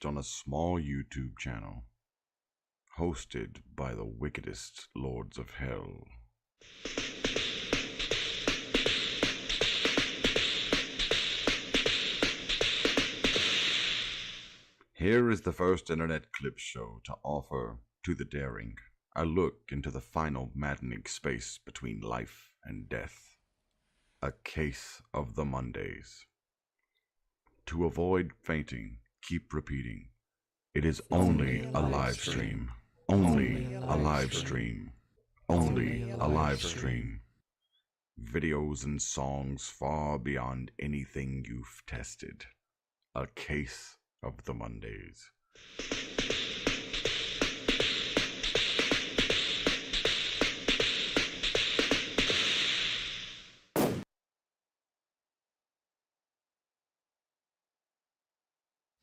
on a small YouTube channel, hosted by the wickedest lords of hell. Here is the first internet clip show to offer to the daring a look into the final maddening space between life and death. A case of the Mondays. To avoid fainting, keep repeating. It is only a live stream. Only a live stream. Only a live stream. Videos and songs far beyond anything you've tested. A case of the Mondays.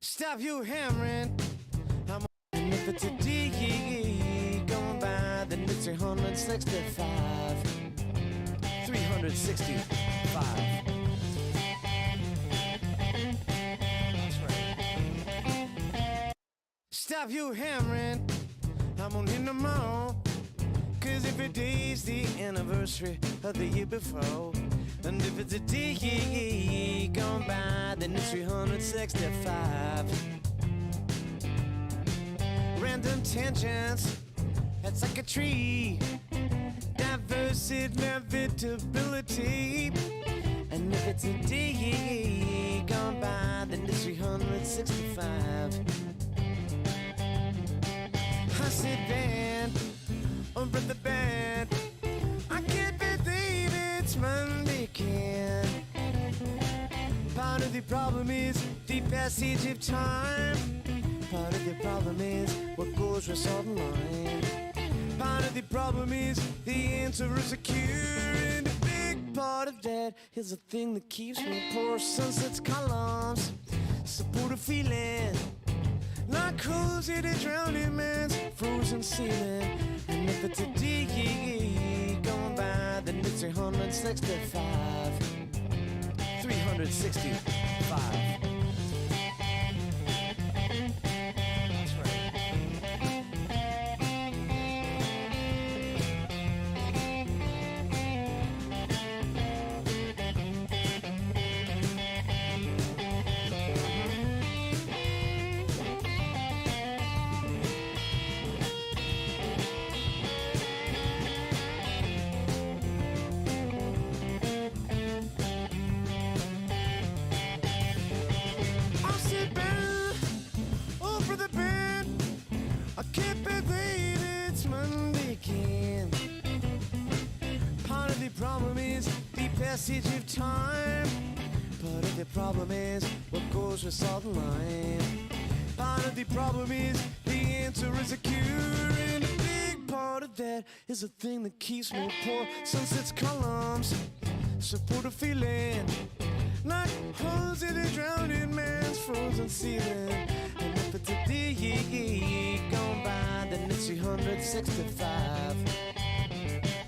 Stop you hammering. I'm wondering if it's a D going by the 365. 365. That's right. Stop you hammering. I'm gonna hit them all. Cause every day's the anniversary of the year before. And if it's a day gone by, then it's 365. Random tangents, that's like a tree. Diverse inevitability. And if it's a day gone by, then it's 365. I said, band, over the band. I can't believe it's Monday again. Part of the problem is the passage of time. Part of the problem is what goes with salt and lime. Part of the problem is the answer is a cure. And a big part of that is the thing that keeps me poor. Sunset's columns support a feeling like cozy to drowning man's frozen ceiling. And if it's a D going by, then it's 365. 365. That's right. I'll sit down over the bed. I can't believe it's Monday again. Part of the problem is the passage of time. Part of the problem is what goes with salt and lime. Part of the problem is the answer is a cure. And a big part of that is the thing that keeps me poor. Sunset's columns support a feeling like holes in a drowning man's frozen ceiling. And if it's a D gone by, then it's 365.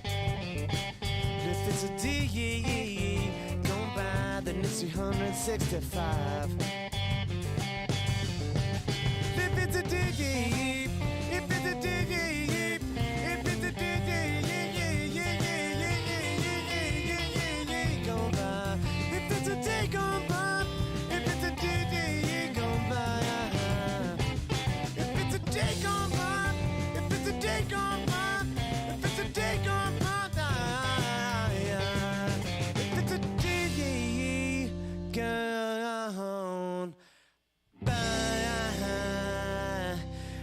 And if it's a D gone by, then it's 365. If it's a D, if it's a D, if it's a D, gone by. If it's a day gone by, if it's a day gone by, if it's a day gone by, if it's a day gone by, if it's a day gone by, if it's a day gone by,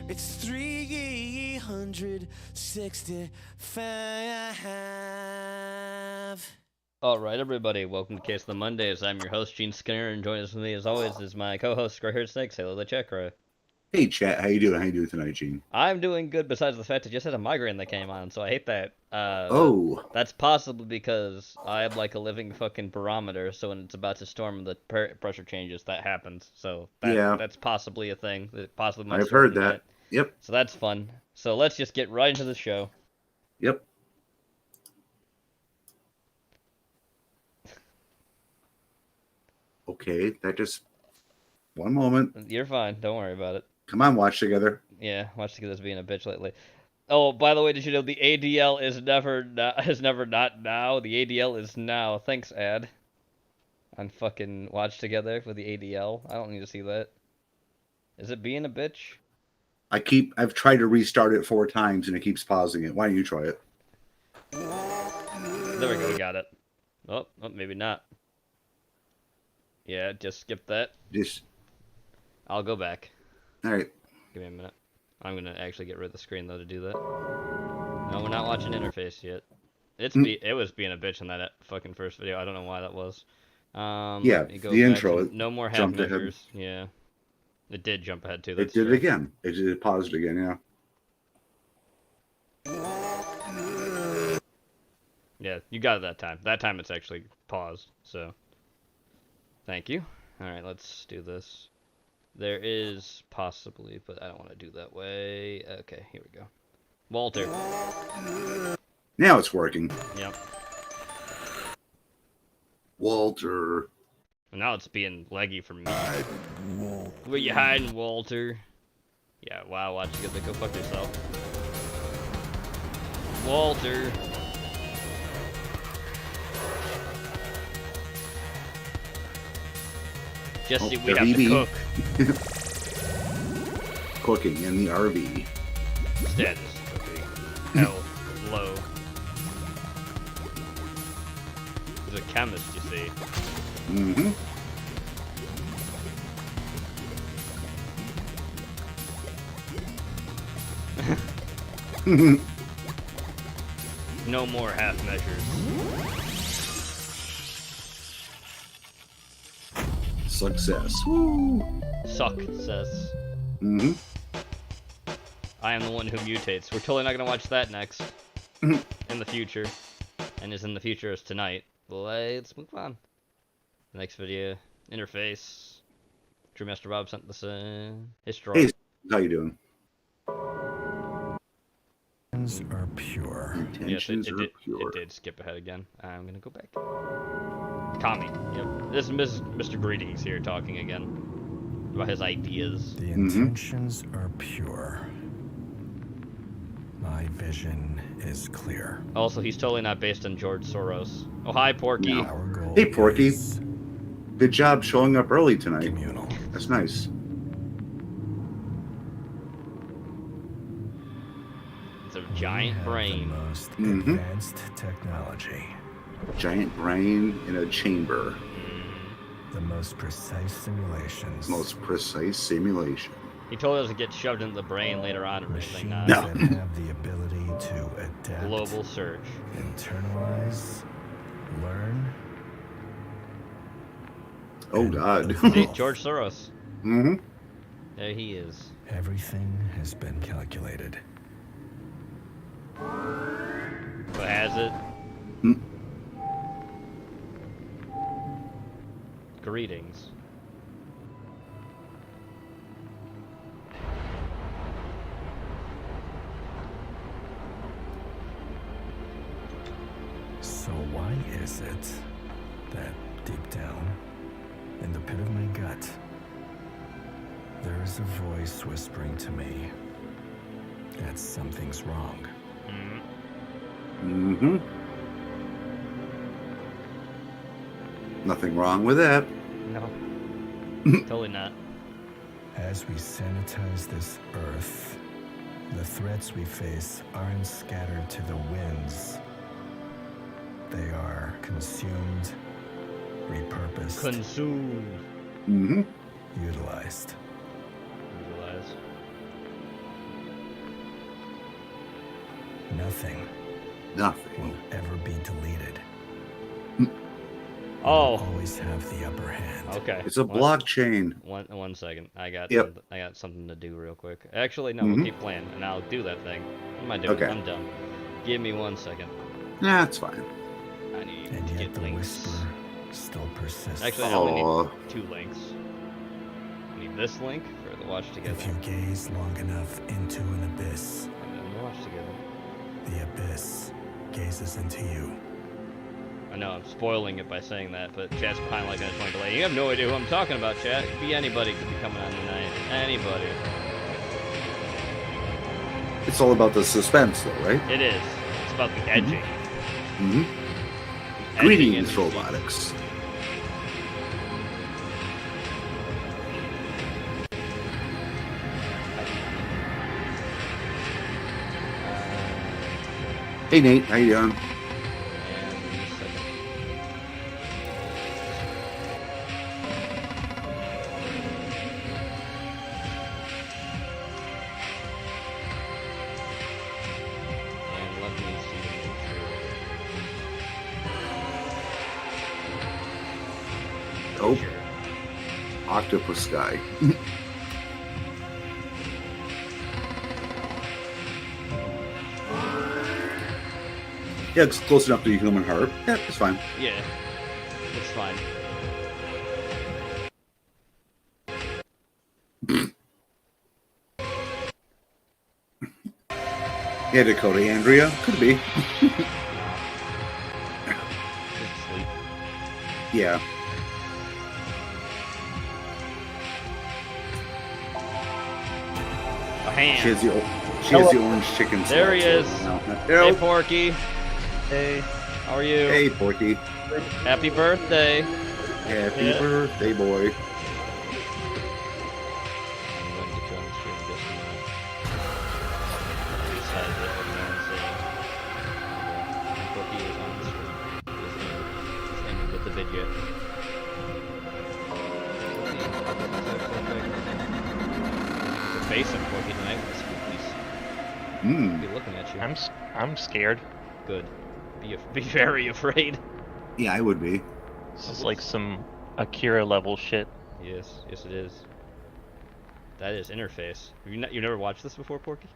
it's 365. All right, everybody, welcome to Case of the Mondays. I'm your host, Gene Skinner, and joining us with me, as always, is my co-host, Gray-haired Snake. Say hello to Check, Ray. Hey, chat. How you doing? How you doing tonight, Gene? I'm doing good, besides the fact I just had a migraine that came on, so I hate that. Oh. That's possibly because I am like a living fucking barometer, so when it's about to storm, the pressure changes, that happens. So that's possibly a thing. That possibly might I've heard storm that. Yep. So that's fun. So let's just get right into the show. Yep. Okay, that just One moment. You're fine. Don't worry about it. Come on, watch together. Yeah, watch Together's being a bitch lately. Oh, by the way, did you know the ADL is never not now? The ADL is now. Thanks, ad. On fucking Watch Together for the ADL. I don't need to see that. Is it being a bitch? I've tried to restart it 4 times and it keeps pausing it. Why don't you try it? There we go, we got it. Oh, maybe not. Yeah, just skip that. Just. I'll go back. All right. Give me a minute. I'm gonna actually get rid of the screen though to do that. No, we're not watching interface yet. It was being a bitch in that fucking first video. I don't know why that was. Yeah, the intro. No more half measures. Yeah, it did jump ahead too. It did it again. It paused again. Yeah. Yeah, you got it that time. That time it's actually paused. So, thank you. All right, let's do this. There is possibly, but I don't want to do that way. Okay, here we go. Walter. Now it's working. Yep. Walter. Now it's being leggy for me. Where you hiding, Walter? Yeah, wow, watch you go fuck yourself. Walter. Jesse, we have to cook. Cooking in the RV. Status cooking. Hell, low. He's a chemist, you see. Mm-hmm. No more half measures. Success. Woo. Success. Mm-hmm. I am the one who mutates. We're totally not gonna watch that next. In the future. And as in the future as tonight. Let's move on. The next video. Interface. True Master Bob sent this in. History. Hey, how you doing? Are pure. Intentions Yes, are pure. it did skip ahead again. I'm gonna go back. Kami. Yep. This is Mr. Greetings here talking again. About his ideas. The intentions are pure. My vision is clear. Also, he's totally not based on George Soros. Oh, hi, Porky. No. Our goal Hey, Porky. is Good job showing up early tonight. communal. That's nice. It's a giant We have brain. The most Mhm. advanced technology. Giant brain in a chamber. The most precise simulations. Most precise simulation. He told us to get shoved into the brain later on or anything. Machines No. that have the ability to adapt, Global search. internalize, learn. Oh, God. Hey, George Soros. Mm-hmm. There he is. Everything has been calculated. But has it? Hmm. Greetings. So why is it that deep down, in the pit of my gut, there is a voice whispering to me that something's wrong? Mm-hmm. Nothing wrong with that. No. Totally not. As we sanitize this earth, the threats we face aren't scattered to the winds. They are consumed, repurposed, Consumed. Mm-hmm. utilized. Utilize. Nothing Nothing. will ever be deleted. Oh. Always have the upper hand. Okay. It's a blockchain. One second. I got Yep. I got something to do real quick. Actually, no. Mhm. We'll keep playing, and I'll do that thing. What am I doing? Okay. I'm done. Give me 1 second. Nah, it's fine. I need And to yet get the links. whisper still persists. Actually, I only Aw. need 2 links. I need this link for the watch together, If you gaze long enough into an abyss, and then the watch together. the abyss gazes into you. I know I'm spoiling it by saying that, but chat's kind of like on a 20 delay. You have no idea who I'm talking about, chat. Could be anybody could be coming on tonight. Anybody. It's all about the suspense, though, right? It is. It's about the edging. Mm-hmm. Edging Greetings, and robotics. Hey Nate, how you doing? Oh, octopus guy. Yeah, it's close enough to your human heart. Yeah, it's fine. Yeah, it's fine. Yeah, Dakota Andrea. Could be. Sleep. Yeah. A hand. She has the orange chicken. There he is. Hey, Porky. Hey. How are you? Hey, Porky. Happy birthday. Happy birthday, boy. I'm going to get you on the stream in just a minute. Besides it, what no one's saying. Porky is on the stream. He's ending with the video. The face of Porky tonight with the spookies. Be looking at you. I'm scared. Good. Be very afraid. Yeah, I would be. This is like some Akira level shit. Yes, yes it is. That is Interface. Have you never watched this before, Porky?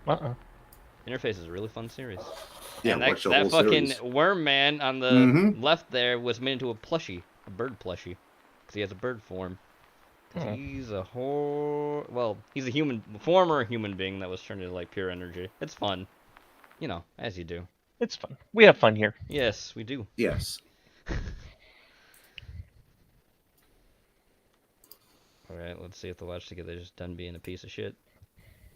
Interface is a really fun series. Yeah, and watch the that whole fucking series. worm man on the left there was made into a plushie, a bird plushie, because he has a bird form. He's a he's a former human being that was turned into like pure energy. It's fun, you know, as you do. It's fun. We have fun here. Yes, we do. Yes. Alright, let's see if the watch together is done being a piece of shit.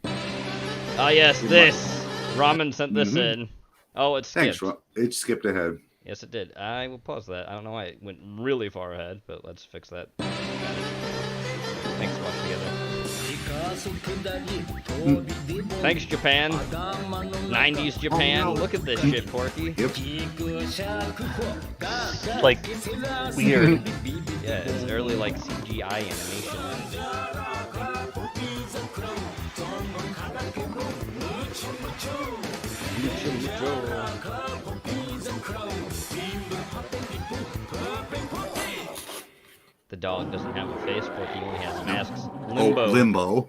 Ah, yes, this! Ramen sent this in. Oh, it skipped. Thanks, it skipped ahead. Yes, it did. I will pause that. I don't know why it went really far ahead, but let's fix that. Thanks, watch together. Thanks, Japan. 90s Japan. Oh, no. Look at this shit, Porky. Yep. Like, weird. Yeah, it's early, like, CGI animation. The dog doesn't have a face, Porky only has masks. Limbo. Oh, Limbo.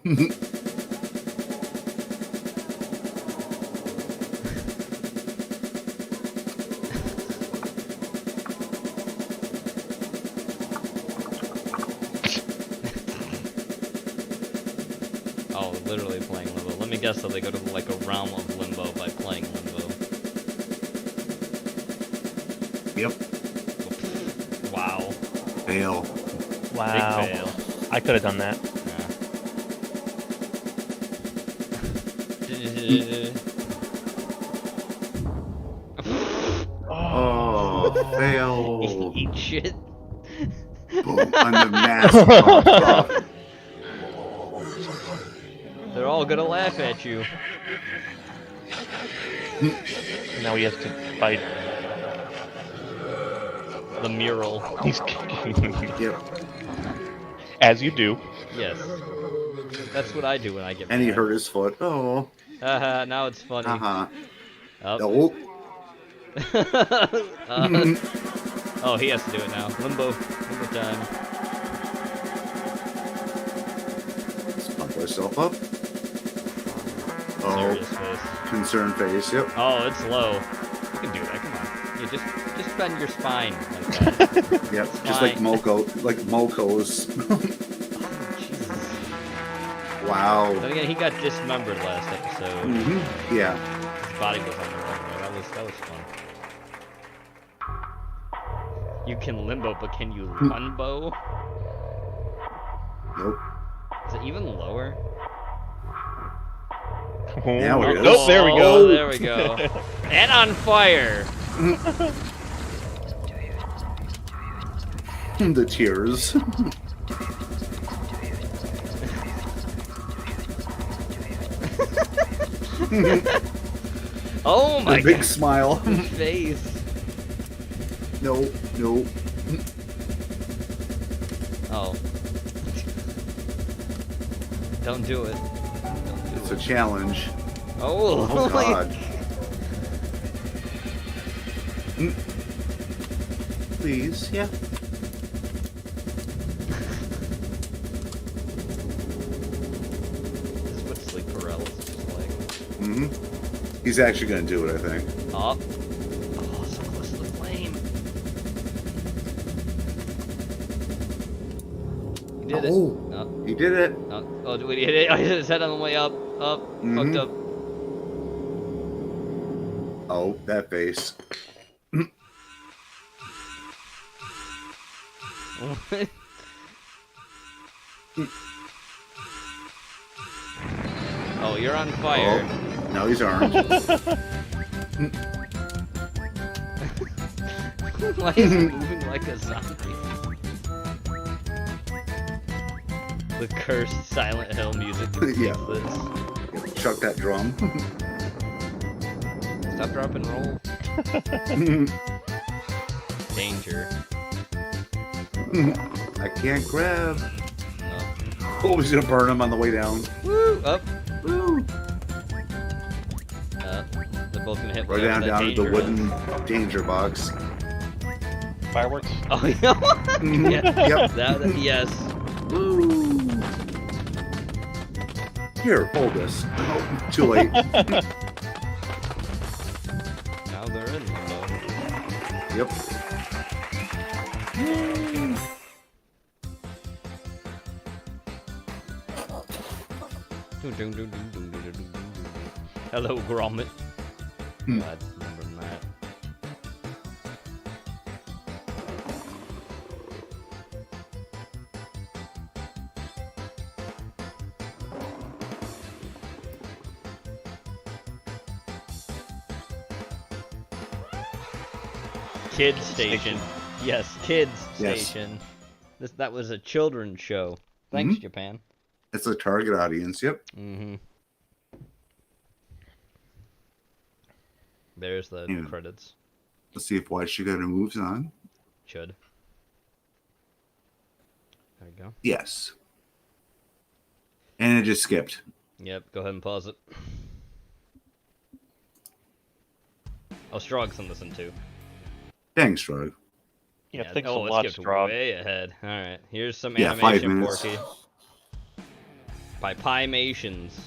Oh, literally playing Limbo. Let me guess that they go to like a realm of Limbo by playing Limbo. Yep. Wow. Fail. Wow. Big fail. I could have done that. Oh, fail. Eat shit. Boom, I'm the mask. They're all gonna laugh at you. Now he has to fight. The mural. He's Yep. As you do. Yes. That's what I do when I get And he mad. hurt his foot. Oh. Haha, now it's funny. Uh-huh. Oh. Oh. Oh, he has to do it now. Limbo time. Let's pump ourselves up. Oh, Serious face. concerned face. Yep. Oh, it's low. You can do that. Come on. Yeah, just bend your spine like that. Yep. It's Just fine. like Moko's. Jesus. Wow. Then again, he got dismembered last episode. Yeah. His body was on the right. That was fun. You can limbo, but can you lunbo? Nope. Is it even lower? Now it is. Oh, there we Oh, go. there we go. And on fire. The tears. Oh my The big god. smile. His face. No, no. Oh. Don't do it. Don't do It's a it. challenge. Oh, Oh God. Please, yeah. This is what sleep paralysis is like. Mm-hmm. He's actually gonna do it, I think. Oh. Oh, so close to the flame. He did it. Oh. Oh, He did it. oh, did he hit it? Oh, he hit his head on the way up. Up. Fucked up. Oh, that face. Oh, you're on fire. Oh, now he's armed. Why is he moving like a zombie? The cursed Silent Hill music defeats Yeah. this. Chuck that drum. Stop, drop, and roll. Danger. I can't grab. Oh. Oh, he's gonna burn him on the way down. Woo! Up. Woo. They're both gonna hit Right whatever down that to the danger wooden is. danger box. Fireworks. Oh, yeah. Yeah. Yep. That, yes. Woo. Here, hold this. Oh, too late. Now they're in limbo. Yep. Hello, Gromit. Hmm. God, remember that. Kids station. Yes, kids Yes. station. That was a children's show. Thanks, Mhm. Japan. It's a target audience. Yep. Mm-hmm. There's the Yeah. credits. Let's see if Why She Got Her Moves on. Should. There we go. Yes. And it just skipped. Yep, go ahead and pause it. Oh, Strog's in this one too. Dang, Strug. Yeah, thanks oh, a it lot, skipped Strahd. way ahead. Alright, here's some Yeah, 5 animation, minutes. Porky. By Piemations.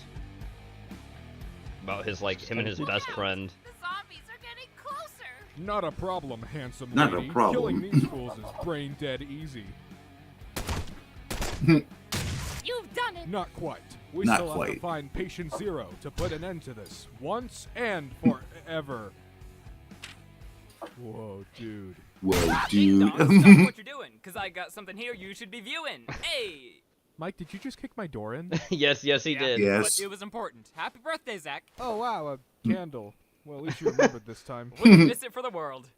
About his, like, him and his best friend. The zombies are getting closer. Not a problem, handsome Not a lady. problem. Killing these fools is brain dead easy. You've done it. Not quite. We Not still have to quite. find patient zero to put an end to this once and forever. Whoa, dude. Whoa, Ding dude. dong, stop what you're doing, because I got something here you should be viewing. Hey! Mike, did you just kick my door in? yes, he Yeah, did. Yes. But it was important. Happy birthday, Zach. Oh, wow, a candle. Well, at least you remembered this time. Wouldn't miss it for the world.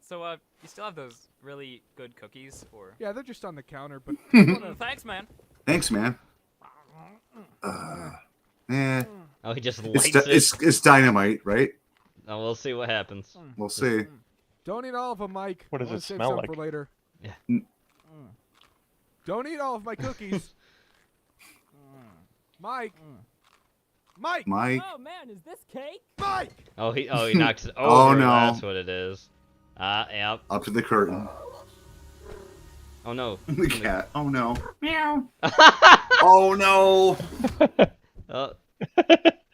So, you still have those really good cookies, or? Yeah, they're just on the counter, but I wanna- Thanks, man. Thanks, man. Oh, he just It's, lights it. it's dynamite, right? Oh, we'll see what happens. We'll see. don't eat all of them, Mike. What does I wanna it save smell some like? for later. Yeah. Don't eat all of my cookies. Mike. Mike. Mike. Oh, man, is this cake? Mike. Oh, he knocks it over. Oh, no. That's what it is. Yep. Up to the curtain. Oh, no. The cat. Oh no. Meow. Oh no.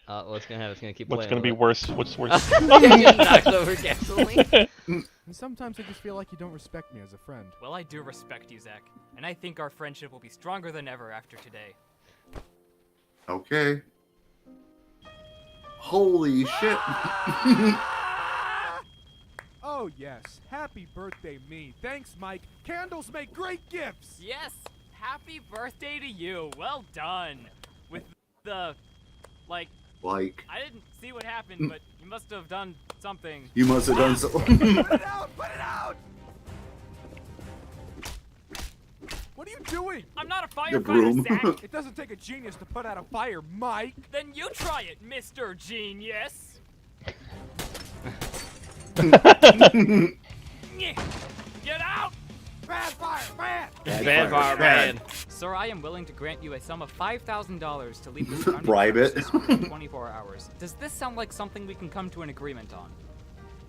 What's gonna happen? It's gonna keep What's playing. gonna be with worse? What's worse? it. Getting knocked over gasoline. And sometimes I just feel like you don't respect me as a friend. Well, I do respect you, Zach. And I think our friendship will be stronger than ever after today. Okay. Holy shit. Oh, yes. Happy birthday, me. Thanks, Mike. Candles make great gifts. Yes. Happy birthday to you. Well done. With the, like, Like, I didn't see what happened, but you must have done something. you must have done so. Put it out! Put it out! What are you doing? I'm not a The broom. firefighter, Zach. It doesn't take a genius to put out a fire, Mike. Then you try it, Mr. Genius. Get out! Bad fire, bad! Bad fire, man. Sir, I am willing to grant you a sum of $5,000 to leave the surrounding Bribe it. premises for 24 hours. Does this sound like something we can come to an agreement on?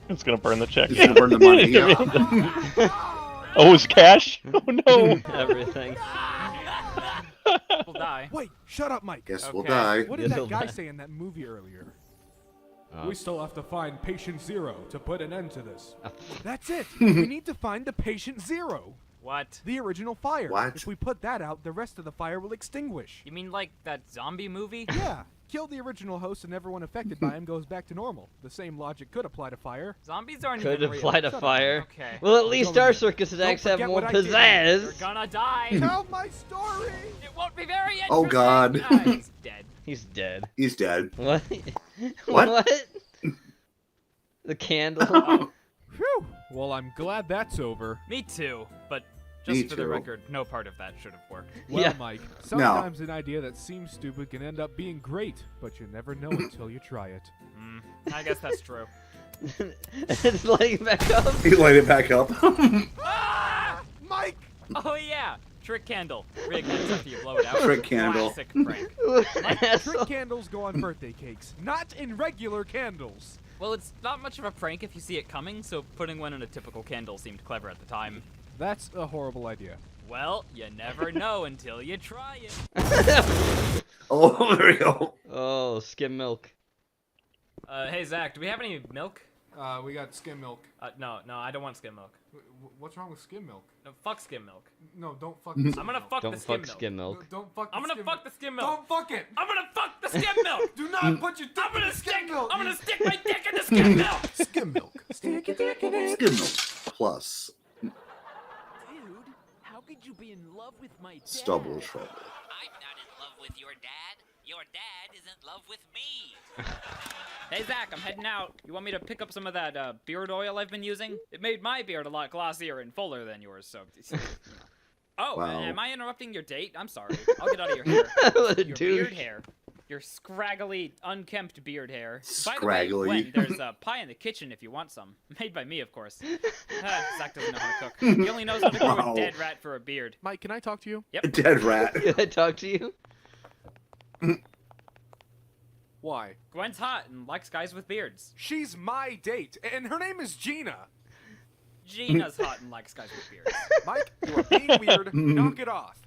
It's gonna burn the check. It's gonna burn the money. Yeah. Oh, it's cash? Oh no. Everything. We'll die. Wait, shut up, Mike. Guess we'll Okay. die. What did You'll that guy die. say in that movie earlier? Oh. We still have to find patient zero to put an end to this. Oh. That's it. We need to find the patient zero. What? The original fire. What? If we put that out, the rest of the fire will extinguish. You mean like that zombie movie? Yeah. Kill the original host and everyone affected by him goes back to normal. The same logic could apply to fire. Zombies aren't Could even apply real. to fire. Okay. Well, at least Don't our forget- circus acts have forget more what I did. You're pizzazz. gonna die. Tell my story! It won't be very interesting. Oh, God. He's dead. He's dead. He's dead. What? What? The candle. Phew! Well, I'm glad that's over. Me too, but Me just for the too. record, no part of that should have worked. Well, Yeah. Mike, sometimes an idea that seems stupid can end up being great, but you never know until you try it. I guess that's true. It's lighting back up. He light it back up. Ah! Mike! Oh yeah, trick candle. Reignites after you blow it out. Trick candle. Classic prank. Asshole. Trick candles go on birthday cakes, not in regular candles. Well, it's not much of a prank if you see it coming, so putting one in a typical candle seemed clever at the time. That's a horrible idea. Well, you never know until you try it. Oh, there we go. Oh, skim milk. Hey Zach, do we have any milk? We got skim milk. No, I don't want skim milk. What's wrong with skim milk? No, fuck skim milk. No, don't fuck I'm gonna fuck Don't the skim fuck milk. skim milk. Don't fuck I'm gonna fuck the skim milk. Don't fuck it! I'm gonna fuck the skim milk. Do not put your dick I'm gonna in the skim milk! I'm gonna stick my dick in the skim milk. Skim milk. Stick your dick in it. Skim milk plus Dude, how could you be in love with my dad? stubble trouble. I'm not in love with your dad. Your dad is in love with me. Hey Zach, I'm heading out. You want me to pick up some of that beard oil I've been using? It made my beard a lot glossier and fuller than yours, so. Oh, Wow. am I interrupting your date? I'm sorry. I'll get out of your hair. What a Your douche. beard hair. Your scraggly, unkempt beard hair. By the Scraggly. way, Gwen, there's a pie in the kitchen if you want some. Made by me, of course. Zach doesn't know how to cook. He only knows how to grow Wow. a dead rat for a beard. Mike, can I talk to you? A dead rat. Can I talk to you? Why? Gwen's hot and likes guys with beards. She's my date, and her name is Gina. Gina's hot and likes guys with beards. Mike, you are being weird. Knock it off.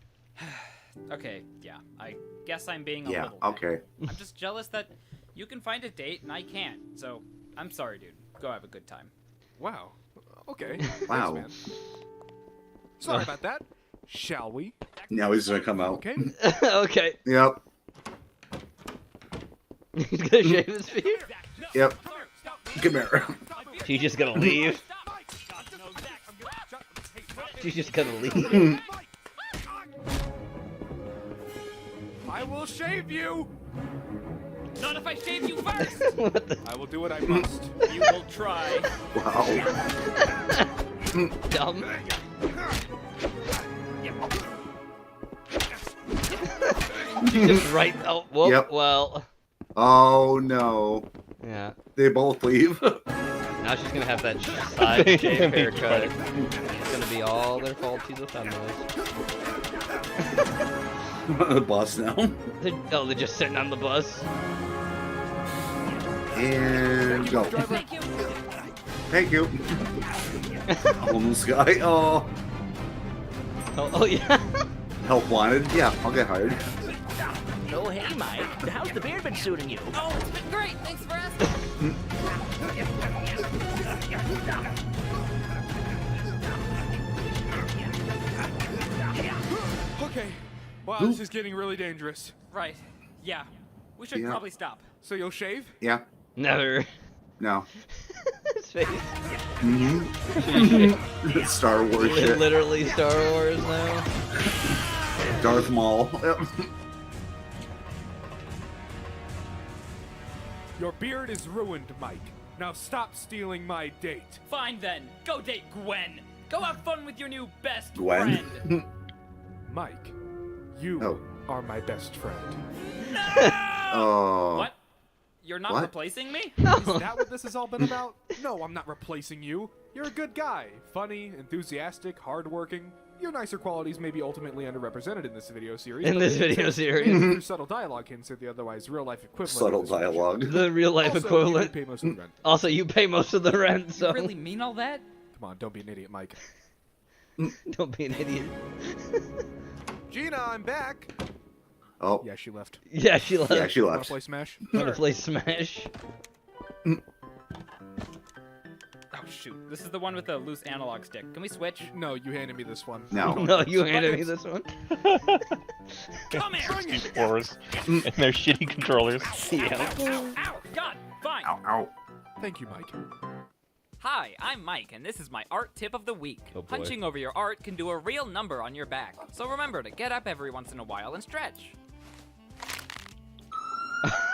Okay, yeah. I guess I'm being a Yeah, little okay. I'm just jealous that you can find a date and I can't. So, I'm sorry, dude. Go have a good time. Wow. Okay. Wow. Thanks, man. Sorry about that. Shall we? Now he's gonna come out. Okay. Okay. Yep. He's gonna shave his beard. Yep. Come here. She's just gonna leave. She's just gonna leave. I will shave you. Not if I shave you first! What the I will do what I must. You will try. Wow. dumb? She's just right. Oh, whoop. Yep. Well. Oh no. Yeah. They both leave. Now she's gonna have that side shave haircut. It's gonna be all their fault. She's a feminist. On the bus now. They're just sitting on the bus. And go. Thank you. Thank you. Homeless guy. Oh. Oh yeah. Help wanted. Yeah, I'll get hired. Oh, hey, Mike. How's the beard been suiting you? Oh, it's been great. Thanks for asking. Okay. Wow, this is getting really dangerous. Right. Yeah. We should Yeah. probably stop. So you'll shave? Yeah. Never. No. face. Mm-hmm. Star Wars shit. Literally Star Wars now. Darth Maul. Yep. Your beard is ruined, Mike. Now stop stealing my date. Fine then. Go date Gwen. Go have fun with your new best Gwen? friend. Mike, you Oh. are my best friend. Oh. What? You're not What? replacing me? Is that what this has all been about? No, I'm not replacing you. You're a good guy. Funny, enthusiastic, hardworking. Your nicer qualities may be ultimately underrepresented in this video series. In but this they video exist. series. Through subtle dialogue hints at the otherwise real-life equivalent. of Subtle this friendship. dialogue. The real life Also, equivalent. You pay most of the rent. Also, you pay most of the rent, You so really mean all that? Come on, don't be an idiot, Mike. don't be an idiot. Gina, I'm back. Oh. Yeah, she left. Yeah, she left. Yeah, she Wanna left. play Smash? Wanna play Smash? Oh shoot, this is the one with the loose analog stick. Can we switch? No, you handed me this one. No. No, you handed me this one. Come here! These wars and their shitty controllers. Yeah. Ow, ow, God, fine. Ow, ow. Thank you, Mike. Hi, I'm Mike, and this is my art tip of the week. Oh, boy. Punching over your art can do a real number on your back. So remember to get up every once in a while and stretch.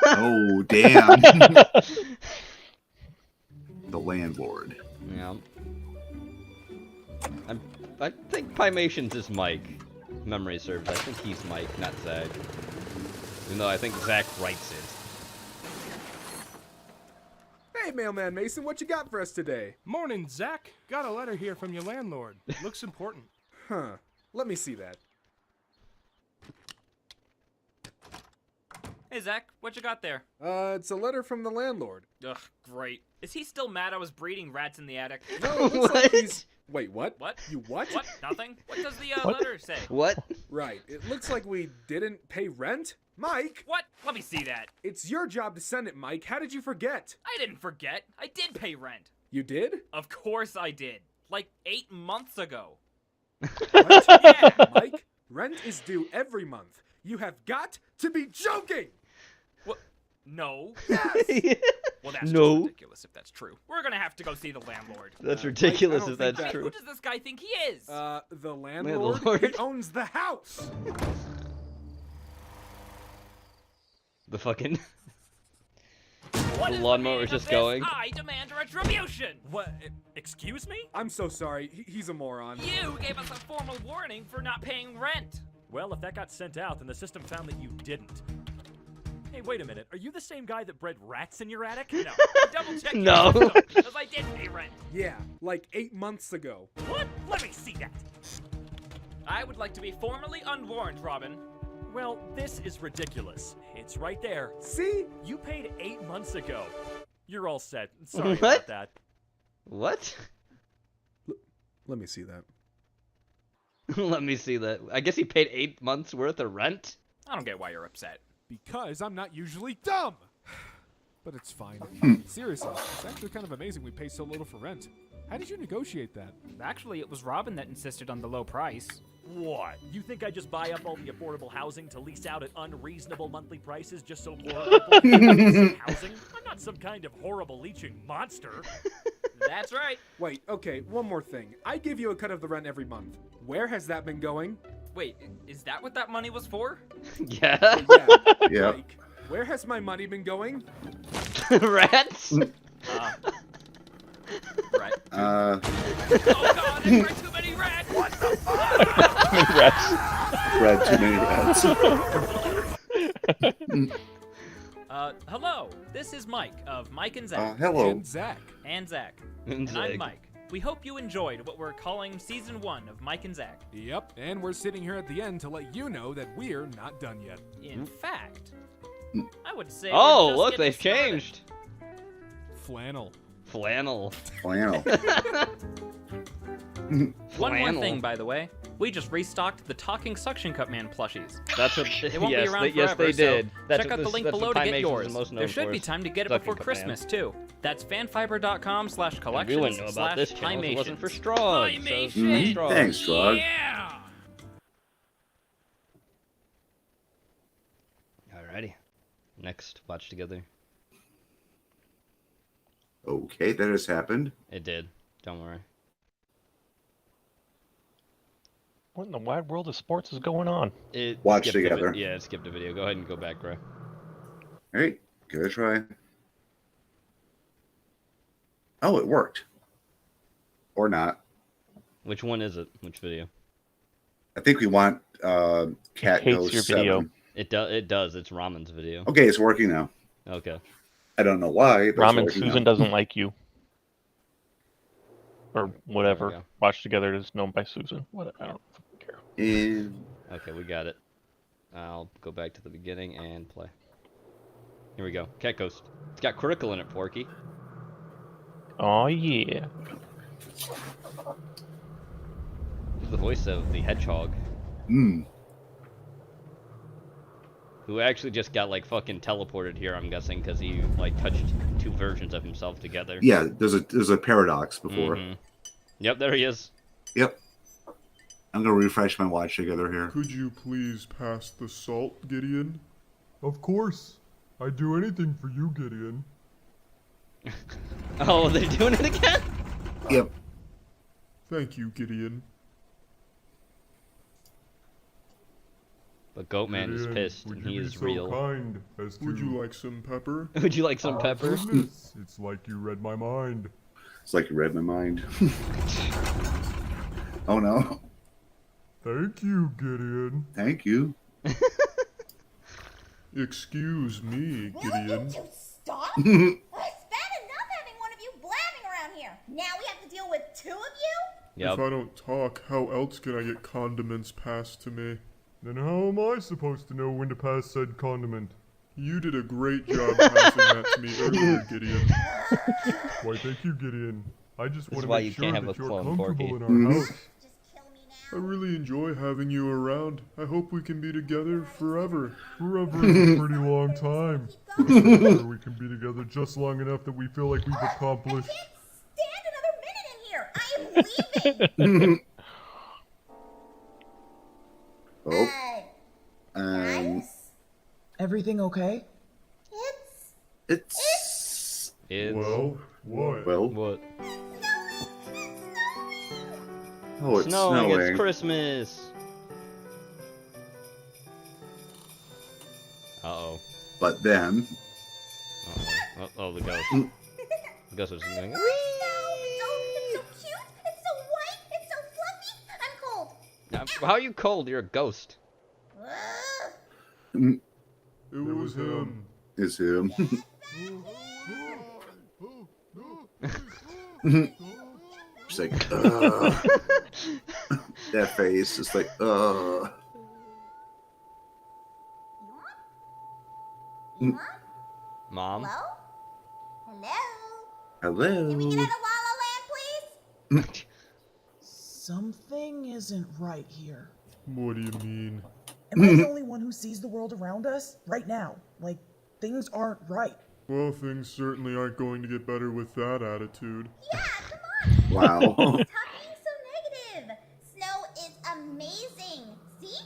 Oh, damn. The landlord. Yeah. I think Pymations is Mike. Memory serves. I think he's Mike, not Zach. Even though I think Zach writes it. Hey, Mailman Mason, what you got for us today? Morning, Zach. Got a letter here from your landlord. Looks important. Huh. Let me see that. Hey Zach, what you got there? It's a letter from the landlord. Ugh, great. Is he still mad I was breeding rats in the attic? No, it looks like he's... Wait, what? What? You what? What? Nothing? What does the What? letter say? What? Right. It looks like we didn't pay rent. Mike, What? Let me see that. it's your job to send it, Mike. How did you forget? I didn't forget. I did pay rent. You did? Of course I did. Like 8 months ago. What? Yeah. Mike, rent is due every month. You have got to be joking! What? No. Yes! Well, that's No. just ridiculous if that's true. We're gonna have to go see the landlord. That's Mike, ridiculous I don't if that's think that- Who true. does this guy think he is? The landlord? Landlord? He owns the house! The fucking... What the is lawnmower meaning is of just this? going. I demand retribution. What? Excuse me? I'm so sorry. He's a moron. You gave us a formal warning for not paying rent. Well, if that got sent out, then the system found that you didn't. Hey, wait a minute. Are you the same guy that bred rats in your attic? No, I double-checked your No. system, because I did pay rent. Yeah, like 8 months ago. What? Let me see that. I would like to be formally unwarned, Robin. Well, this is ridiculous. It's right there. See? You paid 8 months ago. You're all set. Sorry What? about that. What? Let me see that. Let me see that. I guess he paid 8 months worth of rent? I don't get why you're upset. Because I'm not usually dumb! But it's fine. Seriously, it's actually kind of amazing we pay so little for rent. How did you negotiate that? Actually, it was Robin that insisted on the low price. What? You think I just buy up all the affordable housing to lease out at unreasonable monthly prices just so poor people can get some housing? I'm not some kind of horrible leeching monster. That's right. Wait, okay, one more thing. I give you a cut of the rent every month. Where has that been going? Wait, is that what that money was for? Yeah. Yeah. Yeah. Mike, where has my money been going? Rats? Right. Uh. Oh god, I bred too many rats! What the fuck? Bred too many rats. Hello. This is Mike of Mike and Zach. Hello. And Zach. And Zach. And I'm Zach. Mike. We hope you enjoyed what we're calling Season 1 of Mike and Zach. Yep, and we're sitting here at the end to let you know that we're not done yet. In fact, I would say Oh, we're just look, getting they've started. changed. Flannel. Flannel. Flannel. One more Flannel. thing, by the way. We just restocked the Talking Suction Cup Man plushies. That's what. They won't yes, be around they, yes, forever, they did. so That's check what out the this- link that's below what to get Pymations is yours. most known There should for, be is time to get it Sucking before Cup Man. Christmas, too. That's fanfiber.com/collections/Pymations. We wouldn't know about this channel if it wasn't for Strong. So, Strong. Thanks, Strong. Yeah! Alrighty. Next, watch together. Okay, that has happened. It did. Don't worry. What in the wide world of sports is going on? It Watch skipped the together. yeah, it skipped a video. Go ahead and go back, bro. All right, give it a try. Oh, it worked. Or not. Which one is it? Which video? I think we want Cat hates Goes your 7. video. It does. It's Ramen's video. Okay, it's working now. Okay. I don't know why, but Ramen it's working Susan now. doesn't like you. Or There whatever. we go. Watch Together is known by Susan. What? I don't fucking care. And Okay, we got it. I'll go back to the beginning and play. Here we go. Cat Ghost. It's got critical in it, Porky. Oh yeah. The voice of the hedgehog, mm, who actually just got like fucking teleported here. I'm guessing because he like touched two versions of himself together. yeah, there's a paradox before. Mhm. Yep, there he is. Yep. I'm gonna refresh my watch together here. Could you please pass the salt, Gideon? Of course. I'd do anything for you, Gideon. Oh, they're doing it again? Yep. Thank you, Gideon. But Goatman is Gideon, pissed, would and you he be is so real. kind as to... Would you like some pepper? Would you like some pepper? Goodness, it's like you read my mind. It's like you read my mind. Oh no. Thank you, Gideon. Thank you. Excuse me, Gideon. Will you stop? It's bad enough having one of you blabbing around here. Now we have to deal with two of you? Yep. If I don't talk, how else can I get condiments passed to me? Then how am I supposed to know when to pass said condiment? You did a great job passing that to me earlier, Gideon. Why, thank you, Gideon. I just This want is to why make you sure can't have that a you're clone, Porky. comfortable in our house. Just kill me I now. really enjoy having you around. I hope we can be together forever. Forever is a pretty long time. But I'm sure we can be together just long enough that we feel like we've accomplished. Stand another minute in here. I am leaving. Oh. Guys? Everything okay? It's Well, What? well. What? Oh, it's Snowing. snowing. It's Christmas. Uh-oh. But then, Uh-oh. Oh, the ghost. The ghost was going... It's so cute. It's so white. It's so fluffy. I'm cold. How are you cold? You're a ghost. it was him. it's him. It's like, that face is like, Mom? Hello? Hello? hello. Can we get out of La La Land, please? Something isn't right here. What do you mean? Am I the only one who sees the world around us right now? Like, things aren't right. Well, things certainly aren't going to get better with that attitude. Yeah, come on. Wow. Stop being so negative. Snow is amazing. See?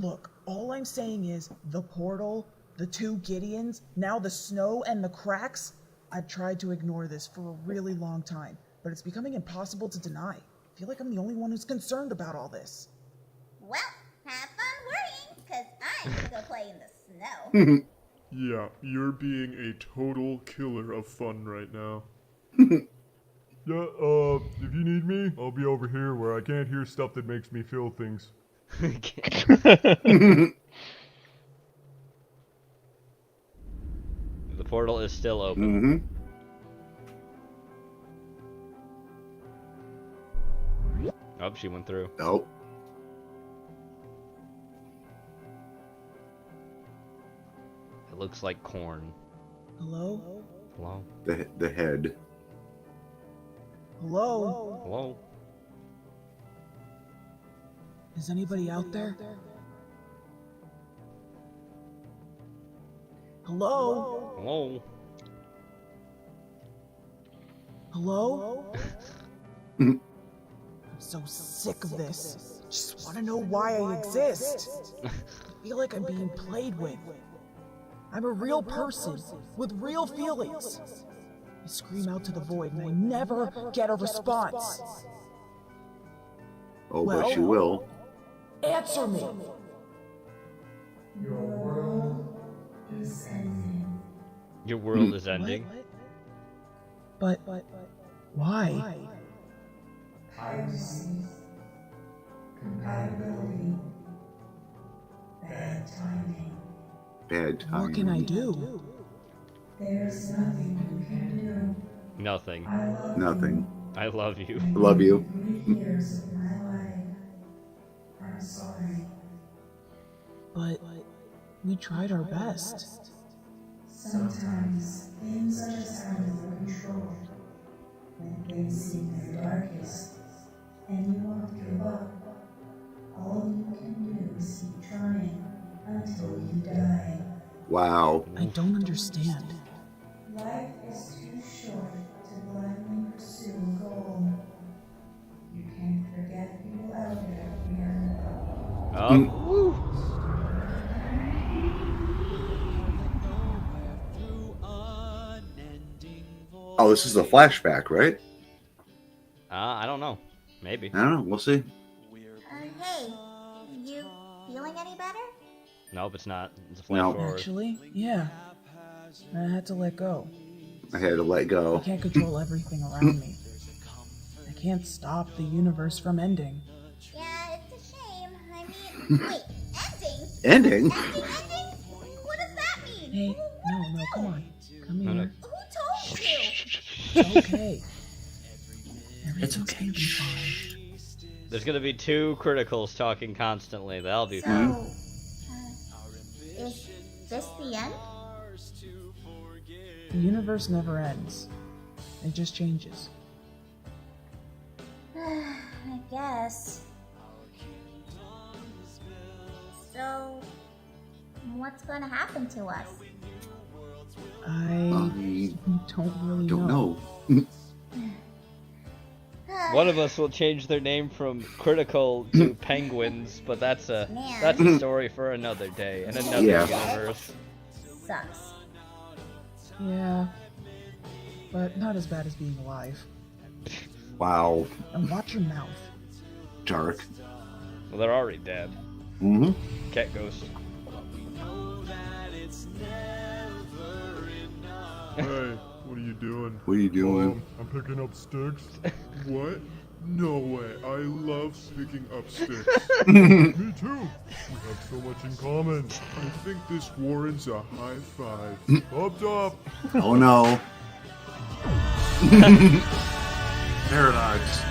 Look, all I'm saying is the portal, the two Gideons, now the snow and the cracks. I've tried to ignore this for a really long time, but it's becoming impossible to deny. I feel like I'm the only one who's concerned about all this. Well, have fun worrying, because I'm going to go play in the snow. Yeah, you're being a total killer of fun right now. Yeah, if you need me, I'll be over here where I can't hear stuff that makes me feel things. The portal is still open. Oh, she went through. Oh. It looks like corn. Hello? Hello? The head. Hello? Hello? Is anybody out there? Hello? Hello? Hello? I'm so sick of this. Just want to know why I exist. I feel like I'm being played with. I'm a real person with real feelings. I scream out to the void and I never get a response. Oh, but you will. Answer me. Your world is ending. Your world is ending. But why? Piracy. Compatibility. Bad timing. Bad timing. What can I do? There's nothing you can do. Nothing. Nothing. I love you. Love you. 3 years of my life. I'm sorry. But we tried our best. Sometimes things are just out of your control. When things seem their darkest, and you won't give up, all you can do is keep trying until you die. Wow. I don't understand. Life is too short to blindly pursue a goal. You can't forget people out there fearing. Oh. Oh, this is a flashback, right? I don't know. Maybe. I don't know. We'll see. Hey, you feeling any better? Nope, it's not. It's a flash No. forward. Actually, yeah. I had to let go. I had to let go. I can't control everything around me. I can't stop the universe from ending. Yeah, it's a shame. I mean, wait, ending? Ending? Ending? What does that mean? Hey, no, come on. Come here. No. Who told you? It's okay. It's okay. Everything's gonna be fine. There's gonna be 2 criticals talking constantly. That'll be So, fun. is this the end? The universe never ends. It just changes. I guess. So, what's gonna happen to us? I don't really Don't know. One of us will change their name from critical to penguins, but that's a Man. story for another day in another Yeah. universe. Sucks. Yeah. But not as bad as being alive. Wow. And watch your mouth. Dark. Well, they're already dead. Mm-hmm. Cat ghost. Hey, what are you doing? What are you doing? I'm picking up sticks. What? No way. I love picking up sticks. Me too. We have so much in common. I think this warrants a high five. Up top. Oh no. Paradox.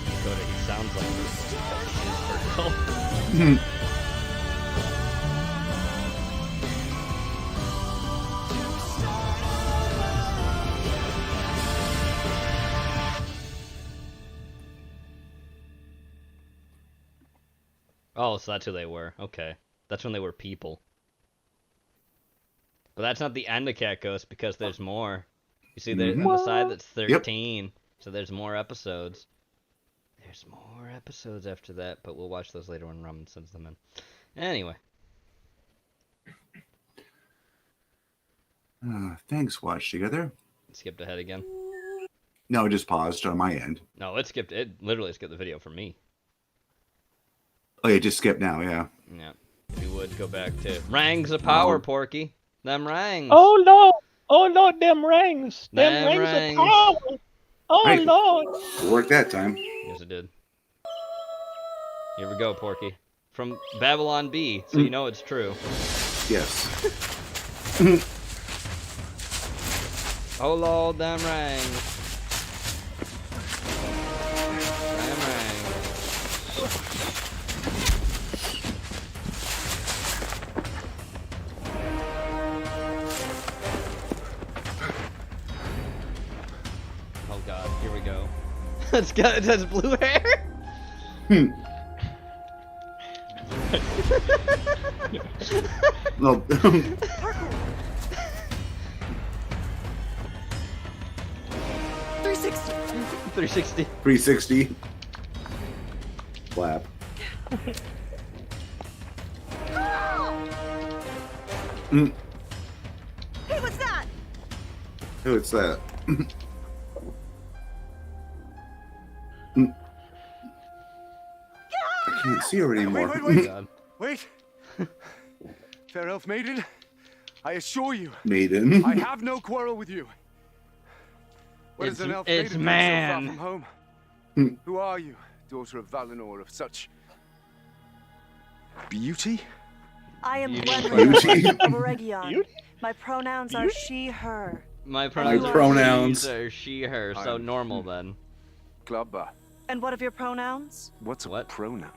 Dakota, he sounds like Virgil. Oh, so that's who they were. Okay. That's when they were people. But that's not the end of Cat Ghost because there's more. You see, there on the side that's 13. So there's more episodes. There's more episodes after that, but we'll watch those later when Ramen sends them in. Anyway. Thanks, Watch Together. Skipped ahead again. No, it just paused on my end. No, it literally skipped the video for me. Oh, yeah, just skip now, yeah. Yeah. If you would go back to Rangs of Power, Porky. Them rangs. Oh no! Oh Lord, them rings! Them rings rangs. of power! Oh Right. Lord! It worked that time. Yes, it did. Here we go, Porky. From Babylon B, so you know it's true. Yes. Oh Lord, them rangs. Them rangs. Oh God, here we go. It has blue hair. No. Parker, 360. 360. Flap. Mm. Hey, what's that? Who is that? Mm. I can't see her anymore. Wait. Fair elf maiden, I assure you, Maiden. I have no quarrel with you. What is an elf maiden doing so far from home? Who are you, daughter of Valinor, of such beauty? I am Beauty. Gwendolen of Region. My pronouns are she, her. My pronouns are she, her, so normal then. Glubba. And what of your pronouns? What's a pronoun?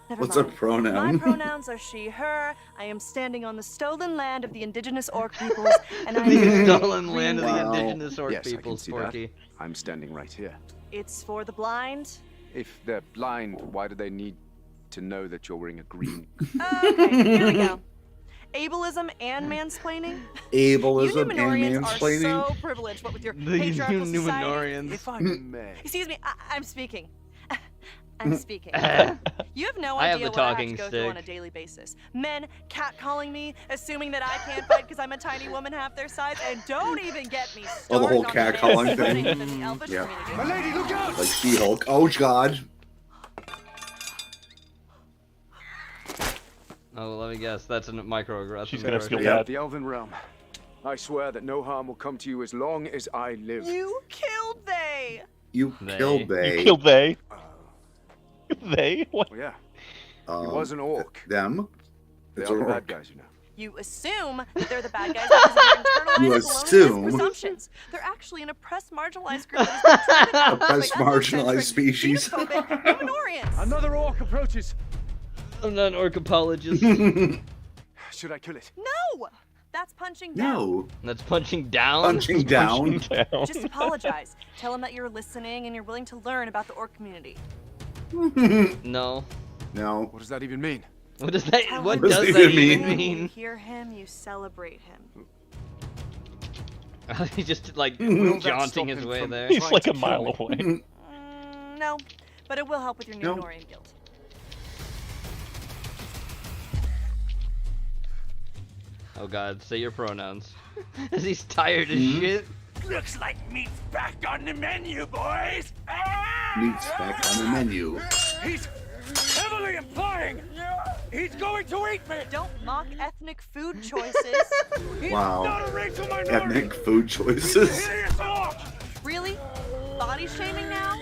Never What's a mind. pronoun? My pronouns are she, her. I am standing on the stolen land of the indigenous orc peoples, and I am The wearing a stolen land of the green- indigenous orc Yes, I can peoples, see Porky. that. I'm standing right here. It's for the blind. If they're blind, why do they need to know that you're wearing a green? Okay, here we go. Ableism and mansplaining. Ableism You and Numenorians mansplaining. are so privileged, what with your The patriarchal society. Numenorians. If I may. Excuse me, I'm speaking. I'm speaking. You have no I have idea the what I have to talking go through on a stick. daily basis. Men catcalling me, assuming that I can't fight because I'm a tiny woman half their size, and don't even get me started Oh, the whole on catcalling men thing. within the elfish Yeah. community. My lady, look out! Like She-Hulk. Oh God. Oh, let me guess. That's a microaggression. She's gonna feel Yeah, bad. the Elven realm. I swear that no harm will come to you as long as I live. You killed they. You They. killed they. You killed they. They? What? Oh, yeah. He was an orc. Them. They It's are an the bad orc. guys, you know. You assume that they're the bad guys because of their You internalized assume. colonialist presumptions. They're actually an oppressed, marginalized group that has been driven out Oppressed, by marginalized ethnocentric, species. xenophobic Numenorians. Another orc approaches. I'm not an orc apologist. Should I kill it? No! That's punching down. No. That's punching down. Punching down. Just apologize. Tell them that you're listening and you're willing to learn about the orc community. No. No. What does that even mean? What does that? Tell What him does that that even even When mean? you hear him, you celebrate him. He's just like Will that jaunting stop his him way from there. He's trying like to a kill mile me? away. No, but it will help with your No. Numenorian guilt. Oh God, say your pronouns. As he's tired as Hmm? shit. Looks like meat's back on the menu, boys. Meat's back on the menu. He's heavily implying he's going to eat me. Don't mock ethnic food choices. Wow. Not a racial minority. Ethnic food choices. Hideous orc. Really? Body shaming now?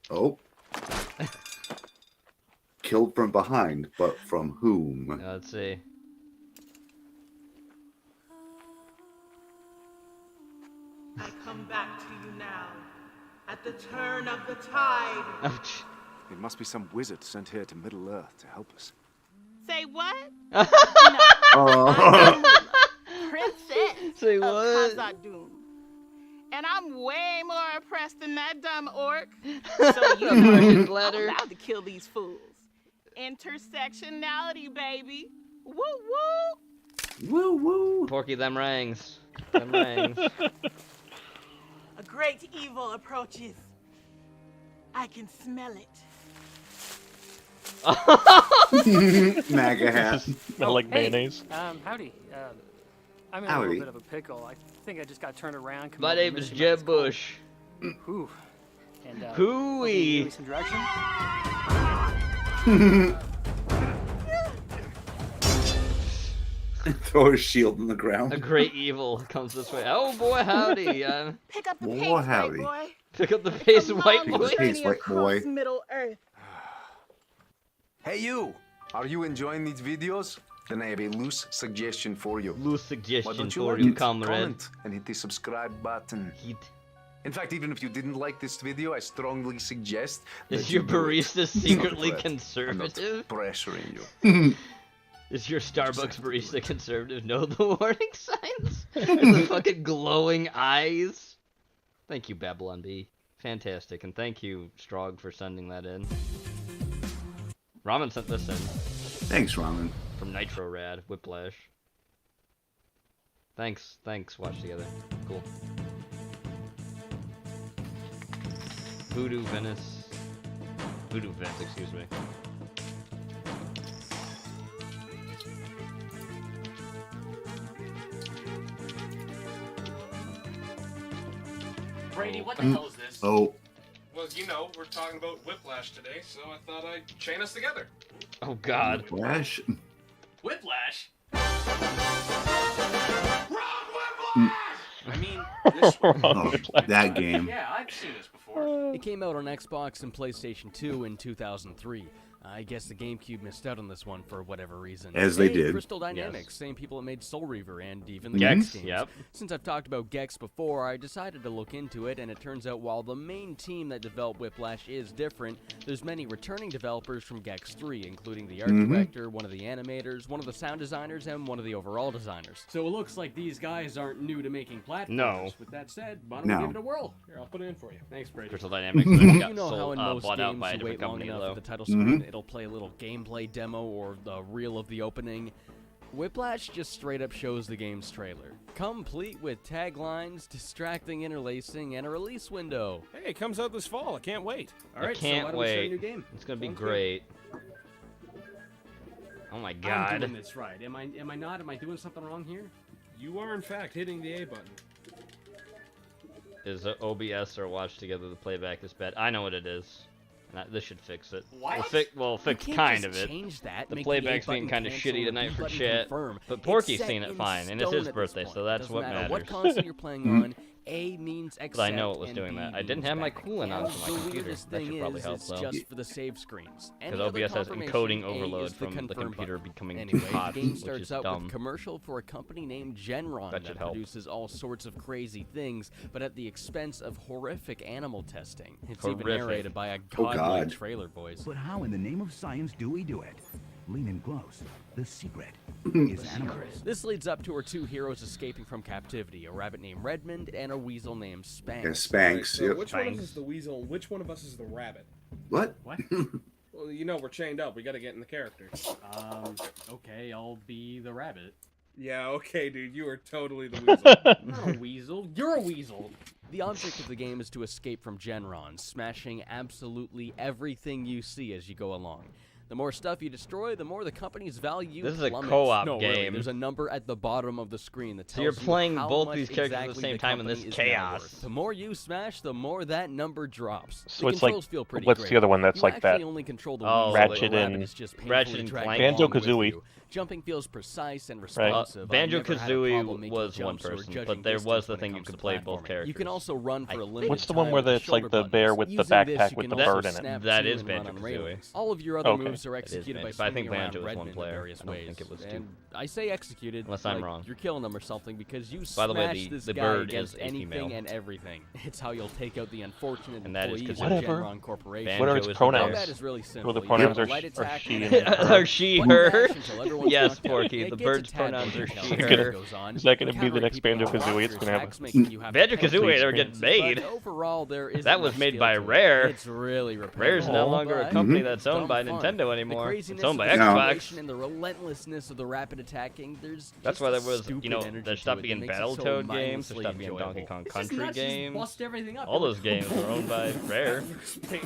Oh. Killed from behind, but from whom? Let's see. I come back to you now, at the turn of the tide. Ouch. It must be some wizard sent here to Middle Earth to help us. Say what? Oh. Princess Say of what? Khazad-dûm. And I'm way more impressed than that dumb orc. So you know Martian I'm bladder. allowed to kill these fools. Intersectionality, baby. Woo woo. Woo woo. Porky, them rangs. Them rangs. A great evil approaches. I can smell it. MAGA hat. Smell like mayonnaise. Howdy. I'm in a Howdy. little bit of a pickle. I think I just got turned around. come My over to name is Missy Jeb Mouse Bush. Cold. Whew. And, Hooey. give me some direction. Throw his shield on the ground. A great evil comes this way. Oh boy, howdy. Pick up the Boy, pace, howdy. white boy. Pick up the pace, white Pick up the boy. pace, white boy. Across Middle Earth. Hey you! Are you enjoying these videos? Then I have a loose suggestion for you. Loose Why suggestion don't you for like you, it? comrade. Comment and hit the subscribe button. Hit. In fact, even if you didn't like this video, I strongly suggest Is that your you do it. barista It's not a secretly threat. conservative? I'm not pressuring you. Is your Starbucks barista conservative? Know the warning signs? And the fucking glowing eyes? Thank you, Babylon B. Fantastic. And thank you, Strog, for sending that in. Ramen sent this in. Thanks, Ramen. From Nitro Rad, Whiplash. Thanks, watch together. Cool. Voodoo Vince, excuse me. Brady, what the hell is this? Oh. Well, you know, we're talking about Whiplash today, so I thought I'd chain us together. Oh God. Whiplash? Whiplash? I mean, that game. Yeah, I've seen this before. It came out on Xbox and PlayStation 2 in 2003. I guess the GameCube missed out on this one for whatever reason. As they Hey, did. Crystal Dynamics, Yes. same people that made Soul Reaver and even the Gex, Gex games. yep. Since I've talked about Gex before, I decided to look into it, and it turns out while the main team that developed Whiplash is different, there's many returning developers from Gex 3, including the art director, one of the animators, one of the sound designers, and one of the overall designers. So it looks like these guys aren't new to making platforms. No. With that said, why don't we give it a whirl? Here, I'll put it in for you. Thanks, Brady. Crystal Dynamics You got know how in most bought out games by a you wait different long company, enough though. at the title screen, it'll play a little gameplay demo or the reel of the opening. Whiplash just straight up shows the game's trailer, complete with taglines, distracting interlacing, and a release window. Hey, it comes out this fall. I can't wait. All right, I can't so why don't we start a wait. new game? It's gonna be Sounds great. Oh my God. I'm doing this right. Am I not? Am I doing something wrong here? You are, in fact, hitting the A button. Is OBS or watch together the playback is bad? I know what it is. This should fix it. What? Fix You can't kind just of it. change that, The make the playback's A being button kind of cancel shitty and the tonight B for button chat. confirm. But It's Porky's set seen it in fine, and it's stone his at this birthday, point. so that's Doesn't what matter matters. what console you're playing on, A means accept But I know it was and doing B that. I didn't means have my back. coolant on And for my the computer. weirdest That should thing probably is help, it's though. just for the save screens. Any Because other OBS has confirmation, encoding A overload is the from the confirm computer button. becoming Anyway, hot, the game which starts is out dumb. with a commercial for a company named Genron That that should help. produces all sorts of crazy things, but at the expense of horrific animal testing. It's even Horrific. narrated by a Oh, godlike God. trailer voice. But how in the name of science do we do it? Lean in close. The secret is animals. This leads up to our two heroes escaping from captivity, a rabbit named Redmond and a weasel named Spanx. Yeah, Spanx. So Yep. which one of us is the weasel and which one of us is the rabbit? What? What? Well, you know, we're chained up. We gotta get in the character. Okay, I'll be the rabbit. Yeah, okay, dude. You are totally the weasel. I'm not a weasel. You're a weasel. The object of the game is to escape from Genron, smashing absolutely everything you see as you go along. The more stuff you destroy, the more the company's value This is a plummets. co-op No, really, game. there's a number at the bottom of the screen that tells So you're you playing how both much these characters at the exactly same time in this company is now chaos. worth. The more you smash, the more that number drops. So the it's like- controls feel pretty what's great. the other one that's You like that? actually only control the Oh, weasel, Ratchet the rabbit and- is just Ratchet painfully and dragged Clank. along with Banjo-Kazooie. you. Jumping feels precise and responsive. I've never had a problem Banjo-Kazooie making was one jumps or person, judging but there distance was the when it thing you comes could to play both platforming. characters. You can also run for a limited What's the one time where with it's like shoulder the bear buttons. with the Using this, backpack you with can the also bird in it? snap That to is and run on Banjo-Kazooie. railings. All of your other Okay. moves are It is executed by Banjo, but I think swinging around Banjo was Redmond one in player. various I don't ways. think it was two. And I say executed, Unless I'm like wrong. you're killing them or something because you By the way, smash this the guy bird against is a anything female. and everything. It's how you'll take out the unfortunate And that is employees of Whatever. Genron Corporation. Banjo What are its is the pronouns? bear. Combat is really simple. Well, the You pronouns have a are light attack she and and a her. Are she, button her? mash until everyone's Yes, knocked out. Porky. It The gets bird's a tad pronouns more are detailed she, as her. it goes on. Is that gonna You be the counter next people with Banjo-Kazooie blocks it's or gonna have? attacks, making you have to Banjo-Kazooie calculate never your gets chances, made. but overall, there isn't That was much made skill by to it. Rare. It's really Rare's no repetitive, longer a but company that's owned dumb by fun. Nintendo The anymore. craziness It's owned by of the Xbox. situation and the relentlessness of the rapid attacking, there's That's just why a there was, stupid you know, energy there to stopped it being that makes it so Battletoad games, there mindlessly stopped being Donkey enjoyable. Kong It's just Country nuts, you just games. bust everything up. All those games were owned by Rare.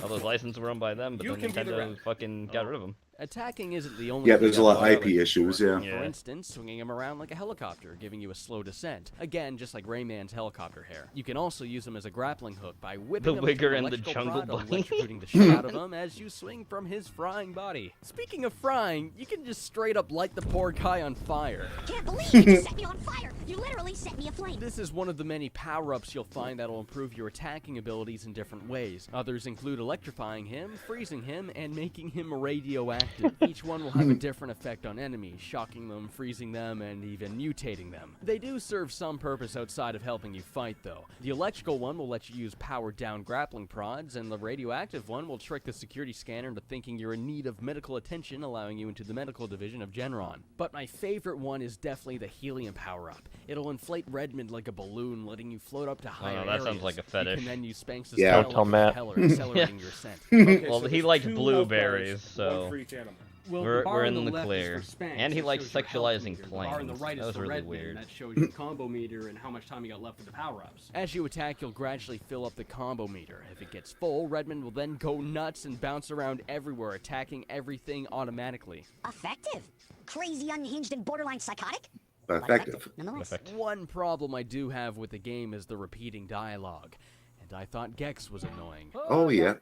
All those licenses were owned by them, but You then can be the Nintendo rep. fucking got rid of them. Attacking isn't the only Yeah, thing there's a that lot of Mario IP is issues, for. yeah. Yeah. For instance, swinging him around like a helicopter, giving you a slow descent. Again, just like Rayman's helicopter hair. You can also use them as a grappling hook by whipping The them into Wigger an and the electrical Jungle rod, Bunny. electrocuting the shit out of him as you swing from his frying body. Speaking of frying, you can just straight up light the poor guy on fire. Can't believe you just set me on fire. You literally set me aflame. This is one of the many power-ups you'll find that'll improve your attacking abilities in different ways. Others include electrifying him, freezing him, and making him radioactive. Each one will have a different effect on enemies, shocking them, freezing them, and even mutating them. They do serve some purpose outside of helping you fight, though. The electrical one will let you use powered-down grappling prods, and the radioactive one will trick the security scanner into thinking you're in need of medical attention, allowing you into the medical division of Genron. But my favorite one is definitely the helium power-up. It'll inflate Redmond like a balloon, letting you float up to higher that sounds areas. like a You fetish. can then use Spanx' Yeah. tail Don't tell like a Matt. propeller, accelerating your ascent. Okay, Well, so he there's liked 2 blueberries, health bars, so- one for each animal. Well, We're the bar on in the left clear. is for Spanx. And he That likes shows your health sexualizing meter. The bar on the planes. right That is was for really Redman. weird. That shows your combo meter and how much time you got left with the power-ups. As you attack, you'll gradually fill up the combo meter. If it gets full, Redmond will then go nuts and bounce around everywhere, attacking everything automatically. Effective. Crazy, unhinged, and borderline psychotic. But effective. Nonetheless. One problem I do have with the game is the repeating dialogue. And I thought Gex was annoying. Oh, yeah.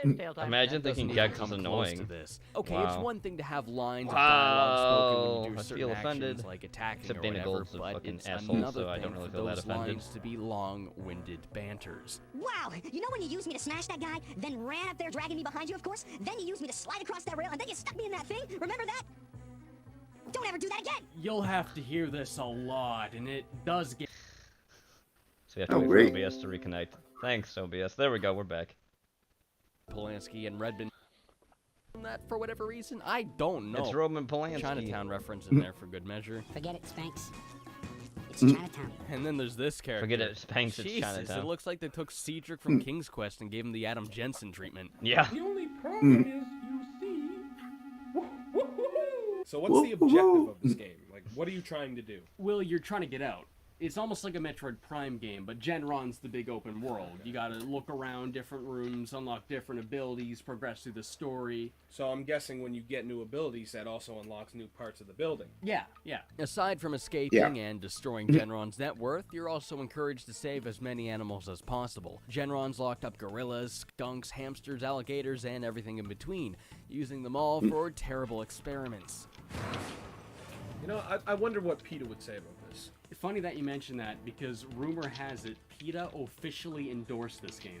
Imagine That thinking doesn't even Gex is come close annoying. to this. Okay, Wow. it's one thing to have lines of dialogue spoken when you do I certain feel offended. actions like attacking Except or Dana whatever, Gold's a but fucking it's asshole, another so I thing don't really for feel that those offended. lines to be long-winded banters. Wow, you know when you used me to smash that guy, then ran up there dragging me behind you, of course? Then you used me to slide across that rail, and then you stuck me in that thing? Remember that? Don't ever do that again! You'll have to hear this a lot, and it does get... So we have to wait for OBS to reconnect. Thanks, OBS. There we go, we're back. Polanski and Redmond. That for whatever reason, I don't know. It's Roman Polanski. Chinatown reference in there for good measure. Forget it, Spanx. It's Chinatown. And then there's this character. Forget it, Spanx, it's Jesus, Chinatown. it looks like they took Cedric from King's Quest and gave him the Adam Jensen treatment. Yeah. The only problem is, you see... So what's the objective of this game? Like, what are you trying to do? Well, you're trying to get out. It's almost like a Metroid Prime game, but Genron's the big open world. You gotta look around different rooms, unlock different abilities, progress through the story. So I'm guessing when you get new abilities, that also unlocks new parts of the building. Yeah, yeah. Aside from escaping and destroying Genron's net worth, you're also encouraged to save as many animals as possible. Genron's locked up gorillas, skunks, hamsters, alligators, and everything in between, using them all for terrible experiments. You know, I wonder what PETA would say about this. Funny that you mention that, because rumor has it PETA officially endorsed this game.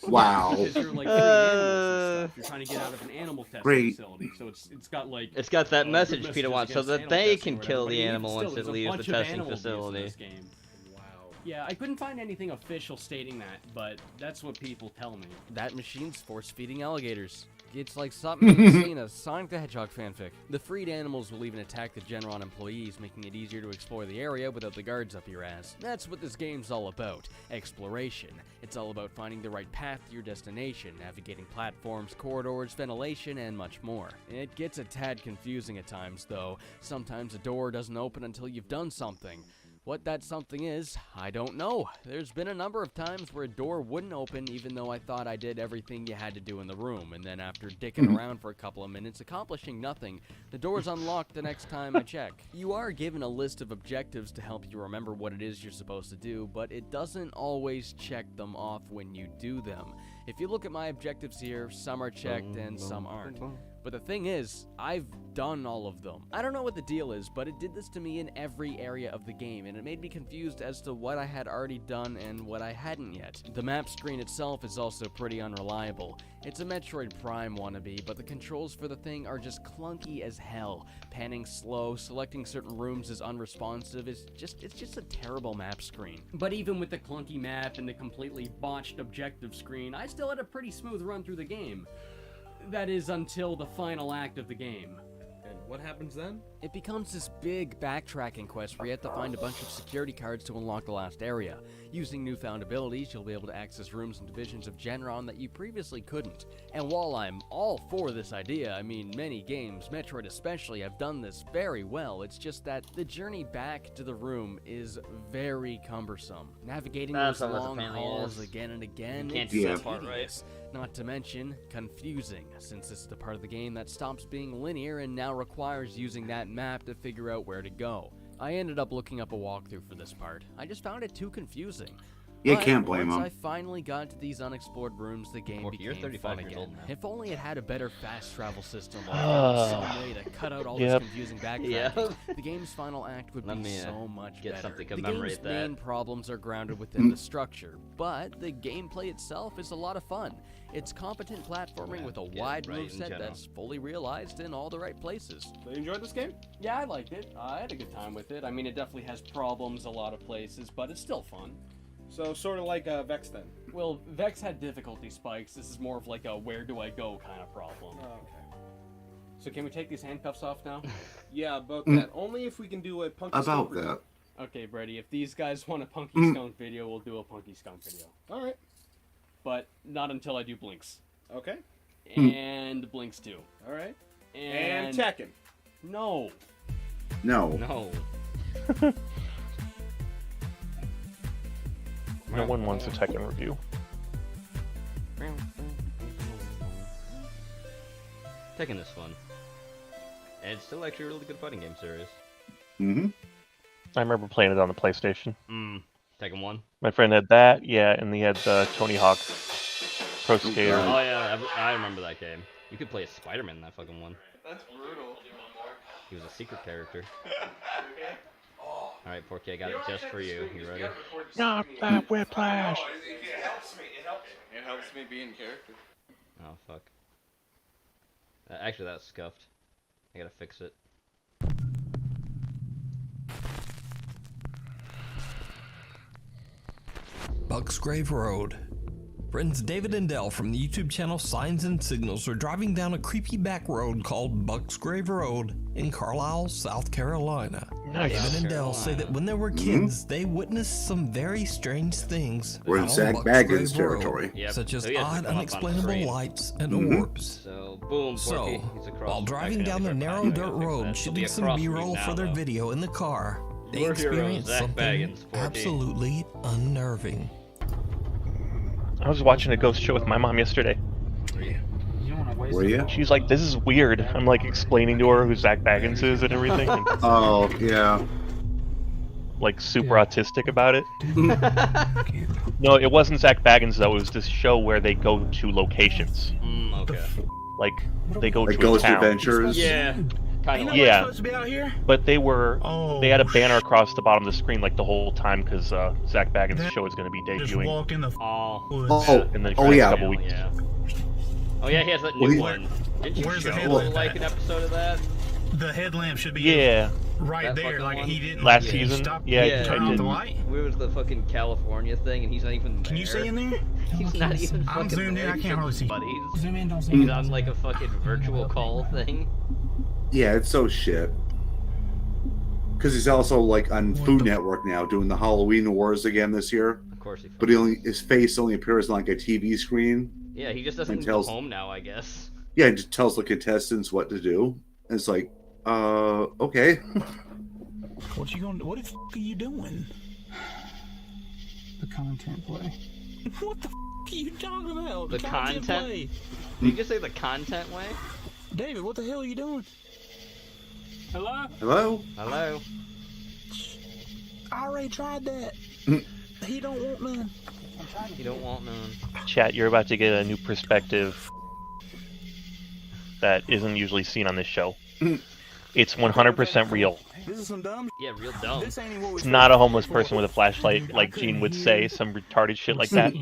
Wow. Because you're like freeing animals and stuff. You're trying to get out of an animal testing facility, so it's got like It's got that message good PETA messages wants, so against that animal they testing can or kill whatever, the but even animal still, once it there's a leaves the bunch of testing animal abuse in facility. this game. Yeah, I couldn't find anything official stating that, but that's what people tell me. That machine's force-feeding alligators. It's like something you've seen in a Sonic the Hedgehog fanfic. The freed animals will even attack the Genron employees, making it easier to explore the area without the guards up your ass. That's what this game's all about. Exploration. It's all about finding the right path to your destination, navigating platforms, corridors, ventilation, and much more. It gets a tad confusing at times, though. Sometimes a door doesn't open until you've done something. What that something is, I don't know. There's been a number of times where a door wouldn't open even though I thought I did everything you had to do in the room, and then after dicking around for a couple of minutes, accomplishing nothing, the door's unlocked the next time I check. You are given a list of objectives to help you remember what it is you're supposed to do, but it doesn't always check them off when you do them. If you look at my objectives here, some are checked and some aren't. But the thing is, I've done all of them. I don't know what the deal is, but it did this to me in every area of the game, and it made me confused as to what I had already done and what I hadn't yet. The map screen itself is also pretty unreliable. It's a Metroid Prime wannabe, but the controls for the thing are just clunky as hell. Panning slow, selecting certain rooms is unresponsive, it's just a terrible map screen. But even with the clunky map and the completely botched objective screen, I still had a pretty smooth run through the game. That is until the final act of the game. And what happens then? It becomes this big backtracking quest where you have to find a bunch of security cards to unlock the last area. Using newfound abilities, you'll be able to access rooms and divisions of Genron that you previously couldn't. And while I'm all for this idea, I mean many games, Metroid especially, have done this very well, it's just that the journey back to the room is very cumbersome. Navigating those long halls again and again, You can't it's do that part tedious. Not to mention, confusing, since it's the part of the game that stops being linear and now requires using that map to figure out where to go. I ended up looking up a walkthrough for this part. I just found it too confusing. You But can't blame once him. I finally got to these unexplored rooms, the game Porky, you're became 35 fun years again. old now. If only it had a better fast travel system or some way to cut out all this confusing backtracking, Yep. the game's final act would Let be me, so much get better. something to The commemorate game's that. main problems are grounded within the structure, but the gameplay itself is a lot of fun. It's competent platforming with a wide right in moveset general. that's fully realized in all the right places. So you enjoyed this game? Yeah, I liked it. I had a good time with it. I mean, it definitely has problems a lot of places, but it's still fun. So sort of like Vex then? Well, Vex had difficulty spikes. This is more of like a where do I go kind of problem. Oh, okay. So can we take these handcuffs off now? Yeah, about that. Only if we can do a Punky About Skunk that. video. Okay, Brady, if these guys want a Punky Skunk video, we'll do a Punky Skunk video. Alright. But not until I do Blinks. Okay. And Blinks too. Alright. And Tekken. No. No. No. No one wants a Tekken review. Tekken is fun. And it's still actually a really good fighting game series. Mm-hmm. I remember playing it on the PlayStation. Tekken 1? My friend had that, yeah, and he had Tony Hawk Pro Skater. Oh yeah, I remember that game. You could play as Spider-Man in that fucking one. That's brutal. He was a secret character. Alright, Porky, I got it just for you. You ready? Not that whiplash! It helps me. It helps me be in character. Oh, fuck. Actually, that's scuffed. I gotta fix it. Bucksgrave Road. Friends David and Dell from the YouTube channel Signs and Signals are driving down a creepy back road called Bucksgrave Road in Carlisle, South Carolina. Nice. David and Dell say that when they were kids, they witnessed some very strange things. We're in out on Zach Bucksgrave Baggins Road, territory. such as So he has to odd, come up on unexplainable screen. lights and orbs. So, boom, Porky. So, He's across. while driving Actually, down the they're narrow behind. I dirt gotta fix road, that. shooting They'll be some across from you B-roll now, for their though. video in the car, they Your hero, experienced Zach something Baggins, Porky. absolutely unnerving. I was watching a ghost show with my mom yesterday. Were you? She's like, "This is weird." I'm like explaining to her who Zach Baggins is and everything. And, Oh, yeah. like super autistic about it. No, it wasn't Zach Baggins though. It was this show where they go to locations. Okay. Like they go Like to a Ghost town. Adventures? Yeah. Kind of. Yeah. Supposed to be out here? But they had a banner across the bottom of the screen like the whole time because Zach Baggins' show is going to be Just debuting walk in the in the Oh, next yeah. couple weeks. Yeah. Oh yeah, he has that Well, new he- one. Didn't you Where's the show headlamp like at? an episode of that? The headlamp should be Yeah. right That there. fucking Like one? he didn't Last he season? Stop, Yeah, Yeah. turn I off did. the light. Where was the fucking California thing, and he's not even there. Can you see in there? He's not even I'm fucking zoomed in. there. I can't hardly see. But Zoom in, don't see. he's on like a fucking virtual call thing. Yeah, it's so shit. Because he's also like on Food Network now doing the Halloween Wars again this year. Of course he. But his face only appears on like a TV screen. Yeah, he just doesn't And go tells- home now, I guess. Yeah, it just tells the contestants what to do. And it's like, okay. What you gonna? What the f are you doing? The content play. What the f are you talking about? The content? play. Did you just say the content way? David, what the hell are you doing? Hello? Hello? Hello? I already tried that. He don't want none. You don't want none. Chat, you're about to get a new perspective that isn't usually seen on this show. It's 100% real. This is some dumb. Yeah, real dumb. This ain't even what It's not a homeless person with a flashlight like Gene would say, some retarded shit like that.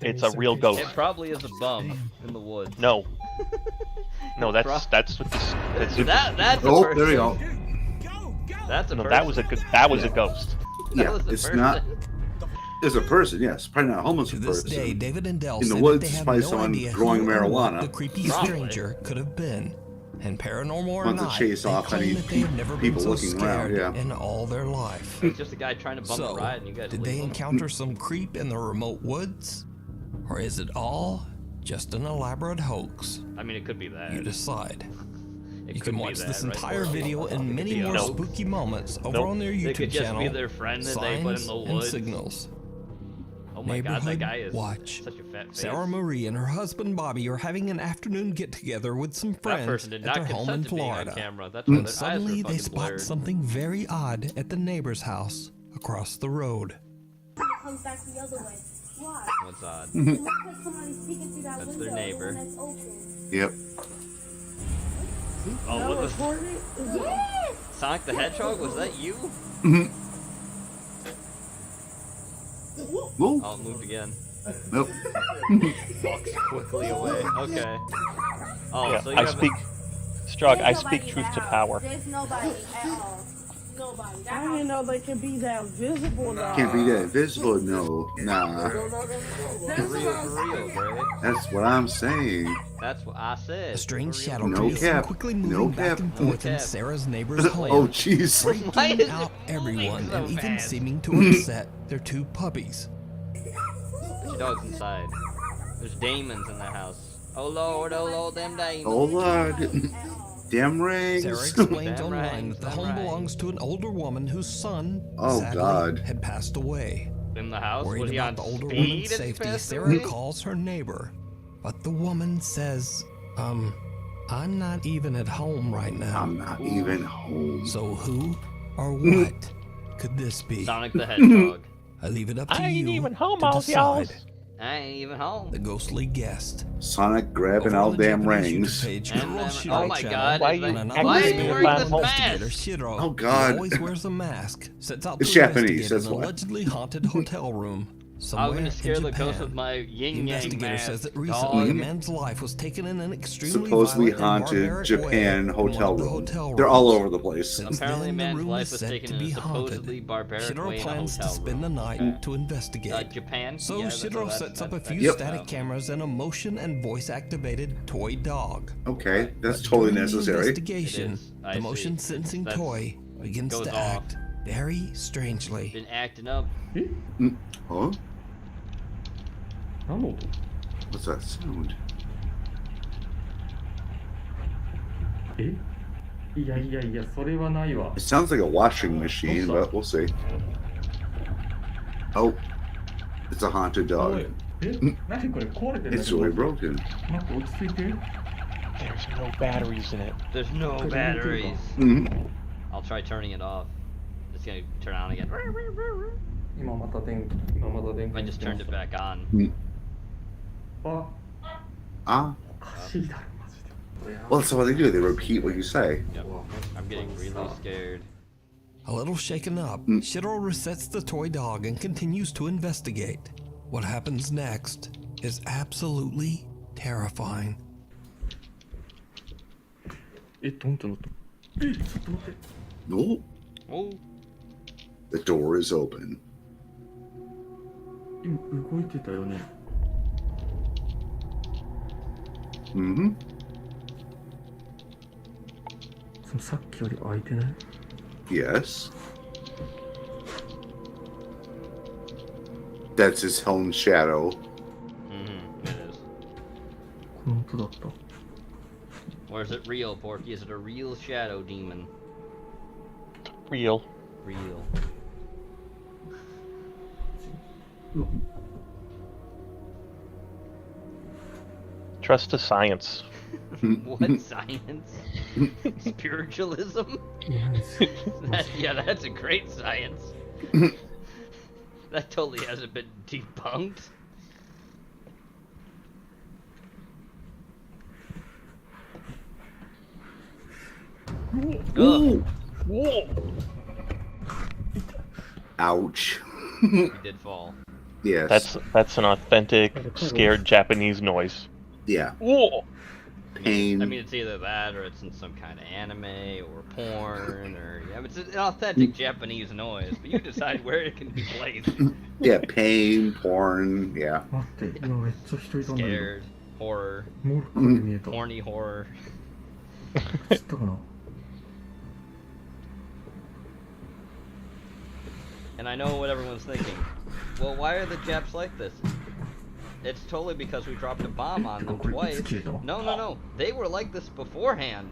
It's a real ghost. It probably is a bum in the woods. No. No, that's what this. That's That's a Oh, person. there you go. That's a No, person. that was a ghost. Yeah, was a it's person. not. It's a person, yes. Probably not a homeless To this person. day, David and Dell In the say woods, that they have probably no someone idea growing who or what marijuana. the creepy Probably. stranger could have been. And paranormal or Wants to not, chase they off claim any that they have never been people so looking around, scared yeah. in all their life. It's just a guy trying to bump So, a ride, and you guys did leave they him. encounter some creep in the remote woods? Or is it all just an elaborate hoax? I mean, it could be that. You decide. It You could can be watch that, this right? entire Or video it and could many be a more hoax. spooky moments over Nope. on their YouTube It could just channel. be their friend that they put in Signs the and woods. Signals. Oh my god, that Neighborhood guy is Watch. such a fat face. Sarah Marie and her husband Bobby are having an afternoon get-together with some That friends person did at not their home in consent to being on Florida. camera. That's why When their eyes suddenly are they fucking spot blurred. something very odd at the neighbor's house across the road. Comes back the other way. Why? What's odd? Because somebody's peeking through that That's window, their neighbor. the one that's open. Yep. Oh, what was Yes! Sonic the Hedgehog? Was that you? Move. Oh, it moved again. Nope. Walks quickly away. Okay. Oh, Yeah, so you I have speak, Strug, I speak truth to power. There's nobody at all. Nobody. I didn't know they could be that visible though. Can't be that invisible. No. Nah. For real, bro. That's what I'm saying. That's what I said. A strange For real. shadow No trails them cap. quickly No moving back cap. and forth No in cap. Sarah's neighbor's home. Oh, jeez. Why is Freaking it out everyone moving so and even fast? seeming to upset their two puppies. There's your dogs inside. There's demons in the house. Oh lord, them demons. Oh, Lord. Damn rings. Sarah explains Damn online rings, that the damn home rings. belongs to an older woman whose son, Oh, sadly, God. had passed away. In the house? Worried Was he about on the older speed woman's as he safety, passed Sarah away? calls her neighbor. But the woman says, I'm not even at home right now. I'm not even home. So who or what could this be? Sonic the Hedgehog. I leave it up to I ain't you even home, to all decide. y'all. I ain't even home. The ghostly guest. Sonic grabbing Over all on the damn Japanese rings. YouTube page, And Kuro then- Shiro oh my channel, God, Why is you- that- why why you are you being wearing this investigator mask? Shiro, Oh, God. who always wears a mask, sets out It's to Japanese, investigate that's an why. allegedly haunted hotel room I'm somewhere gonna scare in the Japan. ghost with my The yin yang investigator mask. says that recently a dog. man's life was taken in an extremely Supposedly violent and haunted barbaric Japan way in one hotel of the room. hotel They're all rooms. over the place. Since Apparently, then, the man's room life is was said taken to in a be supposedly haunted. barbaric Shiro way in a plans to hotel spend the room. night to investigate. Japan? So Yeah, that's- Shiro that's- sets up a that's- few Yep. static cameras and a motion and voice-activated toy dog. Okay, that's But totally during the necessary. investigation, It is. I the see. motion-sensing That's- toy begins goes to off. act very strangely. Been acting up. Huh? What's that sound? It sounds like a washing machine, but we'll see. Oh, it's a haunted dog. It's really broken. There's no batteries in it. There's no batteries. Mhm. I'll try turning it off. It's gonna turn on again. I just turned it back on. Ah. Well, that's what they do. They repeat what you say. Yep. I'm getting really scared. A little shaken up, Shiro resets the toy dog and continues to investigate. What happens next is absolutely terrifying. No. Oh. The door is open. Mm-hmm. Yes. That's his own shadow. Mm-hmm. It is. Or is it real, Porky? Is it a real shadow demon? Real. Real. Trust the science. What science? Spiritualism? Yeah, that's a great science. That totally hasn't been debunked. Ooh. Whoa. Ouch. He did fall. Yes. That's an authentic scared Japanese noise. Yeah. Whoa. Pain. I mean, it's either that or it's in some kind of anime or porn or yeah, it's an authentic Japanese noise. But you decide where it can be placed. Yeah, pain, porn, yeah. Scared, horror, horny horror. And I know what everyone's thinking. Well, why are the Japs like this? It's totally because we dropped a bomb on them twice. No. They were like this beforehand.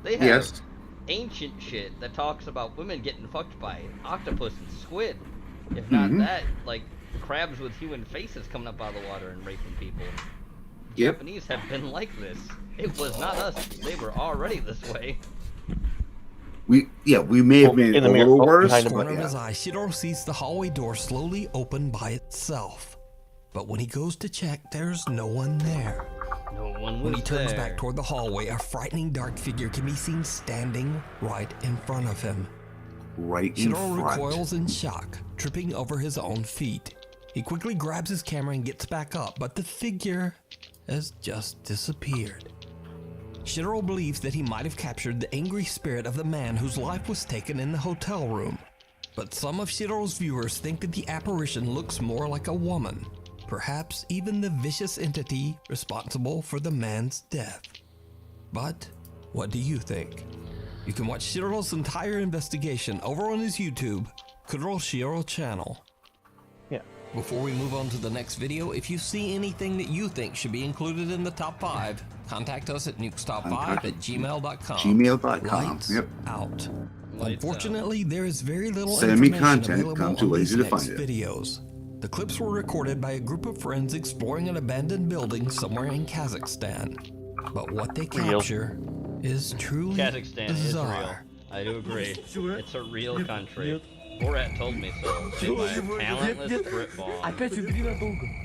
They have Yes. ancient shit that talks about women getting fucked by octopus and squid. If not Mhm. that, like crabs with human faces coming up out of the water and raping people. Yep. Japanese have been like this. It was not us. They were already this way. We may have been in a the mirror, little worse. behind the Corner of But his yeah. eye, Shiro sees the hallway door slowly open by itself. But when he goes to check, there's no one there. No one When was he turns there. back toward the hallway, a frightening dark figure can be seen standing right in front of him. Right in Shiro front. recoils in shock, tripping over his own feet. He quickly grabs his camera and gets back up, but the figure has just disappeared. Shiro believes that he might have captured the angry spirit of the man whose life was taken in the hotel room. But some of Shiro's viewers think that the apparition looks more like a woman, perhaps even the vicious entity responsible for the man's death. But what do you think? You can watch Shiro's entire investigation over on his YouTube, Kuro Shiro channel. Yeah. Before we move on to the next video, if you see anything that you think should be included in the top 5, contact us at nukestop5@gmail.com. Gmail.com. Lights Yep. out. Lights Unfortunately, there is very little Send me information content, available I'm too on lazy these to next find it. videos. The clips were recorded by a group of friends exploring an abandoned building somewhere in Kazakhstan. But what they capture is truly Kazakhstan is real. bizarre. I do agree. It's a real country. Borat told me so. By a talentless Britball.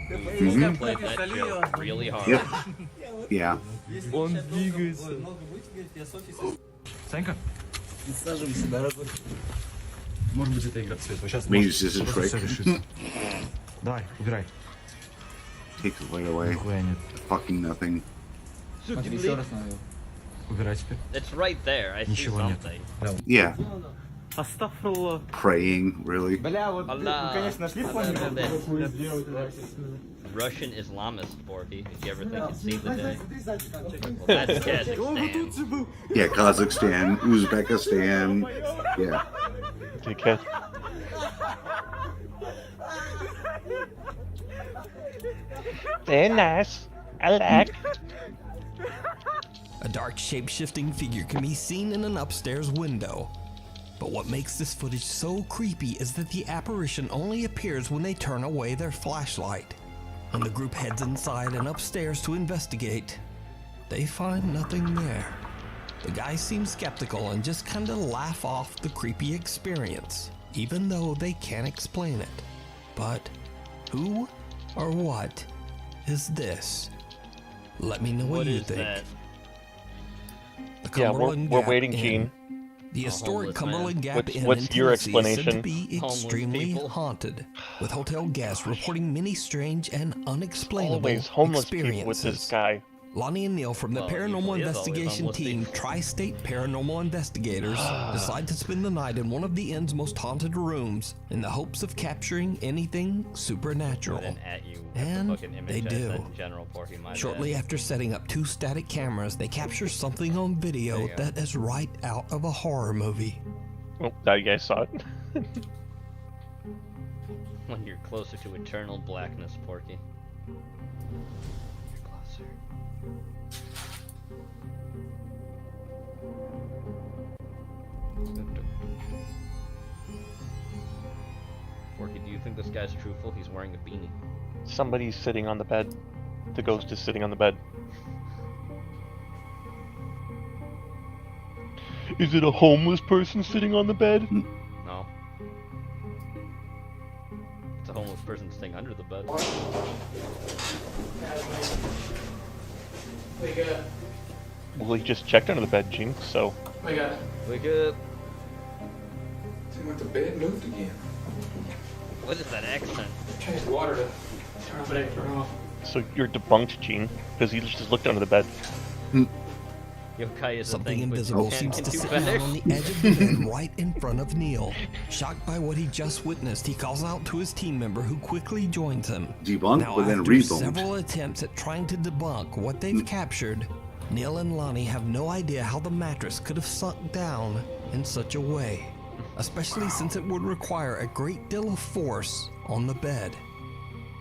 Mhm. Played that joke really hard. Yep. Yeah. Он двигается. Санька? Может быть, это игра в цвет. Сейчас Maybe it's just a все trick. решится. Давай, убирай. Take it right away. Fucking nothing. Смотри, еще раз надо. Убирай теперь. It's right there. I see Ничего нет. something. Yeah. Астафрулlah. Praying, really. Бля, вот Allah. конечно нашли фланер. Russian Islamist, Porky. Did you ever think you'd see the day? Well, that's Kazakhstan. Yeah, Kazakhstan, Uzbekistan. Yeah. Dickhead. They're nice. I like. A dark shape-shifting figure can be seen in an upstairs window. But what makes this footage so creepy is that the apparition only appears when they turn away their flashlight. When the group heads inside and upstairs to investigate, they find nothing there. The guys seem skeptical and just kinda laugh off the creepy experience, even though they can't explain it. But who or what is this? Let me know what you is think. that? The Yeah, Cumberland we're Gap waiting, Inn. Gene. The historic homeless man. Cumberland Gap What's- Inn what's in your Tennessee is said to explanation? be Homeless extremely people. haunted, with hotel guests reporting many strange and unexplainable Always homeless experiences. people with this guy. Lonnie and Neil from the Well, Paranormal usually is always Investigation homeless Team, people. Tri-State Paranormal Investigators, decide to spend the night in one of the inn's most haunted rooms in the hopes of capturing anything supernatural. Then at you. And the fucking image they I do. said in general, Porky, my Shortly bad. after setting up 2 static cameras, they capture something on video There you go. that is right out of a horror movie. Oh, now you guys saw it. When you're closer to eternal blackness, Porky. You're closer. Porky, do you think this guy's truthful? He's wearing a beanie. Somebody's sitting on the bed. The ghost is sitting on the bed. Is it a homeless person sitting on the bed? No. It's a homeless person sitting under the bed. Wake up. Well, he just checked under the bed, Gene, so... Wake up. Wake up. Seemed like the bed moved again. What is that accent? Changed the water to turn off and turn off. So you're debunked, Gene, because he just looked under the bed. Yokai is a Something thing, but invisible Japan seems can to do sit better. down on the edge of the bed right in front of Neil. Shocked by what he just witnessed, he calls out to his team member who quickly joins him. Debunked, Now, but then after reboned. several attempts at trying to debunk what they've captured, Neil and Lonnie have no idea how the mattress could have sunk down in such a way, especially since it would require a great deal of force on the bed.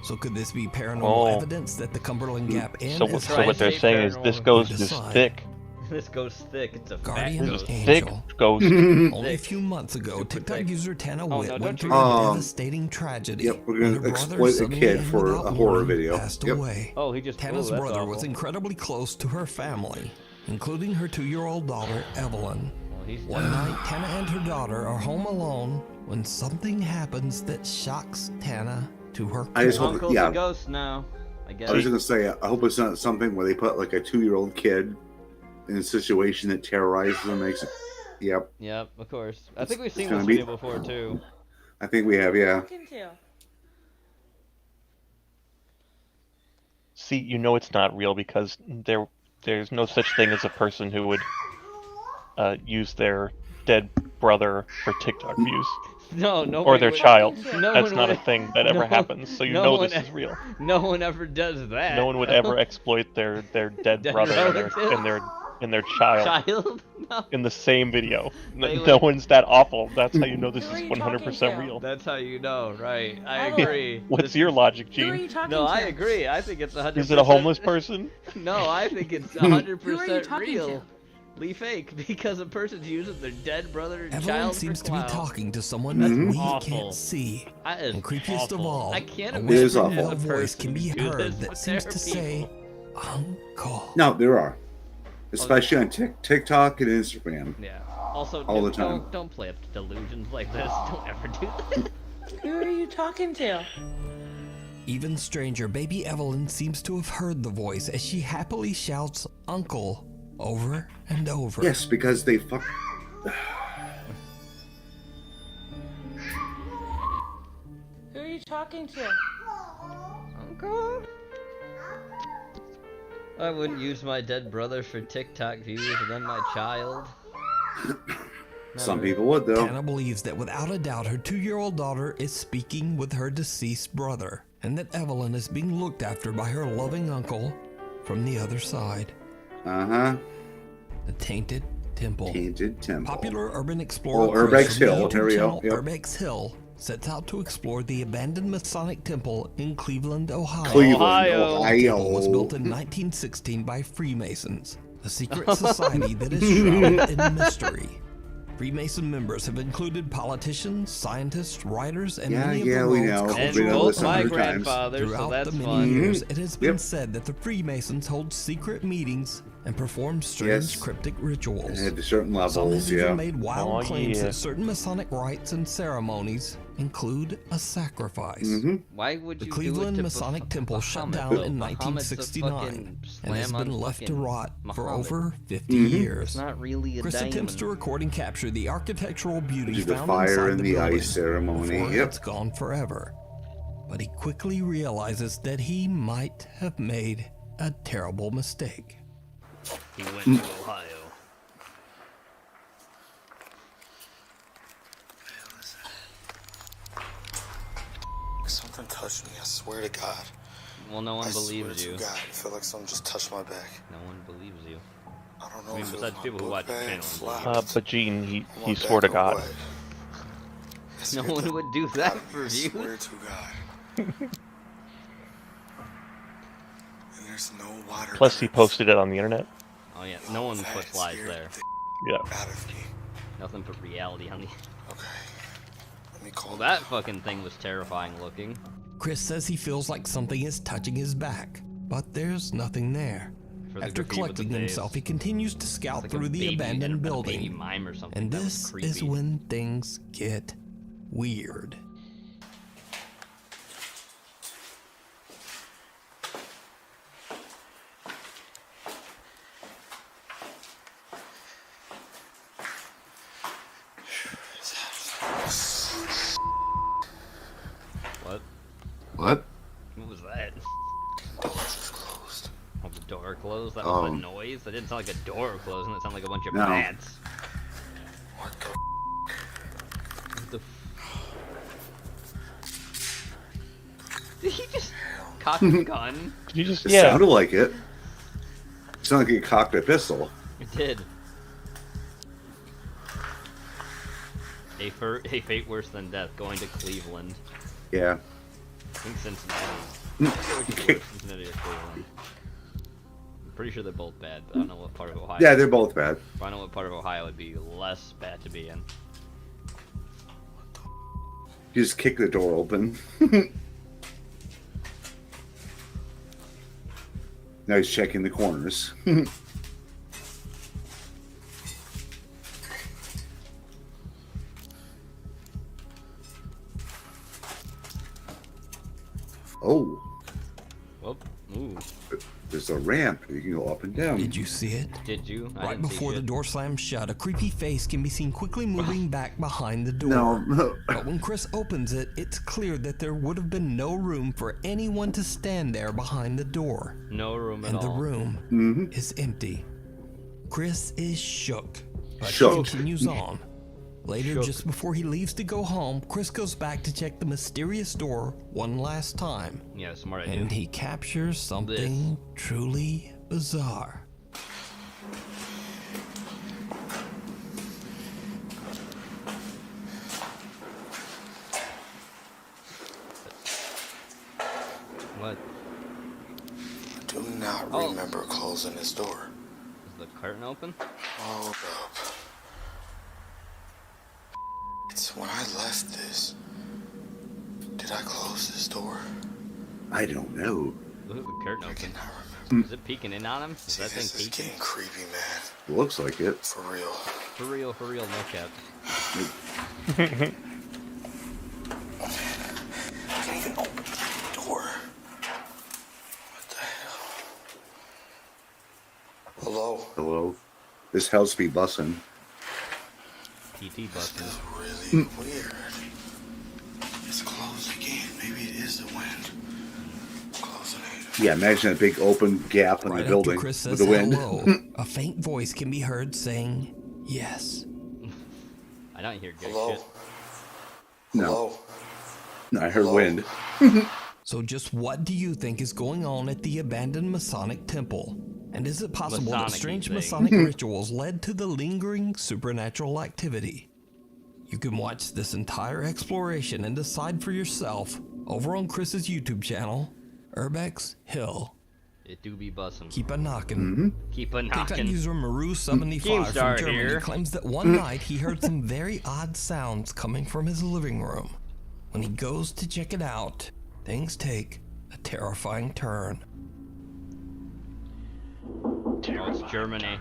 So could this be paranormal evidence that the Cumberland Gap Inn So, is so what they're saying is this ghost is thick. This goes thick. It's a Guardian fat ghost. Thick Angel. ghost. Only a few months ago, TikTok user Tana Oh, Witt no, went don't through you- a devastating tragedy. Yep, we're when gonna her brother exploit a suddenly kid and for without a horror warning video. Passed Yep. away. Oh, he just. Tana's oh, that's brother awful. was incredibly close to her family, including her 2-year-old daughter, Evelyn. Well, he's One night, Tana and her daughter are home alone when something happens that shocks Tana to her core. I just hope, Uncle's yeah. a ghost now. I guess. I was gonna say, I hope it's not something where they put like a 2-year-old kid in a situation that terrorizes them, makes it. Yep. Yep, of course. I think we've seen gonna this be- video before too. I think we have, yeah. See, you know it's not real because there's no such thing as a person who would use their dead brother for TikTok views. No, no. Or their child. No That's one not would- a thing that ever no- happens, so you no know one this is real. No one ever does that. No one would ever exploit their dead Dead brother relative. and their and their child, No. in the same video. They No would- one's that awful. That's how you know this Who is are you talking 100% to? real. That's how you know, right? I Evelyn, agree. what's your logic, Gene? No, I agree. I think it's 100%. Is it a homeless person? No, I think it's 100% Who are you talking real. Fake, because a person's using their dead brother and Evelyn child seems for to be clout. talking to someone That's that we awful. can't see. That is And creepiest of awful. all, I can't a imagine whispered as a male voice person can be do heard this that with seems their to say, Uncle. No, there are, especially on TikTok and Instagram. Yeah. Also, all the time. Don't play up to delusions like this. Don't ever do that. Who are you talking to? Even stranger, baby Evelyn seems to have heard the voice as she happily shouts Uncle over and over. Yes, because they fuck. Who are you talking to? Uncle? I wouldn't use my dead brother for TikTok views and then my child. Some people would, though. Hannah believes that without a doubt her 2-year-old daughter is speaking with her deceased brother, and that Evelyn is being looked after by her loving uncle from the other side. Uh-huh. The Tainted Temple. Tainted Temple. Popular urban explorer Urbex Chris from the Hill. YouTube Here we go. channel Yep. Urbex Hill sets out to explore the abandoned Masonic temple in Cleveland, Ohio. Ohio. The temple was built in 1916 by Freemasons, a secret society that is shrouded in mystery. Freemason members have included politicians, scientists, writers, and many of the we world's know. cultural We know this both my 100 times. grandfathers, so Throughout that's the many fun. years, it has been Yep. said that the Freemasons hold secret meetings and perform strange Yes. cryptic rituals. At certain Some levels, have even yeah. made wild Oh, claims yeah. that certain Masonic rites and ceremonies include a sacrifice. Why would The you Cleveland do it to Masonic Temple shut Muhammad, down though? in Muhammad's a 1969 fucking and has slam been on left to fucking rot for Muhammad. over 50 years. It's not really a Chris attempts to diamond. record and capture the architectural beauty Do the found fire inside and the the building ice ceremony. before Yep. it's gone forever. But he quickly realizes that he might have made a terrible mistake. He went to Ohio. Something touched me, I swear to God. Well, no one I swear believes to you. God, I feel like someone just touched my back. No one believes you. I don't know I mean, if it was besides my people who book watch the bag, channel. flowers, But Gene, he my swore to back, or God. what. I No swear one to would do that God, for I views. swear to God. And there's no water. Plus, he posted it on the internet. Oh yeah, no one puts lies there. Yeah. Out of me. Nothing put reality on the. Okay. Let me call Well, that fucking thing was terrifying looking. Chris says he feels like something is touching his back, but there's nothing there. For the After graffiti with the collecting himself, face. he continues to scout It's like a through the baby abandoned and a building. baby mime or something. And That was this creepy. is when things get weird. What? What? What was that? Doors closed. Oh, the door closed? That was Oh. a noise? That didn't sound like a door closing, it sounded like a bunch of No. bats. What the What the Did he just cock a gun? Did you just, It yeah. sounded like it. It sounded like he cocked a pistol. It did. A fate worse than death, going to Cleveland. Yeah. I think Cincinnati. I forget which is worse, Cincinnati or Cleveland. I'm pretty sure they're both bad, but I don't know what part of Ohio. Yeah, they're both bad. I don't know what part of Ohio would be less bad to be in. You just kick the door open. Now he's checking the corners. Oh, Whoop. Ooh. there's a ramp. You can go up and down. Did you see it? Did you? I Right didn't see before the shit. door slams shut, a creepy face can be seen quickly moving back behind the door. No. But when Chris opens it, it's clear that there would have been no room for anyone to stand there behind the door. No room at And the all. room is empty. Chris is shook, but Shook. he continues on. Later, Shook. just before he leaves to go home, Chris goes back to check the mysterious door one last time. Yeah, smart idea. And he captures something truly bizarre. closing his door. Is the curtain open? Hold up. It's when I left this. Did I close this door? I don't know. Look at the curtain open. Is it peeking in on him? Is that thing This is peeking? getting creepy, man. Looks like it. For real. For real, no cap. I can't even open the door. What the hell? Hello? Hello. This house be bussin'. TT busting. Really weird. It's closed again. Maybe it is the wind. Closing it. Yeah, imagine a big open gap in Right the after building Chris with says the wind. hello, a faint voice can be heard saying yes. I don't hear good Hello? shit. No. No, I heard wind. So just what do you think is going on at the abandoned Masonic temple? And is it possible that Masonic-y strange thing. Masonic rituals led to the lingering supernatural activity? You can watch this entire exploration and decide for yourself over on Chris's YouTube channel, Urbex Hill. It do be bussin'. Keep a knocking. Keep a TikTok knocking. user Maru75 from Keemstar Germany here. claims that one night he heard some very odd sounds coming from his living room. When he goes to check it out, things take a terrifying turn. Oh, it's Germany.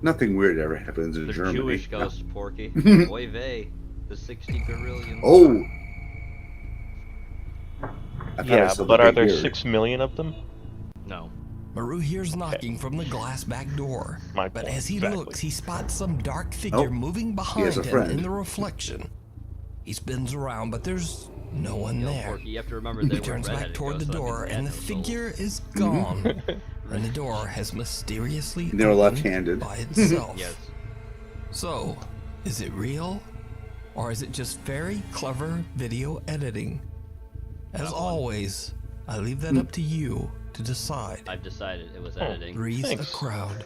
Nothing weird ever happens in The Germany. Jewish ghost, Porky. Oy vey. The 60 gorillion. Oh! I thought I Yeah, saw the but are big there beard. 6 million of them? No. Maru hears knocking from the glass back door, but point, as he exactly. looks, he spots some dark figure moving behind has a him friend. in the reflection. He spins around, but there's no one Yo, there. Porky, you have to remember they He were turns back redheaded toward the ghosts, so that door, means they and had the no souls. figure is gone. And the door has mysteriously They're opened left-handed. by itself. Yes. So, is it real? Or is it just very clever video editing? As always, I leave that up to you to decide. I've decided it was editing. Three's a crowd.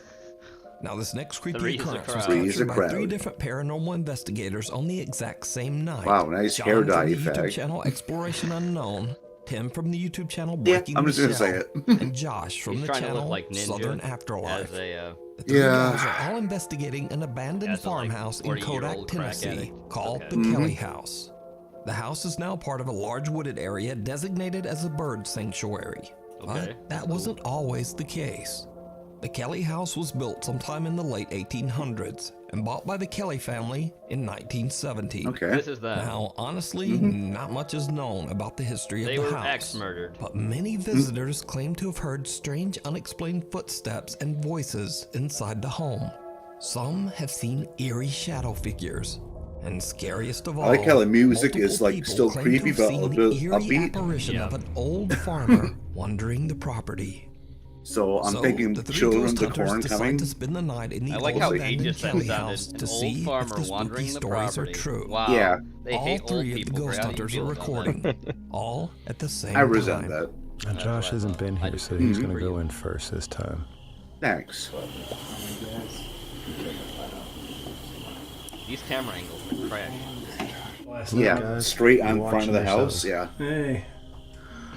Now, this next creepy Three's a occurrence was crowd. Three's a captured by three crowd. different paranormal investigators on the exact same night. Wow, nice John hair from dye the effect. YouTube channel Exploration Unknown, Tim from the YouTube channel Yeah, Breaking I'm the just gonna say Shell, it. and Josh from He's the trying to channel look like Ninja Southern Afterlife. as a, The three Yeah. guys are all investigating an abandoned As a, like, farmhouse in 40-year-old Kodak, crack Tennessee, addict. called Okay. the Kelly House. The house is now part of a large wooded area designated as a bird sanctuary. Okay, But that wasn't always the case. The Kelly House was built sometime in the late 1800s and bought by the Kelly family in 1917. Okay. This is that. Now, honestly, not much is known about the history They of the were house. ex-murdered. But many visitors claim to have heard strange, unexplained footsteps and voices inside the home. Some have seen eerie shadow figures. And scariest of all, I like how the music multiple is, like, people still claim creepy, to have but a seen little the bit eerie upbeat. apparition Yeah. of an old farmer wandering the property. So I'm So, thinking the three Children ghost of the hunters Corn decide coming. to spend the night in the I like old how abandoned ageist that Kelly sounded. house An to old see if farmer the spooky wandering the stories are property. true. Wow. Yeah. They All hate old three of the people. ghost How do you hunters are feel about recording, that? all at the same I time. resent that. That's Josh what I hasn't thought. been I here, just so he's for gonna go you. in first this time. Thanks. These camera angles are cracked. Yeah, guys, straight you're on front watching of the house. yourselves. Yeah. Hey.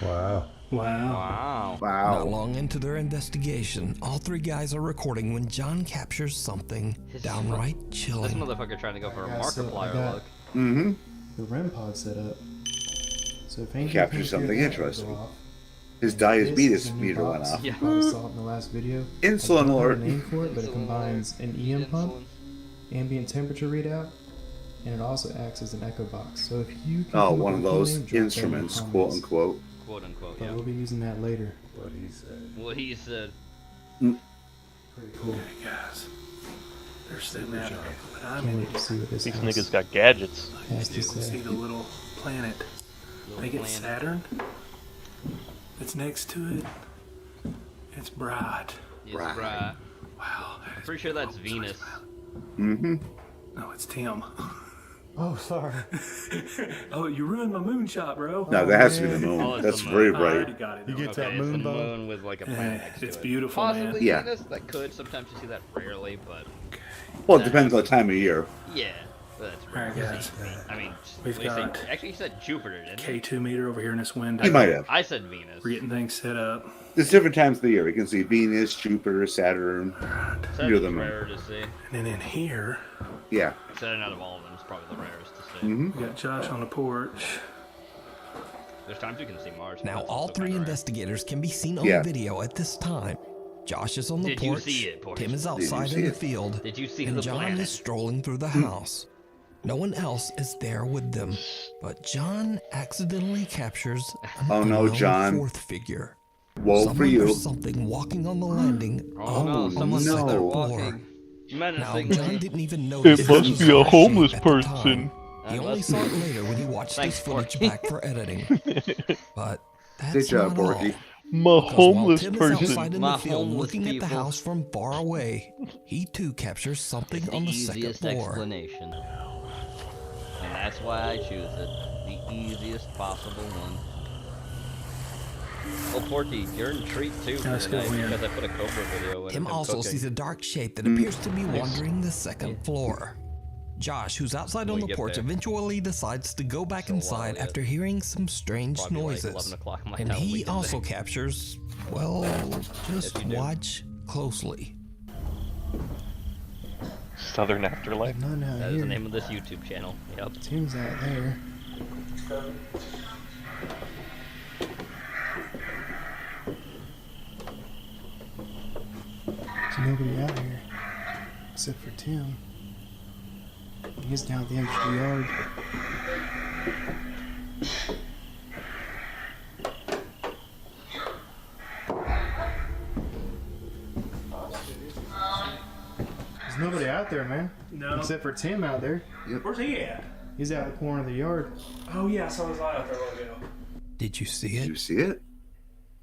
Wow. Wow. Wow. Not long into their investigation, all three guys are recording when John captures something downright This chilling. motherfucker trying to go for a Yeah, so I Markiplier got- look. Mm-hmm. the REM pod set up. So if anything Captures comes something through that, interesting. it'll go off. His And diabetes this is a new meter went box. off. You probably saw it in the last video. Insulin I don't have alert. a name for it, but it Insulin combines an EM pump, Insulin. ambient temperature readout, and it also acts as an echo box. So if you can Oh, come up one of with a cool those name, drop that in the instruments, quote comments. unquote. Quote unquote, But yeah. we'll be using that later. What he said. What he said. Pretty cool. Guys, they're setting that up. But I'm Can't wait to see what this These house niggas got gadgets. has to See say. the little planet. I think it's Saturn. It's next to it. It's bright. Yes, Right. right. Wow. I'm pretty sure that's Venus. Mm-hmm. No, it's Tim. Oh, sorry. Oh, you ruined my moonshot, bro. No, that has to be the Oh, moon. it's That's the very I already bright. got it. You though. get that Okay, it's moon the bow? moon with like a planet next to It's it. beautiful, man. Possibly Yeah. Venus. That could. Sometimes you see that rarely, but Well, it depends on the time of year. yeah. That's All right, guys. I mean, We've got actually, he said Jupiter, didn't he? K2 meter over here in this window. He might have. I said Venus. We're getting things set up. There's different times of the year. We can see Venus, Jupiter, Saturn. Saturn's rarer to see. And then in here, Yeah. Saturn out of all of them is probably the rarest to see. Mm-hmm. we got Josh on the porch. There's times you can see Mars. Now, That's all also three kinda rare. investigators can be seen on Yeah. video at this time. Josh is on the Did you porch, see it, Porky? Tim is Did you outside see in the it? field, Did you see and the John planet? is strolling through the house. No one else is there with them, but John accidentally captures an Oh, no, unknown John. fourth figure. Woe Someone for you. or something walking on the landing Oh on no, the someone's second there floor. walking. Now, Menacingly. John didn't even notice It that must was be a in homeless shape at the person. time. He That only must saw be. it later when he watched Thanks, this footage Porky. back for editing. But that's Good job, not Porky. all. My Because homeless while Tim person. is outside in My the field homeless looking at the people. house from far away, he too captures something on the second easiest floor. explanation. And that's why I choose it. The easiest possible one. Oh, Porky, you're in treat too for Let's go tonight in. because I put a Cobra video in Tim of him also cooking. sees a dark shape that appears to be wandering the second floor. Josh, who's outside When on we the get porch, there. eventually decides to go back So inside while, after hearing some strange Probably like noises. 11 o'clock my And time when we he get also there. captures, well, just Yes, you do. watch closely. Southern Afterlife. None out That is here. the name of this YouTube channel. Yep. Tim's out there. There's nobody out here except for Tim. He's down at the edge of the yard. There's nobody out there, man. No. Except for Tim out there. Where's he at? He's out in the corner of the yard. Oh yeah, I saw his eye out there a while ago. Did you see Did it? you see it?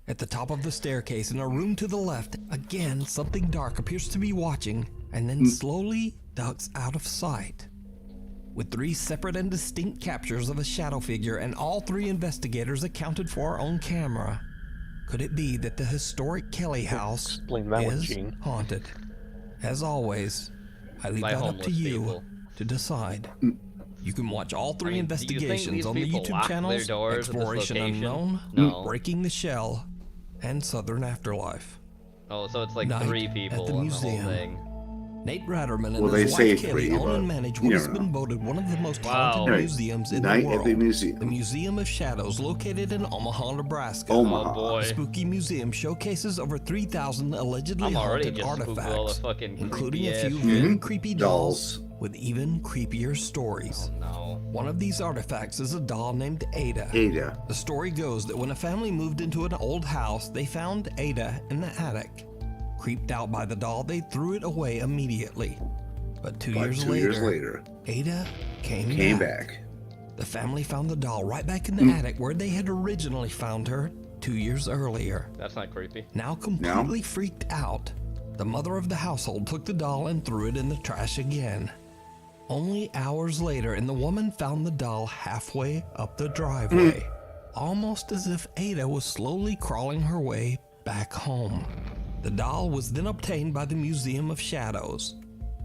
At the top of the staircase in a room to the left, again, something dark appears to be watching and then slowly ducks out of sight. With 3 separate and distinct captures of a shadow figure and all 3 investigators accounted for on camera, could it be that the historic Kelly house Explain that one, is Gene. haunted? As always, I leave By that up to homeless you people. to decide. You can watch all 3 I mean, do you think investigations these on the people YouTube lock their channels doors at this Exploration location? Unknown, No. Breaking the Shell, and Southern Afterlife. Oh, so it's like Night 3 at people the on the museum. whole thing. Nate Ratterman and Well, his they wife say Kelly 3, own but and manage you what has never been know. voted one of the most Wow. haunted Anyway, museums in Night the at world. the museum. The Museum of Shadows, located in Omaha, Nebraska. Omaha. Oh boy. The spooky museum showcases over 3,000 allegedly I'm already haunted just spooked with all the artifacts, fucking including a creepy few ass very shit. creepy Dolls. dolls with even creepier stories. Oh no. One of these artifacts is a doll named Ada. Ada. The story goes that when a family moved into an old house, they found Ada in the attic. Creeped out by the doll, they threw it away immediately. But 2 But years 2 later, years later, Ada came back. The family found the doll right back in the attic where they had originally found her 2 years earlier. That's not creepy. Now completely freaked out, the mother of the household took the doll and threw it in the trash again. Only hours later, and the woman found the doll halfway up the driveway, almost as if Ada was slowly crawling her way back home. The doll was then obtained by the Museum of Shadows.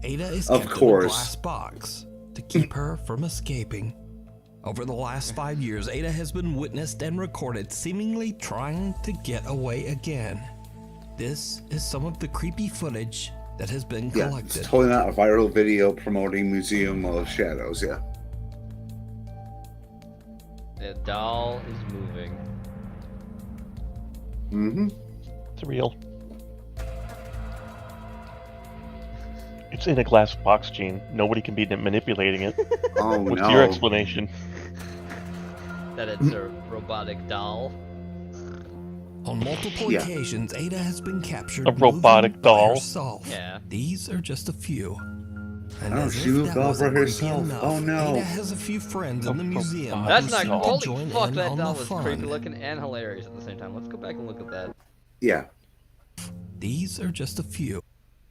Ada is Of kept in a course. glass box to keep her from escaping. Over the last 5 years, Ada has been witnessed and recorded seemingly trying to get away again. This is some of the creepy footage that has been Yeah, collected. it's totally not a viral video promoting Museum of Shadows, yeah. The doll is moving. Mm-hmm. It's real. It's in a glass box, Gene. Nobody can be manipulating it. Oh, What's no. your explanation? That it's a robotic doll. On multiple Yeah. occasions, Ada has been captured A robotic moving by doll? herself. Yeah. These are just a few. And Oh, as she if moved that all wasn't by creepy herself. enough, Oh, no. Ada has a few friends in the museum That's who not seem cool. to Holy join fuck, in that on doll the is fun. creepy looking and hilarious at the same time. Let's go back and look at that. Yeah. These are just a few.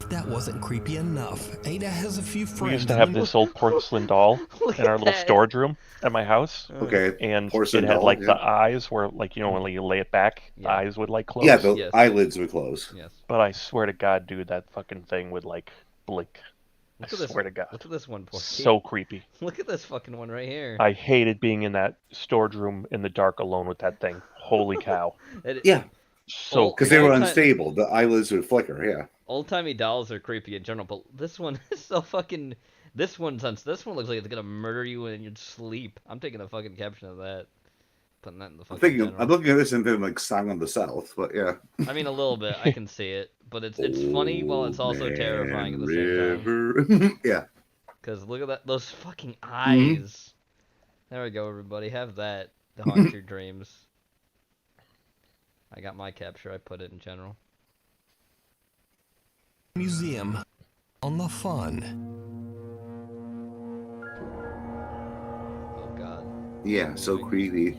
If that wasn't creepy enough, Ada has a few friends. We used to have in the- this old porcelain doll in our little that. storage room at my house. Okay. And Porcelain it had doll, like yeah. the eyes where, like, you know, when you lay it back, the Yeah. eyes would like close. Yeah, the Yes. eyelids would close. Yes. But I swear to God, dude, that fucking thing would like blink. Look I at this. swear to God. Look at this one, Porky. So creepy. Look at this fucking one right here. I hated being in that storage room in the dark alone with that thing. Holy cow. Yeah. So Because they were old time- unstable. The eyelids would flicker, yeah. Old-timey dolls are creepy in general, but this one is so fucking... This one looks like it's gonna murder you in your sleep. I'm taking a fucking caption of that. Putting that in the fucking I'm looking at this and thinking like Song of the South, but yeah. I mean, a little bit. I can see it. But it's funny while it's also terrifying at the same time. Yeah. Because look at that, those fucking eyes. There we go, everybody. Have that to haunt your dreams. I got my capture. I put it in general. Museum on the fun. Oh god. Yeah, so creepy.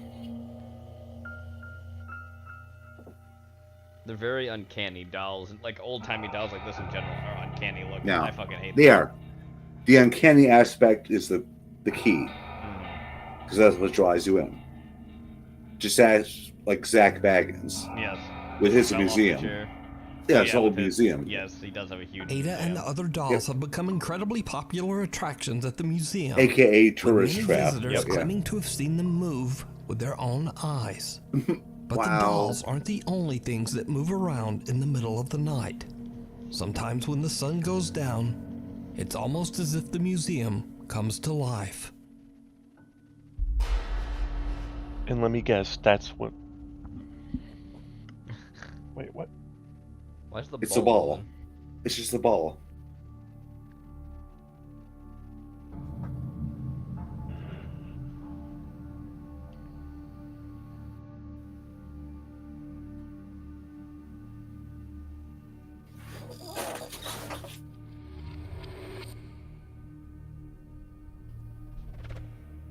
They're very uncanny dolls. Like old-timey dolls like this in general are uncanny looking. No, I fucking hate they them. are. The uncanny aspect is the key. Because that's what draws you in. Just as like Zach Baggins. Yes. With his Fell off the museum. chair. Yeah, it's a whole with his- museum. Yes, he does have a huge Ada and museum. the other dolls have become incredibly popular attractions at the museum. AKA with tourist many trap. visitors Yep, yeah. claiming to have seen them move with their own eyes. But the Wow. dolls aren't the only things that move around in the middle of the night. Sometimes when the sun goes down, it's almost as if the museum comes to life. And let me guess, that's what... Wait, what? Why's the It's a ball. It's just a ball.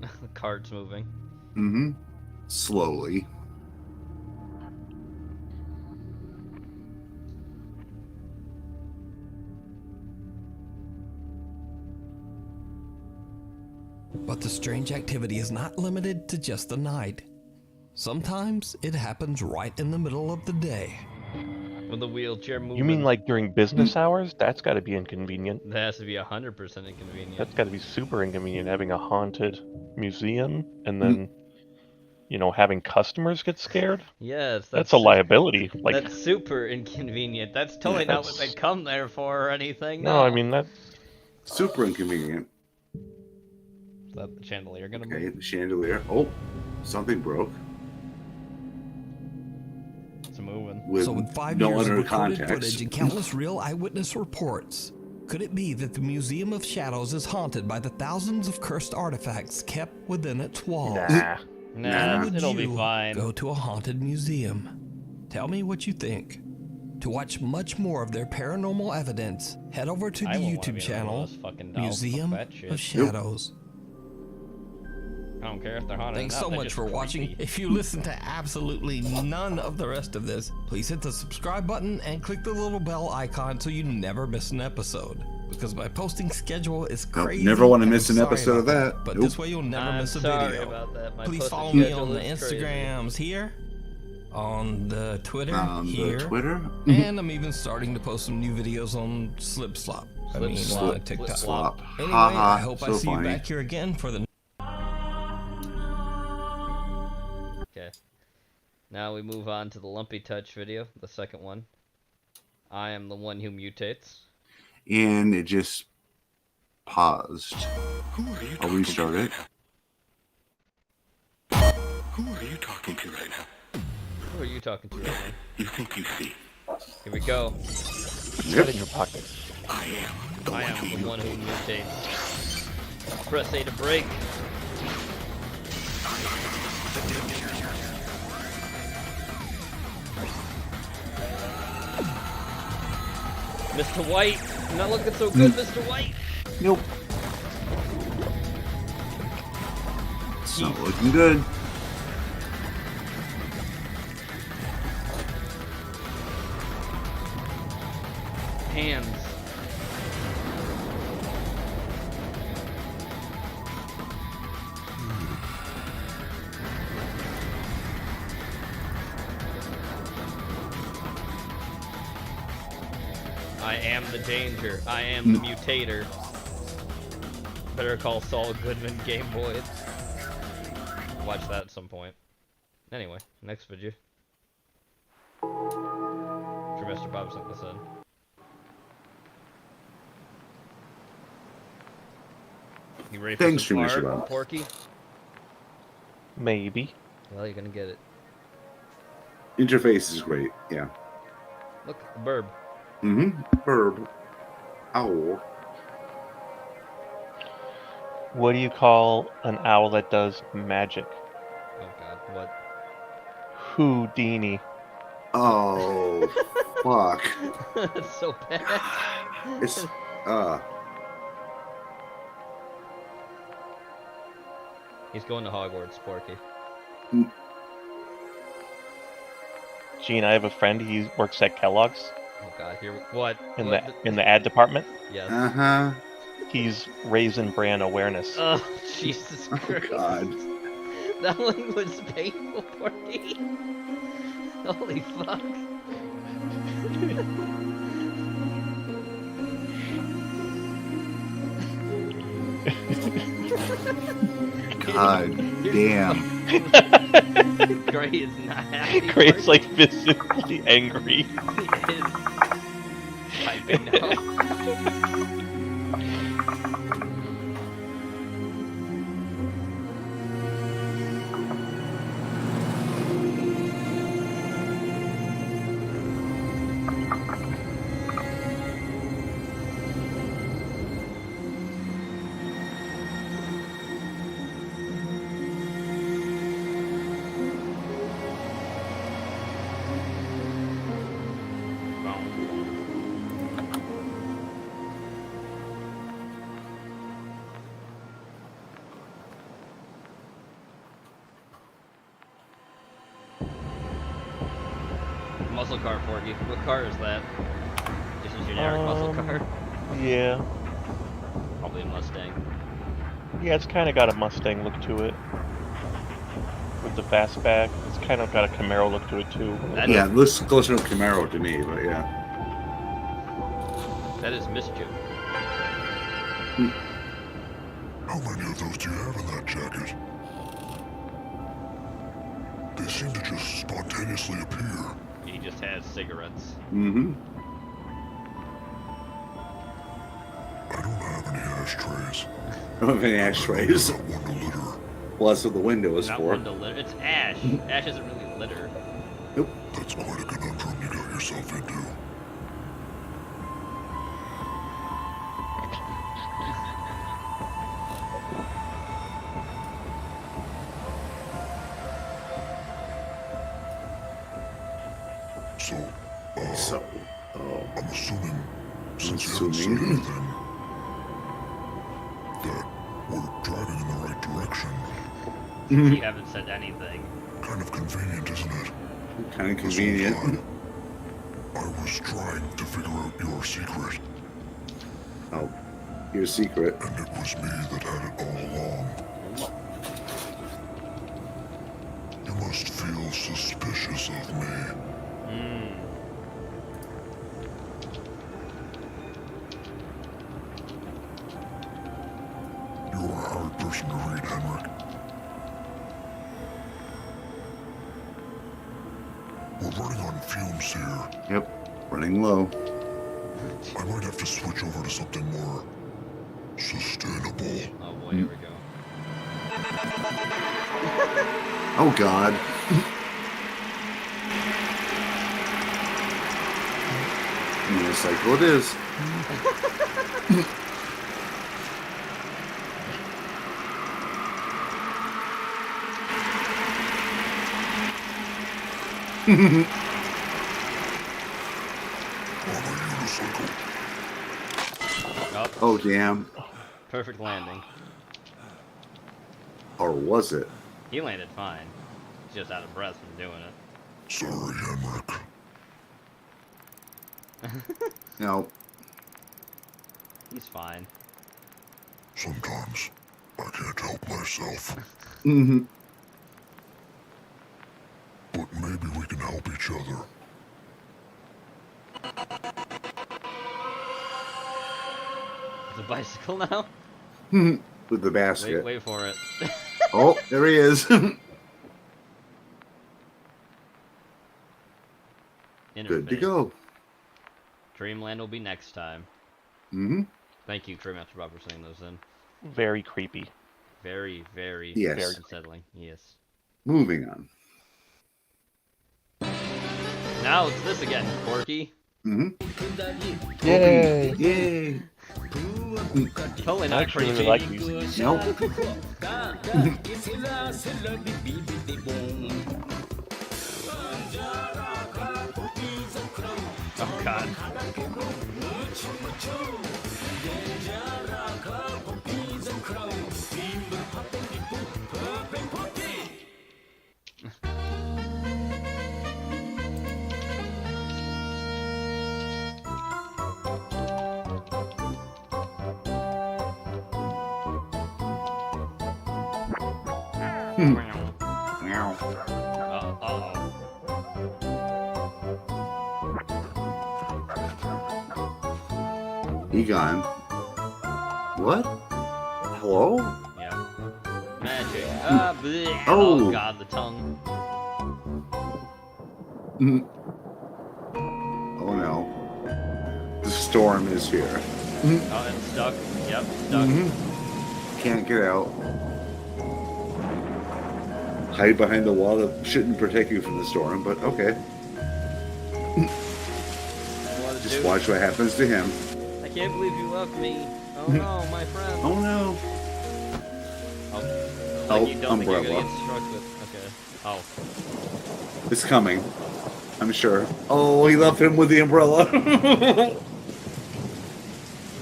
The card's moving. Mm-hmm. Slowly. But the strange activity is not limited to just the night. Sometimes it happens right in the middle of the day. With the wheelchair moving. You mean like during business hours? That's got to be inconvenient. That has to be 100% inconvenient. That's got to be super inconvenient having a haunted museum and then, you know, having customers get scared. Yes, that's a liability. Like, that's super inconvenient. That's totally not what they come there for or anything. no, I mean that. Super inconvenient. Is that the chandelier gonna Okay, move? the chandelier. Oh, something broke. It's moving. With So with 5 no years of other recorded context. footage and countless real eyewitness reports, could it be that the Museum of Shadows is haunted by the thousands of cursed artifacts kept within its walls? Nah, And would it'll be you fine. go to a haunted museum? Tell me what you think. To watch much more of their paranormal evidence, head over to the I wouldn't wanna YouTube be in one of channel those fucking dolls. Museum Fuck that shit. of Shadows. I don't care if they're haunted. Thanks or not, so they're much just for watching. creepy. If you listen to absolutely none of the rest of this, please hit the subscribe button and click the little bell icon so you never miss an episode. Because my posting schedule is Nope, crazy. never want to and miss I'm an sorry episode of about that. But Nope. this way you'll never I'm miss a sorry video. about that. My Please posting follow me schedule on the is crazy. Instagrams here, on the Twitter On the here, Twitter? and I'm even starting to post some new videos on Slip Slop. Slip TikTok. Slop. Anyway, Ha ha, I hope I so see you funny. back here again for the Okay. Now we move on to the Lumpy Touch video, the second one. I am the one who mutates. And it just paused. Who are you I'll talking restart to it. Who are you talking to right now? Who are you talking to right now? You think you see? Here we go. Put that in your pocket. I am the I one am who the one who mutates. Press A to break. Mr. White, you're not looking so good, Mr. White. Nope. It's not looking good. Hands. I am the danger. I am the mutator. Better Call Saul Goodman Game Boy. Watch that at some point. Anyway, next video. Mr. Bob sent this in. You ready for Thanks, some Mr. art, Bob. Porky? Maybe. Well, you're gonna get it. Interface is great. Yeah. Look, a burb. Burb. Owl. What do you call an owl that does magic? Oh God, what? Houdini. Oh, fuck. That's so bad. It's He's going to Hogwarts, Porky. Gene, I have a friend. He works at Kellogg's. Oh God, here what? In what? the ad department. Yes. He's Raisin Bran awareness. Oh Jesus Christ! God. That one was painful, Porky. Holy fuck. God damn. Gray is not happy. Gray's like visibly angry. He is typing now. Muscle car, Porky. What car is that? Just a generic muscle car? Yeah. Probably a Mustang. Yeah, it's kind of got a Mustang look to it. With the fastback. It's kind of got a Camaro look to it, too. Yeah, it looks closer to Camaro to me, but yeah. That is mischief. How many of those do you have in that jacket? They seem to just spontaneously appear. He just has cigarettes. I don't have any ashtrays. I don't have any ashtrays. Well, that's what the window is Not for. one to litter. It's ash. Ash isn't really litter. Nope. That's quite a conundrum you got yourself into. So, I'm assuming, since you haven't said anything, that we're driving in the right direction. You haven't said anything. Kind of convenient, isn't it? Kind of convenient. I was trying to figure out your secret. Oh, your secret. And it was me that had it all along. You must feel suspicious of me. You're a hard person to read, Henrik. We're running on fumes here. Yep, running low. I might have to switch over to something more sustainable. Oh boy, here we go. Oh God. Unicycle it is. Oh damn. Perfect landing. Or was it? He landed fine. He's just out of breath from doing it. Sorry, Henrik. No. He's fine. Sometimes I can't help myself. But maybe we can help each other. The bicycle now? With the basket. Wait for it. Oh, there he is. Good to go. Dreamland will be next time. Thank you, Trey Master Bob, for saying those in. Very creepy. Very, very, Yes. very unsettling. Yes. Moving on. Now it's this again, Porky. Yay! Yay! Totally not Actually, creepy. really like these. Nope. Oh God. Egon. What? Hello? Yeah. Magic. Bleh. Oh. Oh God, the tongue. Oh no. The storm is here. Oh, it's stuck. Yep, stuck. Can't get out. Hide behind the wall that shouldn't protect you from the storm, but okay. Just watch what happens to him. I can't believe you left me. Oh no, my friend. Oh no. Like you don't think you're gonna umbrella. get struck with. Okay. Oh. It's coming. I'm sure. Oh, he left him with the umbrella.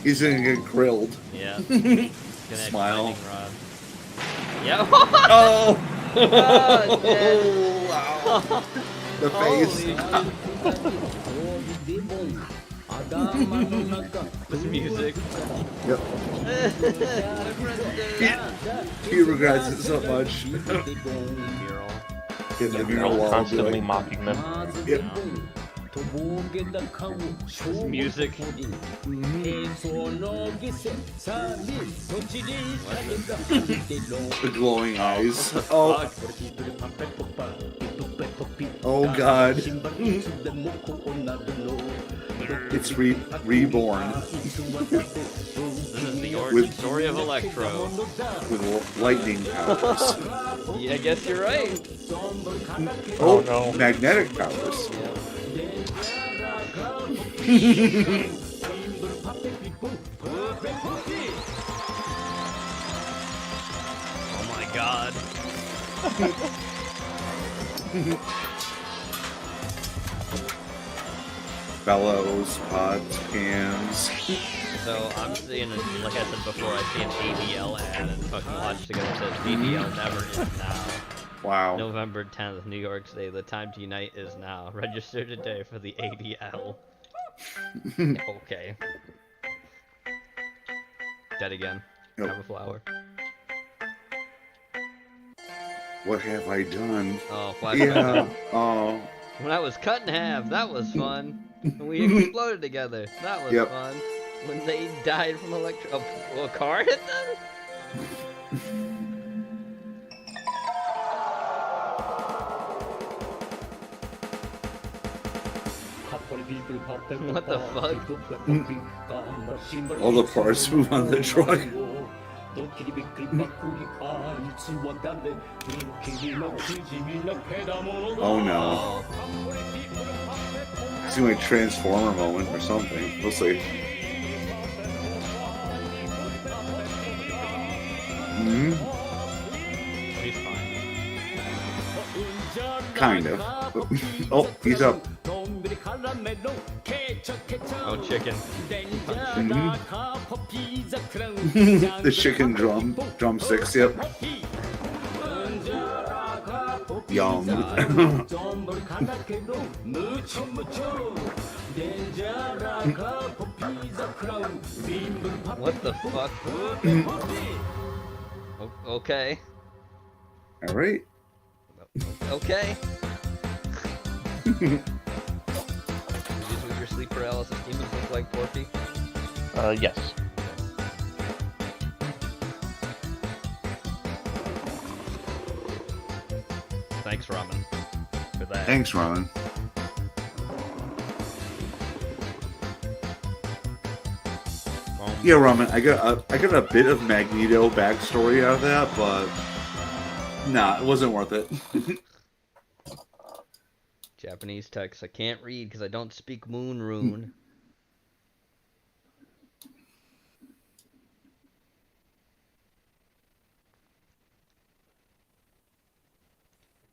He's gonna get grilled. Yeah. Smile. Rod. Yeah. Oh! Oh, wow. The face. This music. Yep. He regrets it so much. In the mural wall, Constantly like, mocking them. Yep. This music. The glowing eyes. Oh. Oh God. It's reborn. This is the origin story of Electro. With lightning powers. Yeah, I guess you're right. Oh no. Magnetic powers. Oh my God. Bellows, pots, cans. So I'm seeing, like I said before, I see an ADL ad and fucking watch together says ADL never is now. Wow. November 10th, New York State. The time to unite is now. Register today for the ADL. Okay. Dead again. Yep. Have a flower. What have I done? Oh, flashback. Yeah. Oh. When I was cut in half, that was fun. When we exploded together, that was fun. When they died from a car hit them? What the fuck? All the parts move on the truck. Oh no. It's like a Transformer moment or something. We'll see. He's fine. Kind of. Oh, he's up. Oh, chicken. The chicken drumsticks, yep. Yum. What the fuck? Okay. Alright. Okay. Is this what your sleep paralysis demons look like, Porky? Yes. Thanks, Ramen, for that. Thanks, Ramen. Yeah, Ramen. I got a bit of Magneto backstory out of that, but nah, it wasn't worth it. Japanese text I can't read because I don't speak Moon Rune.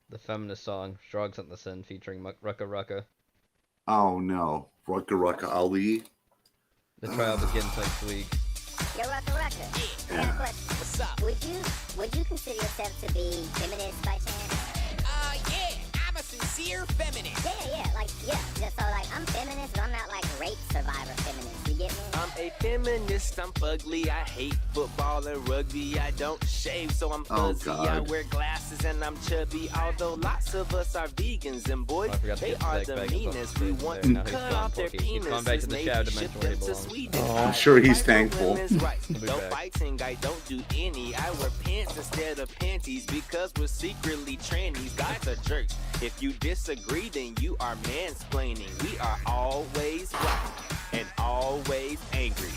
The feminist song, Strong Sent This In, featuring Rucka Rucka. Oh no, Rucka Rucka Ali. The trial begins next week. Yo, Rucka Rucka. I got a question. What's up? Would you consider yourself to be feminist by chance? Yeah. I'm a sincere feminist. So like, I'm feminist, but I'm not like rape survivor feminist. You get me? I'm a feminist, I'm fugly, I hate football and rugby, I don't shave, so I'm fuzzy, I wear glasses and I'm chubby, although lots of us are vegans, and boys, they are the meanest, we want to cut off their penises, maybe ship them to Sweden. I'm sure he's thankful. No fighting, I don't do any, I wear pants instead of panties, because we're secretly trannies, guys are jerks, if you disagree, then you are mansplaining, we are always right, and always angry.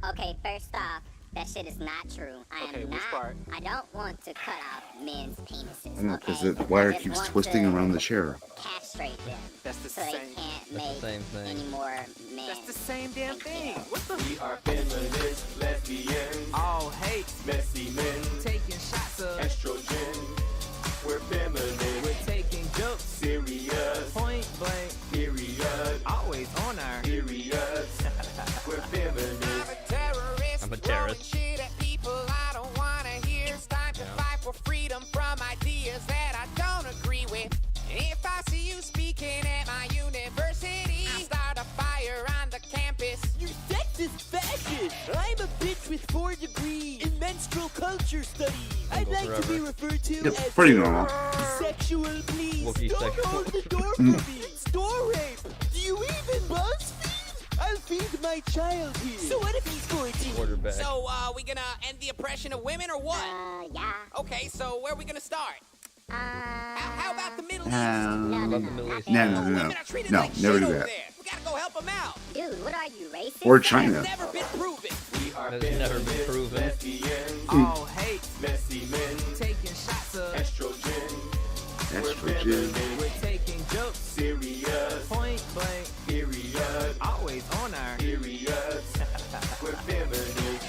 Okay, first off, that shit is not true. I don't want to cut off men's penises. I know, because the wire keeps twisting around the chair. Castrate them. That's the so same. they can't make any more men. That's the same damn thing. What the? We are feminists, lesbians, all hate, messy men, taking shots of estrogen. We're feminine. We're taking jokes serious. Point blank. Period. Always on our periods. We're feminine. I'm a terrorist. Shit at people I don't wanna hear. It's time to fight for freedom from ideas that I don't agree with. And if I see you speaking at my university, I'll start a fire on the campus. You're sexist fascist. I'm a bitch with 4 degrees in menstrual culture studies. I'd like to be referred to It's as pretty normal. sexual, please. Wookiee Don't sexual. hold the door for me. Store rape. Do you even BuzzFeed? I'll feed my child here. So what if he's 14? Quarterback. So, we gonna end the oppression of women or what? Yeah. Okay, so where are we gonna start? How about the Middle East? No, Women are treated no, like never shit do over that. there. We gotta go help them out. Dude, what are you, racist? Or China. Never been proven. We are Has never been proven. lesbians, All hate, messy men, taking shots of estrogen. Estrogen. We're taking jokes Serious. point blank. Period. Always on our Periods. We're feminine.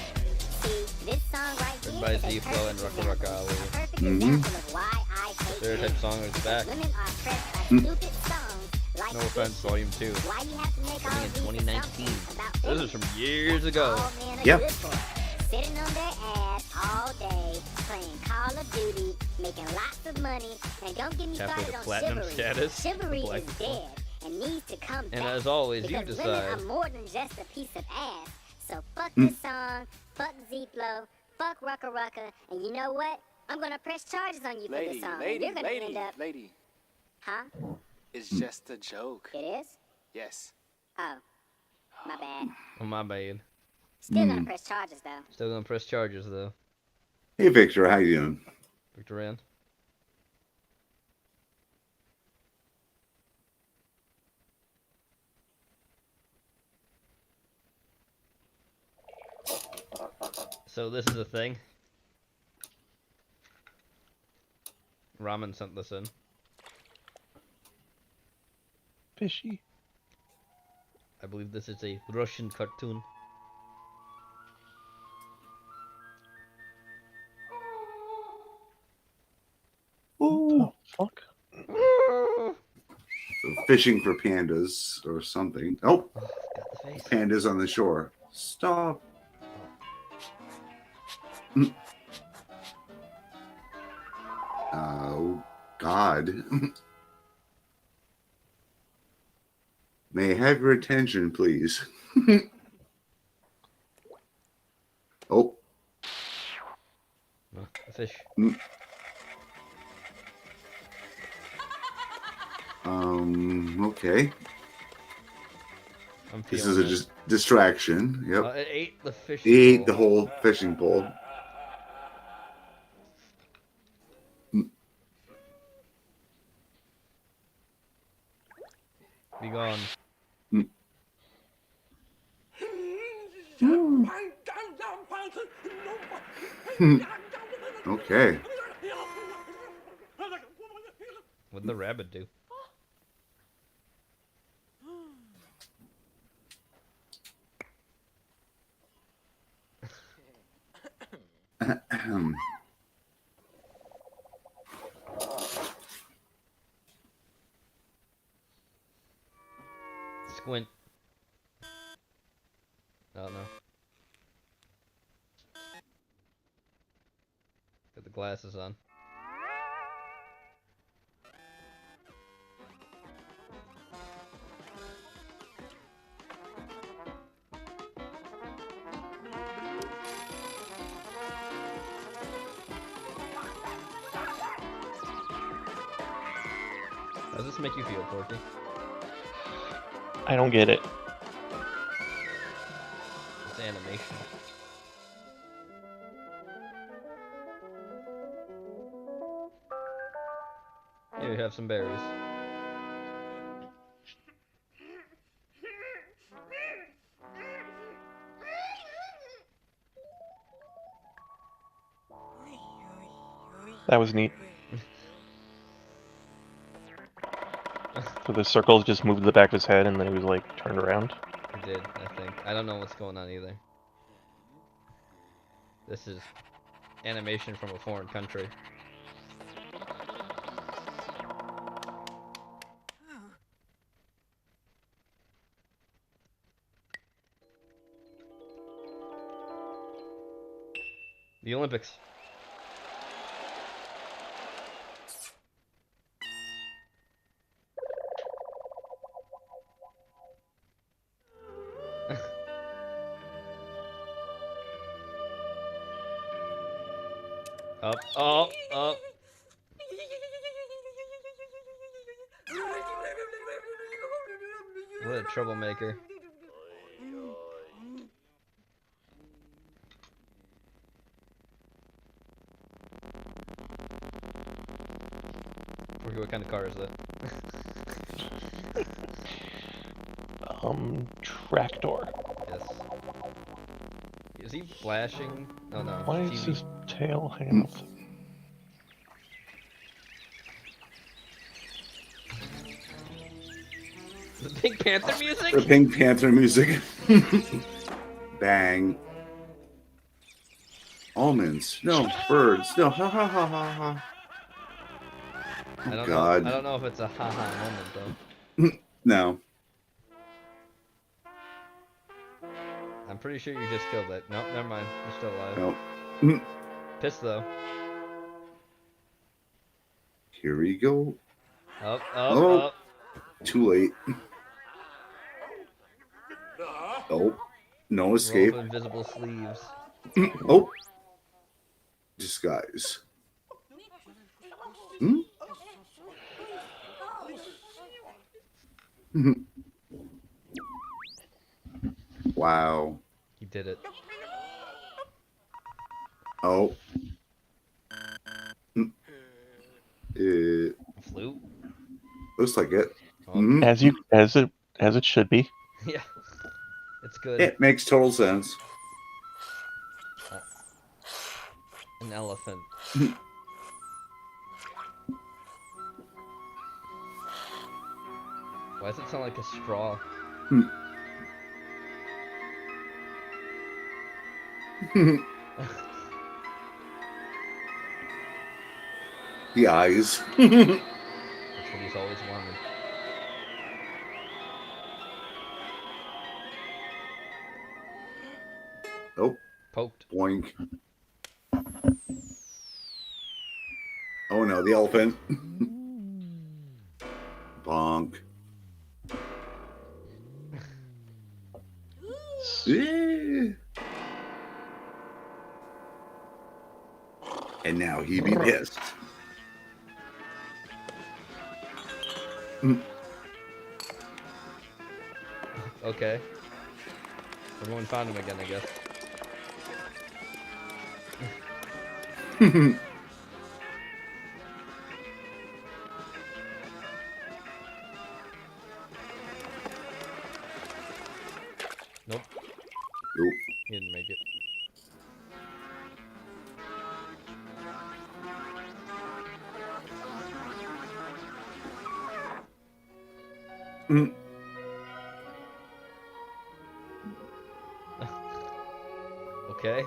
See, this song right here By is a Z-Flow and perfect Rucka Rucka example. Ali. A perfect Mhm. example of why I hate Stereotype men. song is back. Women are oppressed by stupid songs like No this Offense, shit. Volume 2. Why you have to make all Coming in these 2019. assumptions about This is feminism? from years ago. All men are Yep. good for sitting on their ass all day, playing Call of Duty, making lots of money, and don't get me Halfway started to on platinum chivalry. status. Chivalry Black is people. dead and needs to come back. And as always, you because decide. women are more than just a piece of ass. So fuck Mm. this song, fuck Z-Flow, fuck Rucka Rucka, and you know what? I'm gonna press charges on you for this song. and you're gonna end up, lady. huh? It's just a joke. It is? Yes. Oh, my bad. Oh, my bad. Still gonna press charges though. Still gonna press charges, though. Hey, Victor, how you doing? Victorian. So this is a thing. Ramen sent this in. Fishy. I believe this is a Russian cartoon. Oh, fuck. Fishing for pandas or something. Oh, pandas on the shore. Stop. Oh, God. May I have your attention, please? Oh. A fish. Okay. I'm This feeling is a it. distraction. Yep. It ate the fish. He ate the whole fishing pole. Be gone. Okay. What'd the rabbit do? Squint. Oh no. Got the glasses on. How does this make you feel, Porky? I don't get it. It's animation. Here, you have some berries. That was neat. So the circles just moved to the back of his head, and then he was like turned around. It did, I think. I don't know what's going on either. This is animation from a foreign country. The Olympics. Up, up, up. What a troublemaker. Porky, what kind of car is that? Tractor. Yes. Is he flashing? Oh no. Why is TV. his tail hanging off? The Pink Panther music? The Pink Panther music. Bang. Almonds. No, birds. No, ha ha ha ha ha. I don't God. know. I don't know if it's a haha moment though. No. I'm pretty sure you just killed it. Nope, never mind. You're still alive. Nope. Pissed though. Here we go. Up, Oh. up. Too late. Oh. No escape. Roll up invisible sleeves. Oh. Disguise. Hmm? Wow. He did it. Oh. Flute? Looks like it. Oh. As it should be. Yeah. It's good. It makes total sense. An elephant. Why does it sound like a straw? The eyes. That's what he's always wanted. Oh. Poked. Boink. Oh no, the elephant. Bonk. And now he be pissed. Okay. Everyone found him again, I guess. Nope. Nope. He didn't make it. Mm. Okay.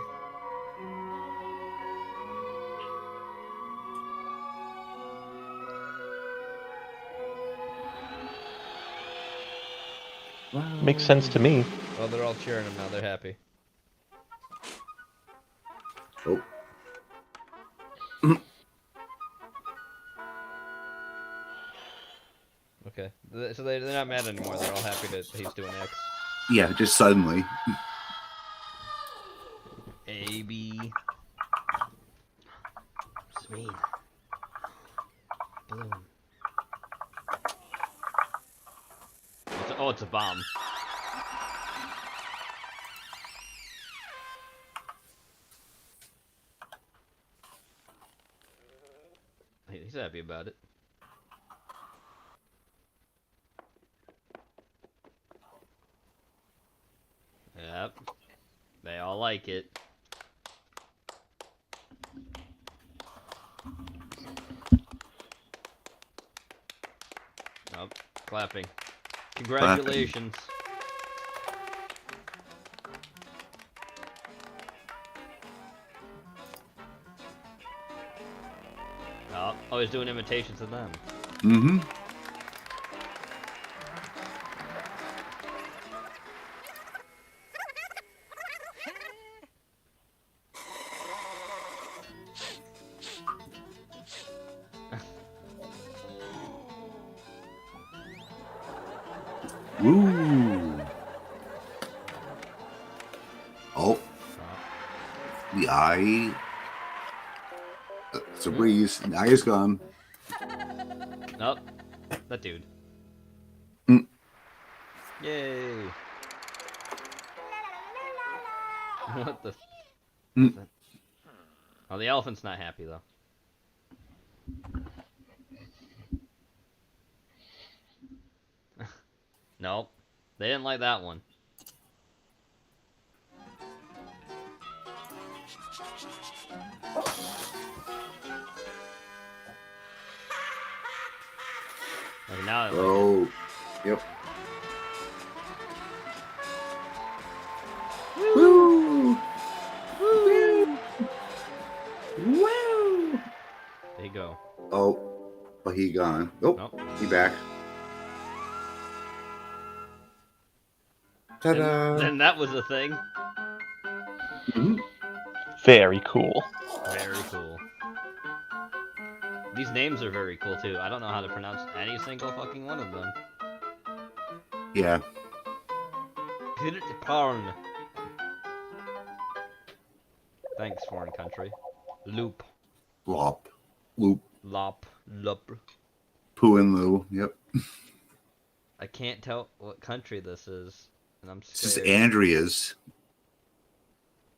Makes sense to me. Well, they're all cheering him now. They're happy. Oh. Okay. So they're not mad anymore. They're all happy that he's doing X. Yeah, just suddenly. A, B. It's mean. Balloon. It's a bomb. He's happy about it. Yep. They all like it. Nope. Clapping. Congratulations. Oh, he's doing imitations of them. Mm-hmm. Woo! Oh. The eye. It's a breeze. The eye is gone. Nope. That dude. Mm. Yay. What the? Mm. Oh, the elephant's not happy though. Nope. They didn't like that one. Okay, now I like Oh. Yep. Woo! Woo! Woo! There you go. Oh. But he gone. Oh. Nope. He back. Ta-da! Then that was a thing. Mhm. Very cool. Very cool. These names are very cool too. I don't know how to pronounce any single fucking one of them. Yeah. Parn. Thanks, foreign country. Loop. Lop. Loop. Lop. Lup. Poo and Lou. Yep. I can't tell what country this is, and I'm This is scared. Andrea's.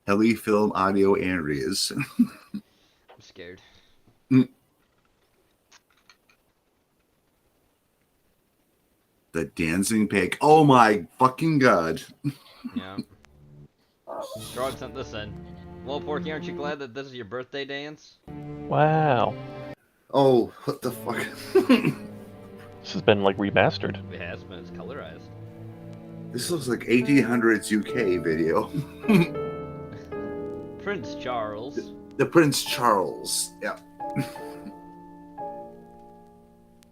Heli Film Audio Andrea's. I'm scared. The dancing pig. Oh my fucking god. Yeah. Strog sent this in. Well, Porky, aren't you glad that this is your birthday dance? Wow. Oh, what the fuck? This has been like remastered. It has been. It's colorized. This looks like 1800s UK video. Prince Charles. The Prince Charles. Yeah.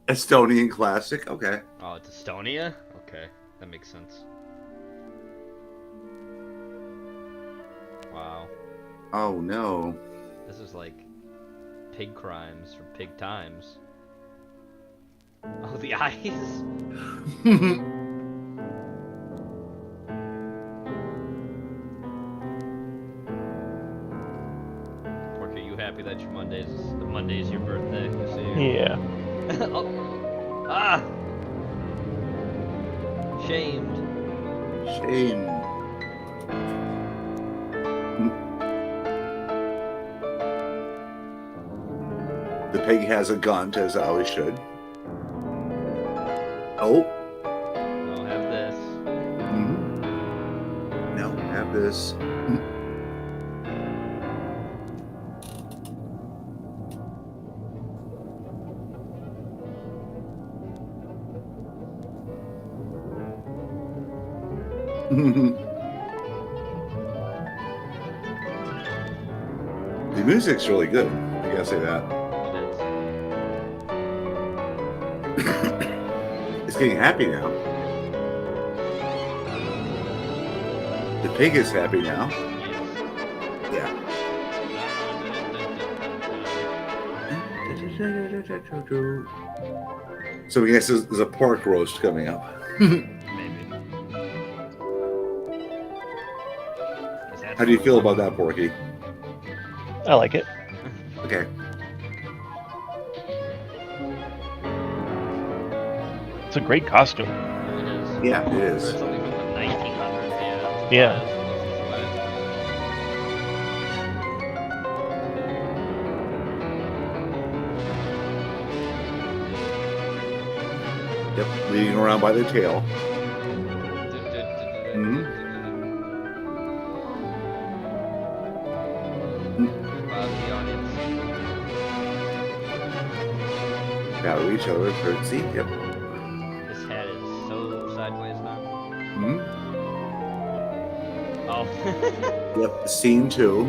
Estonian classic. Okay. Oh, it's Estonia? Okay, that makes sense. Wow. Oh no. This is like pig crimes from pig times. Oh, the eyes? Porky, are you happy that your Monday's your birthday? You see? Yeah. Oh. Ah! Shamed. Shame. The pig has a gun, as it always should. Oh. I'll have this. Mhm. this. The music's really good. I gotta say that. It's getting happy now. The pig is happy now. Yeah. So I guess there's a pork roast coming up. How do you feel about that, Porky? I like it. Okay. It's a great costume. Yeah, it is. Something from the 1900s, Yeah. Yep, leading around by the tail. Mm-hmm. Bow to each other, curtsy. Yep. This hat is so sideways now. Hmm. Oh. Yep. Scene 2.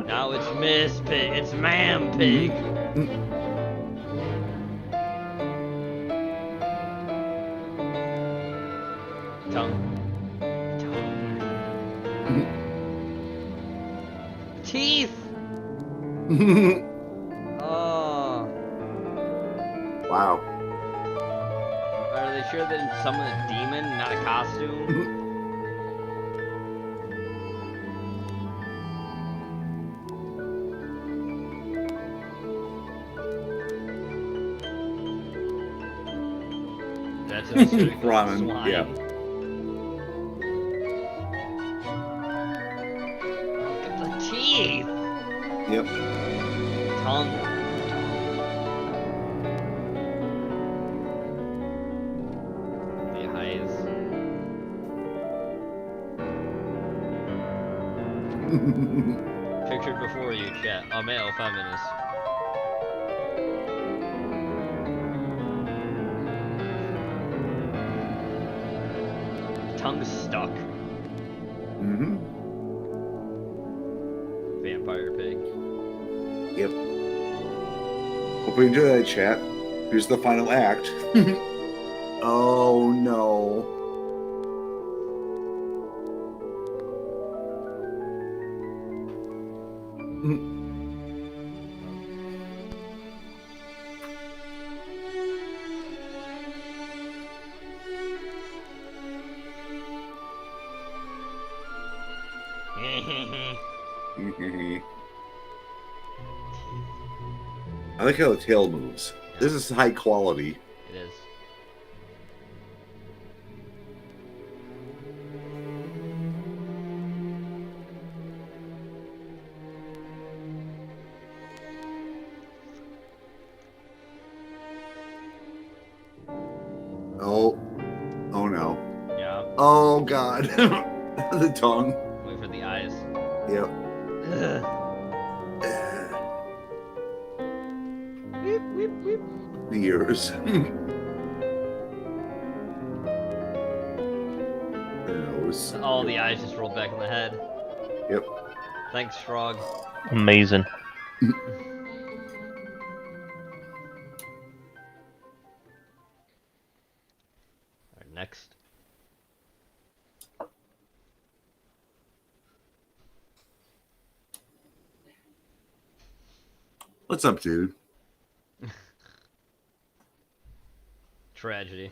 Now it's Miss Pig. It's Ma'am Pig. Tongue. Teeth. Oh. Wow. Are they sure that it's someone a demon, not a costume? That's a Ramen, swine. yeah. Look at the teeth. Yep. Tongue. The eyes. Pictured before you, chat. A male feminist. Tongue stuck. Mm-hmm. Vampire pig. Yep. Hope you enjoy that, chat. Here's the final act. Oh no. I like how the tail moves. This is high quality. It is. Oh. Oh no. Yeah. Oh god. The tongue. Wait for the eyes. Yep. Ugh. Whip, whip, whip. The ears. The nose. All the eyes just rolled back in the head. Yep. Thanks, Frog. Amazing. Alright, next. What's up, dude? Tragedy.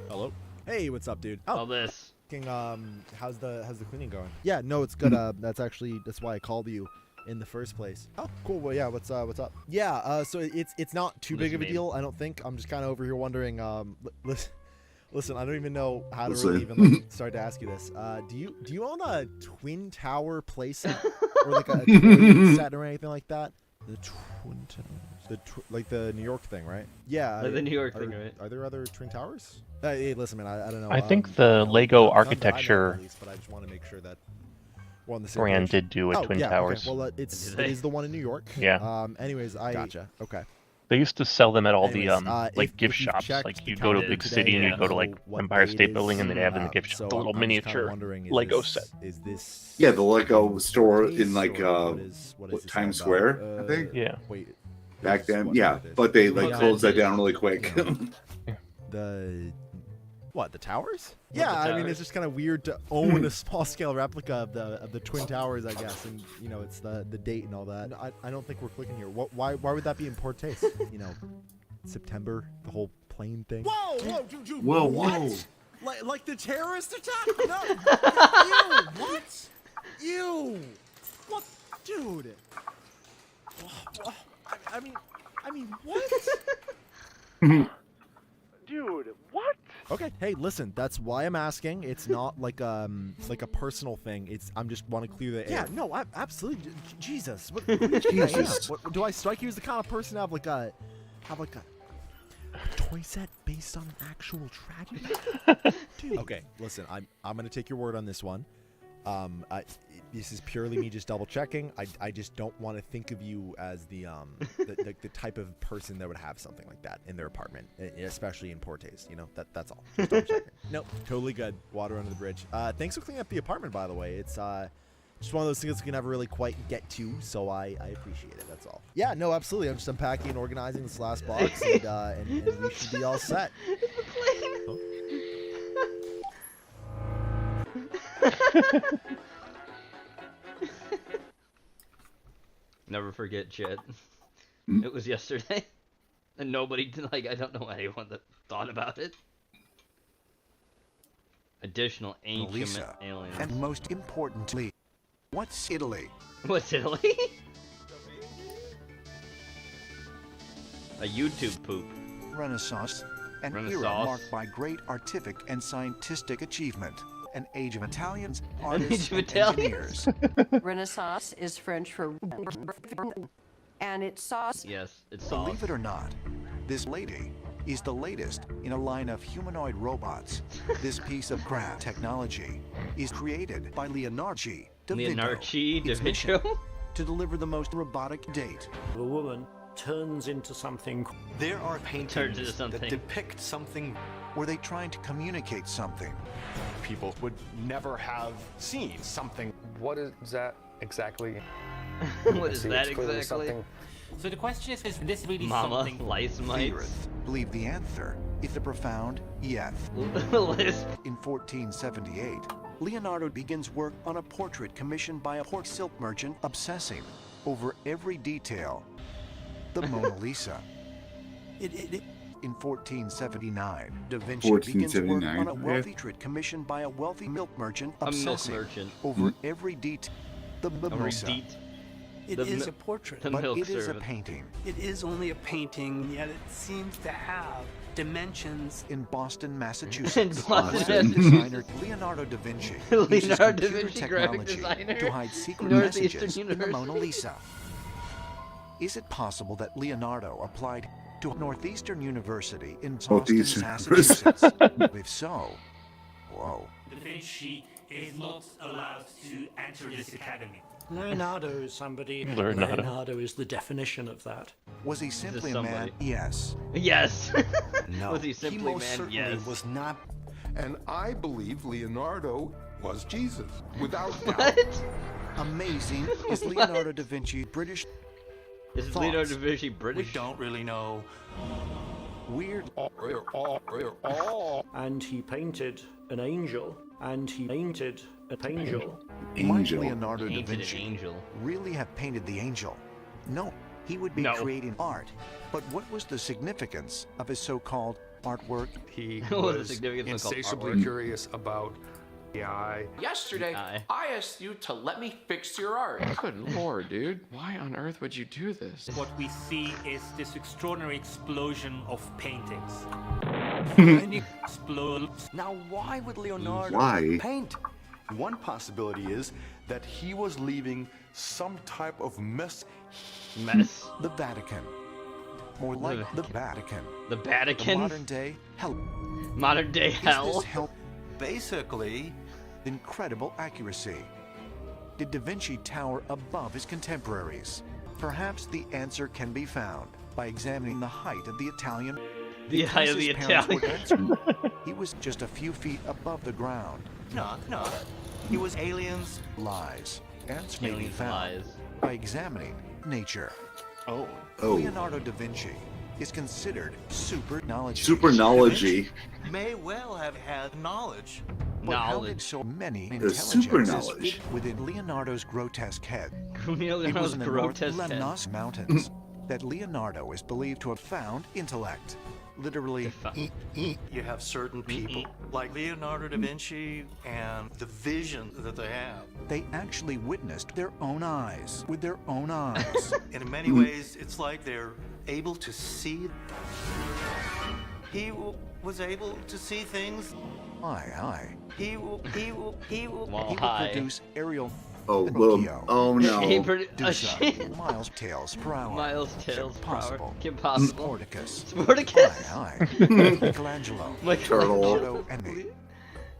Hello. Hey, what's up, dude? All this. How's the cleaning going? Yeah, no, it's good. That's why I called you in the first place. Oh, cool. Well, yeah. What's up? Yeah. So it's not too big of a deal, I don't think. I'm just kind of over here wondering. Listen, I don't even know how to really even start to ask you this. Do you own a twin tower playset or like a toy set or anything like that? The twin towers. Like the New York thing, right? Yeah. Like the New York thing, right? Are there other Twin Towers? Hey, listen, man. I don't know. I think the Lego none that I know of, architecture at least, but I just want to make sure that we're on the same brand page. did do a Twin yeah, Towers. Okay. Well, it is the one in New York. Yeah. Anyways, gotcha. Okay. They used to sell them at all the if gift you've shops. checked Like the you go to a calendar big today, city and you'll you go to like know what Empire day it State Building is. and they'd have in the gift shop So the little I'm just kinda miniature wondering, Lego set. Is this? Yeah, the Lego store in like what is this Times all Square, about? I think. Yeah. Wait. Back then, yeah, but they like closed that down really quick. The towers? Yeah, I mean it's just kind of weird to own a small scale replica of the Twin Towers, I guess, and you know it's the date and all that. I don't think we're clicking here. Why would that be in poor taste? You know, September, the whole plane thing. Whoa, Whoa, what? Like the terrorist attack? No. Ew, what? Ew. What, dude? I mean, what? Dude, what? Okay, hey, listen, that's why I'm asking. It's not like a personal thing. I'm just want to clear the air. Yeah, no, absolutely. Jesus, what Jesus. What, do I strike you as the kind of person to have like a toy set based on an actual tragedy? Dude. Okay, listen, I'm gonna take your word on this one. This is purely me just double checking. I just don't want to think of you as the type of person that would have something like that in their apartment, especially in poor taste. You know, that's all. Just double checking. Nope, totally good. Water under the bridge. Thanks for cleaning up the apartment, by the way. It's just one of those things we can never really quite get to, so I appreciate it. That's all. Yeah, no, absolutely. I'm just unpacking and organizing this last box, and we should be all set. Never forget, Chet. It was yesterday, and nobody, like, I don't know anyone that thought about it. Additional ancient Lisa. aliens. And most importantly, what's Italy? What's Italy? A YouTube poop. Renaissance, an era Renaissance. marked by great artistic and scientific achievement. An age of Italians, An artists, age of and Italians? engineers. Renaissance is French for and it's sauce. Yes, it's sauce. Believe it or not, this lady is the latest in a line of humanoid robots. This piece of craft technology is created by Leonardo da Vinci. Leonardo da Its mission, Vinci? to deliver the most robotic date. The woman turns into something. There are paintings into something. that depict something. Were they trying to communicate something? People would never have seen something. What is that exactly? What is that exactly? So the question is this really Mama, something? lice mites. Theorists believe the answer is the profound yes. Lisp. In 1478, Leonardo begins work on a portrait commissioned by a pork silk merchant obsessing over every detail. The Mona Lisa. In 1479, Da Vinci begins work on a wealthy portrait commissioned by a wealthy milk merchant obsessing over every detail. The Mimosa. It is a portrait. But it is a painting. It is only a painting, yet it seems to have dimensions. In Boston, Massachusetts, In Boston, graphic designer Leonardo da Vinci uses Leonardo da computer Vinci, graphic technology designer, to hide secret Northeastern messages in the Mona University. Lisa. Is it possible that Leonardo applied to Northeastern University in Boston, Northeastern Massachusetts? If so, whoa. Da Vinci is not allowed to enter this academy. Leonardo is somebody. Leonardo. Leonardo is the definition of that. Was he simply a man? somebody? Yes. Yes. No. Was he simply he most man? certainly Yes. was not. And I believe Leonardo was Jesus, without doubt. What? Amazing. Is Leonardo da Vinci British? Is Thoughts? Leonardo da Vinci British? We don't really know. Weird. And he painted an angel. And he painted an angel. Might Leonardo da Painted an Vinci angel. really have painted the angel? No, he would be No. creating art. But what was the significance of his so-called artwork? He What was the was significance of insatiably artwork? curious about the eye. Yesterday, I asked you to let me fix your art. Good lord, dude. Why on earth would you do this? What we see is this extraordinary explosion of paintings. Explodes. Now, why would Leonardo Why? paint? One possibility is that he was leaving some type of mess. Mess. The Vatican. more like the Vatican. The Vatican? Modern day hell. Modern day hell? Is this hell basically incredible accuracy? Did Da Vinci tower above his contemporaries? Perhaps the answer can be found by examining the height of the Italian. The height of the Italian. He was just a few feet above the ground. No. He was aliens. Lies. Ants may be Aliens found lies. by examining nature. Oh. Leonardo da Vinci is considered superknowledge. Superknowledge. May well have had knowledge. But how did so many super intelligences knowledge. fit within Leonardo's grotesque head? Leonardo's It was in the remote grotesque head. Lemnos Mountains that Leonardo is believed to have found intellect. Literally, You have certain people like Leonardo da Vinci and the vision that they have. they actually witnessed their own eyes with their own eyes. And in many ways, it's like they're able to see. He was able to see things. Aye. He will He would hi. produce aerial. Oh, Pinocchio. oh no. Miles tails per hour. Miles tails per hour. Impossible. Impossible. Spartacus. Spartacus. Aye. Michelangelo. Turtle. Leonardo and me.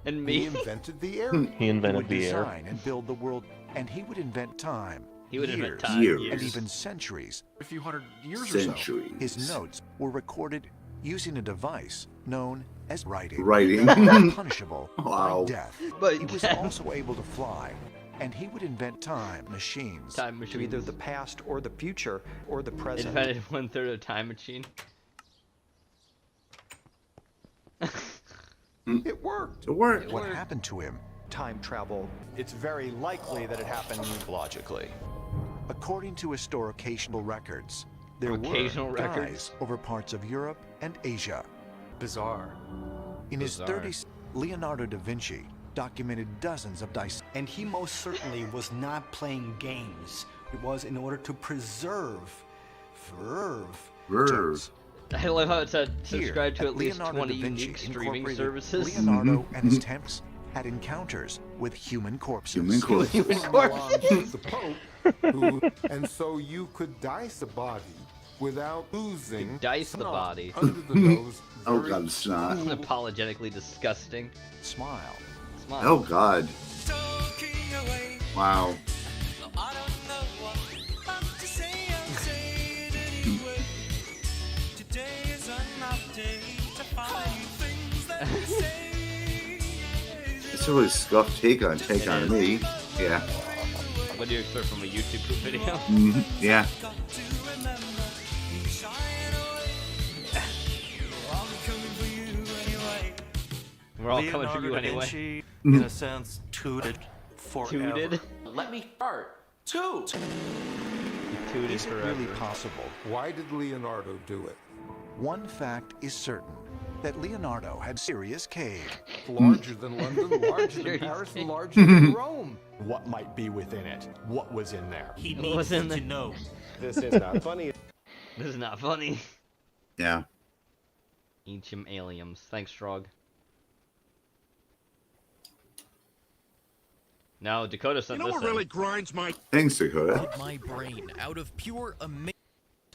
And He me. invented the air. He invented would the air. design and build the world, and he would invent time. He would invent years, time. Years. and even centuries. A few hundred years or so. Centuries. His notes were recorded using a device known as writing. Writing. Punishable Wow. by death. But He was also able to fly, and he would invent time machines. Time machine. To either the past or the future or the present. Invented 1/3 of time machine. It worked. It worked. What happened to him? Time travel. It's very likely that it happened logically. According to historical records, there Occasional were records. guys over parts of Europe and Asia. bizarre. In his Bizarre. 30s, Leonardo da Vinci documented dozens of dice. And he most certainly was not playing games. It was in order to preserve. Verve. I love how it said Here, subscribe to at least Leonardo 20 da Vinci unique streaming incorporated services. Leonardo and his temps had encounters with human corpses. Human corpse. Human corpses. The Pope, who, and so you could dice a body without losing Dice the snot body. under the nose. Oh very god, it's not. Unapologetically disgusting. Smile. Smile. Oh god. Wow. It's a really scuffed take on me. Yeah. What do you expect from a YouTube video? Yeah. We're all coming for you Leonardo da anyway. Vinci, in a sense, tooted forever. Tooted? Let me start. Two. Tooted Is it forever. really possible? Why did Leonardo do it? One fact is certain, that Leonardo had serious cave. Larger than London, larger than Serious Paris, cave. and larger than Rome. What might be within it? What was in there? He What needs was in them to there? know. This is not funny. This is not funny. Yeah. Ancient aliens. Thanks, Strog. No, Dakota sent this in. grinds my Thanks, Dakota. my brain out of pure amazement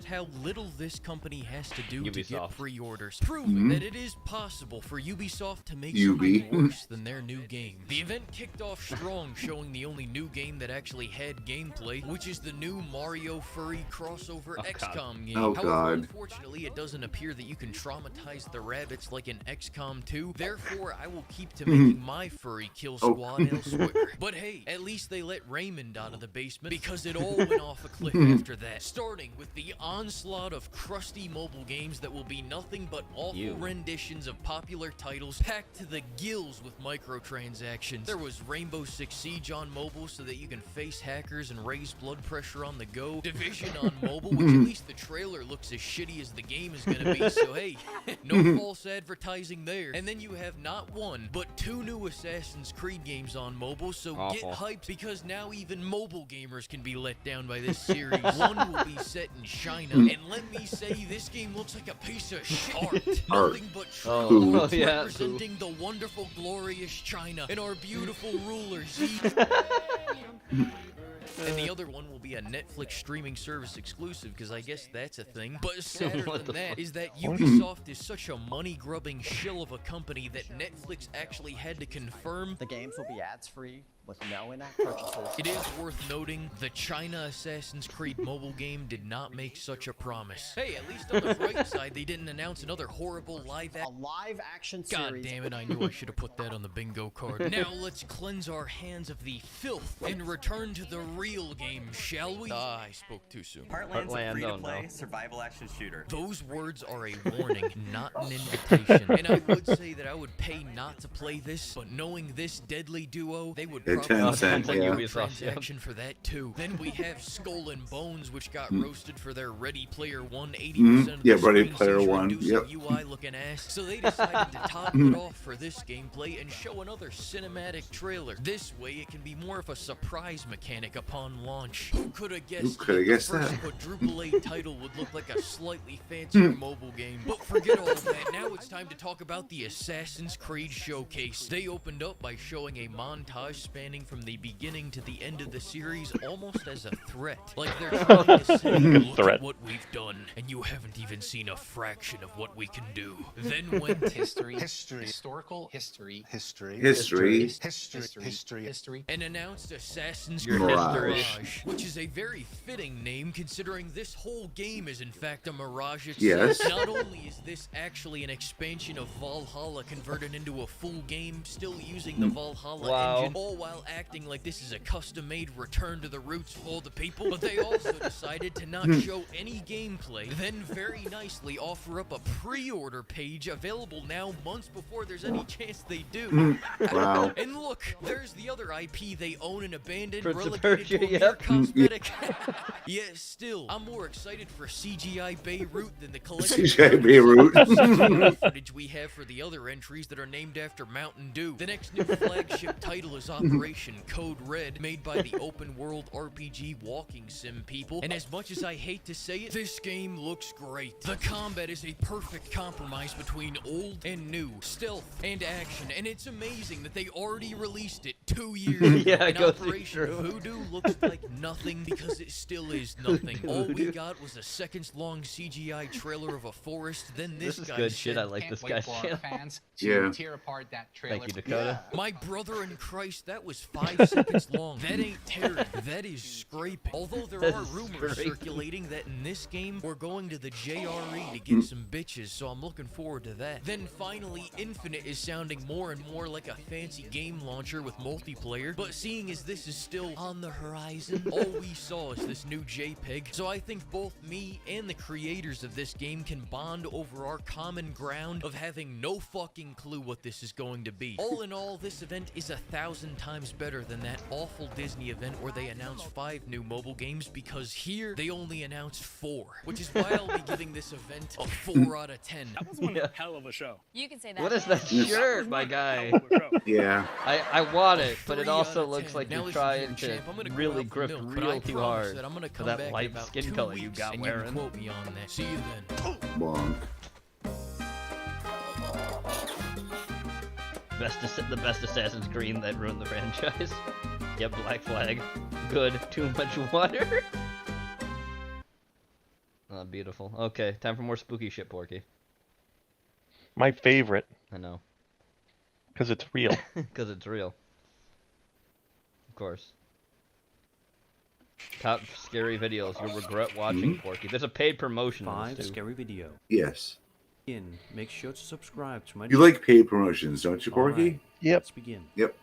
how little this company has to do to Ubisoft. get pre-orders, proving that it is possible for Ubisoft to make Ubi. something worse than their new game. The event kicked off strong, showing the only new game that actually had gameplay, which is the new Mario furry crossover Oh, God. XCOM game. Oh, However, God. unfortunately, it doesn't appear that you can traumatize the rabbits like in XCOM 2. Therefore, I will keep to making my furry kill Oh. squad elsewhere. But hey, at least they let Raymond out of the basement because it all went off a cliff after that. Starting with the onslaught of crusty mobile games that will be nothing but awful renditions of popular titles packed to the gills with microtransactions. There was Rainbow Six Siege on mobile so that you can face hackers and raise blood pressure on the go. Division on mobile, which at least the trailer looks as shitty as the game is gonna be, so hey, no false advertising there. And then you have not one, but two new Assassin's Creed games on mobile, so get Awful. hyped because now even mobile gamers can be let down by this series. One will be set in China, and let me say this game looks like a piece of shit art. Nothing but true Oh, art yeah, representing the wonderful, glorious China and our beautiful ruler Xi. And the other one will be a Netflix streaming service exclusive, because I guess that's a thing. But sadder than that is that Ubisoft is such a money-grubbing shill of a company that Netflix actually had to confirm The games will be ads-free with no in-app purchases. It is worth noting, the China Assassin's Creed mobile game did not make such a promise. Hey, at least on the bright side, they didn't announce another horrible live-action God series. damn it, I knew I should have put that on the bingo card. Now let's cleanse our hands of the filth and return to the real game, shall we? Ah, I spoke too soon. Heartland's a free-to-play survival action shooter. Those words are a warning, not an invitation. And I would say that I would pay not to play this, but knowing this deadly duo, they would probably yeah. transaction for that too. Then we have Skull and Bones, which got roasted for their Ready Player One 80% of Yeah, the Ready screen Player seizure One. inducing Yep. UI looking ass. So they decided to top it off for this gameplay and show another cinematic trailer. This way it can be more of a surprise mechanic upon launch. Who could have guessed coulda that guessed the first that? quadruple A title would look like a slightly fancier mobile game? But forget all that. Now it's time to talk about the Assassin's Creed Showcase. They opened up by showing a montage spanning from the beginning to the end of the series almost as a threat. Like they're trying to say, look at what we've done, and you haven't even seen a fraction of what we can do. Then went historical history, and announced Assassin's Your Creed history. Mirage, which is a very fitting name considering this whole game is in fact a Mirage itself. Yes. Not only is this actually an expansion of Valhalla converted into a full game, still using the Valhalla engine, all while acting like this is a custom-made return to the roots for the people, but they also decided to not show any gameplay, then very nicely offer up a pre-order page available now months before there's any chance they do. Wow. And look, there's the other IP they own and abandoned, Prince of relegated to a Persia, mere cosmetic. Yeah, still, I'm more excited for CGI Beirut than the collection CGI Beirut. CGI footage we have for the other entries that are named after Mountain Dew. The next new flagship title is Operation Code Red, made by the open-world RPG walking sim people, and as much as I hate to say it, this game looks great. The combat is a perfect compromise between old and new, stealth and action, and it's amazing that they already released it 2 years ago. Yeah, and go Operation Voodoo looks like nothing because it still is nothing. All we got was a seconds-long CGI trailer of a forest, then this is guy good said, shit. I like this guy's channel. fans Yeah. to tear apart that trailer. Thank you, Dakota. My brother in Christ, that was 5 seconds long. That ain't tearing, that is scraping. Although there That are is rumors scraping. circulating that in this game, we're going to the JRE to get some bitches, so I'm looking forward to that. Then finally, Infinite is sounding more and more like a fancy game launcher with multiplayer, but seeing as this is still on the horizon, all we saw is this new JPEG, so I think both me and the creators of this game can bond over our common ground of having no fucking clue what this is going to be. All in all, this event is 1,000 times better than that awful Disney event where they announced 5 new mobile games, because here they only announced 4, which is why I'll be giving this event a 4 out of 10. That was one hell of a show. You can say that. What is that shirt, my guy? Yeah. I want it, but it 3 also out of looks 10. like Now you're listen trying here, to champ, I'm gonna go really out for grip milk, but I real too promise hard that I'm gonna for come that back in light about skin 2 color you weeks, got and you can wearing. quote me on that. See you then. Bonk. The best Assassin's Creed that ruined the franchise. Yep, Black Flag. Good. Too much water. Oh, beautiful. Okay, time for more spooky shit, Porky. My favorite. I know. Because it's real. Because it's real. Of course. Top scary videos you'll regret watching, Porky. There's a paid promotion. 5 scary video. Yes. Make sure to subscribe to my You like paid promotions, don't you, Porky? Right, yep. Let's begin. Yep.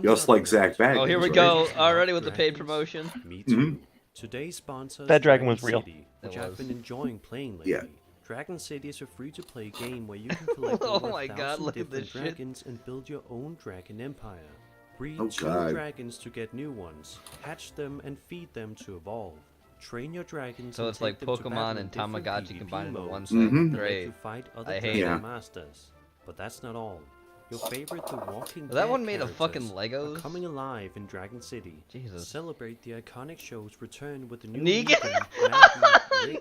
You also like Zach Baggins. Oh, here we right? go. Already with the paid promotion. Me too. Today's sponsor is That dragon was real. City, which I've been enjoying playing lately. Yeah. Dragon City is a free-to-play game where you can collect Oh over my God, 1,000 look at different this shit. dragons and build your own dragon empire. Breed Oh, 2 God. dragons to get new ones. Hatch them and feed them to evolve. Train your dragons. So and it's take like them to Pokemon battle and in different Tamagotchi PvP combined into modes one that thing. let Great. you fight other I hate dragon it. masters. But that's not all. Your favorite The Walking That Dead one made of fucking characters Legos? are coming alive in Dragon City. Jesus. Celebrate the iconic show's return with the new Negan?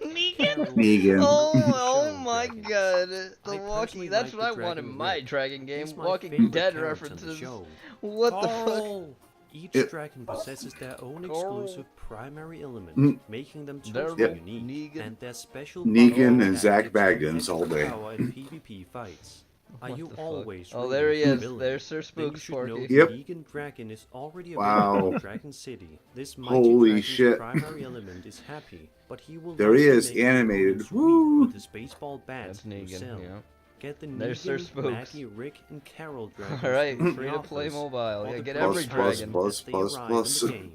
Negan. Oh my God. The I Walking. personally That's like what I the want in Dragon my Rick. Dragon game. He's my Walking favorite Dead character on the references. show. What the fuck? Carl, Each Yep. dragon possesses their own exclusive primary element, Mm. making them They're totally Yep. unique, and their special Negan buff and Zach gives them Baggins all extra day. power in PvP fights. Are What you the fuck? always Oh, rooting there he for is. villain? There's Sir Then you Spooks, should know Porky. Yep. Negan Dragon is already Wow. available in Dragon City. This mighty Holy dragon's shit. primary element is happy, but he will There he likely is, make your animated. opponents weak Woo! with his baseball bat That's you Negan, sell. yeah. Get the There's Sir Negan, Spooks. Maggie, Rick, and Carol dragons Alright, from free to play Office, mobile. or Yeah, the get Plus every dragons dragon. Plus, as they plus, arrive plus. in the game,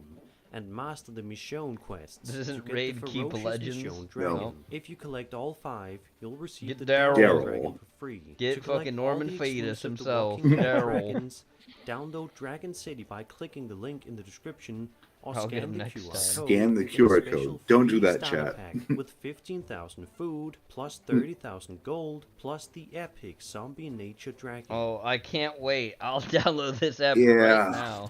and master the Mission quests. This isn't to get Raid the Keep ferocious Legends. Mission No. dragon. If you collect all 5, you'll receive Get the Daryl. Daryl dragon for free. Get To collect fucking all Norman the Fetus exclusive The himself, Walking Dead Daryl. dragons, download Dragon City by clicking the link in the description or I'll get scan him the next QR time. code. Scan the Get a QR special code. Don't do free that, starter chat. pack with 15,000 food plus 30,000 gold plus the epic zombie nature dragon. Oh, I can't wait. I'll download this app Yeah. right now.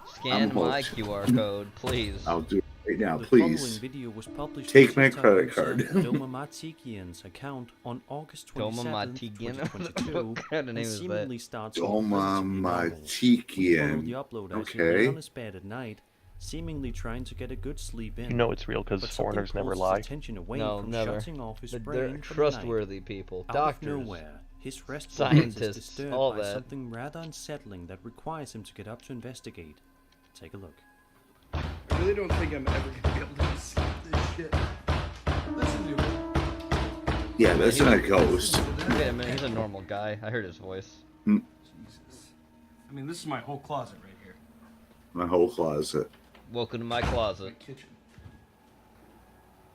Scan I'm my hooked. QR code, please. I'll do it right now, The please. following video was published Take on my TikTok credit user card. Doma Matikian's account on August 27, Matikian? 2022, What kind of name and is that? seemingly starts off Doma relatively normal. You Matikian. follow the uploader as he Okay. lay on his bed at night, seemingly trying to get a good sleep in. You know it's real because But something foreigners never pulls lie. his attention away No, from never. shutting off his But brain they're for the night. trustworthy people. Out Doctors. of nowhere, his restful night is Scientists, disturbed all by that. something rather unsettling that requires him to get up to investigate. Take a look. I really don't think I'm ever gonna be able to escape this shit. Listen to it. Yeah, that's not a ghost. Wait a minute, he's a normal guy. I heard his voice. Jesus. I mean, this is my whole closet right here. My whole closet. Welcome to my closet. Kitchen.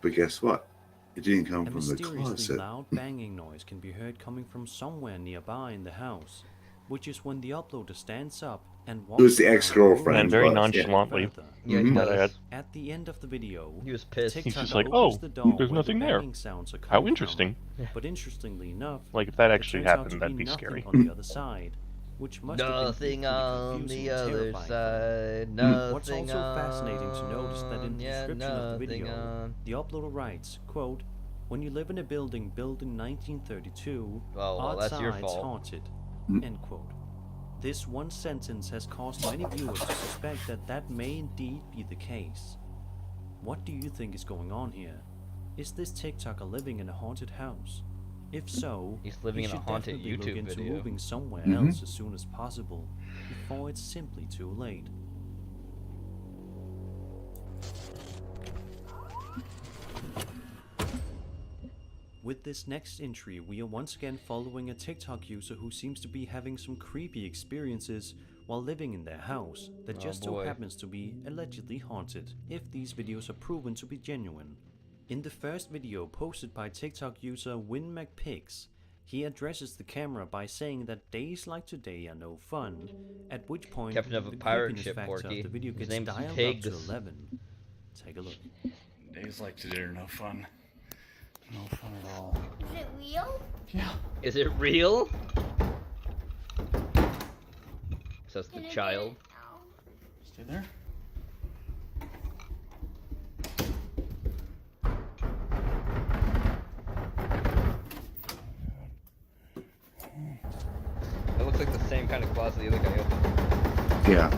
But guess what? It didn't come A from the mysteriously closet. loud banging noise can be heard coming from somewhere nearby in the house, which is when the uploader stands up and walks It was the around ex-girlfriend, And very but, yeah. nonchalantly. further. Yeah, he Might I does. add. At the end of the video, He was pissed. He's TikTok just like, opens oh, the door there's where nothing the there. banging sounds are How coming interesting. from. But interestingly enough, Like, if that there actually turns out happened, to that'd be nothing scary. on the other side, which must have Nothing been on confusing the and other terrifying. side. What's Nothing also fascinating to notice that in on. the Yeah, description of the nothing video, on. the uploader writes, quote, "When you live in a building built in 1932, Oh, well, odds that's your are it's fault. haunted." End quote. This one sentence has caused many viewers to suspect that that may indeed be the case. What do you think is going on here? Is this TikToker living in a haunted house? If so, He's living he in a should haunted definitely look YouTube into video. moving somewhere Mhm. else as soon as possible, before it's simply too late. With this next entry, we are once again following a TikTok user who seems to be having some creepy experiences while living in their house that just so boy. happens to be allegedly haunted, if these videos are proven to be genuine. In the first video posted by TikTok user WinMacPix, he addresses the camera by saying that days like today are no fun, at which point Captain of a the pirate creepiness ship, factor Porky. of the video His gets name's dialed up Pigs. to 11. Take a look. Days like today are no fun. No fun at all. Is it real? Yeah. Is it real? Says the Can I get child. it now? Stay there. That looks like the same kind of closet the other guy opened. Yeah.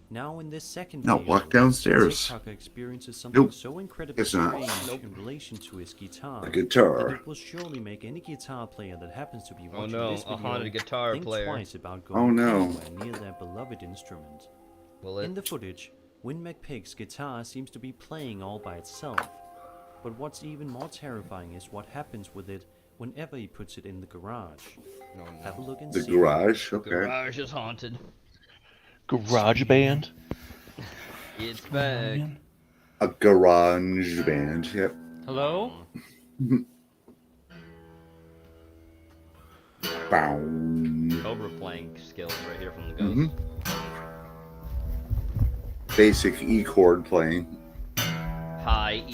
Now in this second No, video, walk downstairs. TikToker experiences something Nope. so incredibly It's not. strange in relation to his guitar, A guitar. that it will surely make any guitar player that happens to be Oh watching no, this a video haunted guitar think player. twice about Oh going no. anywhere near their beloved instrument. Will In it? the footage, WinMacPig's guitar seems to be playing all by itself, but what's even more terrifying is what happens with it whenever he puts it in the garage. No, no. Have a look and The see. garage, okay. Garage is haunted. Garage band? It's back. A garage band, yep. Hello? Bow. Cobra playing skills right here from the ghost. Basic E chord playing. High E.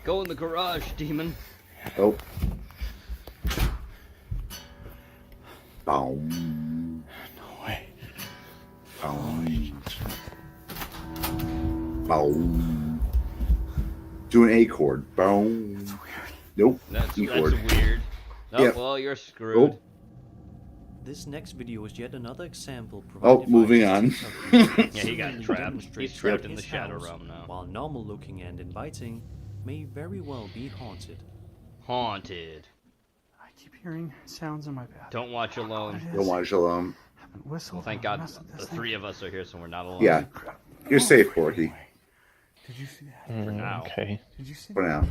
Go in the garage, demon. Oh. Bow. No way. Bow. Bow. Do an A chord. Bow. Nope. That's E chord. weird. Oh, Yep. well, you're screwed. Oh. This next video is yet another example Oh, provided moving by on. TikTok user Yeah, he got that trapped. demonstrates He's trapped that in the his shadow house, realm now. while normal looking and inviting, may very well be haunted. Haunted. I keep hearing sounds in my bathroom. Don't watch alone. Don't watch alone. Whistle. Well, thank God the three of us are here, so we're not alone. Yeah. You're safe, Porky. Did you see that? For now. Okay. Did you see For that? now.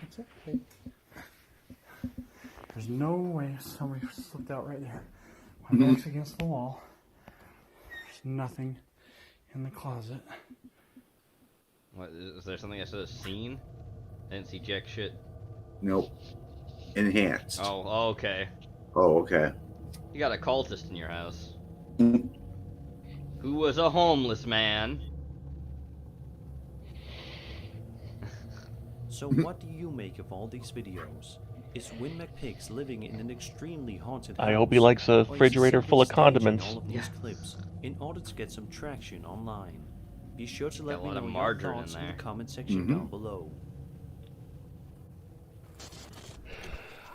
That's it. There's no way somebody slipped out right there. My back's against the wall. There's nothing in the closet. What, is there something I should have seen? I didn't see jack shit. Nope. Enhanced. Oh, okay. Oh, okay. You got a cultist in your house. Who was a homeless man. So what do you make of all these videos? Is Win McPix living in an extremely haunted house? I hope he likes a Or is he refrigerator simply full of staging condiments. all of these clips in order to get some traction online? Be sure to Got let a me lot of know your margarine thoughts in in the there. comment section down below.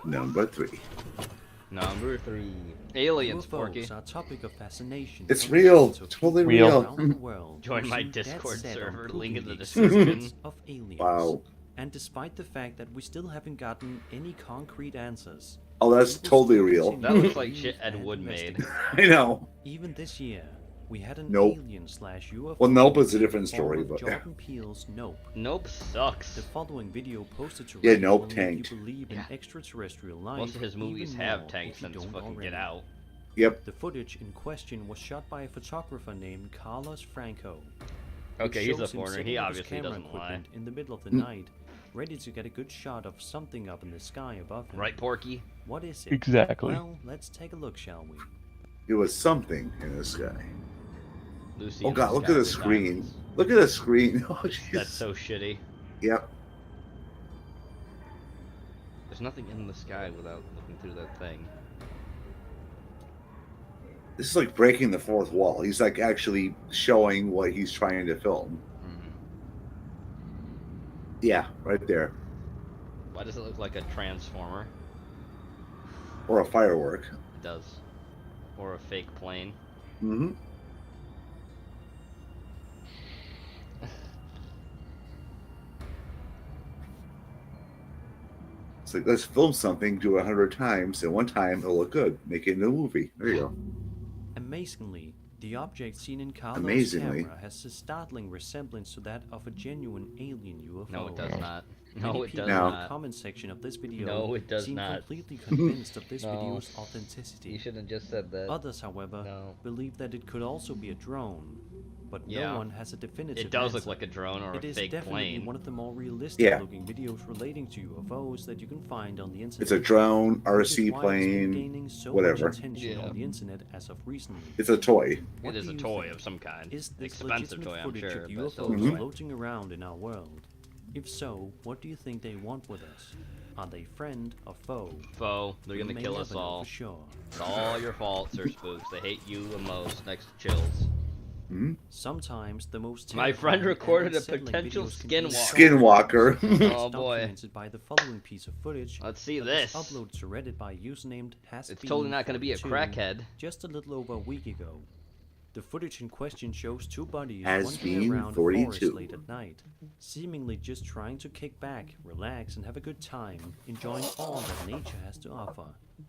Number 3. Number 3. Aliens, UFOs Porky. are a topic of fascination. It's for real. millions of Totally people real. around the world Join who my seem dead Discord set on server, proving link in the existence description. of aliens. Wow. And despite the fact that we still haven't gotten any concrete answers, Oh, that's people totally still real. continue That to looks like believe shit Ed and Wood made. investigate. I know. Even this year, we had an Nope. alien/UFO. Well, Nope is a movie different in the form story, of but yeah. Jordan Peele's Nope. Nope sucks. The following video posted to Yeah, Reddit Nope will make tanked. you believe in extraterrestrial life. Most of his movies even have more tanked if you since don't fucking already. Get Out. Yep. The footage in question was shot by a photographer named Carlos Franco. Okay, It he's a shows him foreigner. setting He up his obviously camera doesn't lie. equipment in the middle of the night, ready to get a good shot of something up in the sky above him. Right, Porky? What is it? Exactly. Well, let's take a look, shall we? It was something in the sky. Lucy Oh in god, the look sky at the with screen. diamonds. Look at the screen. Oh, jeez. That's so shitty. Yep. There's nothing in the sky without looking through that thing. This is like breaking the fourth wall. He's like actually showing what he's trying to film. Yeah, right there. Why does it look like a transformer? Or a firework. It does. Or a fake plane. Mm-hmm. It's like, let's film something, do it 100 times, and one time it'll look good. Make it into a movie. There you go. Amazingly, the object seen in Carlos' Amazingly. camera has a startling resemblance to that of a genuine alien UFO. No, it does not. Many No, it people does in not. the comment section of this video No, it does seem not. completely convinced of this No. video's authenticity. You shouldn't have just said that. Others, however, believe that it could also be a drone, but Yeah. no one has a definitive It does answer. look like a drone or It a is fake definitely plane. one of the more realistic-looking videos relating to UFOs that you can find on the internet. It's a drone, which is RC why it's been plane, gaining so whatever. much attention on the internet as of recently. It's a toy. What It is do a you toy think? of some kind. Is this Expensive legitimate toy, I'm footage sure, of but still UFOs a toy. floating around in our world? If so, what do you think they want with us? Are they friend or foe? Foe. They're We gonna may kill us never know all. for sure. It's all your fault, Sir Spooks. They hate you the most next to Chills. Sometimes the most My friend terrifying and recorded a unsettling potential videos can be Skinwalker. Oh boy. documented by the following piece of footage. Let's see that this. was uploaded to Reddit by usernamed has It's totally not gonna be a 42 crackhead. just a little over a week ago. The footage in question shows two buddies Has wandering been around a 42. forest late at night, seemingly just trying to kick back, relax, and have a good time, enjoying all that nature has to offer.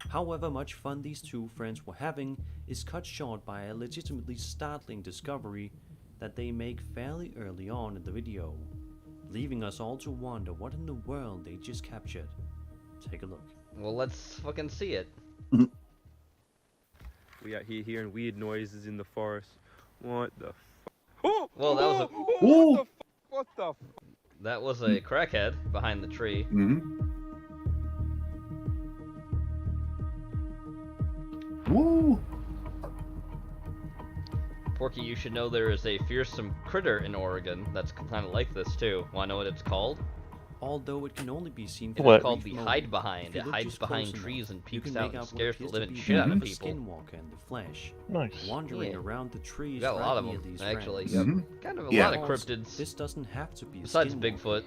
However much fun these two friends were having is cut short by a legitimately startling discovery that they make fairly early on in the video, leaving us all to wonder what in the world they just captured. Take a look. Well, let's fucking see it. We out here hearing weird noises in the forest. What the f? Well, that was a What the f? that was a crackhead behind the tree. Woo! Porky, you should know there is a fearsome critter in Oregon that's kind of like this too. Want to know what it's called? Although it can only be seen It's for a called brief the moment, hide behind. if you It look hides just behind close trees enough, and you peeks can out make and out what scares the appears to living be shit out of a people. skinwalker in the flesh, Nice. wandering Yeah. around the trees. You got a right lot of near them, these actually. friends. You got kind of a Yeah. lot of cryptids. This doesn't have to be a Besides skinwalker. Bigfoot.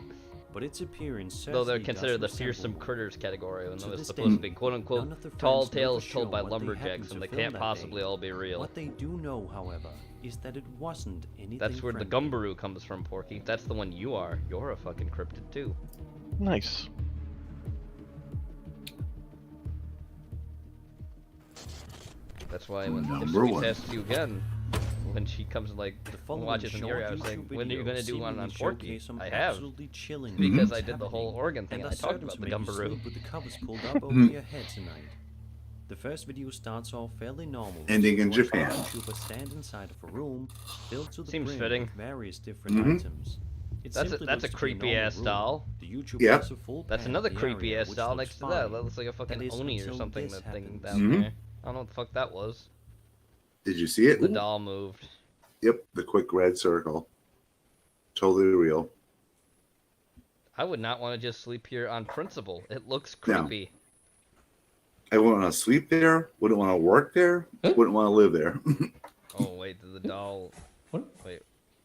but its appearance Though they're certainly considered the does fearsome resemble critters category, when To they're this supposed to day, be quote-unquote none of the tall friends know for tales told sure by what they lumberjacks, happened and to they film can't that possibly day. all be real. What they do know, however, is that it wasn't anything That's where friendly. the Gumbaroo comes from, Porky. That's the one you are. You're a fucking cryptid too. Nice. That's why when if Number Sweet one. asks you again, when she comes and like following watches in your short house saying, YouTube when are you video gonna do one on seemingly Porky? showcase some I have. absolutely chilling Because things I did the whole happening, organ thing and I are talked certain about to the make you Gumbaroo. sleep with the covers pulled up over your head tonight. The first video starts off fairly normal. Ending in Watch a Japan. YouTuber stand inside of a room filled to the Seems brim fitting. with various different Mhm. items. It That's simply a looks to be creepy normal ass room. doll. The YouTuber Yep. has a full That's pan another of the creepy area, ass which doll looks next to that. fine. That looks like a fucking That is Oni or until something. this That thing happens. down Mhm. there. I don't know what the fuck that was. Did you see it? The doll moved. Yep, the quick red circle. Totally real. I would not want to just sleep here on principle. It looks No. creepy. I wouldn't want to sleep there. Wouldn't want to work there. Wouldn't want to live there. Oh wait, the doll. Wait,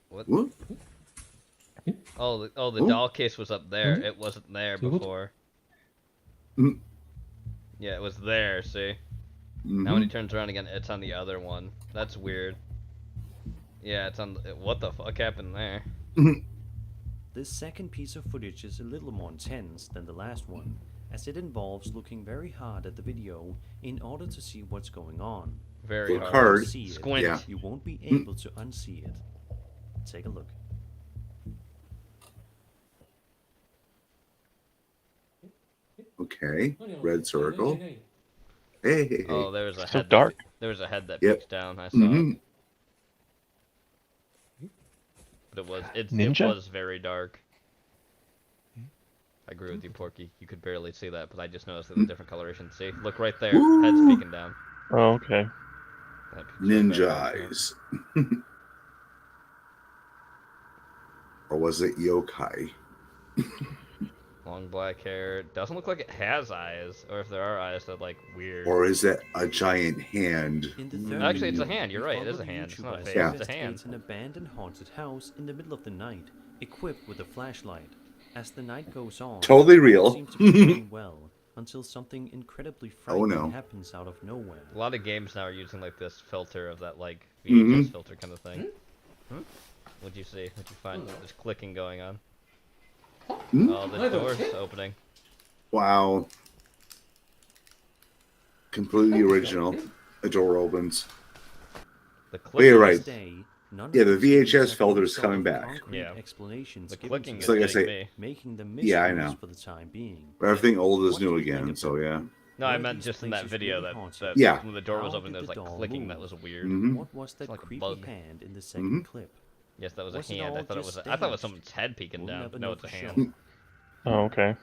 what? What? Oh, the What? doll case was up there. It wasn't there before. Mm. Yeah, it was there. See. Now when he turns around again, it's on the other one. That's weird. Yeah, it's on. What the fuck happened there? This second piece of footage is a little more intense than the last one, as it involves looking very hard at the video in order to see what's going on. Very Look hard. hard. See it, Squint. Yeah. You won't be able to unsee it. Take a look. Okay. Red circle. Hey, hey, hey. Oh, there was a So head. dark. There was a head that Yep. peeks down. I saw Mhm. it. But it Ninja? was very dark. I agree with you, Porky. You could barely see that, but I just noticed it was a different coloration. See, look right there. Woo! Head's peeking down. Oh, okay. That peeks right Ninja back down. eyes. Or was it yokai? Long black hair. Doesn't look like it has eyes, or if there are eyes, they're like weird. Or is it a giant hand? In the third Actually, it's a video, hand. You're we right. It follow is a the hand. It's not a YouTuber face. Yeah. It's a hand. investigates an abandoned haunted house in the middle of the night, equipped with a flashlight. As the night goes on, Totally it real. seems to be going well until something incredibly frightening no. happens out of nowhere. A lot of games now are using like this filter of that like Mhm. VHS filter kind of thing. What'd you see? What'd you find? There's clicking going on. Hmm? Oh, the door's opening. Wow. Completely original. A door opens. The Oh, you're right. Day, none Yeah, of the these things VHS have filter any is sort coming of back. concrete Yeah. explanations The given clicking to is So like I getting say- me. making them Yeah, I mysterious know. for the time being. But everything old is What new do you think again, of so them? yeah. No, I Were meant these just in that places video really that, haunted? Yeah. when the door was How open, there was did the like doll clicking that move? was weird. Mhm. What was that like a creepy bug. hand in the second clip? Yes, that was a Was it hand. I all thought it just was. I thought it was staged? someone's head peeking We'll down. never No, know it's a for hand. sure. Oh, okay.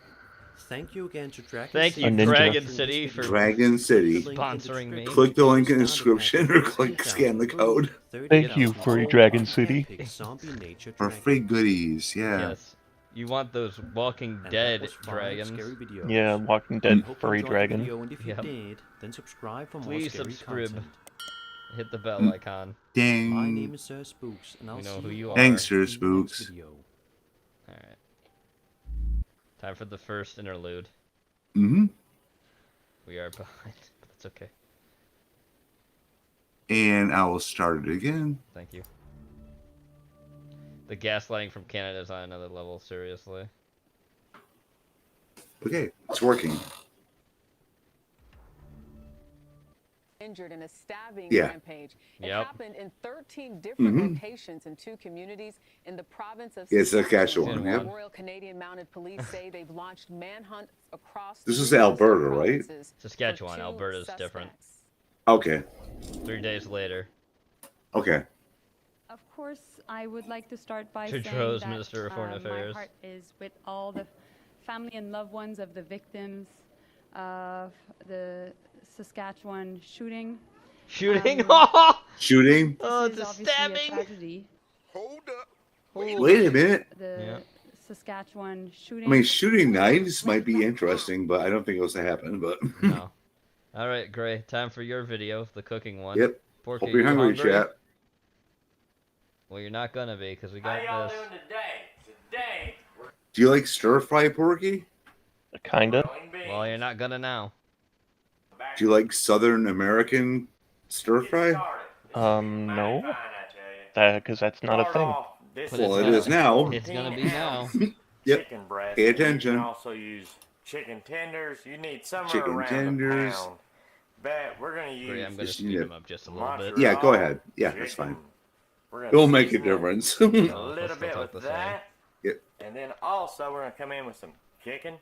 Thank you again to Dragon Thank City you, A ninja. Dragon watching City, this for video. Dragon Click the City. link in the Sponsoring me. description Click the link in the to start a description pack or of click scan the 10,000 code. 30 Thank you, thousand Furry gold Dragon on City. epic zombie nature For dragon. free goodies, yeah. Yes. You want those Walking And that Dead was 5 dragons? scary videos. Yeah, Walking I Dead hope you furry enjoyed the dragon. video, and if you Yep. did, then subscribe for more Please scary subscribe. content. Hit the bell icon. Ding. My name is Sir Spooks, and I'll We know see who you all are. Thanks, Sir in the next Spooks. video. Alright. Time for the first interlude. Mm-hmm. We are behind, but that's okay. And I will start it again. Thank you. The gaslighting from Canada is on another level, seriously. Okay, it's working. Injured in a stabbing Yeah. rampage. It Yep. happened in 13 different Mhm. locations in 2 communities in the province of Yeah, Saskatchewan, yeah. Royal Canadian Mounted Police say they've launched manhunts across This is 3 Alberta, western right? provinces Saskatchewan, for 2 Alberta's different. suspects. Okay. 3 days later. Okay. Of course, I would like to start by Trudeau's saying that Minister of Foreign Affairs. my heart is with all the family and loved ones of the victims of the Saskatchewan shooting. Shooting? Shooting? Oh, This it's is a obviously stabbing! tragedy. Wait a minute. The Saskatchewan I shooting. mean, shooting knives might be interesting, but I don't think it was to happen. But No. Alright, Gray. Time for your video, the cooking one. Yep. Porky, Hope you're you hungry, chat. Well, you're not gonna be, because we got this. today? Today, Do you like stir fry, Porky? Kinda. Well, you're not gonna now. Do you like Southern American stir fry? No. Because that's not a thing. Well, it is now. It's gonna be now. Yep. Chicken breast. Pay and You attention. can also use chicken tenders. You need somewhere Chicken around tenders. a pound. But we're gonna use. I'm gonna Just speed need them up just a little bit. Yeah, go ahead. Yeah, that's fine. It'll make a difference. A little bit with that. Yep. And then also we're gonna come in with some chicken.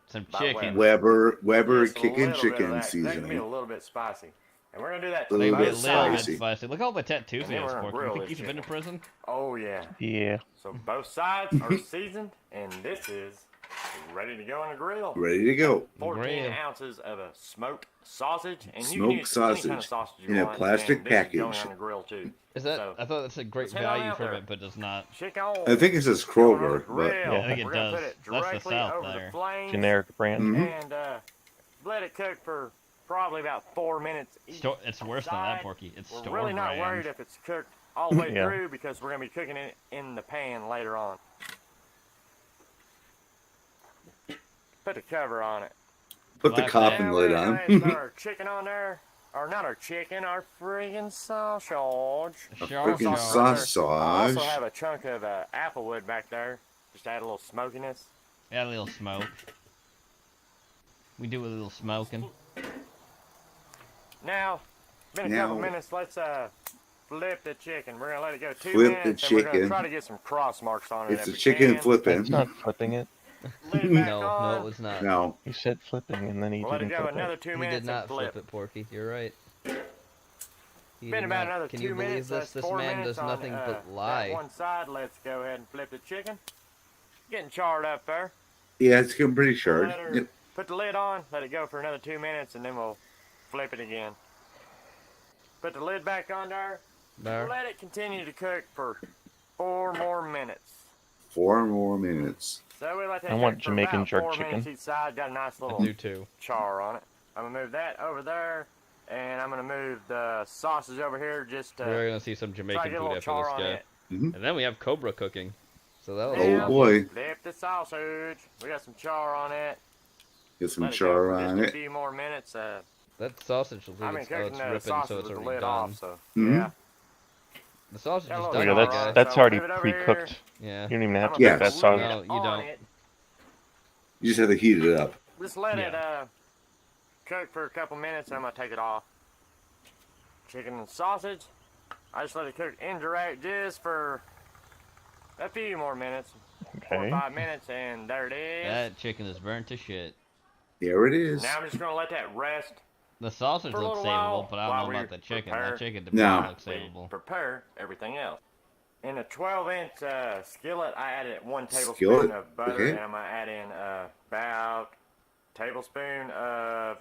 Some by chicken. Weber Just a kicking little bit of chicken that. That can be a seasoning. little bit spicy. And we're gonna do that A to little both bit sides. spicy. Look at all the tattoos And he then has, we're gonna Porky. You grill think this he's been to chicken. prison? Oh yeah. Yeah. So both sides are seasoned, and this is ready to go on the grill. Ready to go. 14 ounces of a smoked sausage, and you can Smoked use any kind of sausage sausage you in a want, plastic and this is going package. on the grill too. Is that? So, I thought that's a great let's head on value out from there. it, but does not. Chicken on. I think it says Kroger, but Grill. I think it We're gonna does. put it That's the directly South over there. the flames Generic brand. Mhm. and let it cook for probably about 4 minutes each. It's worse than that, side. Porky. It's We're store really not brand. worried if it's cooked all the way Yeah. through because we're gonna be cooking it in the pan later on. Put the cover on it. put the Like coffin Now lid we're on. gonna put our chicken on there. Or not our chicken, our friggin' sausage. Freaking I sausage. also have a chunk of applewood back there. Just add a little smokiness. Add a little smoke. We do a little smoking. Now, been a Now- couple minutes. Let's flip the chicken. We're gonna let it go 2 Flip the minutes, and we're gonna chicken. try to get some cross marks on it. It's if a we chicken can. flipping. That's not flipping it. Lid it back No, on. no, it's not. No. He said flipping, and then he We'll let it didn't go flip another it. 2 He minutes did not and flip. flip it, Porky. You're right. He Been did about not. another Can 2 you believe minutes. this? That's This 4 man minutes does nothing on, but that lie. one side. Let's go ahead and flip the chicken. Getting charred up there. Yeah, it's getting pretty charred. Let her- Yep. Put the lid on. Let it go for another 2 minutes, and then we'll flip it again. Put the lid back on there. There. Let it continue to cook for 4 more minutes. 4 more minutes. So we let that I want cook for Jamaican about jerk 4 chicken. minutes each side. Got a nice I little do too. char on it. I'm gonna move that over there, and I'm gonna move the sausage over here just to We're gonna see some try to Jamaican get a food little after char this on guy. it. Mhm. And then we have Cobra cooking. So that was Oh boy. Flip the sausage. We got some char on it. Get some Let it go char for just on a it. few more minutes. That sausage looks I've like been it's, cooking it's the ripping, sausage so it's with the already lid done. off. So Mhm. yeah. The sausage Got a is little done, Yeah, char guys. on it, that's so already move it over pre-cooked. here. Yeah. You don't even have to Yes. cook that sausage. No, you on don't. it. You just have to heat it up. Just let it Yeah. cook for a couple minutes, and I'm gonna take it off. Chicken and sausage. I just let it cook indirect just for a few more minutes, 4 or Okay. 5 minutes, and there it is. That chicken is burnt to shit. There it is. Now I'm just gonna let that rest. The sausage For a looks little while, savable, but I while don't know we about the chicken. prepare- That chicken does No. not look We savable. prepare everything else. In a 12-inch skillet, I added 1 tablespoon Skillet, of butter, okay. and I'm gonna add in about a tablespoon of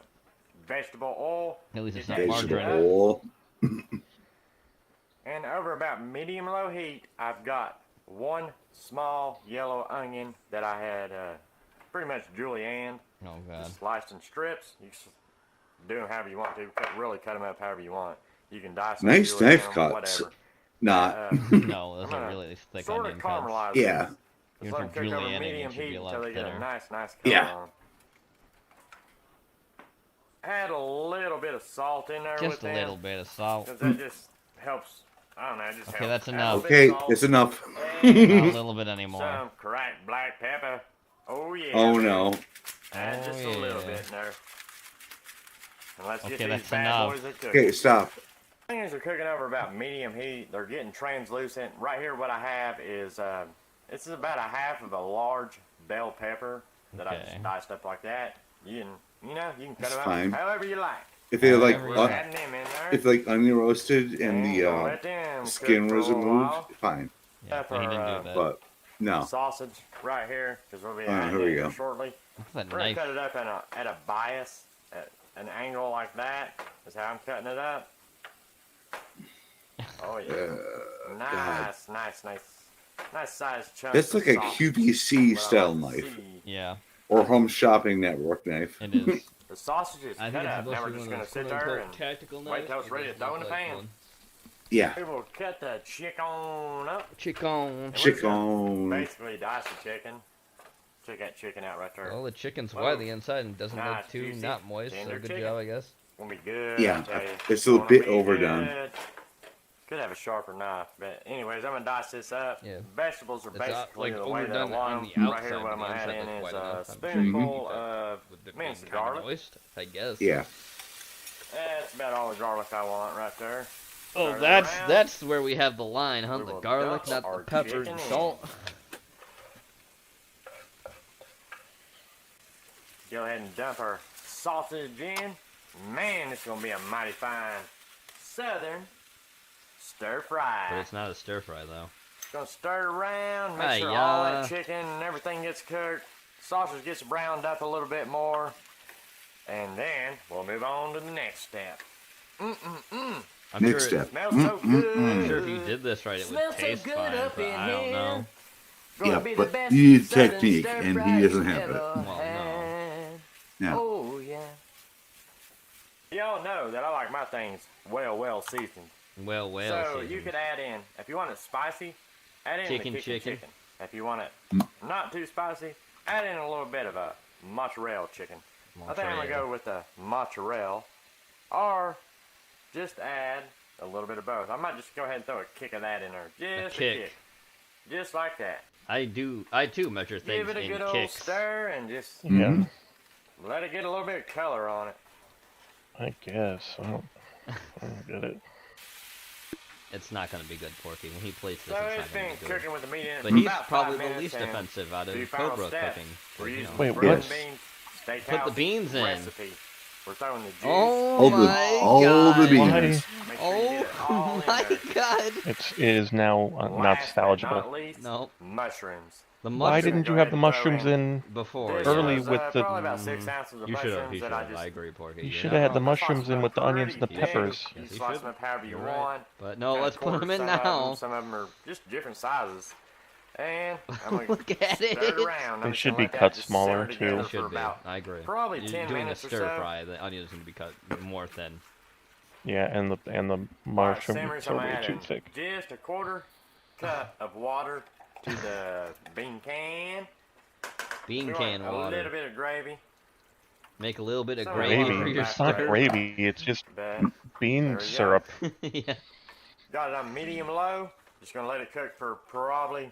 vegetable oil. At least it's Just not add it margarine. up. Vegetable. And over about medium-low heat, I've got 1 small yellow onion that I had pretty much julienned, Oh god. just sliced in strips. You can do them however you want to. Really cut them up however you want. You can dice them, Nice julienne knife them, cuts. whatever. Not. No, those I'm are gonna really thick sort onion of cuts. caramelize Yeah. these. Even Just let them for cook over julienne, medium it should be heat a lot until they get a thinner. nice color Yeah. on 'em. Add a little bit of salt in there Just with a little bit of salt. because that just helps. I don't know, it just Okay, helps. that's Add a enough. little bit Okay, of salt it's enough. and Not a little bit anymore. some cracked black pepper. Oh yeah. Oh baby. no. Add just a little yeah. bit in there. And let's Okay, get these that's bad enough. boys a cooking. Okay, stop. Onions are cooking over about medium heat. They're getting translucent. Right here, what I have is this is about a half of a large bell pepper that I Okay. just diced up like that. You can cut That's them fine. up however you like. If they like, Whatever We're you like. adding them in there. if like onion roasted and And the gonna let them skin cook for a was little removed, while. fine. Yeah, but he didn't do that. But no. Sausage right here because we'll be Oh, adding here we it go. shortly. What's that We're gonna knife? cut it up at a bias, at an angle like that. Is how I'm cutting it up. Oh yeah, nice sized chunk. That's like a QVC style like to knife. see. Yeah, Or Home Shopping Network knife. it is. The sausage is I cut think it's up. supposed Now to we're be just one gonna of those sit there quote-unquote and tactical knives. wait till it's It ready to doesn't throw in look the like pan. one. Yeah. We will cut the chicken up. Chicken. And we're just gonna Chicken. Basically dice the chicken. Check that chicken out right there. Well, the chicken's Whoa. white on the inside and doesn't Nice, look too juicy, not moist, so tender good chicken. job, I guess. Gonna be good. Yeah, I tell you. it's a little Gonna bit be overdone. good. Could have a sharper knife, but anyways, I'm gonna dice this up. Yeah. Vegetables are It's, basically like, the way that I overdone want on them. the Right here, outside, what I'm but the gonna add inside in looks is white a enough. I'm sure you spoonful can eat of with it minced being kinda garlic. moist, I guess. Yeah. That's about all the garlic I want right there. Oh, Stir it that's around. that's where we have the line, huh? We The will garlic, dump not our the pepper chicken and in. salt. Go ahead and dump our sausage in. Man, it's gonna be a mighty fine southern stir fry. But it's not a stir fry though. Gonna stir it around, make sure all Hi-ya. that chicken and everything gets cooked. Sausage gets browned up a little bit more. And then we'll move on to the next step. I'm Next sure step. Smells so good. I'm sure if you did this right, it would Smells so taste good fine, up but in I don't here. know. Gonna Yeah, be the but best you need southern technique, stir and he fry doesn't you've have it. ever Well, no. had. Yeah. Oh, yeah. Y'all know that I like my things well seasoned. Well, So you seasoned. could add in, if you want it spicy, add in Chicken, the chicken. If you want it not too spicy, add in a little bit of a mozzarella chicken. I think I'm going to go with the mozzarella. Or just add a little bit of both. I might just go ahead and throw a kick of that in there. Just a kick. Just like that. I too measure things Give it a in good old kicks. stir and just Yeah, let it get a little bit of color on it. I guess. I don't get it. It's not going to be good, Porky. When he plates this, So it's it's not going been to be good. cooking with the meat in it But for he's about probably 5 the minutes, least and offensive out the of final Cobra step, cooking. We're you using know. Wait, bread what? and beans, steakhouse Put the beans in. recipe. We're throwing the juice. Oh All the- my all god. the beans. Make sure you get it all Oh in my there. god. It is now not Last but not salvageable. least, No. mushrooms. The Why mushrooms didn't Go you have ahead the and throw mushrooms in before. This early was, with the? probably about 6 ounces of You should have. mushrooms You should that I have. just I agree, Porky. You You're should not have had the wrong. mushrooms in with the onions and the pretty thin. peppers. You Yes, he slice should. them up however you You're right. want. But no, Kinda let's put them in quarter now. Some of them are just different sizes. And I'm going Look to at stir it. it around. They I'm just should gonna be let that cut just smaller, simmer too. together It for should be. about I agree. probably You're 10 doing a minutes or stir so. fry. The onions going to be cut more thin. Yeah, and the Alright, mushrooms simmers, are I'm way gonna too add thick. just a quarter cup of water to the bean can. Bean We can want a water. little bit of gravy. Make a little bit of Some gravy for Gravy. your It's not stir. gravy. It's just But there bean we go. syrup. Yeah. Got it on medium low. Just gonna let it cook for probably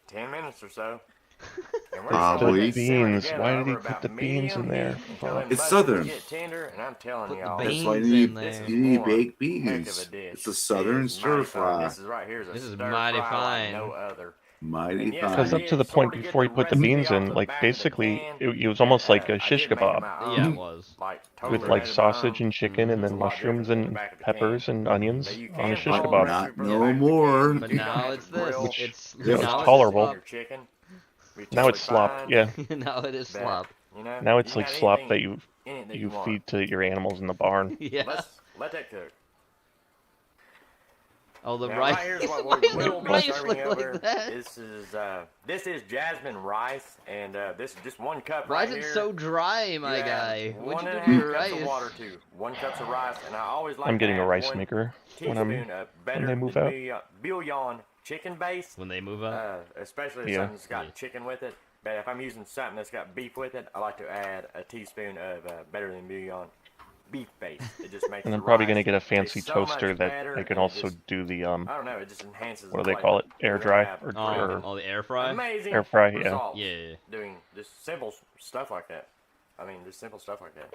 10 minutes or so. And we're just gonna Probably. let it simmer Beans. together Why did he over put about the beans in medium there? heat until them It's mushrooms southern. Get tender, and I'm telling Put the y'all, That's why you beans need, in there. this you need one baked heck of a beans. dish. It's a southern It is stir mighty fine. fry. This is right here is a This is stir mighty fry fine. like no other. Mighty And yes, fine. Because up to the point before you put the beans in, like basically, it was almost like a shish kebab Yeah, it was. with like sausage and chicken, and then mushrooms and peppers and onions on a shish kebab. Not no more. But now it's this. Which It's is now tolerable. It's Now it's slop. Yeah. now it is slop. Now it's like slop that you you want. feed to your animals in the barn. Yeah. Let that cook. Oh, the Now, rice. right here's what Why we does the will be rice serving look over. like that? This is jasmine rice, and this is just 1 cup Why right is it here. so dry, my You add guy? What'd you 1.5 do to your cups rice? of water too. 1 cup of rice, and I always like I'm getting to a add rice 1 maker when teaspoon of when they move out. bouillon chicken base. When they move out? Especially if Yeah. something's got chicken with it. But if I'm using something that's got beef with it, I like to add a teaspoon of better than bouillon beef base. It just makes And I'm the probably rice gonna get a taste fancy so toaster much that better, I and can it also just, do the I don't know, it just enhances what do the they call it? flavor. Air You're dry gonna or have Oh, the air fry? amazing air fry? Yeah. results Yeah. doing just simple stuff like that. I mean, just simple stuff like that.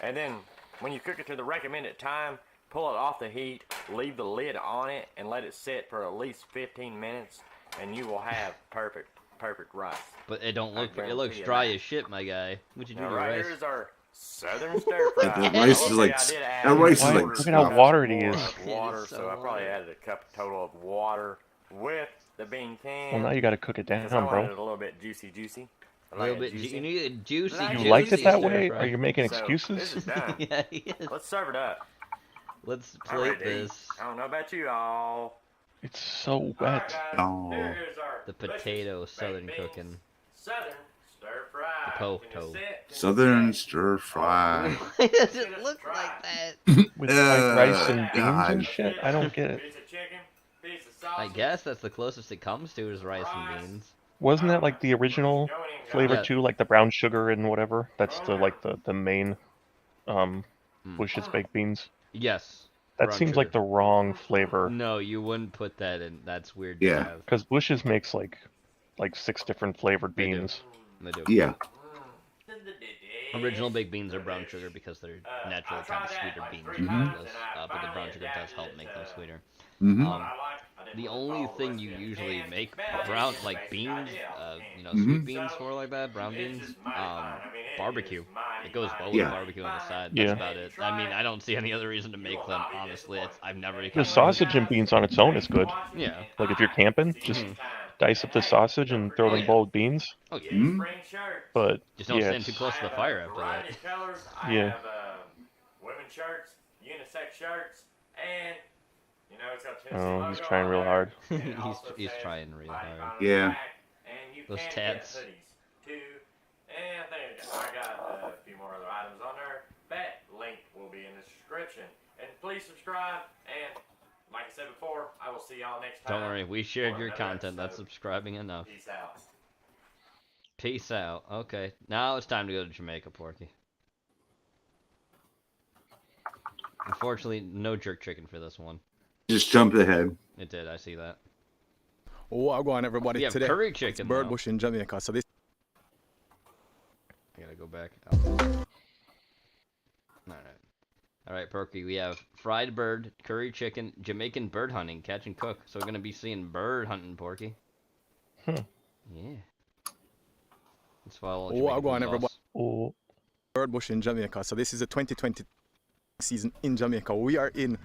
And then when you cook it to the recommended time, pull it off the heat, leave the lid on it, and let it sit for at least 15 minutes, and you will have perfect rice. But it don't look. It guarantee looks you dry that. as shit, my guy. What'd you do Now to right your rice? here is our southern stir fry. That rice is like- that rice is Why- like look at how stuffed. watered he is. Water, so so I probably watered. added a cup total of water with the bean can. Well, now you gotta cook it down, 'cause I wanted it bro. a little bit juicy. A I little like bit. it juicy. You need a juicy. Like You juicy liked it that stir way? fry. Are you making So, excuses? this is done. Yeah, he is. Let's serve it up. Let's All right, plate dude. this. I don't know about you all. It's so All right, wet. guys. Oh. Here is our The delicious potato baked southern beans, cooking. Southern stir fry. The Can you potato. sit? Can you Southern sit? stir fry. Why does it look like that? With like rice and beans God. and shit? I don't get it. Piece of chicken, piece of I sausage, guess that's the closest it comes to is rice and beans. Wasn't that like the original going in flavor Yeah. too, like the brown sugar and whatever? That's the main Bush's baked beans. Yes. That brown seems sugar. like the wrong flavor. No, you wouldn't put that in. That's weird to Yeah. have. Because Bush's makes like 6 different flavored They do. beans. They do. Yeah. Original baked beans are brown sugar because they're naturally kind of sweeter beans Mhm. regardless, but the brown sugar does help make them sweeter. Mhm. The only thing you usually make brown, like beans, Mhm. sweet beans for like that, brown beans, barbecue. It goes well with Yeah. barbecue on the side. Yeah. That's about it. I mean, I don't see any other reason to make them. Honestly, I've never. The sausage and beans on its own is good. Yeah. Like if you're camping, just dice up the sausage and throw it in a bowl with beans. Oh yeah. Mhm. But Just don't yeah, stand too close to the fire after that. Yeah. Women's shirts, unisex shirts, and it's got Tennessee Oh, he's logo trying on real there. hard. And it also he's says trying real Body hard. Count on the Yeah. back, and you Those can tats. get hoodies too. And I think I got a few more other items on there. That link will be in the description. And please subscribe. And like I said before, I will see y'all next time. Don't worry, we shared for your another content. That's episode. subscribing enough. Peace out. Peace out. Okay, now it's time to go to Jamaica, Porky. Unfortunately, no jerk chicken for this one. Just jumped ahead. It did, I see that. Oh, I go on everybody We have today. curry It's chicken, Bird though. Bush in Jamaica. So this. I gotta go back. Alright, Porky, we have fried bird, curry chicken, Jamaican bird hunting, catch and cook. So we're gonna be seeing bird hunting, Porky. Yeah. Let's follow Oh, I go on Jamaican everybody. sauce. Oh. Bird Bush in Jamaica. So this is the 2020 season in Jamaica. We are in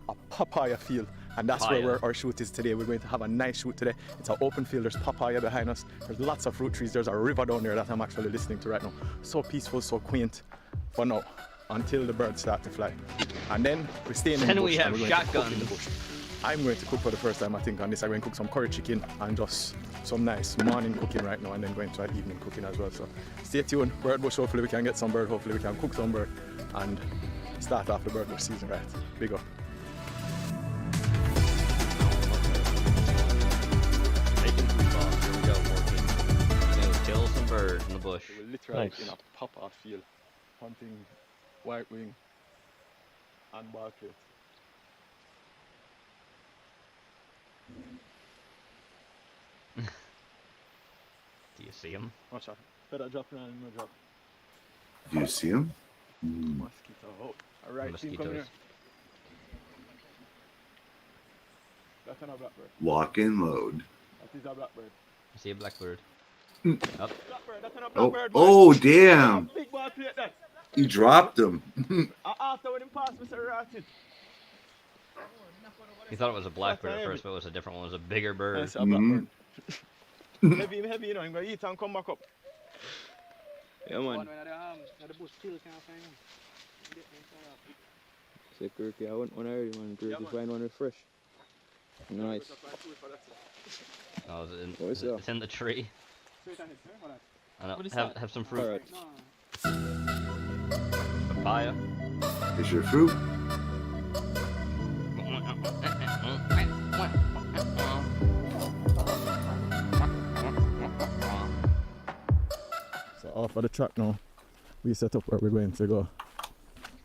a papaya field, and that's where our shoot is today. We're going to have a nice shoot today. It's an open field. There's papaya behind us. There's lots of fruit trees. There's a river down there that I'm actually listening to right now. So peaceful, so quaint. For now, until the birds start to fly, and then we stay in the Then bush. we and have we're going to cook in the shotguns. bush. I'm going to cook for the first time, I think, on this. I'm going to cook some curry chicken and just some nice morning cooking right now, and then going to an evening cooking as well. So stay tuned. Bird bush, hopefully we can get some bird. Hopefully we can cook some bird and start off the bird bush season right. Big up. Bacon food sauce. Here we go, Porky. We're gonna kill some birds in the bush. We're literally Nice. in a papaya field, hunting white wing and barclay. Do you see him? Watch out. Better drop around and no drop. Do you see him? Mosquito out. Alright, team, come here. Mosquitoes. That's not a blackbird. Lock and load. That is a blackbird. I see a blackbird. Mm. Up. Blackbird, that's not a Oh, blackbird. oh damn! Big ball plate that. You dropped him. After when him pass, Mr. Ratted. He thought it was a blackbird at first, but it was a different one. It was a bigger bird. That's a blackbird. Heavy, you know, I'm going to eat and come back up. Yeah, man. Say Gurky, I want one already, man. Gurky, find one fresh. Nice. Oh, is it in, What is that? it's in the tree. I know. What is Have, that? have some fruit. Alright. Papaya. Is your fruit? So off of the track now, we set up where we're going to go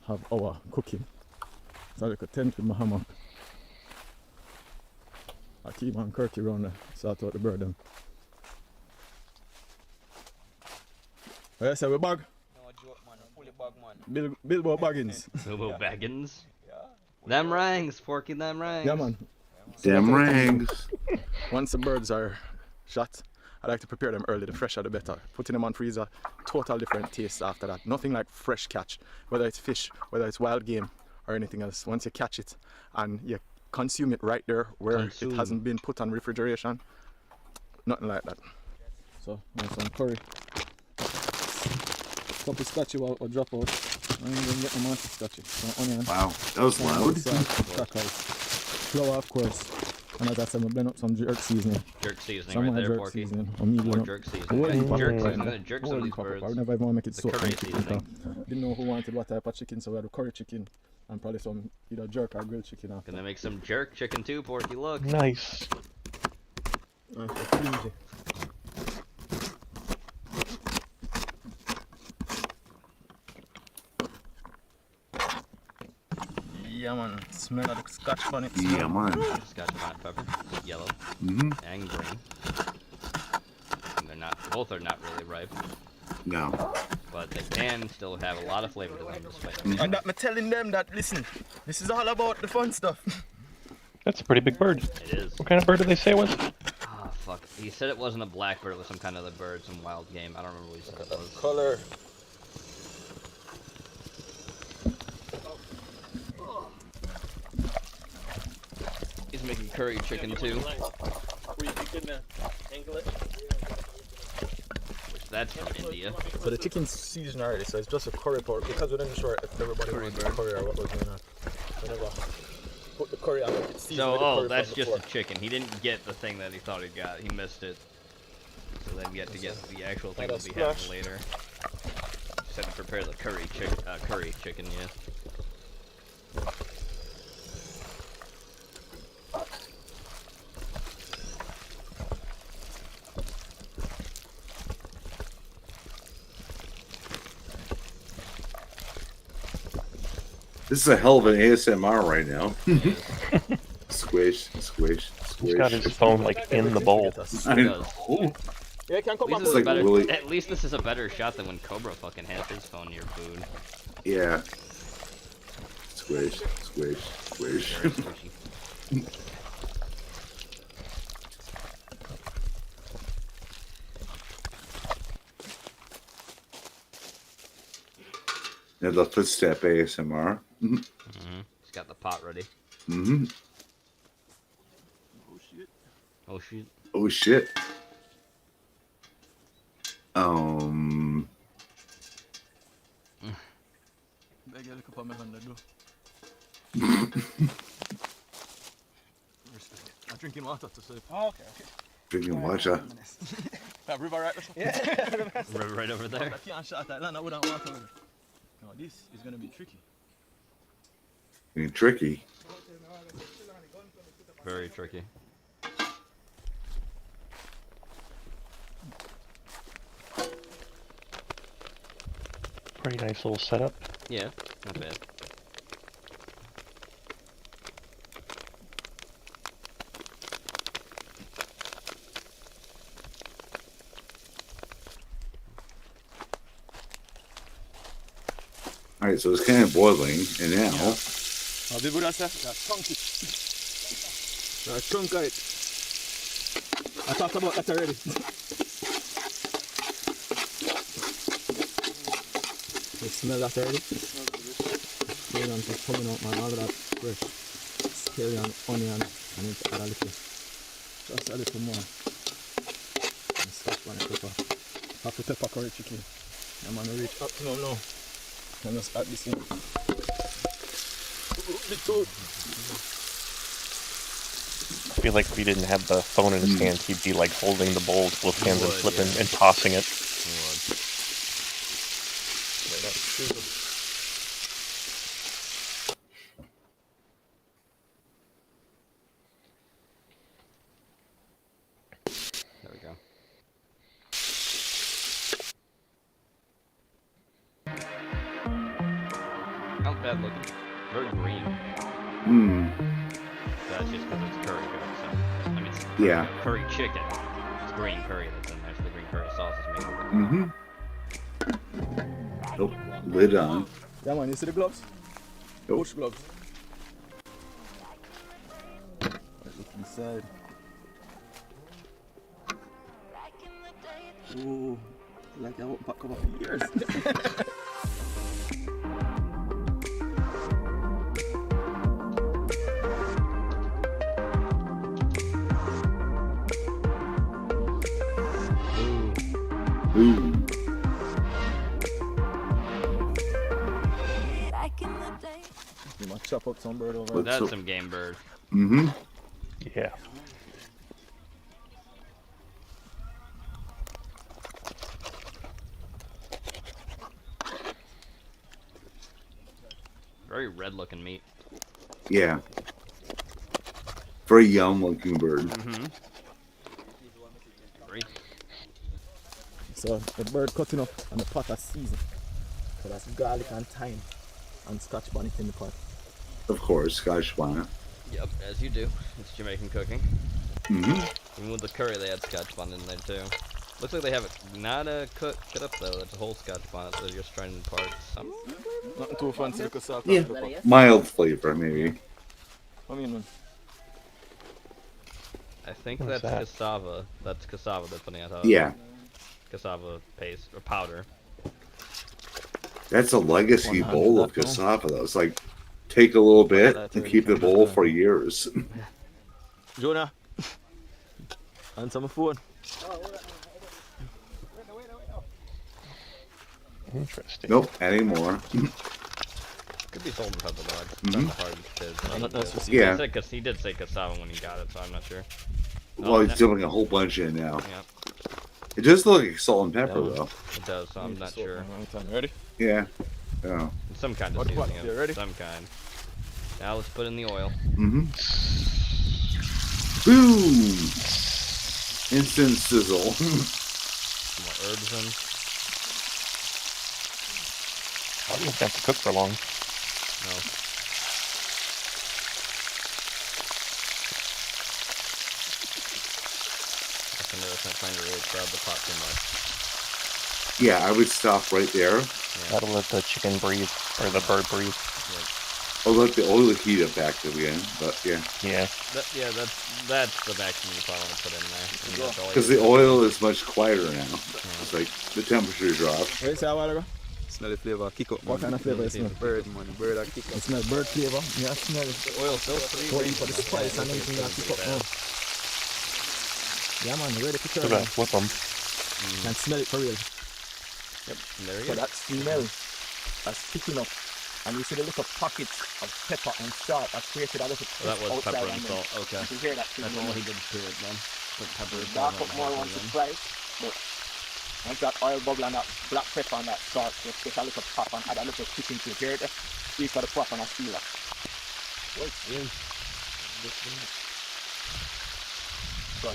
have our cooking. So like a tent with my hammock. I keep on Kirky around there, sort out the bird then. What you say, we bag? No joke, man. Fully bag, man. Bilbo Baggins. Bilbo Baggins. Them rangs, Porky, them rangs. Yeah, man. Them rings. Once the birds are shot, I like to prepare them early. The fresher the better. Putting them on freezer, total different taste after that. Nothing like fresh catch, whether it's fish, whether it's wild game or anything else. Once you catch it and you consume it right there where it hasn't been put on refrigeration, nothing like that. So, some curry. Couple scotchy will drop out. I'm going to get my master scotchy. Some onion. Wow, that was loud. Flour, of course. And as I said, I'm blend up some jerk seasoning. Jerk seasoning Some right more there, jerk Porky. seasoning. Or me More blend up. jerk seasoning. Whole Jerk heap of seasoning. pepper. I'm gonna jerk some Whole of heap these of pepper. birds. I never even want to make it The so curry chicken. seasoning. Didn't know who wanted what type of chicken, so we had a curry chicken and probably some either jerk or grilled chicken after. Gonna make some jerk chicken too, Porky. Look. Nice. Yeah, man. Smell of the Scotch bonnet. Yeah, man. Scotch bonnet pepper, yellow Mhm. and green. And they're not. Both are not really ripe. No. But they can still have a lot of flavor to them despite. And that me telling them that listen, this is all about the fun stuff. That's a pretty big bird. It is. What kind of bird did they say it was? Ah, fuck. He said it wasn't a blackbird, it was some kind of other bird, some wild game. I don't remember what he said it was. Color. He's making curry chicken too. Which that's from India. So the chicken's seasoned already, so it's just a curry powder because we didn't sure if everybody wanted curry or what was going on. Whenever put the curry on it, So, oh, that's just a chicken. He didn't get the thing that he thought he got. He missed it. So then we have to get the actual thing we'll be having later. Just had to prepare the curry chicken, yeah. This is a hell of an ASMR right now. Squish, squish, squish. He's got his phone like in the bowl. I know. Yeah, can come back. Like really... At least this is a better shot than when Cobra fucking has his phone near food. Yeah. Squish, squish, squish. Very squishy. Yeah, the footstep ASMR. He's got the pot ready. Mm-hmm. Oh shit. Oh shit. Oh shit. I'm drinking water to sleep. Oh, okay. Drinking water. That river right there. Yeah. River right over there. I can't shut that land without water. No, this is gonna be tricky. Being tricky. Very tricky. Pretty nice little setup. Yeah, not bad. Alright, so it's kind of boiling, and now... How big would I say? That's chunky. That's chunky. I talked about that already. You smell that already? Scale on just coming out, man. All of that fresh scale on onion, and then add a little, just a little more. And Scotch bonnet pepper. Half the pepper curry chicken. I'm gonna reach up to now. And just add this in. I feel like if he didn't have the phone in his hand, he'd be like holding the bowl with both hands and flipping and tossing it. There we go. Not bad looking. Very green. That's just because it's curry goat, so. I mean, it's curry chicken. It's green curry that's in there, so the green curry sauce is made with it. Oh, lid on. Yeah, man, you see the gloves? Nope. Push gloves. Look inside. Ooh, like I won't back up for years. Ooh. You might chop up some bird over there. That's some game bird. Mm-hmm. Yeah. Very red looking meat. Yeah. Very young looking bird. Great. So the bird cutting up and the pot is seasoned. So that's garlic and thyme and Scotch bonnet in the pot. Of course, Scotch bonnet. Yep, as you do. It's Jamaican cooking. Even with the curry, they had Scotch bonnet in there too. Looks like they have it not cut up though. That's a whole Scotch bonnet, so they're just trying to impart some. Nothing too fancy because salt Yeah, and pepper. mild flavor maybe. I mean, I think What is that's that? cassava. That's cassava they're putting on top. Yeah. Cassava paste or powder. That's a legacy 100 bowl of that now. cassava though. It's like take a little bit That's and really keep the fun. bowl for years. Jonah, answer my phone. Interesting. Nope, anymore. Could be salt and pepper though. It's Mhm. not hard to Not necessary. Yeah. He did say cassava when he got it, so I'm not sure. Well, he's dumping a whole bunch in now. Yeah. It does look like salt and pepper Yeah. though. It does, so I'm not sure. Ready? Yeah. Oh. Some kind of What the fuck? seasoning. You ready? Some kind. Now let's put in the oil. Mm-hmm. Boom! Instant sizzle. Some more herbs in. I didn't have to cook for long. No. I can notice I'm trying to really crowd the pot too much. Yeah, I would stop right there. That'll let the chicken breathe, or the bird breathe. I'll let the oil heat up back again, but yeah. Yeah. That's the vacuum you probably want to put in there. And that's all Because you the do. oil is much quieter now. It's like the temperature dropped. What you say a while ago? Smell the flavor, kick up. What kind of flavor is it? Bird, man. Bird or kick up. It smells bird flavor. Yeah, smell it. The oil's so pretty. What you put the spice and everything that kick up now. Yeah, man, ready to turn Look at on. that, whip 'em. And smell it for real. Yep, and there we So go. that smell that's picking up. And you see the little pockets of pepper and salt that created a little So that was outside pepper on and them. salt. Okay. You can hear that That's all he did to it then. Put pepper and Dark salt up more on once it it's fried, but once that oil bubble and that black pepper and that salt, just get a little pop and add a little kitchen to hear the piece of the pot and a sealer. So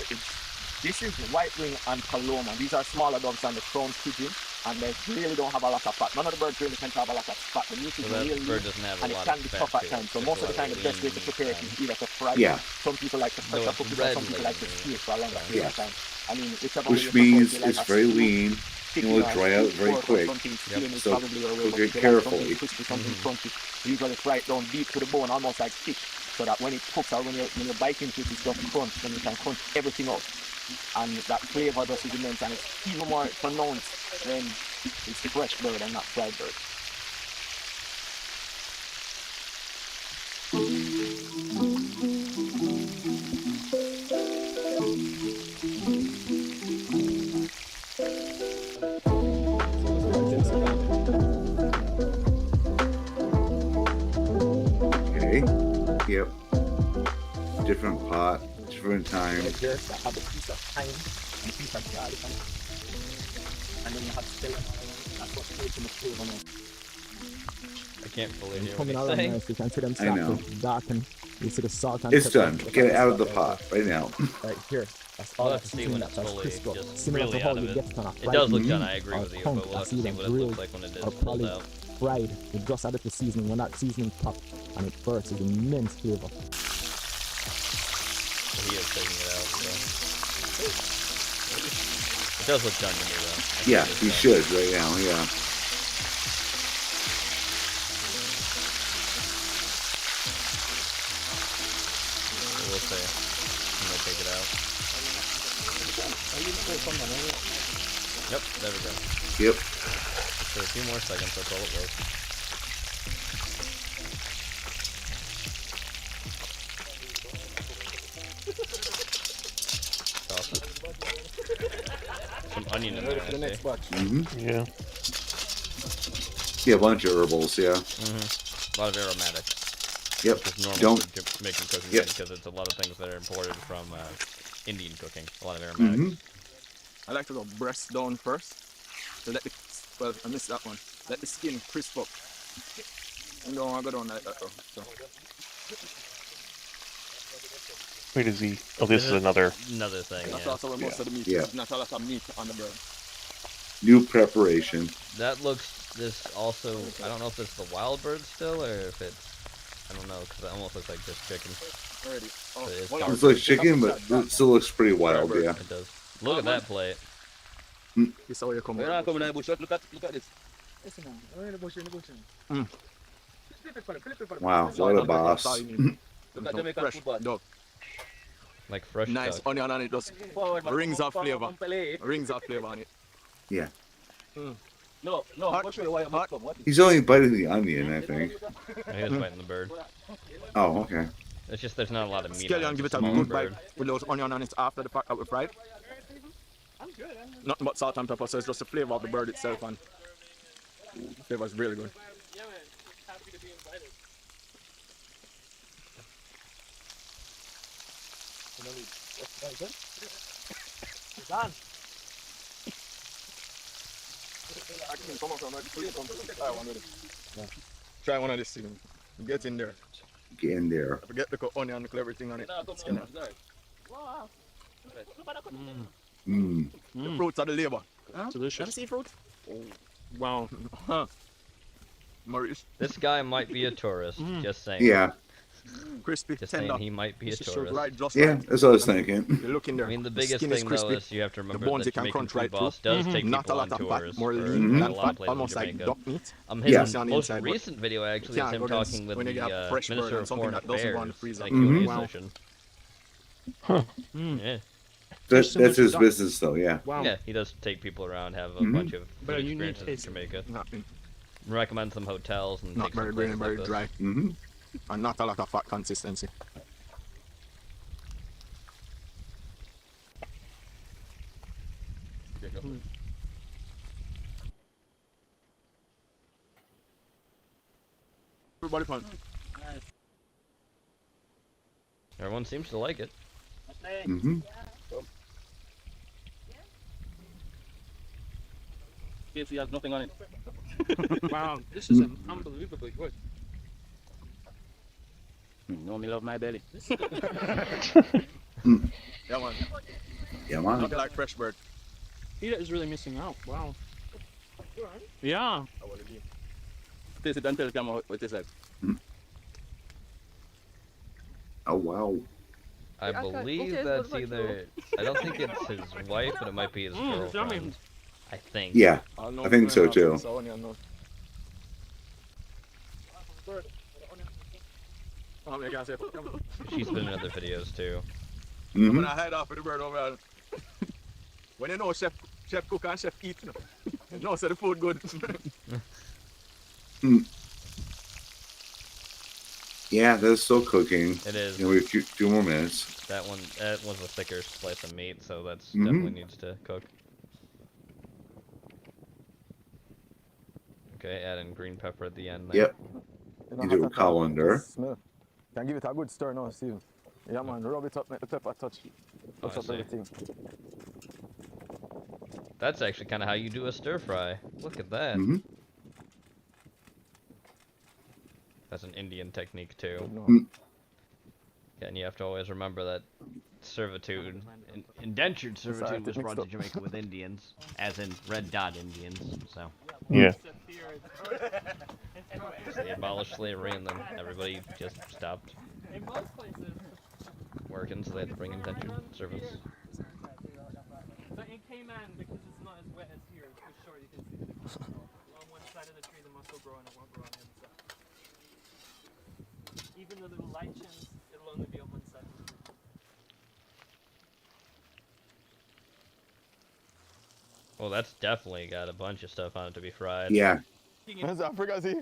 this is white wing and paloma. These are smaller dogs than the crown pigeon, and they really don't have a lot of fat. None of the birds really tend to have a lot of fat. The meat is So that really bird lean, doesn't have a and it lot can of be fat tough at to it, times. So just most a of the lot time, of the best way to lean prepare it is either to fry it. Yeah. Some people like to No, pressure it's cook it, red some people like to later. steam it for a longer period of time. I mean, whichever way Which you suppose means you like it's a very stew, lean. chicken It will or dry out stew very pork or quick. something, stewing is So probably your way, cook but it if you like something carefully. crispy, something crunchy, you usually fry it down deep to the bone, almost like fish, so that when it cooks or when you bite into it, it's just crunch, then you can crunch everything out. And that flavor just is immense, and it's even more pronounced when it's fresh bird and not fried bird. Okay. Yep. Different pot, different time. Here, I have a piece of thyme and a piece of garlic on it. And then you have celery. That's what creates the flavor now. I can't fully hear what Coming he's out saying. nice, you can see them I start know. to darken. You see the salt and It's pepper. done. Look Get at it out of the salt pot right now. Right here. That's We'll all have that's to see when it's that's fully crisp up. just Similar really to how out you of get it. it on a It fried does look meat done, I agree or with you, punk but we'll have that's to see either what it grilled looks like when it is or pulled probably out. fried with just a little seasoning. When that seasoning pop and it bursts, it's immense flavor. So he is taking it out, so. It does look done to me, though. I think Yeah, it is he done. should right now. Yeah. We'll see. I'm gonna take it out. Yep, there we go. Yep. Just for a few more seconds, that's all it was. Awesome. Some onion in there, I see. Mm-hmm. Yeah. Yeah, a bunch of herbals. Yeah. A lot of aromatics. Yep. Which is normal Don't. for Jamaican cooking Yep. because it's a lot of things that are imported from Indian cooking. A lot of aromatics. I like to go breast down first. So let the, well, I missed that one. Let the skin crisp up. And don't want to go down like that though. So. Wait, is he? Oh, this is another. Another thing, That's yeah. also where most of the meat Yeah. is. Not a lot of meat on the bird. New preparation. That looks, this also, I don't know if it's the wild bird still or if it's I don't know, because it almost looks like just chicken. Already. But it's It dark. looks like chicken, but it still looks pretty wild, yeah. It does. Look at that plate. This is how you come We're not coming in the bush. Look at this. Wow, what a boss. Look at Jamaican fresh football. dog. Like fresh Nice duck. onion on it, just rings of flavor. Rings of flavor on it. Yeah. No, I'll show you why I'm not come. What is He's only biting the onion, I think. He is biting the bird. Oh, okay. It's just there's not a lot of meat. Scallion, give it a good bite with those onion on it after the fact that we fried. Nothing but salt and pepper, so it's just the flavor of the bird itself, and the flavor is really good. Done. Try one of this thing. Get in there. Get in there. Forget the onion and everything on it. Mmm. The fruits are the labor. Delicious. Let me see fruit. Oh, wow. Maurice. This guy might be a tourist. Just saying. Yeah. Crispy, Just tender. saying he might be a tourist. Right, just Yeah, right. that's what I was thinking. You look in there. I mean, the The biggest skin is thing though crispy. is you have to remember The bones that you can Jamaican crunch food right boss through. does take Not a people lot on of tours. fat, more for lean a and lot of fat, places almost in like Jamaica. duck meat. His Yeah. on the most inside, but recent video actually can't is him go against talking with when you the get fresh bird Minister and of something Foreign that doesn't go in the Affairs freezer. in a Q&A Wow. session. Mm. Yeah. That's similar to his duck. business, though, yeah. Wow. Yeah, he does take people around, have a Mhm. bunch of But food a unique experiences in taste. Jamaica. Recommend some hotels and Not take some very places grainy, very like this. dry. Mm-hmm. And not a lot of fat consistency. Everybody fun. Everyone seems to like it. Mm-hmm. KFC has nothing on it. Wow, this is unbelievably good. No, me love my belly. Yeah, man. Yeah, man. Nothing like fresh bird. Peter is really missing out. Wow. Yeah. Taste it and tell the camera what it tastes like. Oh, wow. I believe that's either. I don't think it's his wife, but it might be his girlfriend. I think. Yeah, I think so, too. She's been in other videos too. I'm Mm-hmm. gonna hide off with the bird over there. When you know chef cook and chef eat, you know, say the food good. Yeah, that's still cooking. It is. You know, we have a few more minutes. That was a thicker slice of meat, so that's Mhm. definitely needs to cook. Okay, add in green pepper at the end. There. Yep. Into a colander. Smell. Can give it a good stir now, Steve. Yeah, man, rub it up, make the pepper touch. Oh, Touch I up see. everything. That's actually kind of how you do a stir fry. Look at that. Mm-hmm. That's an Indian technique too. Mm. Yeah, and you have to always remember that servitude, indentured servitude, was brought to Jamaica with Indians, as in red dot Indians. So. Yeah. They abolished slavery and then everybody just stopped working, so they had to bring indentured servants. But in Cayman, because it's not as wet as here, for sure you can see the difference. On one side of the tree, the musk will grow and it won't grow on the other side. Even the little lichens, it'll only be on one side. Well, that's definitely got a bunch of stuff on it to be fried. Yeah. Where's Africa, see?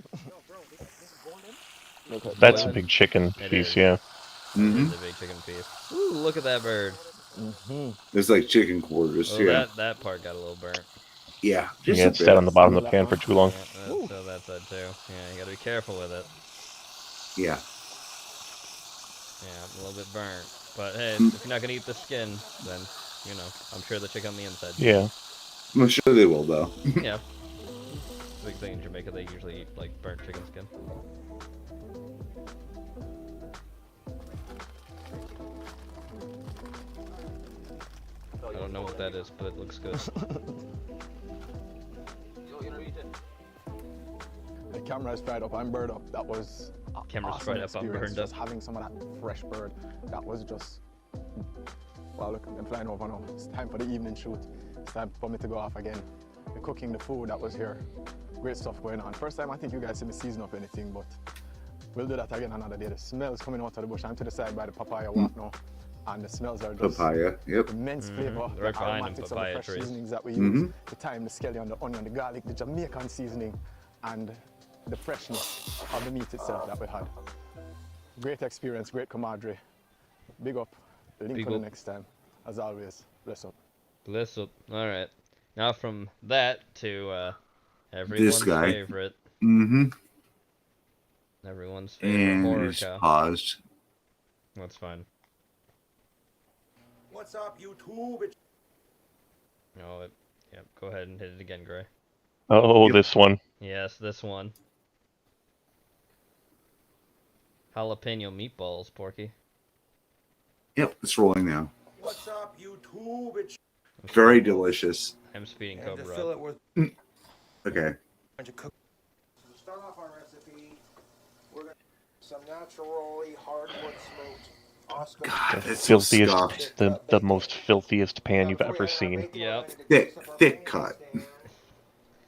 That's a big chicken It piece, is. yeah. It Mm-hmm. is a big chicken piece. Ooh, look at that bird. It's like chicken quarters, Oh, yeah. that part got a little burnt. Yeah, just Yeah, a it's bit. sat on the bottom of the pan for too long. Yeah, so that's that too. Yeah, you gotta be careful with it. Yeah. Yeah, a little bit burnt. But hey, Mm. if you're not gonna eat the skin, then, you know, I'm sure the chicken on the inside. Yeah. I'm sure they will, though. Yeah. Big thing in Jamaica, they usually eat, like, burnt chicken skin. I don't know what that is, but it looks good. The camera is fried up and bird up. That was Camera's awesome right up, I'm experience. burned up. Just having some of that fresh bird, that was just. Well, look, I'm flying over now. It's time for the evening shoot. It's time for me to go off again. The cooking, the food that was here, great stuff going on. First time I think you guys see me season up anything, but we'll do that again another day. The smells coming out of the bush. I'm to the side by the papaya walk now, and the smells are just Papaya, yep. immense flavor. Right The behind them, aromatics of the papaya fresh trees. seasonings that we use, the thyme, the scallion, the onion, the garlic, the Jamaican seasoning, and the freshness of the meat itself that we had. Great experience, great camaraderie. Big up. Link Big for the up. next time. As always, bless up. Bless up. All right. Now from that to everyone's guy. favorite. Mm-hmm. Everyone's favorite And horror it's cow. paused. That's fine. What's up, YouTube? Oh, yep. Go ahead and hit it again, Gray. Oh, this one. Yes, this one. Jalapeno meatballs, Porky. Yep, it's rolling now. What's up, YouTube? It's Very delicious. I'm speeding and to Cobra fill up. it with Okay. bunch of cook. To start off our recipe, we're gonna some naturally hardwood smoked Oscar. God, The that's so filthiest, scuffed. the most filthiest pan you've ever seen. Yep. Thick cut.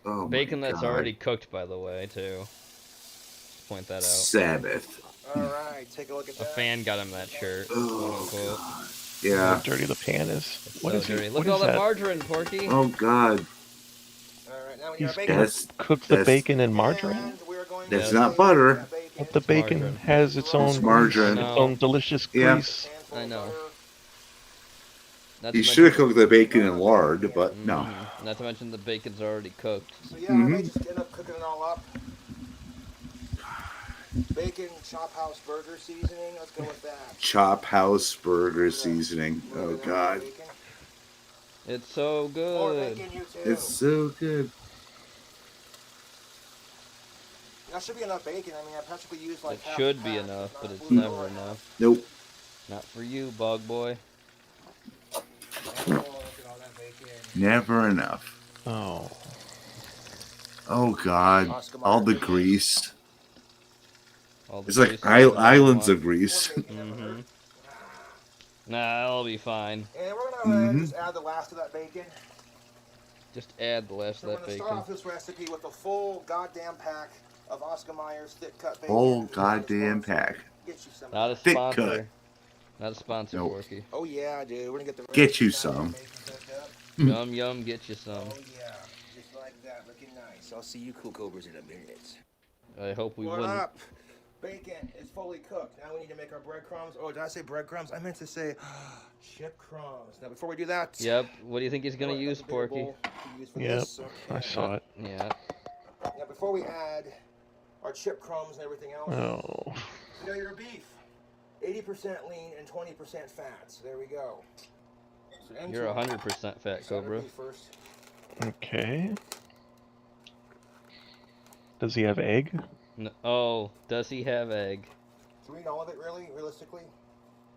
Oh my Bacon that's God. already cooked, by the way, too. Just point that out. Sabbath. All right, take a look at A that. fan got him that shirt. quote Oh, unquote. God. Yeah. How dirty the pan is. What So is dirty. it? Look What at all is that that? margarine, Porky. Oh, God. All right, now we He's got gonna bacon. cook the bacon in margarine? That's not butter. But the bacon margarine. has its own It's margarine. grease, its own delicious Yeah. grease. I know. Not You to should have mention- cooked the bacon in lard, but no. Mhm. Not to mention the bacon's already cooked. So yeah, I may just end up cooking it all up. Bacon, chop house burger seasoning. Let's go with that. Chop House burger seasoning. Oh, God. It's so More good. bacon, you too. It's so good. That should be enough bacon. I mean, I practically used like It half should a be pack, enough, if but not it's a little never more. enough. Nope. Not for you, bug boy. Oh, look at all that bacon. Never enough. Oh. Oh, God. All the grease. All the It's like grease and all the islands one. of grease. Mm-hmm. Nah, it'll be fine. And we're gonna go ahead and just add the last of that bacon. Just add the last So we're of that gonna start bacon. off this recipe with a full goddamn pack of Oscar Mayer thick cut bacon. Whole goddamn pack. Get you some. Not a Thick sponsor. cut. Not a sponsor, Nope. Porky. Oh yeah, dude. We're gonna get the Get you rest of that some. bacon cooked up. Yum yum, get you some. Oh yeah, just like that, looking nice. I'll see you cool cobras in a minute. I hope we What wouldn't. up? Bacon is fully cooked. Now we need to make our breadcrumbs. Oh, did I say breadcrumbs? I meant to say chip crumbs. Now before we do that, Yep. What do you think he's gonna use, Porky? Yep, I saw it. Yeah. Now before we add our chip crumbs and everything else, Oh. you know your beef, 80% lean and 20% fat. So there we go. So You're 100% fat, Cobra. beef first. Okay. Does he have egg? No, oh, does he have egg? Do we eat all of it really, realistically?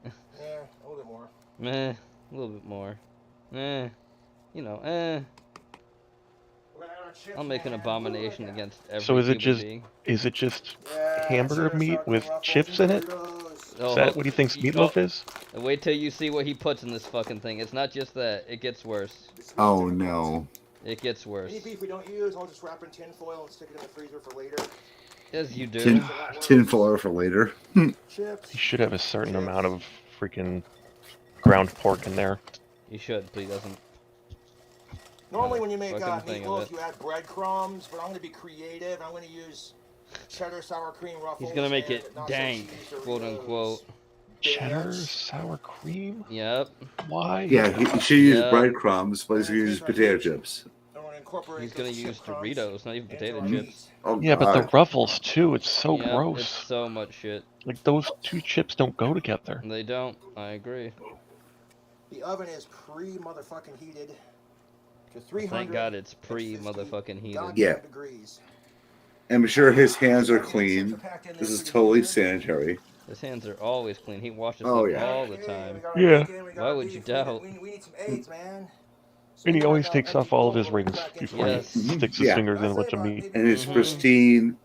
Yeah, a little bit more. Meh, a little bit more. You know, We're gonna add our chips, I'll make an man. abomination against every So is it human just being. hamburger meat with chips in it? Oh, Is that what he thinks meatloaf is? Wait till you see what he puts in this fucking thing. It's not just that. It gets worse. Oh, no. It gets worse. Any beef we don't use, I'll just wrap in tin foil and stick it in the freezer for later. As you do. Tin foil for later. Chips. He should have a certain amount of freaking ground pork in there. He should, but he doesn't. Normally when you make Fucking thing of meatloaf, it. you add breadcrumbs, but I'm going to be creative. I'm going to use cheddar sour cream ruffles. He's gonna make and it nacho dank, cheese quote unquote. Cheddar sour cream? Yep. Why? Yeah, he should use Yeah. breadcrumbs, but he's going to use potato chips. He's gonna use Doritos, not even potato chips. Oh, Yeah, but the God. Ruffles too, it's so Yep, gross. It's so much shit. Like those two chips don't go together. They don't. I agree. The oven is pre-motherfucking heated to 300. Thank God it's pre-motherfucking heated. Yeah. degrees. I'm sure his hands are clean. This is totally sanitary. His hands are always clean. He washes Oh, them yeah. all the time. Yeah. Why would you doubt? We need some eggs, man. And he always takes off all of his rings before Yes. he sticks his Yeah. fingers in a bunch of meat. And it's pristine,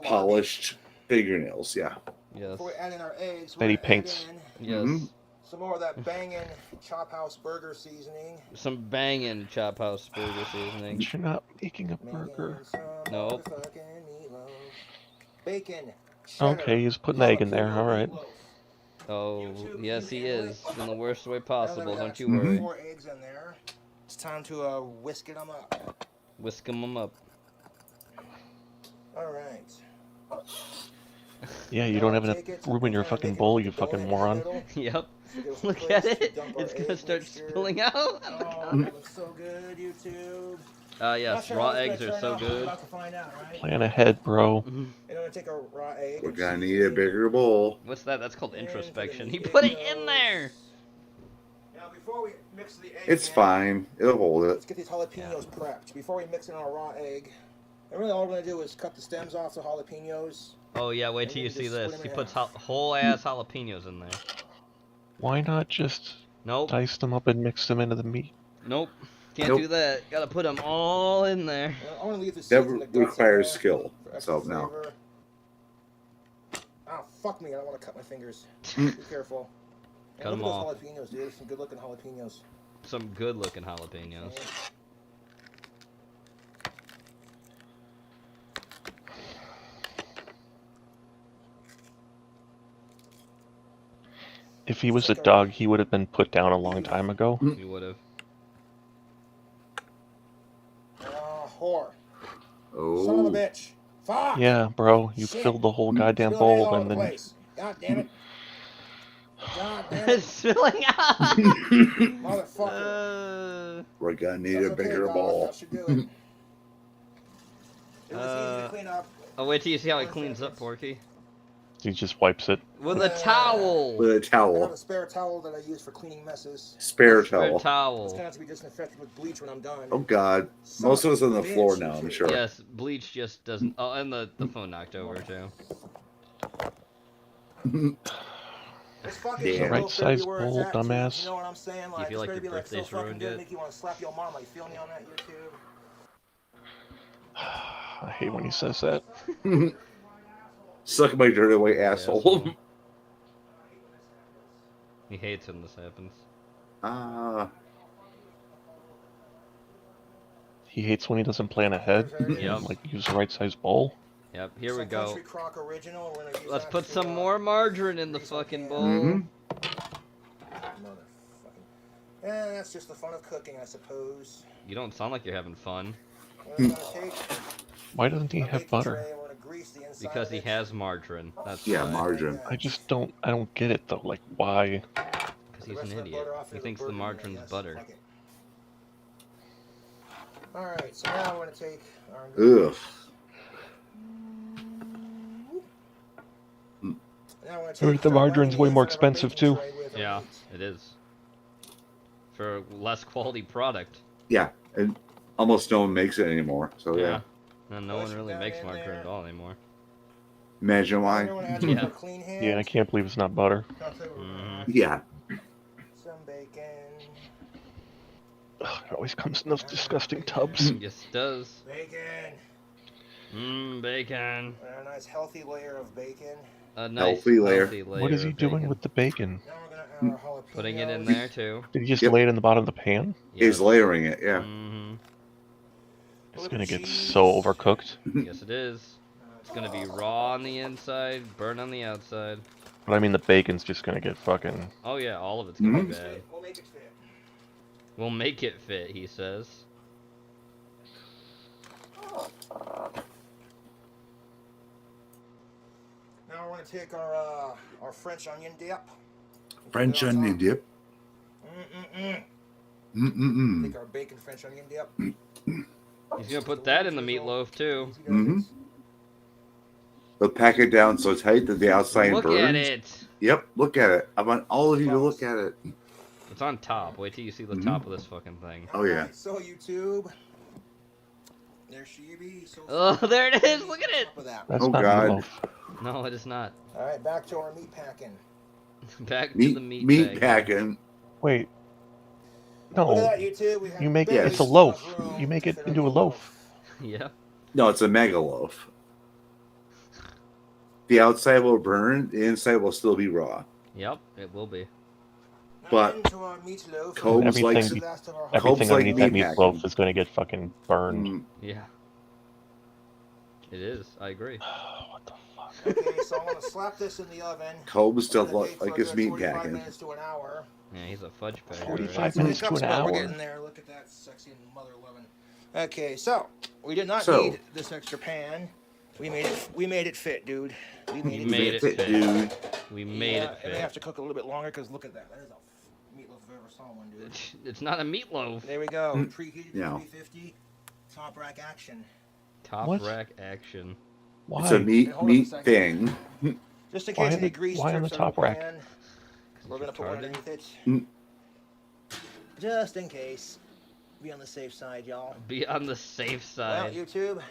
polished. Fingernails, yeah. Yes. Before we add in our eggs, That we're he gonna paints. add in Yes. some more of that banging Chop House burger seasoning. Some banging Chop House burger seasoning. But you're not making a burger. Nope. Motherfucking meatloaf. Bacon. Okay, he's putting egg in there. All right. Oh, yes, he is. In the worst way Now that possible, we don't you got worry. 4 eggs in there, it's time to whisk them up. Whisk 'em up. All right. Yeah, you don't have enough room in your fucking bowl, you fucking moron. Yep. Look at it. It's gonna start spilling out. Oh, that looks so good, YouTube. Yes, raw eggs are so good. About to find out, right? Plan ahead, bro. You want to take a raw egg? We're gonna need a bigger bowl. What's that? That's called introspection. He put it in there. Now, before we mix the eggs, It's fine. It'll hold it. let's get these jalapenos prepped. Before we mix in our raw egg, and really all we're gonna do is cut the stems off the jalapenos. Oh yeah, wait till you see this. He puts whole ass jalapenos in there. Why not just dice them up and mix them into the meat? Nope. Can't do that. Gotta put them all in there. I want to leave the seeds That and the guts requires in there skill. for extra So no. flavor. Oh, fuck me. I don't want to cut my fingers. Be careful. Cut Look them at off. those jalapenos, dude. Some good looking jalapenos. Some good looking jalapenos. If he was a dog, he would have been put down a long time ago. He would have. Whore. Oh. Son of a bitch. Fuck. Yeah, bro, you Shit. filled the whole goddamn Spilling egg bowl all and over the then place. God damn it. God damn It's it. spilling out. Motherfucker. We're gonna need That's a bigger okay, dog. bowl. That should do it. It was easy to clean up. Oh, wait till you see how he cleans up, Porky. he just wipes it. With a towel. With a I have towel. a spare towel that I use for cleaning messes. Spare Spare towel. It's towel. gonna have to be disinfected with bleach when I'm done. Oh god. Most of us on the floor now, I'm sure. Yes, bleach just doesn't. Oh, and the phone knocked over too. It's fucking The shit, right though, size baby, where it's bowl, at, too. dumbass. You know what I'm saying? Like, feel it's like gonna your be like so birthday's fucking ruined good, yet? make you want to slap your mama. You feel me on that YouTube? I hate when he says that. Suck my dirty away, asshole. He hates when this happens. He hates when he doesn't plan ahead. Yep. Like use the right size bowl. Yep, here we Some go. Country Crock original. We're gonna use Let's that put to, some more margarine in the fucking bowl. Motherfucking. Yeah, that's just the fun of cooking, I suppose. You don't sound like you're having fun. We're gonna take Why doesn't he a have baking butter? tray and we're gonna grease the inside Because of he it. has margarine. That's Yeah, why. margarine. I don't get it though. Like why? Because he's an idiot. He thinks the margarine's butter. Alright, so now we're gonna take our Ugh. Now we're gonna Or take the our margarine's way onions more out of our expensive baking too. tray with our Yeah, meat. it is. For a less quality product. Yeah, and almost no one makes it anymore. So yeah. And no one really makes margarine at all anymore. Imagine why. Everyone has Yeah. their clean hands. Yeah, I can't believe it's not butter. Yeah. Some bacon. Ugh, it always comes in those disgusting tubs. Yes, it does. Bacon. Bacon. And a nice healthy layer of bacon. A nice Healthy layer. What is he of doing bacon. with the bacon? Now we're gonna add our jalapenos. Putting it in there too. Did he just lay it in the bottom of the pan? He's layering it, yeah. It's gonna get so overcooked. Yes, it is. It's gonna be raw on the inside, burn on the outside. But I mean, the bacon's just gonna get fucking. Oh yeah, all of it's gonna be Mhm. bad. We'll make it fit. We'll make it fit, he says. Now we're gonna take our French onion dip. French onion dip. Take our bacon French onion dip. He's gonna put that in the meatloaf too. Mm-hmm. They'll pack it down so tight that the outside Look burns. at it. Yep, look at it. I want all of you to look at it. It's on top. Wait till you see the top of this fucking thing. Oh yeah. So YouTube. There she be. So Oh, there it is. Look at it. That's Oh not god. meatloaf. No, it is not. All right, back to our meat packing. Back to Meat, the meat meat bag. packing. Wait. Look No. at that, YouTube. We have You make it. barely It's a enough loaf. room You make to it fit into a meatloaf. loaf. Yeah. No, it's a mega loaf. The outside will burn, the inside will still be raw. Yep, it will be. But Combs likes everything like underneath that meat meatloaf packing. is going to get fucking burned. Yeah. It is. I agree. Okay, so I'm gonna slap this in the oven. Combs does Let it bake like for his a good meat 45 packing. minutes to an hour. Yeah, he's a fudge bagger. 45 right? minutes to an But hour. we're getting there. Look at that sexy mother loving. Okay, so we did not So- need this extra pan. We made it. We made it fit, dude. We made You it made fit. it fit. dude. We made it It may fit. have to cook a little bit longer because look at that. That is a meatloaf if I ever saw one, dude. It's not a meatloaf. There we go. Preheated to No. 350. Top rack action. Top What? rack action. Why? It's a meat Hold on a second. thing. Just in Why case on any the- grease why on the drips top the rack? pan, we're gonna put one underneath it. Mm. Just in case. Be on the safe side, y'all. Be on the safe Well, side YouTube.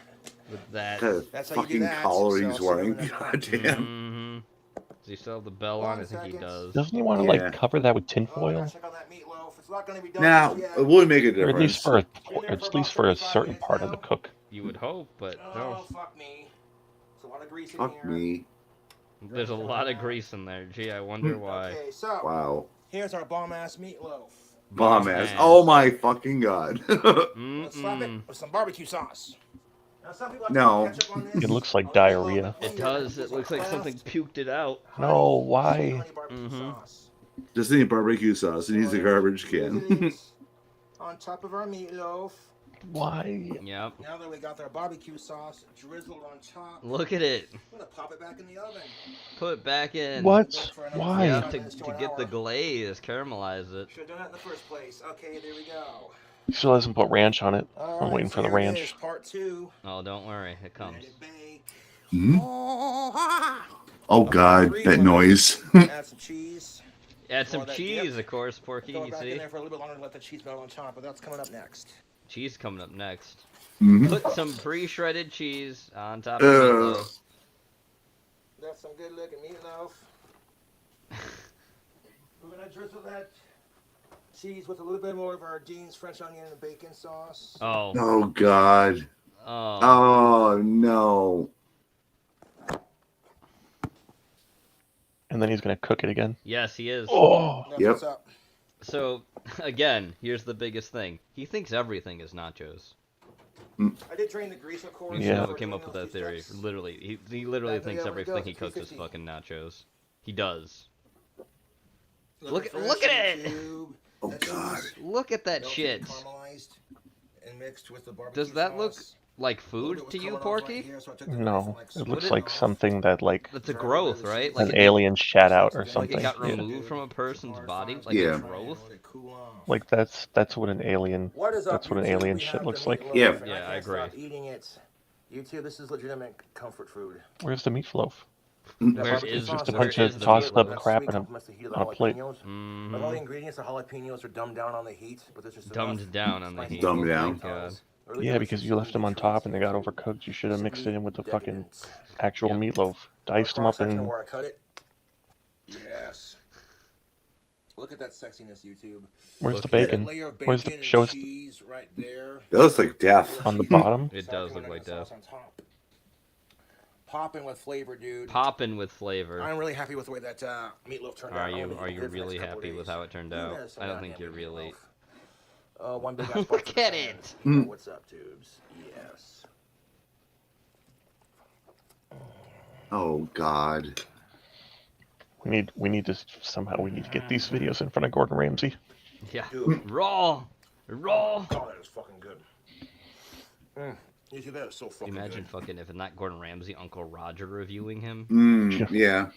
with that. That's how you do Fucking that. collar So he's I'll see you wearing. on the next one. God damn. Mm-hmm. Does he still have the bell on? I think he does. Doesn't he want to Yeah. like cover that with tinfoil? Check on that meatloaf. It's not gonna be done Now, just yet. it would make a Or difference. at least for a certain part of the cook. You would hope, but Oh, no. fuck me. There's a lot of grease in Fuck here. me. There's a lot of grease in there. Gee, I wonder why. Okay, so Wow. here's our bomb-ass meatloaf. Bomb ass. Oh my fucking god. Let's slap it with some barbecue sauce. Now, some people like No. to put ketchup on this. It looks like diarrhea. It does. It looks like something puked it out. No, why? Mm-hmm. Just need barbecue sauce. It needs a garbage can. On top of our meatloaf. Why? Yep. Now that we got our barbecue sauce drizzled on top, Look at it. I'm gonna pop it back in the oven. Put it back in. What? Why? Yeah, to get the glaze, caramelize it. Should have done that in the first place. Okay, there we go. He still hasn't put ranch on it. All I'm right, waiting so for the here it ranch. is, part 2. Oh, don't worry. It comes. Hmm? Oh god, that noise. Add some cheese. Add some Pour that cheese, dip. of course, Porky. Throw it You back in see? there for a little bit longer to let the cheese melt on top, but that's coming up next. Cheese coming up next. Mhm. Put some pre-shredded cheese on top of the meatloaf. That's some good looking meatloaf. We're gonna drizzle that cheese with a little bit more of our Dean's French onion and bacon sauce. Oh. Oh god. Oh. Oh no. And then he's gonna cook it again. Yes, he is. Oh. That's Yep. what's up. So, again, here's the biggest thing. He thinks everything is nachos. I did drain the grease, of course. Yeah. before Came doing up with those that theory. steps. Literally, he literally Back thinks there we go, everything he cooks is 350. fucking nachos. He does. Look Look at it! Oh god. Look at that Melted, shit. caramelized, and mixed with the barbecue Does that look sauce. like food to you, Porky? No, it looks like something that like It's a growth, right? an it- alien shat out or Like something. it got Yeah. removed from a person's body, like Yeah. a growth. Like that's what an alien. What is up, That's what an YouTube? alien We shit have looks the like. meatloaf, Yeah. and Yeah, I can't agree. stop eating it. YouTube, this is legitimate comfort food. Where's the meatloaf? Where is Just a where bunch is of the tossed meatloaf? up crap in a plate. Mhm. But all the ingredients, the jalapenos are dumbed down on the heat, but there's just Dumbed enough down on the spicy heat. Dumbed Oh my down. God. Really Yeah, delicious because you left them on top and they got overcooked. You should have mixed it in with the fucking actual meatloaf. Diced them up Cross-section and where I cut it. Yes. Look at that sexiness, YouTube. where's the That bacon? layer of Where's the bacon and show us cheese right there. That looks like death. on the bottom? It does look like death. On top. Popping with flavor, dude. Popping with flavor. I'm really happy with the way that meatloaf turned out. Are I'm you gonna are eat you good for the really next couple happy with days. how it turned Yeah, out? some I don't goddamn think you're really. One big ass bite Look for the at fan. it. You know what's up, tubes? Yes. Oh god. We need to somehow we need to get these videos in front of Gordon Ramsay. Yeah. Dude. Raw. Raw. Oh, that is fucking good. YouTube, that is so fucking Imagine good. fucking if not Gordon Ramsay, Uncle Roger reviewing him. Yeah.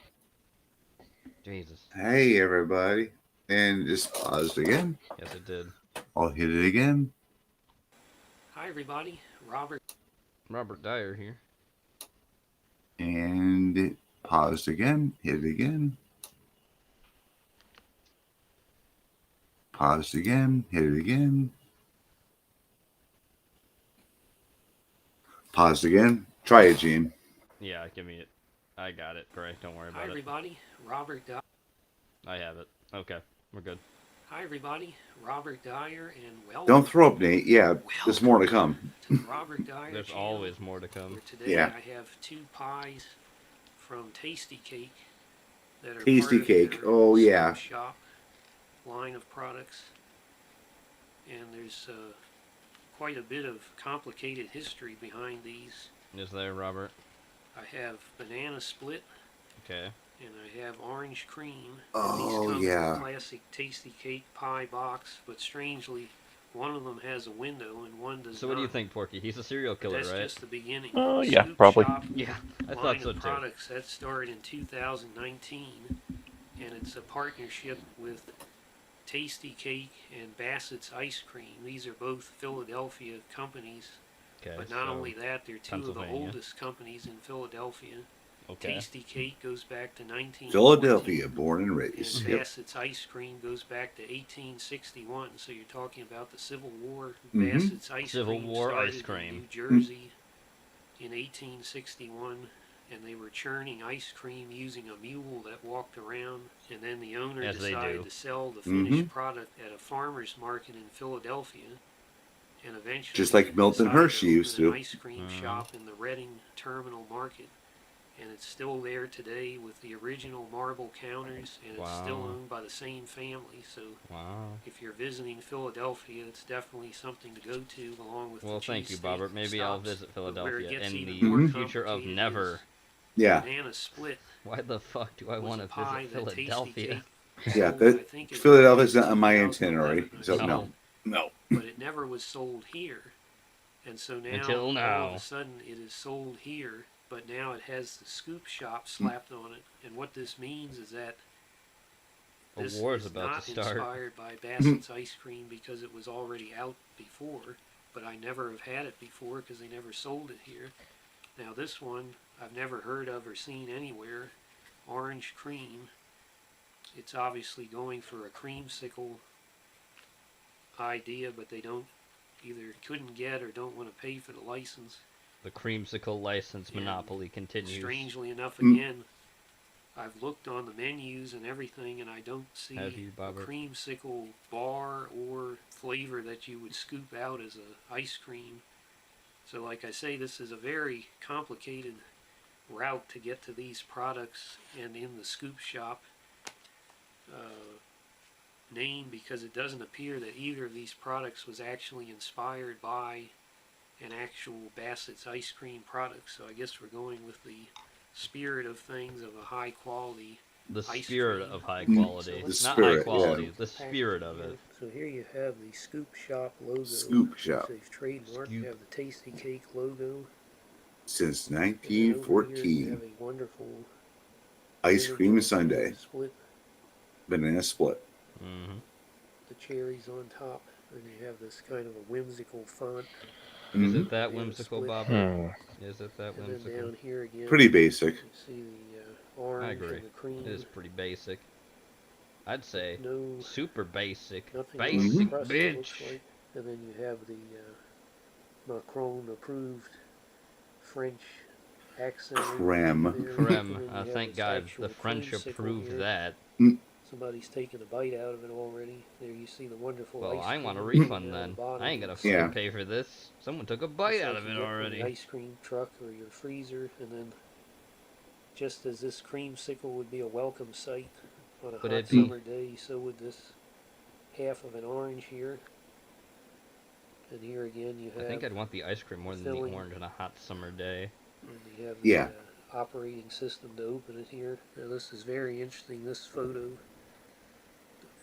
Jesus. Hey everybody. And just paused again. Yes, it did. I'll hit it again. Hi, everybody. Robert. Robert Dyer here. And it paused again. Hit it again. Paused again. Hit it again. Paused again. Try it, Gene. Yeah, give me it. I got it. Great. Don't worry Hi, about it. everybody. Robert Dyer. I have it. Okay, we're good. Hi, everybody. Robert Dyer, and welcome. Don't throw up, Nate. Yeah, there's more to come. Robert Dyer. There's channel, always more to come. where today Yeah. I have 2 pies from Tasty Cake that are Tasty part of Cake. their Oh, Scoop yeah. Shop line of products. And there's quite a bit of complicated history behind these. Is there, Robert? I have banana split. Okay. And I have orange cream. Oh, and these come yeah. in a classic Tasty Cake pie box, but strangely, one of them has a window and one does So not. what do you think, Porky? He's a serial killer, That's right? just the beginning. Yeah, Scoop probably. Shop Yeah, I line thought so of too. products that started in 2019, and it's a partnership with Tasty Cake and Bassett's Ice Cream. These are both Philadelphia companies. Okay, But not so only that, they're two of the Pennsylvania. oldest companies in Philadelphia. Okay. Tasty Cake goes back to 1914. Philadelphia, born and raised. And Yep. Bassett's Ice Cream goes back to 1861. So you're talking about the Civil War. Mhm. Bassett's Ice Civil Cream War started ice cream. in New Jersey in 1861. And they were churning ice cream using a mule that walked around. And then the owner As they decided do. to sell the finished Mhm. product at a farmer's market in Philadelphia. And eventually, Just like Milton decided Hershey to used open an to. ice cream shop in the Reading Terminal Market, and it's still there today with the original marble counters, and it's still Wow. owned by the same family. So, Wow. if you're visiting Philadelphia, it's definitely something to go to, along with Well, the thank you, cheesesteak Robert. Maybe I'll stops. visit But where it Philadelphia gets in even the more future of complicated never. is Yeah. Banana Split Why the fuck do I was want a to pie visit that Tasty Philadelphia? Cake Yeah, sold, I that think, as Philadelphia's early as not on my 2011, itinerary. I So think. no. No. But it never was sold here. And so now, Until all now. of a sudden, it is sold here, but now it has the Scoop Shop slapped on it. And what this means is that A this war's is about not to start. inspired by Bassett's Ice Cream because it was already out before, but I never have had it before because they never sold it here. Now this one, I've never heard of or seen anywhere. Orange cream. It's obviously going for a creamsicle idea, but they don't either couldn't get or don't want to pay for the license. The creamsicle license monopoly continues. Strangely enough, again, I've looked on the menus and everything, and I don't see Have you, a Robert? creamsicle bar or flavor that you would scoop out as a ice cream. So, like I say, this is a very complicated route to get to these products, and in the Scoop Shop name, because it doesn't appear that either of these products was actually inspired by an actual Bassett's ice cream product. So I guess we're going with the spirit of things of a high quality The ice spirit cream. of high quality. let's Not spirit, high quality, yeah. the spirit of it. So here you have the Scoop Shop logo. Scoop Shop. So they've trademarked. Scoop. You have the Tasty Cake logo. Since And then over here you 1914. have a wonderful Ice image cream of sundae. banana split, Banana split. Mm-hmm. the cherries on top, and you have this kind of a whimsical font. Is Mhm. it that Banana whimsical, split. Bob? Is it that And whimsical? then down here again, Pretty basic. you see the orange I agree. and the cream. It is pretty basic. I'd say No, super basic. nothing on the Basic, crust, it looks bitch. like. And then you have the Macron approved French accent. Creme. Creme. Thank God the French approved that. Somebody's taken a bite out of it already. There you see the wonderful Well, ice I want a cream refund down then. the bottom. I ain't gonna Yeah. fucking pay for this. Someone took a bite Just out like of you it get from already. the ice cream truck or your freezer, and then just as this creamsicle would be a welcome sight on a Would hot it be? summer day, so would this half of an orange here. And here again you have, I think I'd want the ice cream more than the filling. orange on a hot summer day. and you have the Yeah. operating system to open it here. Now this is very interesting, this photo.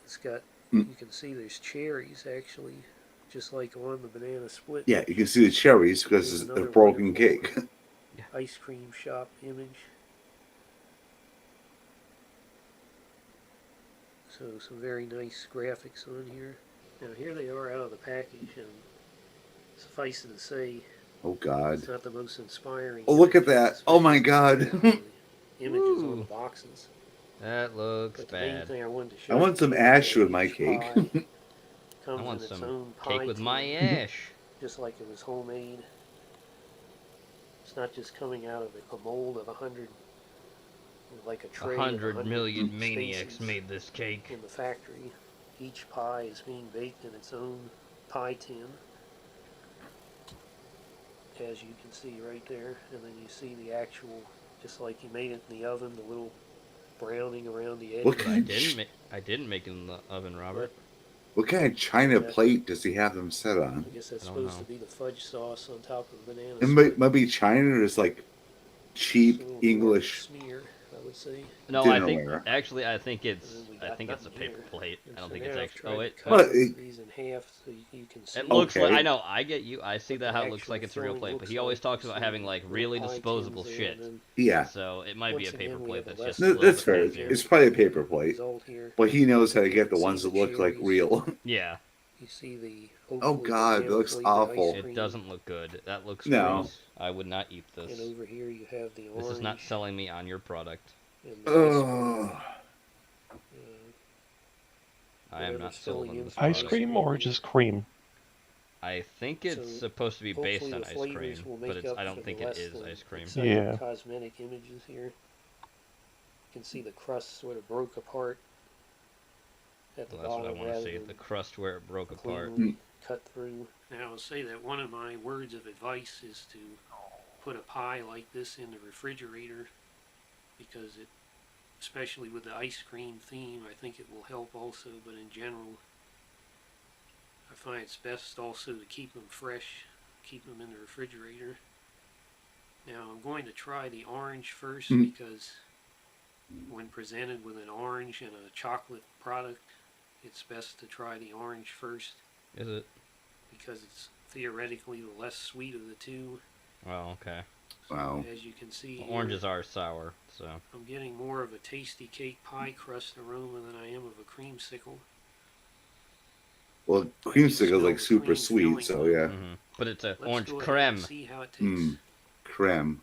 It's got, you can see there's cherries actually, just like on the banana split. Yeah, you can see the cherries because Here's it's a another broken wonderful cake. Ice cream shop image. So some very nice graphics on here. Now here they are out of the package, and suffice it to say, Oh God. it's not the most inspiring. Oh, look at images, that. Oh my especially God. the images on the Ooh. boxes. That looks But the main bad. thing I wanted to show I want some you is ash that with my each cake. pie I comes want in its some own cake pie with my tin, ash. just like it was homemade. It's not just coming out of a mold of 100, like a tray. 100 million Stacy's maniacs made this cake. in the factory. Each pie is being baked in its own pie tin, as you can see right there, and then you see the actual just like you made it in the oven, the little browning around the edge. What I kind didn't make it in the oven, Robert. What kind of china plate does he have them set on? I guess that's I don't supposed know. to be the fudge sauce on top of the banana. It might be china or just like cheap So English smear, I would say. No, dinnerware. I think it's a paper plate. I don't think it's actually. Oh, it. Cut these in half so you can see. It looks like Okay. I know. I get you. I see that how it looks actual like it's a real filling plate, but looks he always like talks you about see having like little really pie disposable tins there, shit. and then Yeah. So it might be a once paper again, we plate have that's a just. lesson. A little That's bit fair. heavier. It's probably a paper plate, Result here. but he knows how to get the See ones the that look like cherries. real. Yeah. You see the Oh hopefully God, it banana looks flavored ice awful. cream. It doesn't look good. That looks No. gross. I would not eat this. And over here you have the orange. This is not selling me on your product. And the ice cream. Ugh. I am not sold on this Ice product. cream or just cream? I think it's So, supposed to be based hopefully on the ice flavors cream, will but make it's, up I for don't the think it less is than ice cream. exciting Yeah. Cosmetic images here. You can see the crust sort of broke apart at the Well, that's what I bottom want to rather see. than The crust where it broke apart. cleanly cut through. Now I'll say that one of my words of advice is to put a pie like this in the refrigerator because it, especially with the ice cream theme, I think it will help also, but in general I find it's best also to keep them fresh, keep them in the refrigerator. Now I'm going to try the orange first because when presented with an orange and a chocolate product, it's best to try the orange first. Is it? Because it's theoretically the less sweet of the two. Oh, okay. Wow. As you can see The here, oranges are sour, so. I'm getting more of a tasty cake pie crust aroma than I am of a creamsicle. Well, creamsicle is like super sweet, so yeah. But it's a Let's orange go ahead creme. and see how it tastes. Creme.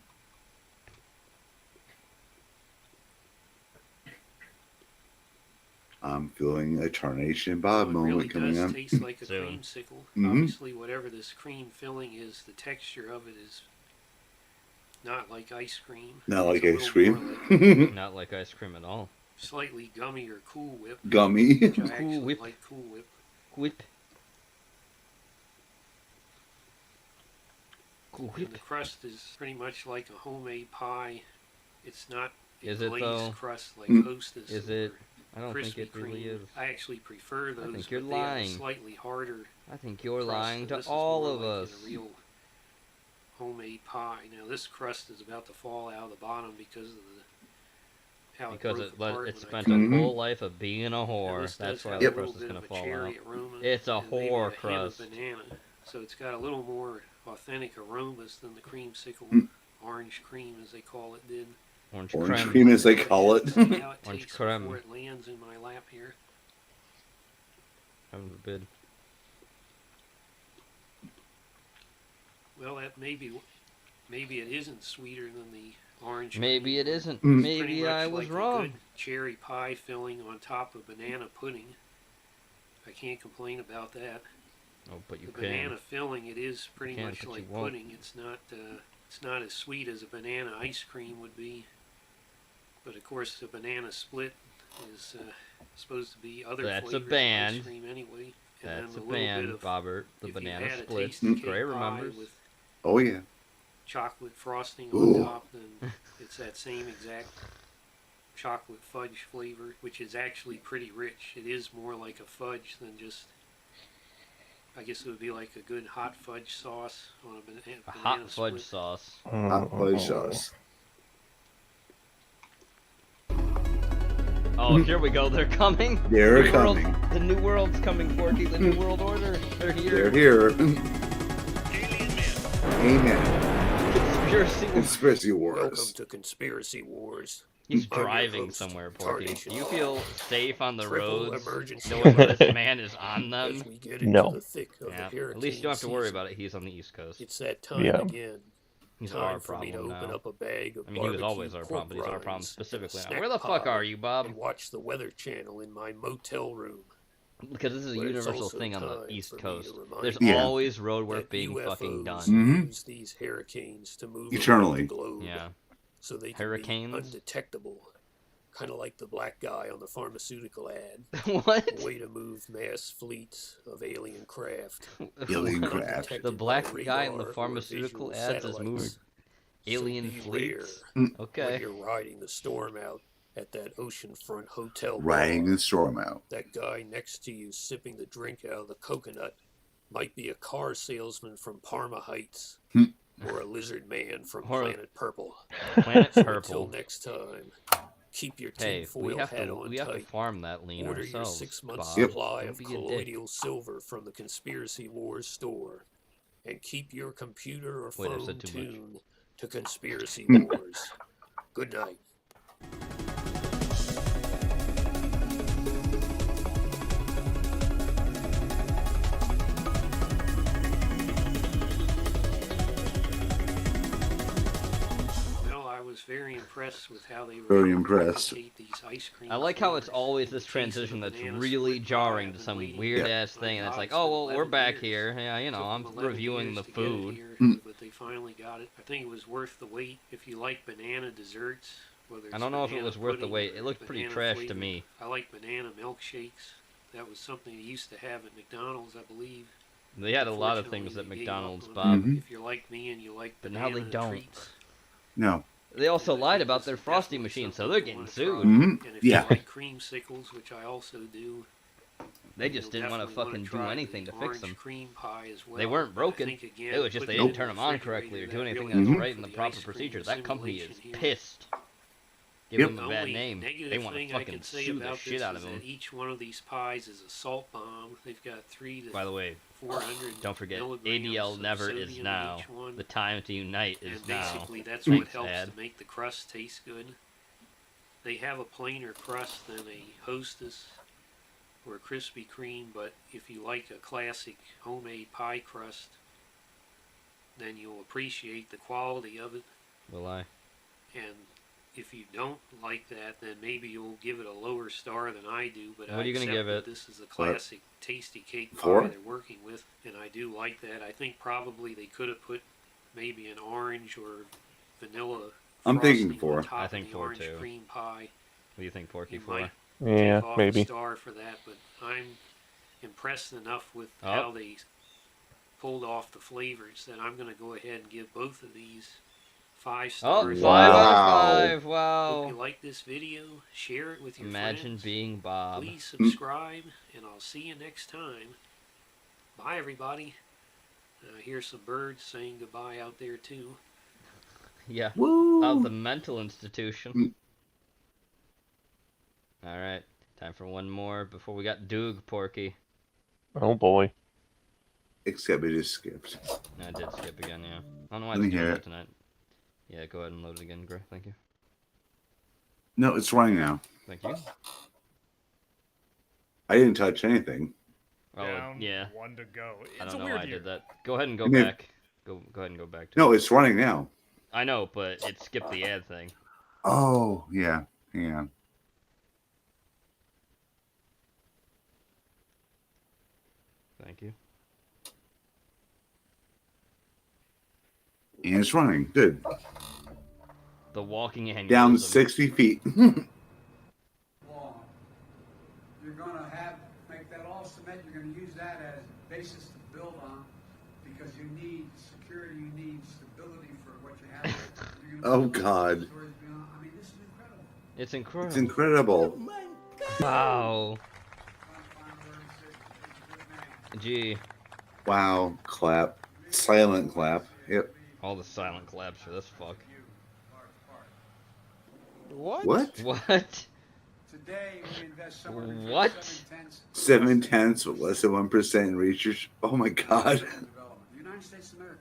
I'm feeling a Tarnation Bob It moment really coming does up. taste like a Soon. creamsicle. Mhm. Obviously, whatever this cream filling is, the texture of it is not like ice cream. Not It's like a ice little more cream. like Not like ice cream at all. slightly gummy or Cool Whip. Gummy. Which I Cool actually Whip. like Cool Whip. Whip. Cool And whip. the crust is pretty much like a homemade pie. It's not a Is it, glazed though? crust like Mm. Hostess. Is it? or I don't think Krispy it really Kreme. is. I actually prefer those, think you're but they have a lying. slightly harder I think you're crust, lying and to this is all more of like us. a real homemade pie. Now this crust is about to fall out of the bottom because of the how Because it broke apart it when I spent cut a it. whole life of being a Now, whore. this That's does why have the a little crust is bit gonna of a fall cherry out. aroma It's a and maybe whore a hint of crust. banana. So it's got a little more authentic aromas than the creamsicle orange cream, as they call it, did. Orange Orange creme. cream, as they call it. See how it Orange tastes creme. before it lands in my lap here. Heaven forbid. Well, that maybe it isn't sweeter than the orange. Maybe cream. it isn't. It's pretty Maybe much I was like a wrong. good cherry pie filling on top of banana pudding. I can't complain about that. Oh, but you The can. banana filling, it is pretty can, much but you like won't. pudding. It's not as sweet as a banana ice cream would be. But of course, the banana split is supposed to be other That's a flavors of band. ice cream anyway. And That's a then a little band, bit of, Bobbert. The if you banana had a split. tasty cake Gray pie remembers. with Oh yeah. chocolate frosting Ooh. on top, then it's that same exact chocolate fudge flavor, which is actually pretty rich. It is more like a fudge than just, I guess it would be like a good hot fudge sauce on a banana Hot fudge split. sauce. Hot fudge sauce. Oh, here we go. They're coming. They're New world- coming. The new world's coming, Porky. The new world order. They're They're here. here. Amen. Conspiracy. Conspiracy Welcome wars. to Conspiracy Wars. He's I'm your driving host, somewhere, Porky. Tarnation Do you Bob. feel safe on the Triple roads, emergency knowing alert. this man is on them? As we get into No. the thick of Yeah. the hurricane At least you don't have to worry season, about it. He's on the East Coast. It's that time Yeah. again. He's Time our for me to problem open now. up a bag of I mean, he was barbecue always our problem, but he's our pork problem rinds specifically and a now. Where the snack fuck pod are you, Bob? And watch the Weather Channel in my motel room. Because this is a But it's universal also thing on the time East for me Coast. to remind There's you always road work that being fucking UFOs done. use these hurricanes to move Eternally. around the globe, Yeah. so they can Hurricanes? be undetectable. Kind of like the black guy on the pharmaceutical ad. What? A way to move mass fleets of alien craft. Alien What? craft. Undetected The by black guy in radar the or pharmaceutical visual ads is moving. satellites. Alien So beware fleets. when Okay. you're riding the storm out at that oceanfront hotel Riding bar. the storm out. That guy next to you sipping the drink out of the coconut might be a car salesman from Parma Heights or a lizard man from Or Planet Purple. Planet So Purple. until next time, keep your Hey, tinfoil hat on we have to tight. farm that lean Order your ourselves. 6-month Bob. supply Don't of be a dick. colloidal silver from the Conspiracy Wars store. And keep your computer or Wait, I phone said too much. tuned to Conspiracy Wars. Good night. Well, I was very impressed with how they were Very able to impressed. replicate these ice cream I like how it's flavors always in this the case of transition the that's banana really split pie jarring I've to been some waiting weird for. ass thing, and My it's like, God, oh it's well, been we're 11 back years. here. Yeah, you know, Took I'm them 11 reviewing years the to get it food. here, but they finally got it. I think it was worth the wait. If you like banana desserts, whether it's I don't know if it banana was worth the pudding wait. or It looked pretty banana trash to flavored. me. I like banana milkshakes. That was something they used to have at McDonald's, I believe. They had a lot of things at Unfortunately, they gave up McDonald's, on Bob. it. If you're like me and you like But now banana they don't. treats, No. They also lied about their frosty machine, so they're getting sued. and if Yeah. you like creamsicles, which I also do, They just you'll didn't want to definitely fucking do try anything the to fix orange them. cream pie as well. They weren't But I broken. think, again, It was just they putting didn't turn them on correctly or do anything really that's good right in for the the proper ice cream procedure. That company is simulation here. pissed. Give Yep. them a The bad only name. negative They want to thing I fucking can say sue the about shit this out is of them. that each one of these pies is a salt bomb. They've got 3 to By the way, 400 don't forget, milligrams ADL of never sodium is in now. each one. The time to unite is And now. basically, that's Thanks, what helps Dad. to make the crust taste good. They have a plainer crust than a Hostess or a Krispy Kreme, but if you like a classic homemade pie crust, then you'll appreciate the quality of it. Will I? And if you don't like that, then maybe you'll give it a lower star than I do. But What are I you gonna accept give that it? this is a classic tasty cake pie 4? they're working with, and I do like that. I think probably they could have put maybe an orange or vanilla I'm thinking frosting 4. on top I think of the 4 orange too. cream pie. What do you think, Porky? You 4? might Yeah, take off maybe. a star for that, but I'm impressed enough with Oh. how they pulled off the flavors that I'm going to go ahead and give both of these 5 Oh, stars. 5 out Wow. of 5. Hope Wow. you like this video. Share it with your Imagine friends. being Bob. Please subscribe, and I'll see you next time. Bye, everybody. I hear some birds saying goodbye out there, too. Yeah. Woo. Out the mental institution. Alright. Time for one more before we got Doog, Porky. Oh boy. Except it just skipped. I did skip again, yeah. I don't know why Let it's me doing hear that it. tonight. Yeah, go ahead and load it again, Gray. Thank you. No, it's running now. Thank you. I didn't touch anything. Oh, yeah. 1 to go. I It's don't a know weird why I year. did that. Go ahead and go I mean- back. Go ahead and go back to No, it. it's running now. I know, but it skipped the ad thing. Oh, yeah. Hang on. Thank you. And it's running. Good. The walking aneurysm. Down 60 feet. Wall. You're going to make that all cement. You're going to use that as basis to build on because you need security, you need stability for what you have. Oh, God. I mean, this is incredible. It's incredible. It's incredible. Wow. Gee. Wow. Clap. Silent clap. Yep. All the silent claps for this fuck. What? What? What? Today, we invest somewhere between What? 7/10 with less than 1% in research. Oh my God. development. The United States of America.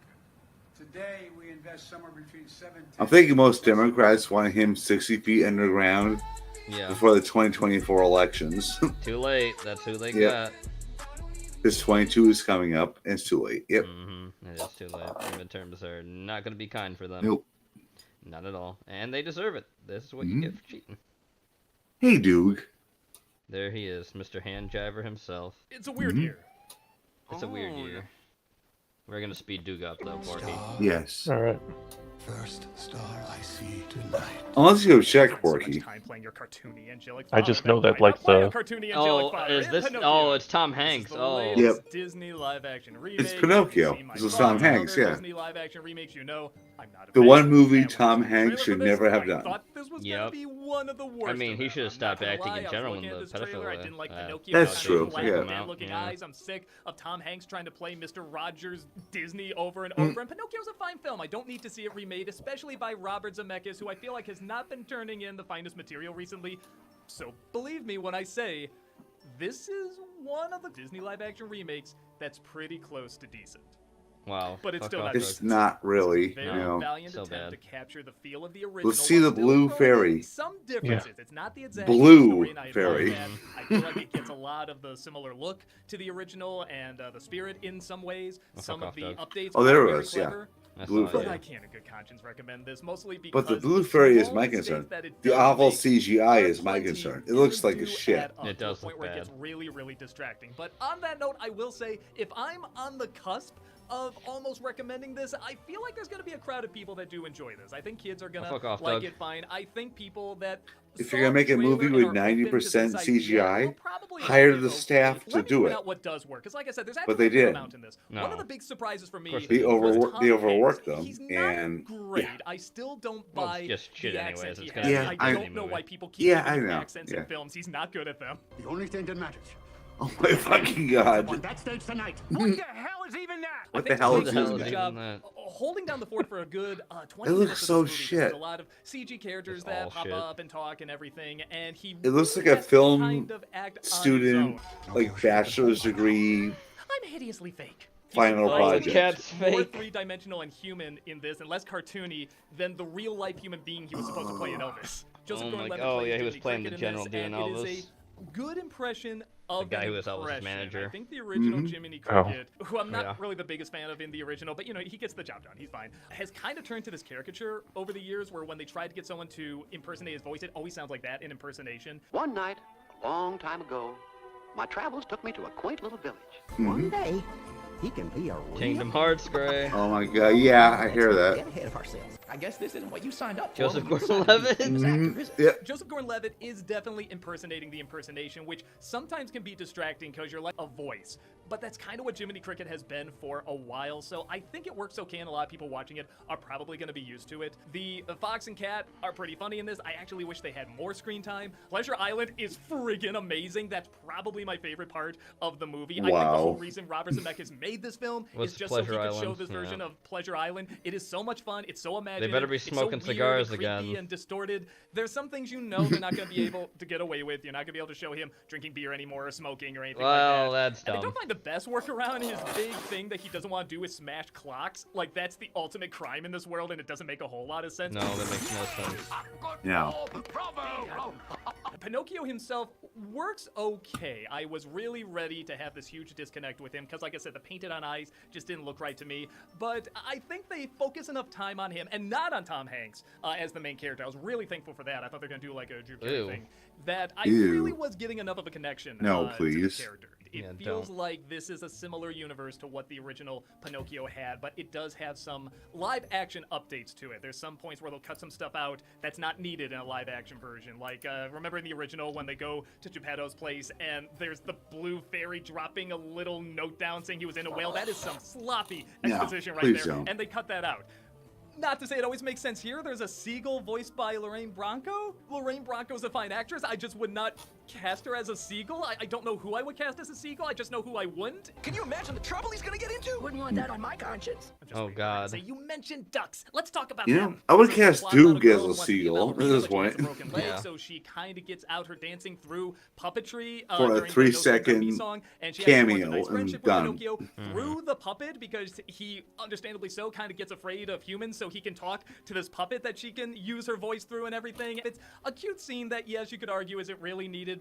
Today, we invest somewhere between 7 I'm thinking most Democrats want him 60 feet underground Yeah. before the 2024 elections. Too late. That's who they Yep. got. This 22 is coming up, and it's too late. Yep. It is too late. The midterms are not going to be kind for them. Nope. Not at all. And they deserve it. This is what you get for cheating. Hey, Doog. There he is, Mr. Handjiver himself. It's a weird year. It's a weird year. We're going to speed Doog up, though, Porky. Yes. All right. First star I see tonight. Unless you go check Porky. I just know that like the Is this? Oh, it's Tom Hanks. Oh. Yep. Disney live action remake. It's Pinocchio. This is Tom Hanks, yeah. Disney live action remakes, you know, I'm not a The fan. one movie Tom Hanks should never have done. Yep. I mean, he should have stopped acting in general when the pedophile. That's true. Yeah. Bad-looking eyes. I'm sick of Tom Hanks trying to play Mr. Rogers Disney over and over. And Pinocchio's a fine film. I don't need to see it remade, especially by Robert Zemeckis, who I feel like has not been turning in the finest material recently. So believe me when I say, this is one of the Disney live-action remakes that's pretty close to decent. Wow. But it's still not It's good. not really, Very you know. valiant So attempt bad. to capture the feel of the original. Let's see the Blue Fairy. Some differences. It's not the exact Blue story, and I admire Fairy. that. I feel like it gets a lot of the similar look to the original and the spirit in some ways. Some of the updates Oh, there are it very was, yeah. clever. Blue But Fairy. I can't in good conscience recommend this, mostly because But the Blue Fairy is my small mistakes concern. that it The does awful make CGI is my concern. It looks like a shit. add up to a point where it gets really, really distracting. But on that note, I will say, if I'm on the cusp of almost recommending this, I feel like there's going to be a crowd of people that do enjoy this. I think kids are going Fuck to off, like Doug. it fine. I think people that If you're gonna make a movie with 90% CGI, hire the staff to do it. what does work, because like I said, there's But they actually a fair did. amount in this. One of the big surprises for me They was Tom overworked Hanks. them, He's not and great. yeah. I still don't Well, buy it's just shit the anyways, accent he it's has. gonna be a I Disney don't know movie. why people keep Yeah, giving I him know, accents yeah. in films. He's not good at them. The only thing that matters. Oh my fucking god! On that stage tonight. What the hell is even that? What I the think hell Hanks is does even a good that? job holding down the fort for a good 20 It looks minutes of so this movie. shit. There's a lot of CG characters that all pop shit. up and talk and everything, and he It looks like really a has to film kind of act on his student, own. like bachelor's degree, I'm hideously fake. final He's project. Cat's more fake. three-dimensional and human in this, and less cartoony than the real-life human being he was supposed to play in Elvis. Joseph Oh my Gordon-Levitt god, plays yeah, he was Jiminy playing the Cricket in general this, doing and all it this. is a good impression of The guy an who was Elvis's impression. manager. I think the original Mhm. Jiminy Oh. Cricket, who I'm not Yeah. really the biggest fan of in the original, but you know, he gets the job done. He's fine. Has kind of turned to this caricature over the years where when they tried to get someone to impersonate his voice, it always sounds like that in impersonation. One night, a long time ago, my travels took me to a quaint little village. Mhm. day, he can be a real... Kingdom Hearts, Gray. Oh my god! Yeah, I hear that. Get ahead of ourselves. I guess this isn't what you signed up for. Joseph when you decided to be Gordon-Levitt? a famous actor, is it? Yeah. Joseph Gordon-Levitt is definitely impersonating the impersonation, which sometimes can be distracting because you're like a voice. But that's kind of what Jiminy Cricket has been for a while, so I think it works okay, and a lot of people watching it are probably going to be used to it. The Fox and Cat are pretty funny in this. I actually wish they had more screen time. Pleasure Island is friggin' amazing. That's probably my favorite part of the movie. I think the Wow. whole reason Robert Zemeckis made this film What's is just Pleasure so he could show Island? this version Yeah. of Pleasure Island. It is so much fun. It's so imaginative. better be it's so smoking weird cigars and creepy again. and distorted. There's some things you know they're not going to be able to get away with. You're not going to be able to show him drinking beer anymore or smoking or anything Well, like that. that's And I dumb. don't find the best workaround his big thing that he doesn't want to do is smash clocks. Like, that's the ultimate crime in this world, and it doesn't make a whole lot of sense. No, that makes no sense. Yeah. Pinocchio himself works okay. I was really ready to have this huge disconnect with him because, like I said, the painted on eyes just didn't look right to me. But I think they focus enough time on him and not on Tom Hanks as the main character. I was really thankful for that. I thought they were going to do like a Drew Carey Ew. thing. That I Ew. really was getting enough of a connection No, to please. the character. It Yeah, feels don't. like this is a similar universe to what the original Pinocchio had, but it does have some live action updates to it. There's some points where they'll cut some stuff out that's not needed in a live action version. Like, remember in the original when they go to Geppetto's place and there's the blue fairy dropping a little note down saying he was in a whale? That is some sloppy No, exposition right please there. don't. And they cut that out. Not to say it always makes sense here. There's a seagull voiced by Lorraine Bracco. Lorraine Bracco's a fine actress. I just would not cast her as a seagull. I don't know who I would cast as a seagull. I just know who I wouldn't. Can you imagine the trouble he's gonna get into? Wouldn't want that on my conscience. Oh god. Say you mentioned ducks. Let's talk about You know, them. I would So cast plot about Doug as girl a who wants to be seagull at ballerina, this but she has point. a broken leg, Yeah. so she kind of gets out her dancing through puppetry For a during the 3-second No Sugar song, and she actually forms a cameo nice and friendship done. with Pinocchio through the puppet because he, understandably so, kind of gets afraid of humans, so he can talk to this puppet that she can use her voice through and everything. It's a cute scene that, yes, you could argue, is it really needed?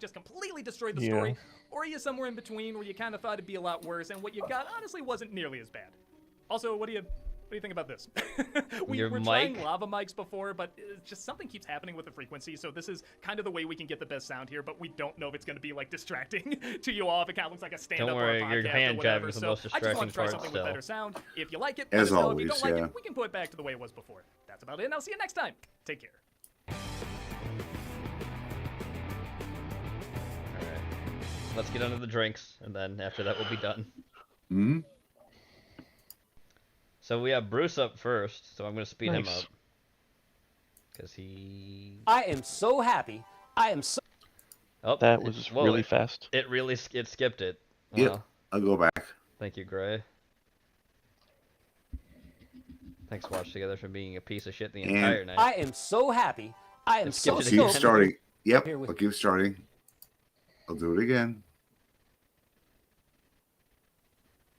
just completely destroyed the Yeah. story, or are you somewhere in between where you kind of thought it'd be a lot worse, and what you got honestly wasn't nearly as bad? Also, what do you do you think about this? Your we're mic? trying lava mics before, but it's just something keeps happening with the frequency. So this is kind of the way we can get the best sound here, but we don't know if it's going to be like distracting to you all. If it kind of looks like a stand-up Don't or a worry, podcast your hand or whatever. jiving is the So most I just want distracting to try part something still. with better sound. If you like it, As let us know. always, If you don't like yeah. it, we can put it back to the way it was before. That's about it, and I'll see you next time. Take care. Alright. Let's get under the drinks, and then after that we'll be done. Hmm. So we have Bruce up first, so I'm going to speed him Nice. up. Because he... I am so happy. I am so... Oh, That was really fast. It really it skipped it. Yep. Wow. I'll go back. Thank you, Gray. Thanks, Watch Together, for being a piece of shit the entire night. I am so happy. I am so skipped it Keep stoked. starting. Yep. Here with- I'll keep starting. I'll do it again.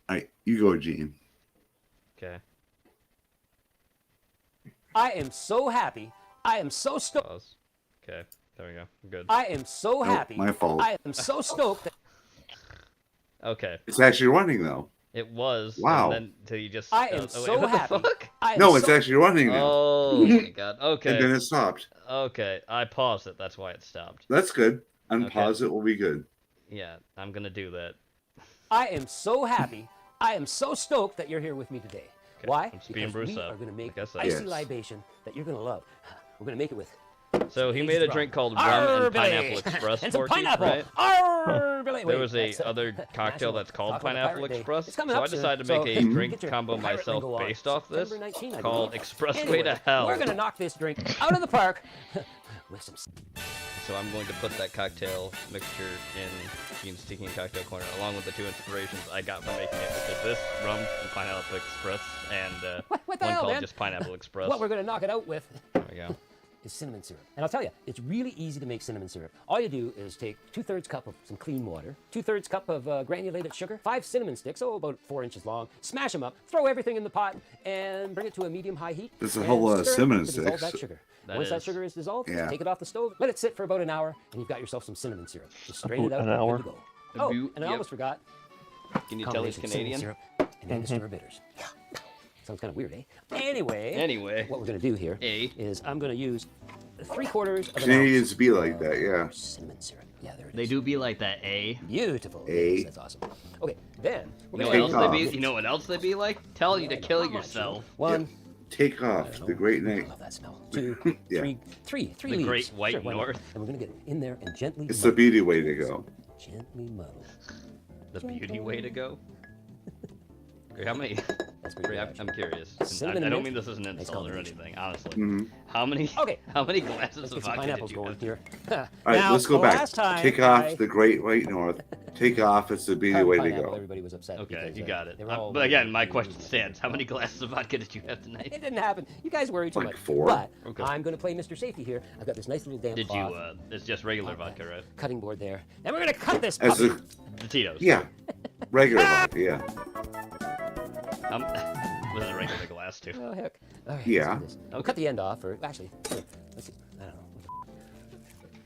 All right, you go, Gene. Okay. I am so happy. I am so stoked. Pause. Okay, there we go. I'm good. I am so Nope, happy. my fault. I am so stoked. That Okay. It's actually running though. It was. Wow. And then until you just. I am wait, so what the happy. fuck? I am No, so... it's actually running now. Oh my god. Okay. And then it stopped. Okay, I paused it. That's why it stopped. That's good. Okay. Unpause it will be good. Yeah, I'm gonna do that. I am so happy. I am so stoked that you're here with me today. Okay, Why? I'm speeding Because Bruce we up, are going to make like I said. icy Yes. libation that you're going to love. We're going to make it with... So he Hazy made a rum. drink called Arr, Rum and Billy! Pineapple Express, And some Porky, pineapple. right? Arr, Billy! There Wait, was a that's, other cocktail National that's called Talk About the Pineapple Pirate Day. Express, It's coming so up I soon, decided to so make a drink get your combo pirate myself lingo on. based off this, September 19, I called believe. Expressway Anyway, to Hell. We're going to knock this drink out of the park with some... So I'm going to put that cocktail mixture in Gene's Tiki and Cocktail Corner, along with the two inspirations I got from making it, which is this Rum and Pineapple Express, and What the one hell, called man? just Pineapple Express. What we're going to knock it out with... There we go. is cinnamon syrup. And I'll tell you, it's really easy to make cinnamon syrup. All you do is take 2/3 cup of some clean water, 2/3 cup of granulated sugar, 5 cinnamon sticks, about 4 inches long, smash them up, throw everything in the pot, and bring it to a medium-high heat. There's a and whole lot of stir it cinnamon to dissolve sticks. that sugar. That Once that is. sugar is dissolved, Yeah. take it off the stove, let it sit for about an hour, and you've got yourself some cinnamon syrup. Just strain it out, An and hour? good to go. Oh, and I Yep. almost forgot. Can you tell he's combination cinnamon Canadian? syrup and Angostura bitters. Yeah. Sounds kind of weird, eh? Anyway, what we're going to do here is I'm going to use 3/4 of an Canadians ounce be like that, yeah. cinnamon syrup. Yeah, there it is. They do be like that, eh? Beautiful. A. Yes, that's awesome. Okay, then You we're know gonna what else they be? You know what else they be like? Telling you to kill yourself. One. Take off the Great Night. I love that smell. 2, Yeah. 3 The leaves. Great White Sure, why not? North. And we're gonna get in there and gently. It's the beauty way to go. Gently muddle. The beauty way to go. Okay, how many? That's pretty Okay, I'm curious. Cinnamon I don't mint. mean this as an Nice insult or combination. anything, honestly. Mhm. How many? Okay. How many glasses Let's of get some vodka pineapples did you going have? here. All right, Now, let's go the back. last time Take off the Great White North. Take off. It's the beauty way to pineapple, go. Everybody was upset. Okay, because, you got it. they were all But again, my question stands: how many glasses of vodka did you have tonight? It didn't happen. You guys worry too Like much. 4. But Okay. I'm going to play Mr. Safety here. I've got this nice little damp Did you? cloth It's just regular vodka, right? cutting board there. And we're going to cut this As puppy. a, The Tito's. yeah, regular vodka, yeah. Was it a regular glass too? Oh, heck. All right, Yeah. let's do this. We'll cut the end off, or actually, let's see. I don't know.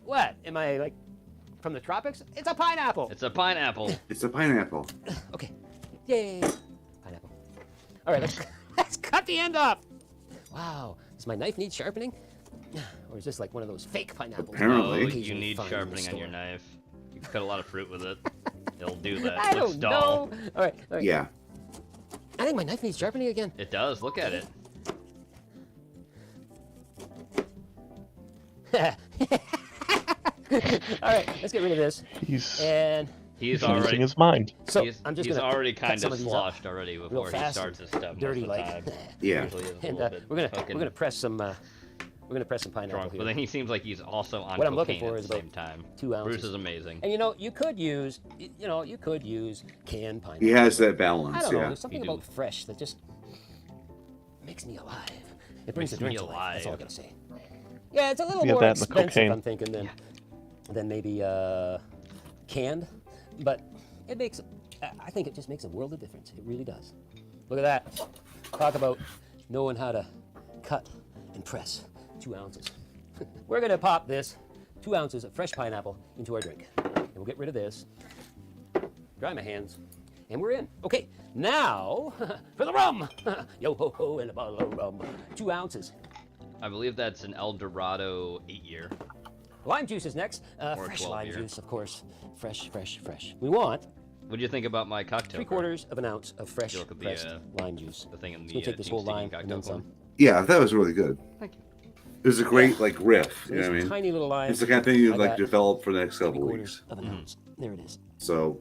What? Am I like from the tropics? It's a pineapple. It's a pineapple. It's a pineapple. Okay. Yay. Pineapple. All right, let's cut the end off. Wow. Does my knife need sharpening? Or is this like one of those fake pineapples? Apparently. No, occasionally you need find in the sharpening on your store? knife. You can cut a lot of fruit with it. It'll do that. I Look don't dull. know. All right. All right. Yeah. I think my knife needs sharpening again. It does. Look at it. All right, let's get rid of this. He's And He's losing already his mind. so he's, I'm just he's gonna already cut kind some of of these up sloshed already real before he fast starts his stuff. dirty most of the like. time. Yeah. Usually is a And little bit we're fucking gonna press some pineapple drunk, here. but then he seems like he's also on What I'm cocaine looking for at is the about same time. 2 ounces. Bruce is amazing. And you could use canned pineapple. He has that I balance, don't know. yeah. There's something You do. about fresh that just makes me alive. It brings the Makes me drink to life. That's all I alive. gotta say. Yeah, it's a little You have more that in the expensive, cocaine. I'm thinking, than maybe canned, but it makes. I think it just makes a world of difference. It really does. Look at that. Talk about knowing how to cut and press 2 ounces. We're gonna pop this 2 ounces of fresh pineapple into our drink, and we'll get rid of this. Dry my hands, And we're in. Okay, now for the rum. Yo ho ho and a bottle of rum. 2 ounces. I believe that's an El Dorado 8-year. Lime juice is next. Fresh 12 lime year. juice, of course. Fresh, fresh, fresh. We want What do you think about my cocktail? 3/4 of an ounce of fresh Look at the, pressed lime juice. The thing in It's the gonna take this Team whole Sticky lime and cocktail then form. some. Yeah, that was really good. Thank you. It was a great like riff. So You know this what I mean? tiny little lime. It's the kind of thing you'd I like got develop for the next couple 3/4 weeks. of an ounce. There it is. So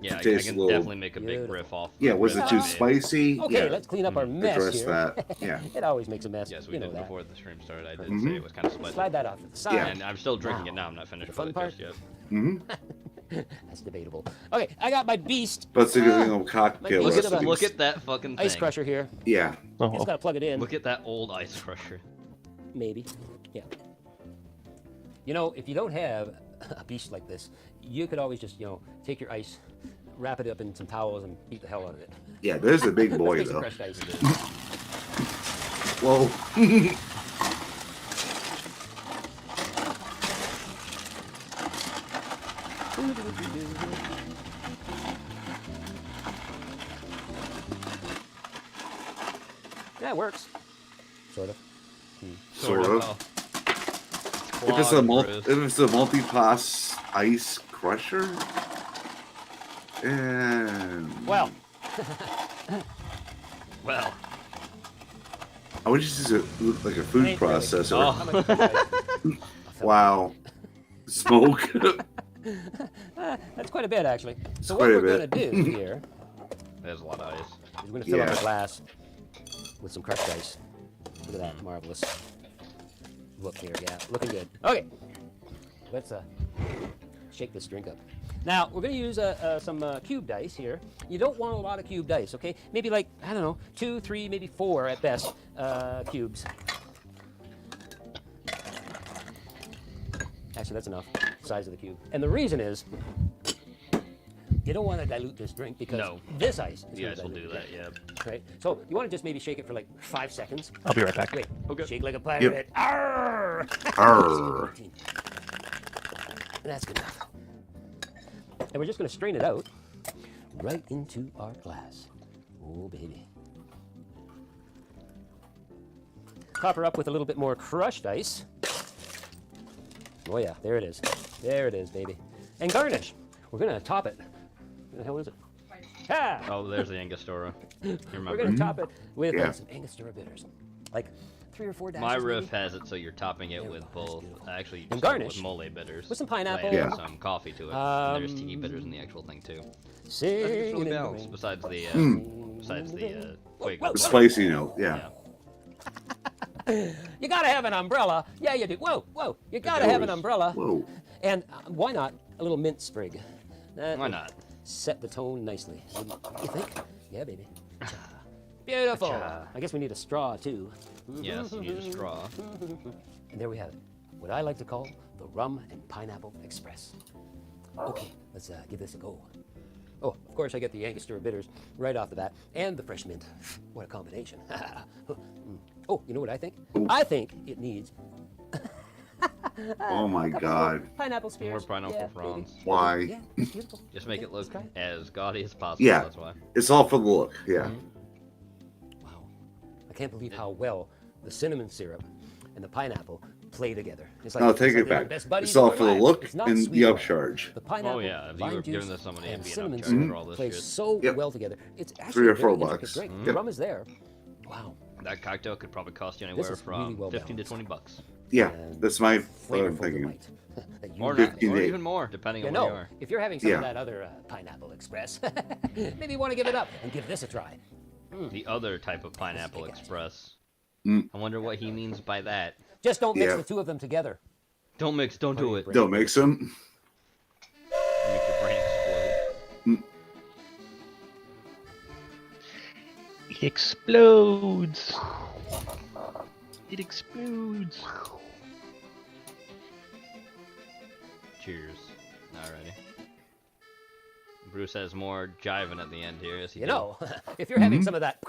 Yeah, I tastes can a little, definitely make a big riff off. Yeah, the was it riff too I made. spicy? Okay, Yeah. let's clean up our mess Address here. that. Yeah. It always makes a mess. Yes, we you know did that. before the stream started. I did Mhm. say it was kind of spicy. Slide that off to the side. Yeah. And I'm still drinking Now, it now. I'm not finished the fun with it part. just yet. Mm-hmm. That's debatable. Okay, I got my beast. That's a good thing of cocktail Look at recipes. Look at that fucking thing. Ice crusher here. Yeah. Just gotta plug it in. Look at that old ice crusher. Maybe. Yeah. You know, if you don't have a beast like this, you could always just, take your ice, wrap it up in some towels, and beat the hell out of it. Yeah, there's a big boy Let's make some though. crushed ice. Whoa. Yeah, it works. Sort of. Sort of. If it's a multi-pass ice crusher, and Well. Well. I would just use it like a food Ain't really. processor. Wow. Smoke. That's quite a bit, actually. So quite what a we're bit. going to do here There's a lot of ice. is we're going to fill up Yeah. a glass with some crushed ice. Look at that. Marvelous. Look here. Yeah, looking good. Okay. Let's shake this drink up. Now, we're going to use some cubed ice here. You don't want a lot of cubed ice, okay? Maybe like, I don't know, 2, 3, maybe 4 at best cubes. Actually, that's enough. Size of the cube. And the reason is, you don't want to dilute this drink because this ice is The gonna ice will dilute do it. that, yeah. Right? So you want to just maybe shake it for like 5 seconds. I'll be right back. Wait. Okay. Shake like a pirate. Arr! Arr. That's good enough. And we're just going to strain it out right into our glass. Oh, baby. Top her up with a little bit more crushed ice. Oh, yeah, there it is. There it is, baby. And garnish. We're going to top it. What the hell is it? Ah! Oh, there's the Angostura. You remember? We're going to top it with Yeah. some Angostura bitters. Like 3 or 4 dashes. My riff maybe? has it so you're topping it with both. Actually, you And start garnish with mole bitters. with some pineapple. Add Yeah. some coffee to it. And there's tiki bitters in the actual thing too. It's Singing really in the balanced. rain. Besides the Fuego. The spicy note. Yeah. You gotta have an umbrella. Yeah, you do. Whoa, whoa. You gotta have an umbrella. Whoa. And why not a little mint sprig? That Why would not? Set the tone nicely. You think? Yeah, baby. Beautiful. Cha. I guess we need a straw too. Yes, you need a straw. And there we have it. What I like to call the Rum and Pineapple Express. Okay, let's give this a go. Oh, of course I get the Angostura bitters right off the bat, and the fresh mint. What a combination. Oh, you know what I think? I think it needs Oh my God. pineapple spears. More pineapple Yeah, prawns. baby. Why? Yeah, it's beautiful. Just make Yeah, it look let's try it. as gaudy as possible. Yeah. That's why. It's all for the look. Yeah. Wow. I can't believe how well the cinnamon syrup and the pineapple play together. It's I'll take it's it they're back. best buddies It's all of for their the lives. look It's not and sweet the at all. upcharge. The pineapple, Oh, yeah, if you lime were juice, giving this somebody, it'd and be an cinnamon upcharge syrup for all this play shit. so Yep. well together. It's actually 3 or a very 4 intricate bucks. drink. Mm-hmm. The rum is there. Wow. That cocktail could probably cost you This anywhere is from really well 15 to balanced. 20 bucks. Yeah. And That's my what I'm flavorful thinking. delight that you Or, really not, 15 or to even more, depending You on where you know, are. if you're having some Yeah. of that other Pineapple Express, maybe you want to give it up and give this a try. The other type of Pineapple Let's take it. Express. Mm. I wonder what he means by that. Just don't mix Yeah. the two of them together. Don't mix, don't do it. Don't mix them. Make your brain explode. It explodes. It explodes. Cheers. Alrighty. Bruce has more jiving at the end here. Yes, he You did. know, if you're having some of that.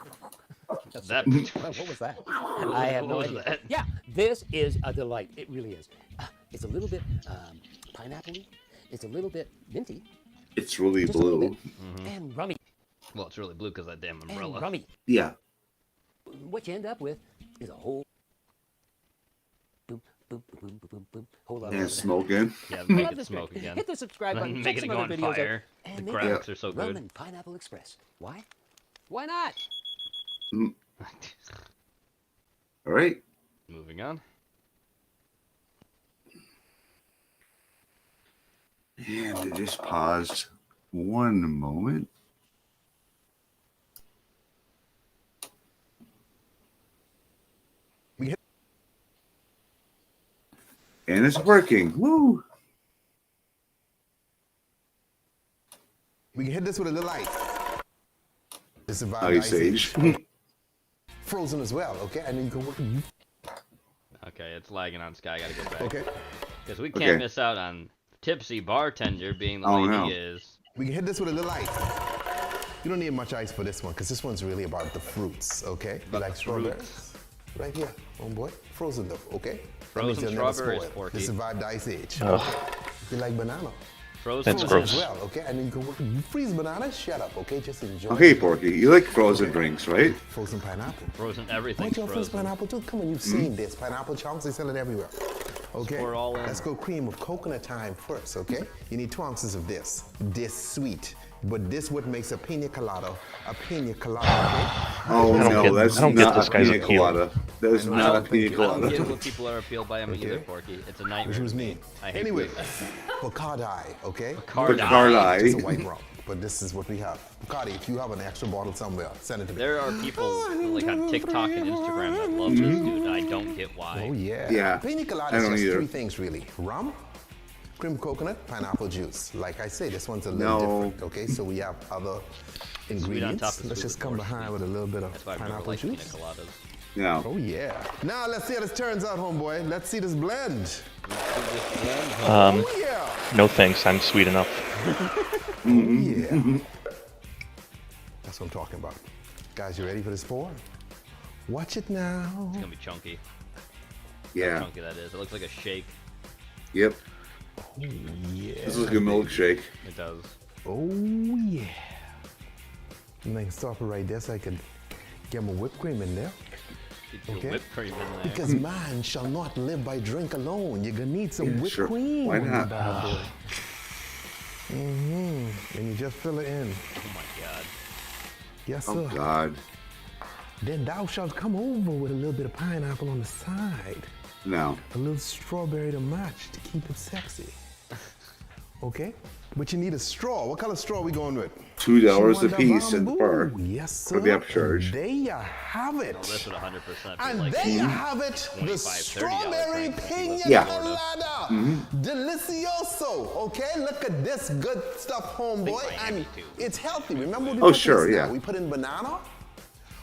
That- What was that? I have no What was idea. that? Yeah, this is a delight. It really is. It's a little bit pineapple-y. It's a little bit minty. It's really Just a little blue. bit. And rummy. Well, it's really blue because that damn umbrella. And rummy. Yeah. What you end up with is a whole boom, boom, boom, boom, boom. Whole lot And of smoking. Yeah, Love make it this smoke drink. again. Hit the subscribe And button. then Check make it some go other on videos out. fire. And The make graphics it are so Rum good. and Pineapple Express. Why? Why not? Mm. All right. Moving on. And it just paused 1 moment. And it's working. Woo! We can hit this with a little ice. This is Ice Age. Frozen as well, okay? And then you can work. Okay, it's lagging on Sky. I gotta get back. Okay. Because we can't Okay. miss out on Tipsy Bartender being the Oh, lady no. he is. We can hit this with a little ice. You don't need much ice for this one, because this one's really about the fruits, okay? You like strawberries? Right here, homeboy. Frozen though, okay? That means Frozen they'll never strawberries, spoil. Porky. This survived the Ice Age. Ugh. If you like banana. Frozen That's Frozen gross. as well, okay? And then you can work, you freeze bananas, shut up, okay? Just enjoy. Okay, Porky, you like frozen drinks, right? Frozen pineapple. Frozen Why everything's don't you freeze frozen. pineapple too? Come on, you've seen this. Pineapple chunks, they sell it everywhere. Okay, Pour it all in. let's go cream of coconut time first, okay? You need 2 ounces of this. This sweet. But this what makes a pina colada, okay? Oh I don't no, get- that's I don't get not this a guy's pina appeal. colada. That is I not a don't pina get what colada. people are appealed by him either, Porky. It's a nightmare. Which was to me. I hate Anyway, people. Bacardi, okay? Bacardi. It's a white rum, but this is what we have. Bacardi, if you have an extra bottle somewhere, send it to me. There are people like on TikTok and Instagram that love this dude. And I don't get why. Oh yeah. Yeah, Pina I colada is don't just either. 3 things really: rum, cream coconut, pineapple juice. Like I say, this one's a little different. Okay, so we have other ingredients. top is Let's sweet just with come more behind with a little bit of That's why I've never pineapple liked pina juice. coladas. Yeah. Oh yeah. Now let's see how this turns out, homeboy. Let's see this blend. No thanks. I'm sweet enough. Oh yeah. That's what I'm talking about. Guys, you ready for this pour? Watch it now. It's gonna be chunky. Yeah. How chunky that is. It looks like a shake. Yep. Yeah. This is like a milkshake. It does. Oh yeah. And I can stop it right there so I can get my whipped cream in there. Get your Okay. whipped cream in there. Because man shall not live by drink alone. You're gonna need some whipped sure. cream. Why on not? the bad boy. And you just fill it in. Oh my god. Yes, Oh sir. God. Then thou shalt come over with a little bit of pineapple on the side. No. A little strawberry to match to keep it sexy. Okay? But you need a straw. What color straw are we going with? $2 a She piece want at the bar. Yes, sir. For the upcharge. There you have it. Well, this would 100% be And like there you have it, the 25, $30 strawberry drink if you live pina in Yeah. colada. Delicioso, okay? Look at this good stuff, homeboy. And it's healthy. Remember what we Oh, put sure, this yeah. now? We put in banana.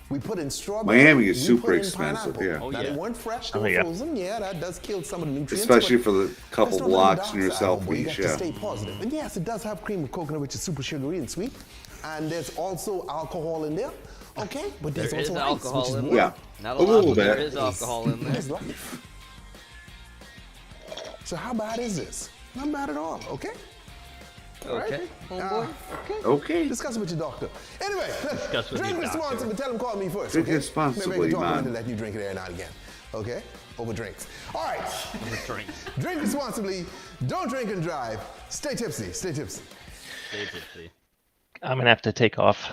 We put in strawberry. Miami is we super put in expensive, pineapple. yeah. Oh, Now, yeah. they weren't fresh, they Oh, were yeah. frozen. Yeah, that does kill some of the nutrients. Especially but for the couple let's not let blocks the in your dark side, South homeboy. You Beach, got to yeah. stay positive. And yes, it does have cream of coconut, which is super sugary and sweet. And there's also alcohol in there. Okay, but there's There is also ice, alcohol which is in warm. there. Yeah. Not A a lot, little but there bit. is alcohol in there. That's life. So how bad is this? Not bad at all, okay? Okay, homeboy. Okay. Discuss it with your doctor. Anyway, Discuss with drink your doctor. responsibly. Tell him call me first. Drink okay? responsibly, Maybe I can talk man. to let you drink it every now and again. Okay? Over drinks. All right. Drinks. Drink responsibly. Don't drink and drive. Stay tipsy. Stay tipsy. Stay tipsy. I'm gonna have to take off.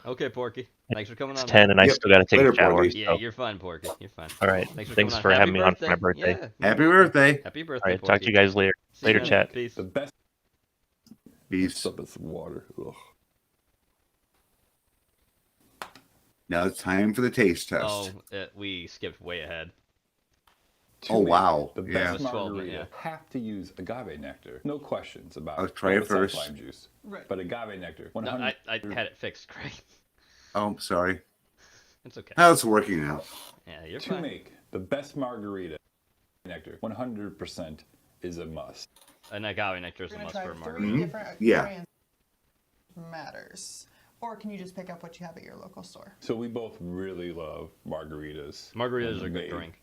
Okay, Porky. Thanks for coming It's on. 10 and I Yep. still gotta take Later, a shower. Porky. Yeah, so- you're fine, Porky. You're fine. All right. Thanks for Thanks coming for on. having Happy me on for my birthday. Yeah. Happy birthday. Happy birthday, All right. Porky. Talk to you guys later. See Later, you, man. chat. Peace. The best. Peace. Up with some water. Ugh. Now it's time for the taste test. Oh, we skipped way ahead. To Oh, make wow. The Yeah. best It was 12, margarita yeah. have to use agave nectar. No questions about I'll try it besides first. lime juice. Right. But agave nectar. No, 100 I had it fixed, Craig. Oh, sorry. It's okay. How it's working out. Yeah, you're to fine. make the best margarita nectar 100% is a must. An agave nectar is a We're gonna must for try a three margarita. different Yeah. variants. Matters. Or can you just pick up what you have at your local store? So we both really love margaritas. Margaritas when are a good made drink.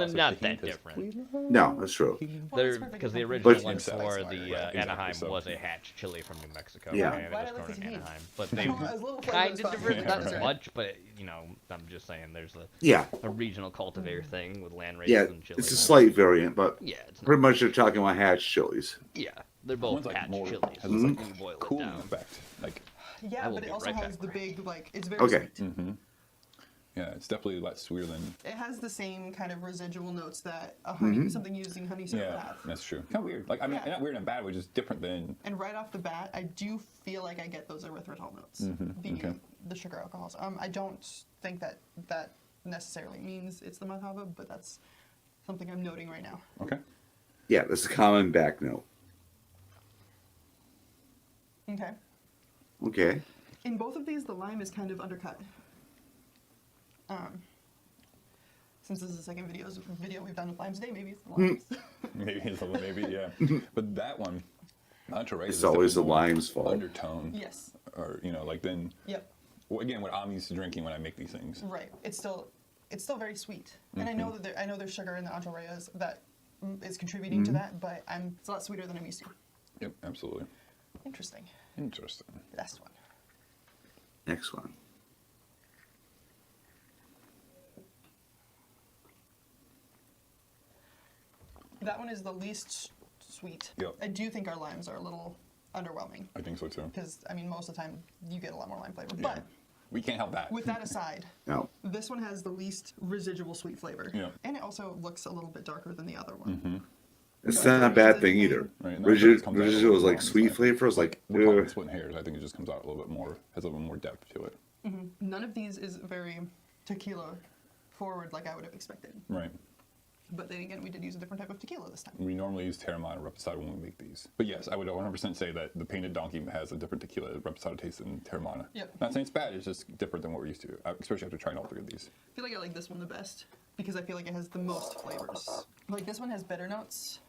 loss not of tahini that 'cause different. No, that's true. They're because the original But- one for Exactly, the right, Anaheim exactly, so- was a hatch chili from New Mexico. Yeah. Okay, Why it did I was like grown in the tahini? Anaheim, but they As little flavor kind as of possible. different, not as Right. much. But you know, I'm just saying there's a Yeah. regional cultivator thing with land Yeah, and chili. it's a slight variant, but Yeah, it's not- pretty much they're talking about hatch chilies. Yeah, they're both One's like hatch more chilies. has this like when you boil it cooling down. effect. Like Yeah, but it also has the big, like, it's very sweet. Mm-hmm. Yeah, it's definitely less sweeter than... It has the same kind of residual notes that a honey, something using honey syrup would have. That's true. Kind of weird. Like, I mean, not weird in a bad way, just different than... And right off the bat, I do feel like I get those erythritol notes. The sugar alcohols. I don't think that that necessarily means it's the Mojave, but that's something I'm noting right now. Okay. Yeah, that's a common back note. Okay. Okay. In both of these, the lime is kind of undercut. Since this is the second video we've done with limes today, maybe it's the limes. maybe, yeah. But that one, Entourage, it's always the lime's fault. Undertone. Yes. Or, you know, like then... Yep. Well, again, what I'm used to drinking when I make these things. Right. It's still very sweet. And I know that there's sugar in the Entourage that is contributing to that, but it's a lot sweeter than I'm used to. Yep, absolutely. Interesting. Interesting. Last one. Next one. That one is the least sweet. Yep. I do think our limes are a little underwhelming. I think so too. Because, I mean, most of the time you get a lot more lime flavor. Yeah. But we can't help that. with that aside, no. This one has the least residual sweet flavor. Yeah. And it also looks a little bit darker than the other one. It's not a bad thing either. Right, residual is like sweet flavor. Is like splitting hairs. I think it just comes out a little bit more, has a little more depth to it. None of these is very tequila forward like I would have expected. Right. But then again, we did use a different type of tequila this time. We normally use Terramana Reposado when we make these. But yes, I would 100% say that the Painted Donkey has a different tequila Reposado taste than Terramana. Yep. Not saying it's bad, it's just different than what we're used to, especially after trying all three of these. I feel like I like this one the best because I feel like it has the most flavors. Like this one has bitter notes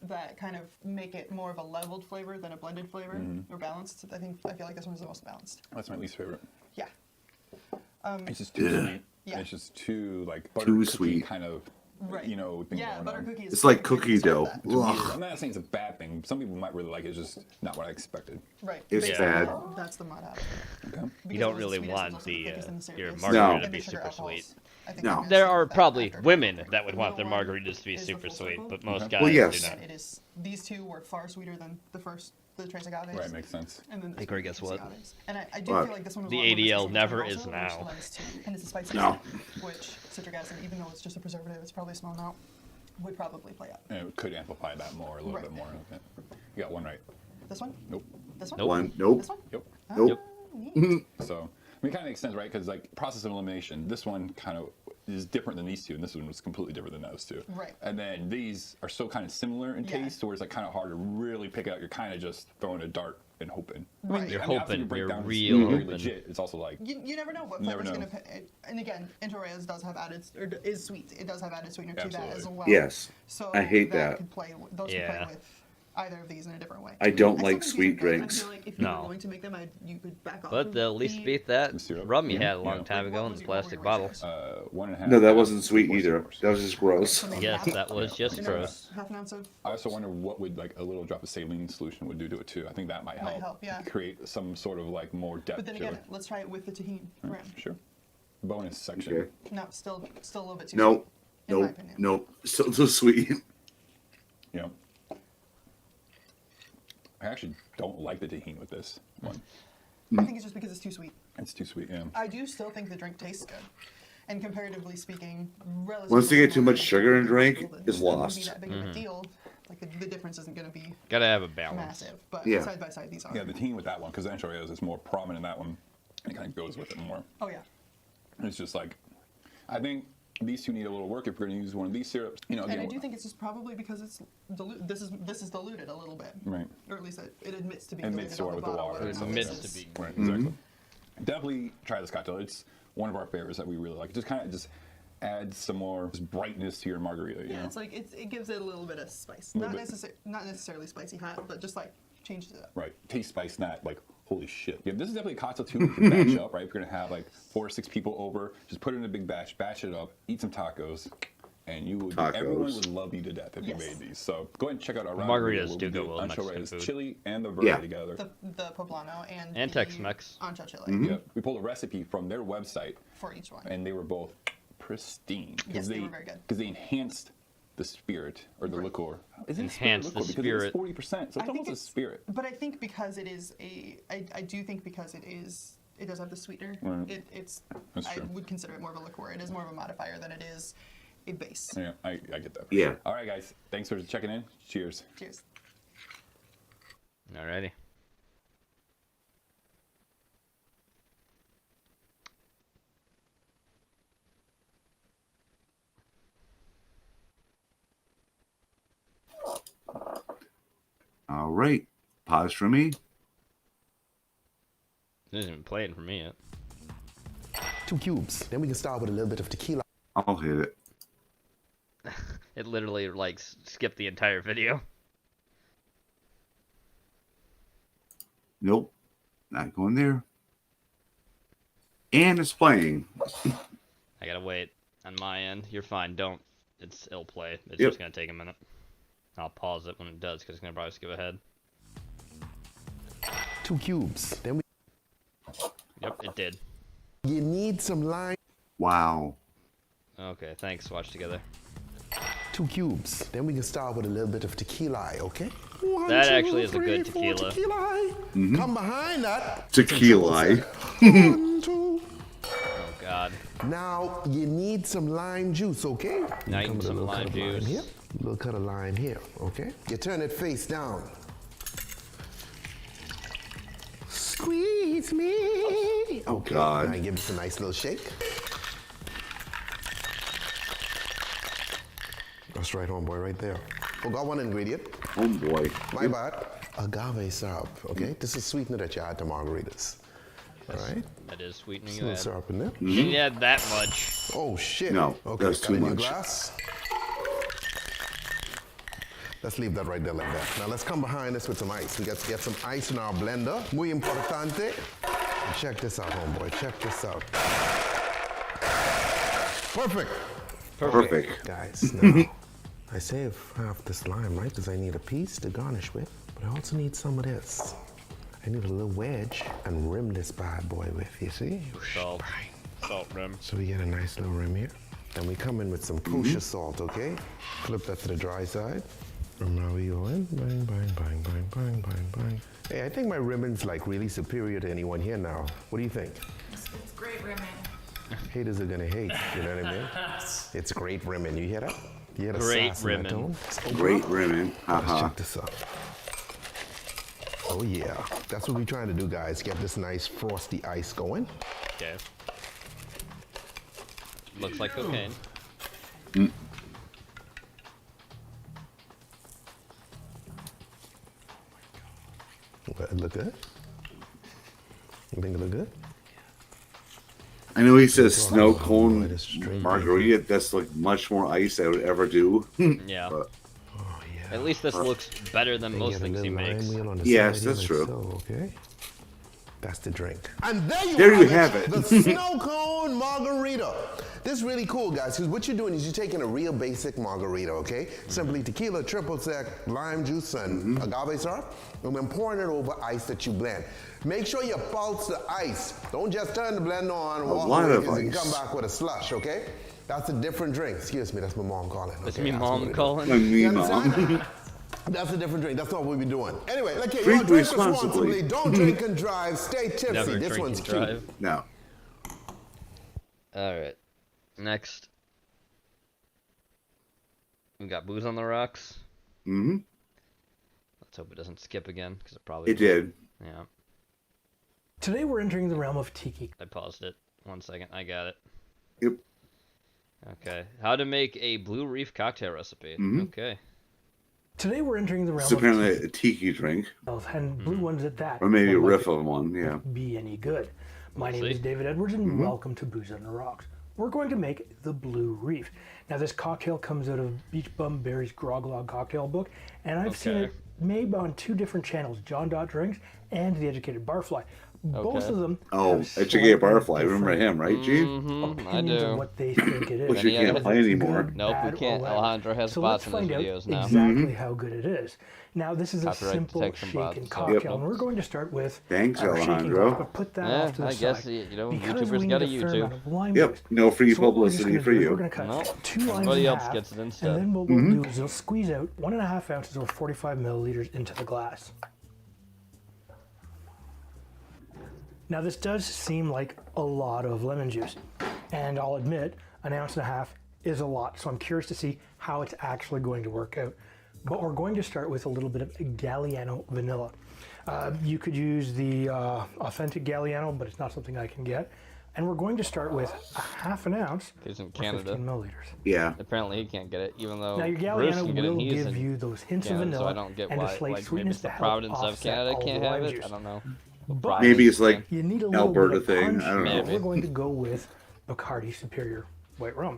that kind of make it more of a leveled flavor than a blended flavor or balanced. I feel like this one's the most balanced. That's my least favorite. Yeah. It's just too sweet. Yeah. It's just too like too sweet. Kind of. Right. You know, yeah, butter cookie is. It's like cookie dough. I'm not saying it's a bad thing. Some people might really like it. It's just not what I expected. Right. It's bad. That's the mud Okay. You don't really want your margarita to be super sweet. No. There are probably women that would want their margaritas to be super sweet, but most guys do not. It is. These two were far sweeter than the Tres Agaves. Right, makes sense. And then Hey, Corey, guess what? And I do feel like this one was The a lot more ADL spicy, never but is also now. which lends to- And it's a spicy which citric acid, even though it's just a preservative, it's probably a small amount, would probably play out. And it could amplify that more, a little bit more. Okay. You got one right. This one? Nope. This one? Nope. One. Nope. This one? Yep. Nope. So, I mean, it kind of makes sense, right? Because like process of elimination, this one kind of is different than these two, and this one was completely different than those two. Right. And then these are so kind of similar in taste, so where it's like kind of hard to really pick it out. You're kind of just throwing a dart and hoping. Right. I mean, You're obviously hoping. your You're breakdown is real very hoping. legit. It's also like You never know what Never flavor's know. going to. And again, Entourage does have added, or is sweet. It does have added sweetener to that as well. Yes. So I hate that. Could play, those could play with either of these in a different way. I don't still like think these sweet are good. drinks. I feel like if you No. were going to make them, you could back off. But of they'll at least the- beat that rum you had a long time ago in the plastic bottle. 1.5. No, that wasn't sweet either. That was just gross. Yes, that was just gross. Half an ounce of. I also wonder what would like a little drop of saline solution would do to it too. I think that might help. Yeah. Create some sort of like more depth But then to again, it. let's try it with the tahini rim. Sure. Bonus section. Okay. No, still a little bit too Nope. sweet. in my Nope. opinion. Nope. Still too sweet. Yeah. I actually don't like the tahini with this one. I think it's just because it's too sweet. It's too sweet, yeah. I do still think the drink tastes good. And comparatively speaking, relatively Once you get too much sugar in a drink, it's wouldn't be lost. that big of a deal. Like the difference isn't going to be Gotta have a balance. massive. But Yeah. side by side, these are. Yeah, the tahini with that one, because the enchiladas is more prominent in that one. It kind of goes with it more. Oh yeah. It's just like, I think these two need a little work if we're going to use one of these syrups. You know, And I again, do think it's just probably because it's this is diluted a little bit. Right. Or at least it admits to be admits diluted to on it the with the bottle. water. where It it's admits listed. to be. Right, exactly. Definitely try this cocktail. It's one of our favorites that we really like. It just kind of just adds some more just brightness to your margarita. You Yeah, know? it's like it gives it a little bit of spice. Little Not bit. not necessarily spicy hot, but just like changes it up. Right. Taste, spice, not like holy shit. Yeah, this is definitely a cocktail too. We can batch up, right? If you're gonna have like 4 or 6 people over, just put it in a big batch it up, eat some tacos, and you would everyone would love you to death if you made these. So go ahead and check out our Margaritas do go well with Ancho Mexican Reyes food. chili and the verde together. The poblano and And the Tex-Mex. ancho chili Yeah, we pulled a recipe from their website, for each one. and they were both pristine Yes, they were very good. because they enhanced the spirit or the liqueur. Enhance the spirit. Because it's 40%, so it's almost a spirit. But I think because it is I do think because it does have the sweetener. Right. That's I true. would consider it more of a liqueur. It is more of a modifier than it is a base. Yeah, I get that. Yeah. Sure. All right, guys. Thanks for checking in. Cheers. Cheers. Alrighty. All right. Pause for me. It isn't even playing for me yet. 2 cubes. Then we can start with a little bit of tequila. I'll hit it. It literally like skipped the entire video. Nope. Not going there. And it's playing. I gotta wait on my end. You're fine. Don't. It'll play. It's Yep. just gonna take a minute. I'll pause it when it does because it's gonna probably skip ahead. 2 cubes. Then we. Yep, it did. You need some lime. Wow. Okay, thanks. Watch together. 2 cubes. Then we can start with a little bit of tequila, okay? That actually is a good tequila. Mm-hmm. Come behind that. Tequila. 1, 2. Oh God. Now you need some lime juice, okay? Now you come need with a some little lime cut of lime juice. here, a little cut of lime here, okay? You turn it face down. Squeeze me. Oh, Okay, God. Now give us a nice little shake. That's right, homeboy, right there. Forgot one ingredient. Homeboy. My bad. Agave syrup, okay? This is sweetener that you add to margaritas. All right? That is sweetening. Just a You little add. syrup in there. You didn't add that much. Oh, shit. No, Okay, that's got too it in your much. glass. Let's leave that right there like that. Now let's come behind this with some ice. We got to get some ice in our blender. Muy importante. And check this out, homeboy. Check this out. Perfect. Perfect. Guys, now, I save half this lime, right? Because I need a piece to garnish with. But I also need some of this. I need a little wedge and rim this bad boy with, you see? Salt. Salt rim. So we get a nice little rim here. And we come in with some kosher salt, okay? Flip that to the dry side. And now we go in. Bang, bang, bang, bang, bang, bang, bang. Hey, I think my ribbon's like really superior to anyone here now. What do you think? It's great rimming. Haters are gonna hate, you know what I mean? It's great rimming, you hear that? You hear the Great sass in that rimming. tone? Great rimming. Let's Haha. check this out. Oh yeah, that's what we're trying to do, guys. Get this nice frosty ice going. Okay. Looks like cocaine. It look good? You think it look good? I know he says snow cone margarita. That's like much more ice I would ever do. Yeah. But, At least this looks better than most Get a things he little makes. lime wheel on the Yes, side here, that's like true. So, okay. That's the drink. And There you have it. The snow cone margarita. This is really cool, guys, because what you're doing is you're taking a real basic margarita, okay? Simply tequila, triple sec, lime juice, and agave syrup, and then pouring it over ice that you blend. Make sure you pulse the ice. Don't just turn the blender on, walk lot away, of and ice. come back with a slush, okay? That's a different drink. Excuse me, that's my mom calling. That's okay? me Ask me what mom it is. calling? I mean, You understand? That's a different drink. That's not what we'll be doing. Anyway, okay, you Drink want to drink responsibly. responsibly. Don't drink and drive. Stay tipsy. Never This drink one's and cute. drive. no. Alright. Next. We got Booze on the Rocks. Mm-hmm. Let's hope it doesn't skip again, because it probably It did. Yeah. Today we're entering the realm of tiki. I paused it. 1 second. I got it. Yep. Okay. How to make a Blue Reef cocktail recipe. Mhm. Okay. Today we're entering the realm It's of apparently tiki. a tiki drink. And blue ones at that. Or maybe a Don't riff like of one, yeah. it be any good. My We'll name see. is David Edwards, and welcome to Booze on the Rocks. We're going to make the Blue Reef. Now, this cocktail comes out of Beach Bum Berry's Grog Log cocktail book, and I've seen Okay. it made on 2 different channels, John Dot Drinks and The Educated Barfly. both of them. Oh, have that Chicken slightly Barfly. Remember different him, right, Gene? Mm-hmm, I opinions do. of what they think it is. Which you can't play anymore. Nope, we bad, or can't. whatever. Alejandro has So bots let's in his find out videos now. exactly how good it is. Now, this is a Copyright simple detection bots, shaken so- cocktail, Yep. and we're going to start with Thanks, our shaking Alejandro. glass, but put that Yeah, off to the I side. guess, you know, Because YouTubers we got a need a fair YouTube. amount of lime Yep, juice. no free So what we're just publicity gonna for do is you. We're going to cut Nope. 2 limes Somebody in else half, gets it and instead. then what we'll do is we'll squeeze out 1.5 ounces or 45 milliliters into the glass. Now, this does seem like a lot of lemon juice, and I'll admit, 1.5 ounces is a lot, so I'm curious to see how it's actually going to work out. But we're going to start with a little bit of Galliano vanilla. You could use the authentic Galliano, but it's not something I can get. And we're going to start with 1/2 ounce He's in or Canada. 15 milliliters. Yeah. Apparently he can't get it, even though Now, your Bruce Galliano can get it. will and he's give in you those hints Canada, of vanilla so I don't get and a why. slight Like maybe sweetness it's the to help Providence of offset Canada all the can't have lime it. juice. I don't know. But Maybe it's like you need a little Alberta bit of thing. punch, I don't know. so we're going to go with Bacardi Superior White Rum.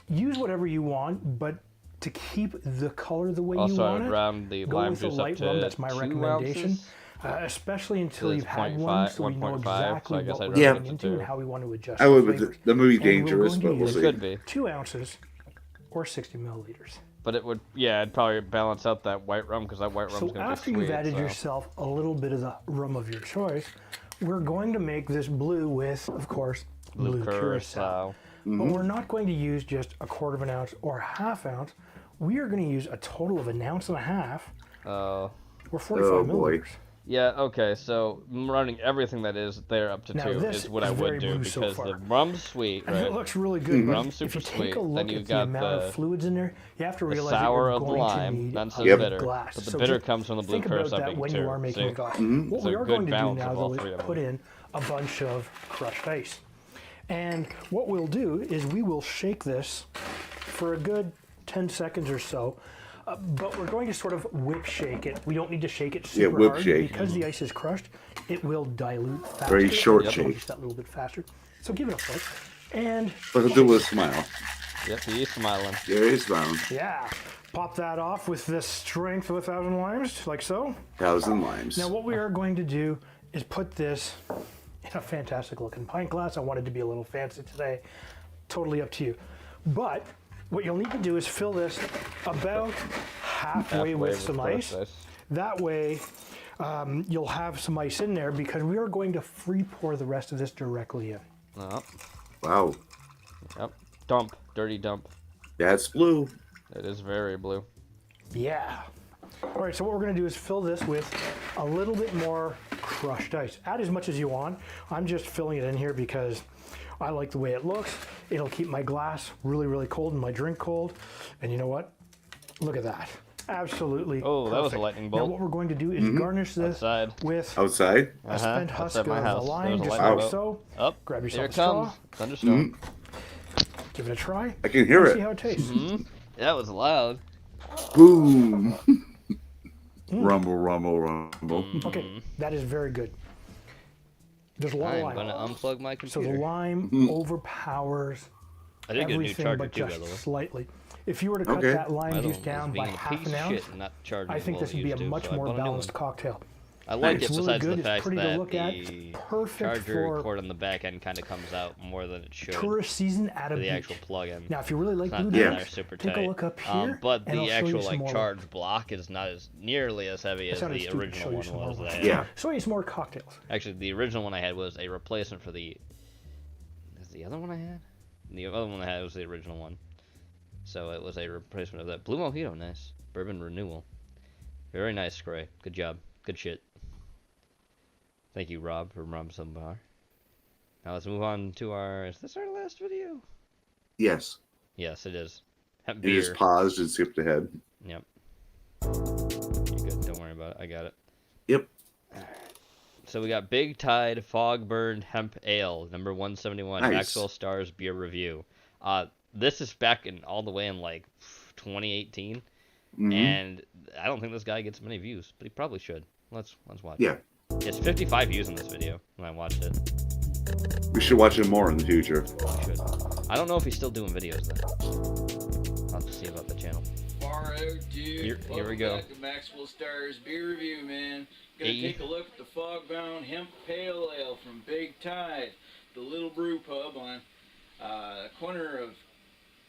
Use whatever you want, but to keep the color the way you Also, want I'd round the go lime with a juice up light to rum. That's my 2 recommendation. ounces. Especially until It's you've had 0.5 one, so we know 1.5, exactly so I guess what I'd we're round going it into to and 2. how we want to adjust I the would, but flavors. the movie And we're dangerous, going to but we'll use see. Could be. 2 ounces or 60 milliliters. But it would, yeah, it'd probably balance out that white rum because that white rum's So gonna after be sweet. you've added so. yourself a little bit of the rum of your choice, we're going to make this blue with, of course, blue curacao. But we're not going to use just 1/4 ounce or 1/2 ounce. We are going to use a total of 1.5 ounces or 45 milliliters. Yeah, okay, so rounding everything that is there up to Now 2 this is what is I very would do blue so because far. the rum's sweet, And right? it looks really good. but Rum's super if you sweet. take a look Then you at the got amount of fluids in there, you have to the realize that sour you're of the going to lime, need not so a bitter. glass. But the So bitter just comes from the blue think about curacao that being when too. you are making See? a glass. Mhm. What It's we a are good going to do balance now, of all though, three is of put them. in a bunch of crushed ice. And what we'll do is we will shake this for a good 10 seconds or so. But we're going to sort of whip shake it. We don't need to shake it super whip hard shake. because the ice is crushed. It will dilute faster. Very short and it'll shake. Just that little bit faster. So give it a flick. And But he'll do it with a smile. Yep, he's smiling. Yeah, he's smiling. yeah, pop that off with the strength of 1,000 limes, like so. 1,000 limes. Now what we are going to do is put this in a fantastic looking pint glass. I wanted to be a little fancy today. Totally up to you. But what you'll need to do is fill this about halfway with some ice. That way you'll have some ice in there because we are going to free pour the rest of this directly in. Yep. Wow. Yep. Dump. Dirty dump. That's blue. It is very blue. Yeah. All right, so what we're going to do is fill this with a little bit more crushed ice. Add as much as you want. I'm just filling it in here because I like the way it looks. It'll keep my glass really, really cold and my drink cold. And you know what? Look at that. Absolutely Oh, that was a perfect. lightning Now bolt. what we're going to do is garnish this Outside. with Outside? a spent husk Outside my of house. a There lime, was a just lightning like bolt. so. Up. Grab Here yourself it a straw. comes. Thunderstorm. Give it a try. I can hear and it. See how it tastes. That was loud. Boom. Rumble, rumble, rumble. Okay, that is very good. There's a lot of I'm lime. gonna unplug my So computer. the lime overpowers I did get a new everything, charger but too, by just the way. slightly. If you were to cut Okay. that lime My juice other one down was by being a half piece an of ounce, shit and not charging I think as this well would be a as it used much to, so I more bought a new balanced one. cocktail. I like It's it really besides good, the it's fact pretty to that look at, the perfect charger for cord on the back end kind of comes out more than it should. tourist season at For a the beach. actual plug-in. Now, if you really like It's not blue down diamonds, there super take tight. a look up here, But and I'll the show you actual some like more. charge block is not as nearly as heavy That as sounded the stupid, original show you one some more was. ones. That I Yeah. had. Show you some more cocktails. Actually, the original one I had was a replacement for the. Is the other one I had? The other one I had was the original one. So it was a replacement of that. Blue Mojito, nice. Bourbon Renewal. Very nice, Gray. Good job. Good shit. Thank you, Rob, from Rob Sumbar. Now let's move on to our. Is this our last video? Yes. Yes, it is. Hemp You beer. just paused and skipped ahead. Yep. You're good. Don't worry about it. I got it. Yep. So we got Big Tide Fog Burned Hemp Ale, number 171, Nice. Maxwell Stars Beer Review. This is back in all the way in like 2018, and I don't think this guy gets many views, but he probably should. Let's watch. Yeah. It's 55 views in this video when I watched it. We should watch it more in the future. We should. I don't know if he's still doing videos though. I'll have to see about the channel. Far out, dude. Here we go. Back to Maxwell Stars Beer Review, man. Gonna take a look at the fog-bound hemp pale ale from Big Tide, the Little Brew Pub on corner of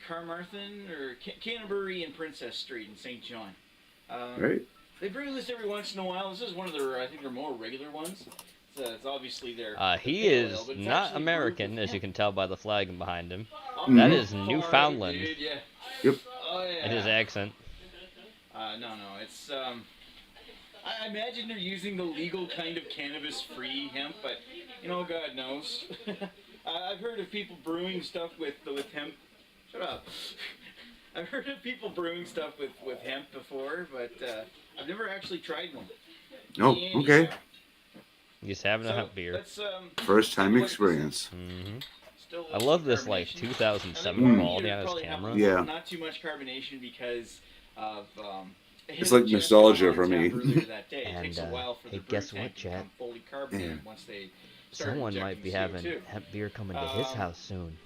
Carmarthen or Canterbury and Princess Street in St. John. Right. They brew this every once in a while. This is one of their, I think, their more regular ones. It's obviously their. He pale is ale, but it's not actually American, as you can tell by the flag behind him. Mhm. That is Newfoundland. Dude, yeah. Yep. Oh yeah. In his accent. No, it's I imagine they're using the legal kind of cannabis-free hemp, but God knows. I've heard of people brewing stuff with hemp. Shut up. I've heard of people brewing stuff with hemp before, but I've never actually tried one. Oh, okay. He's having a hemp beer. First time experience. I love this like 2007 quality on his camera. Yeah. Not too much carbonation because of. It's like nostalgia for me. And hey, guess what, Chad? Someone might be having hemp beer coming to his house soon.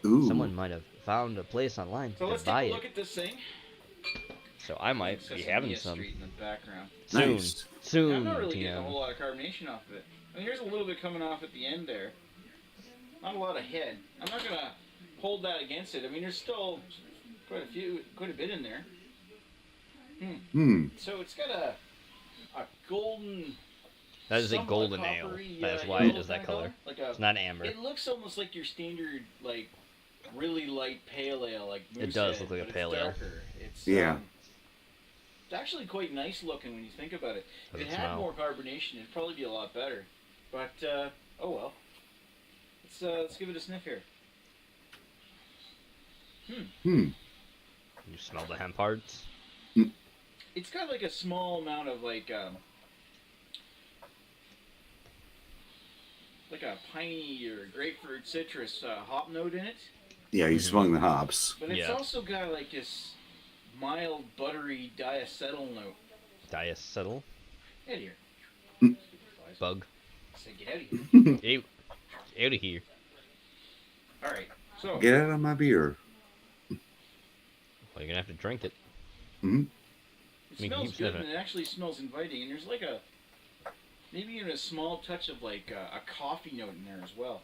Ooh. Someone might have found a place online So to let's buy take a it. look at this thing. So I might be having some Street in the background. soon. Nice. Soon. I'm not really getting a TM. whole lot of carbonation off of it. I mean, here's a little bit coming off at the end there. Not a lot of head. I'm not gonna hold that against it. I mean, there's still quite a bit in there. So it's got a golden. That is a somewhat golden ale. coppery, That's why it is that color. Like It's not amber. It looks almost like your standard, like really light pale ale, like It does Moosehead, look like a but pale it's ale. darker. It's Yeah. It's actually quite nice looking when you think about it. If Does it it had smell? more carbonation, it'd probably be a lot better. But oh well. Let's give it a sniff here. You smell the hemp parts? It's got like a small amount of like a piney or grapefruit citrus hop note in it. Yeah, he's smelling the hops. But it's also got like this mild buttery diacetyl note. Diacetyl? Get here. Bug. Say get out of here. Out of here. All right. So Get out of my beer. Well, you're gonna have to drink it. Mhm. it smells good and it actually smells inviting. And there's like maybe even a small touch of like a coffee note in there as well.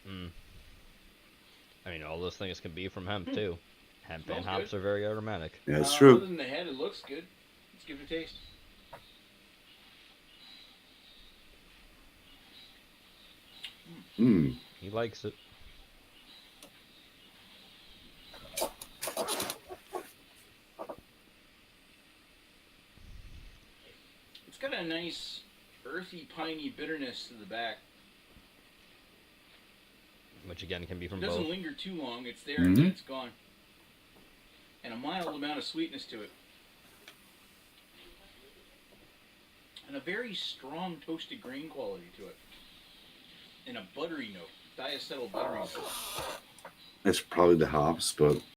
I mean, all those things can be from hemp too. Hemp Smells and hops good. are very aromatic. Yeah, that's true. Other than the head, it looks good. Let's give it a taste. He likes it. It's got a nice earthy, piney bitterness to the back. Which again can be from It doesn't both. linger too long. It's there and then it's gone. And a mild amount of sweetness to it. And a very strong toasted grain quality to it. And a buttery note. Diacetyl buttery note. That's probably the hops, but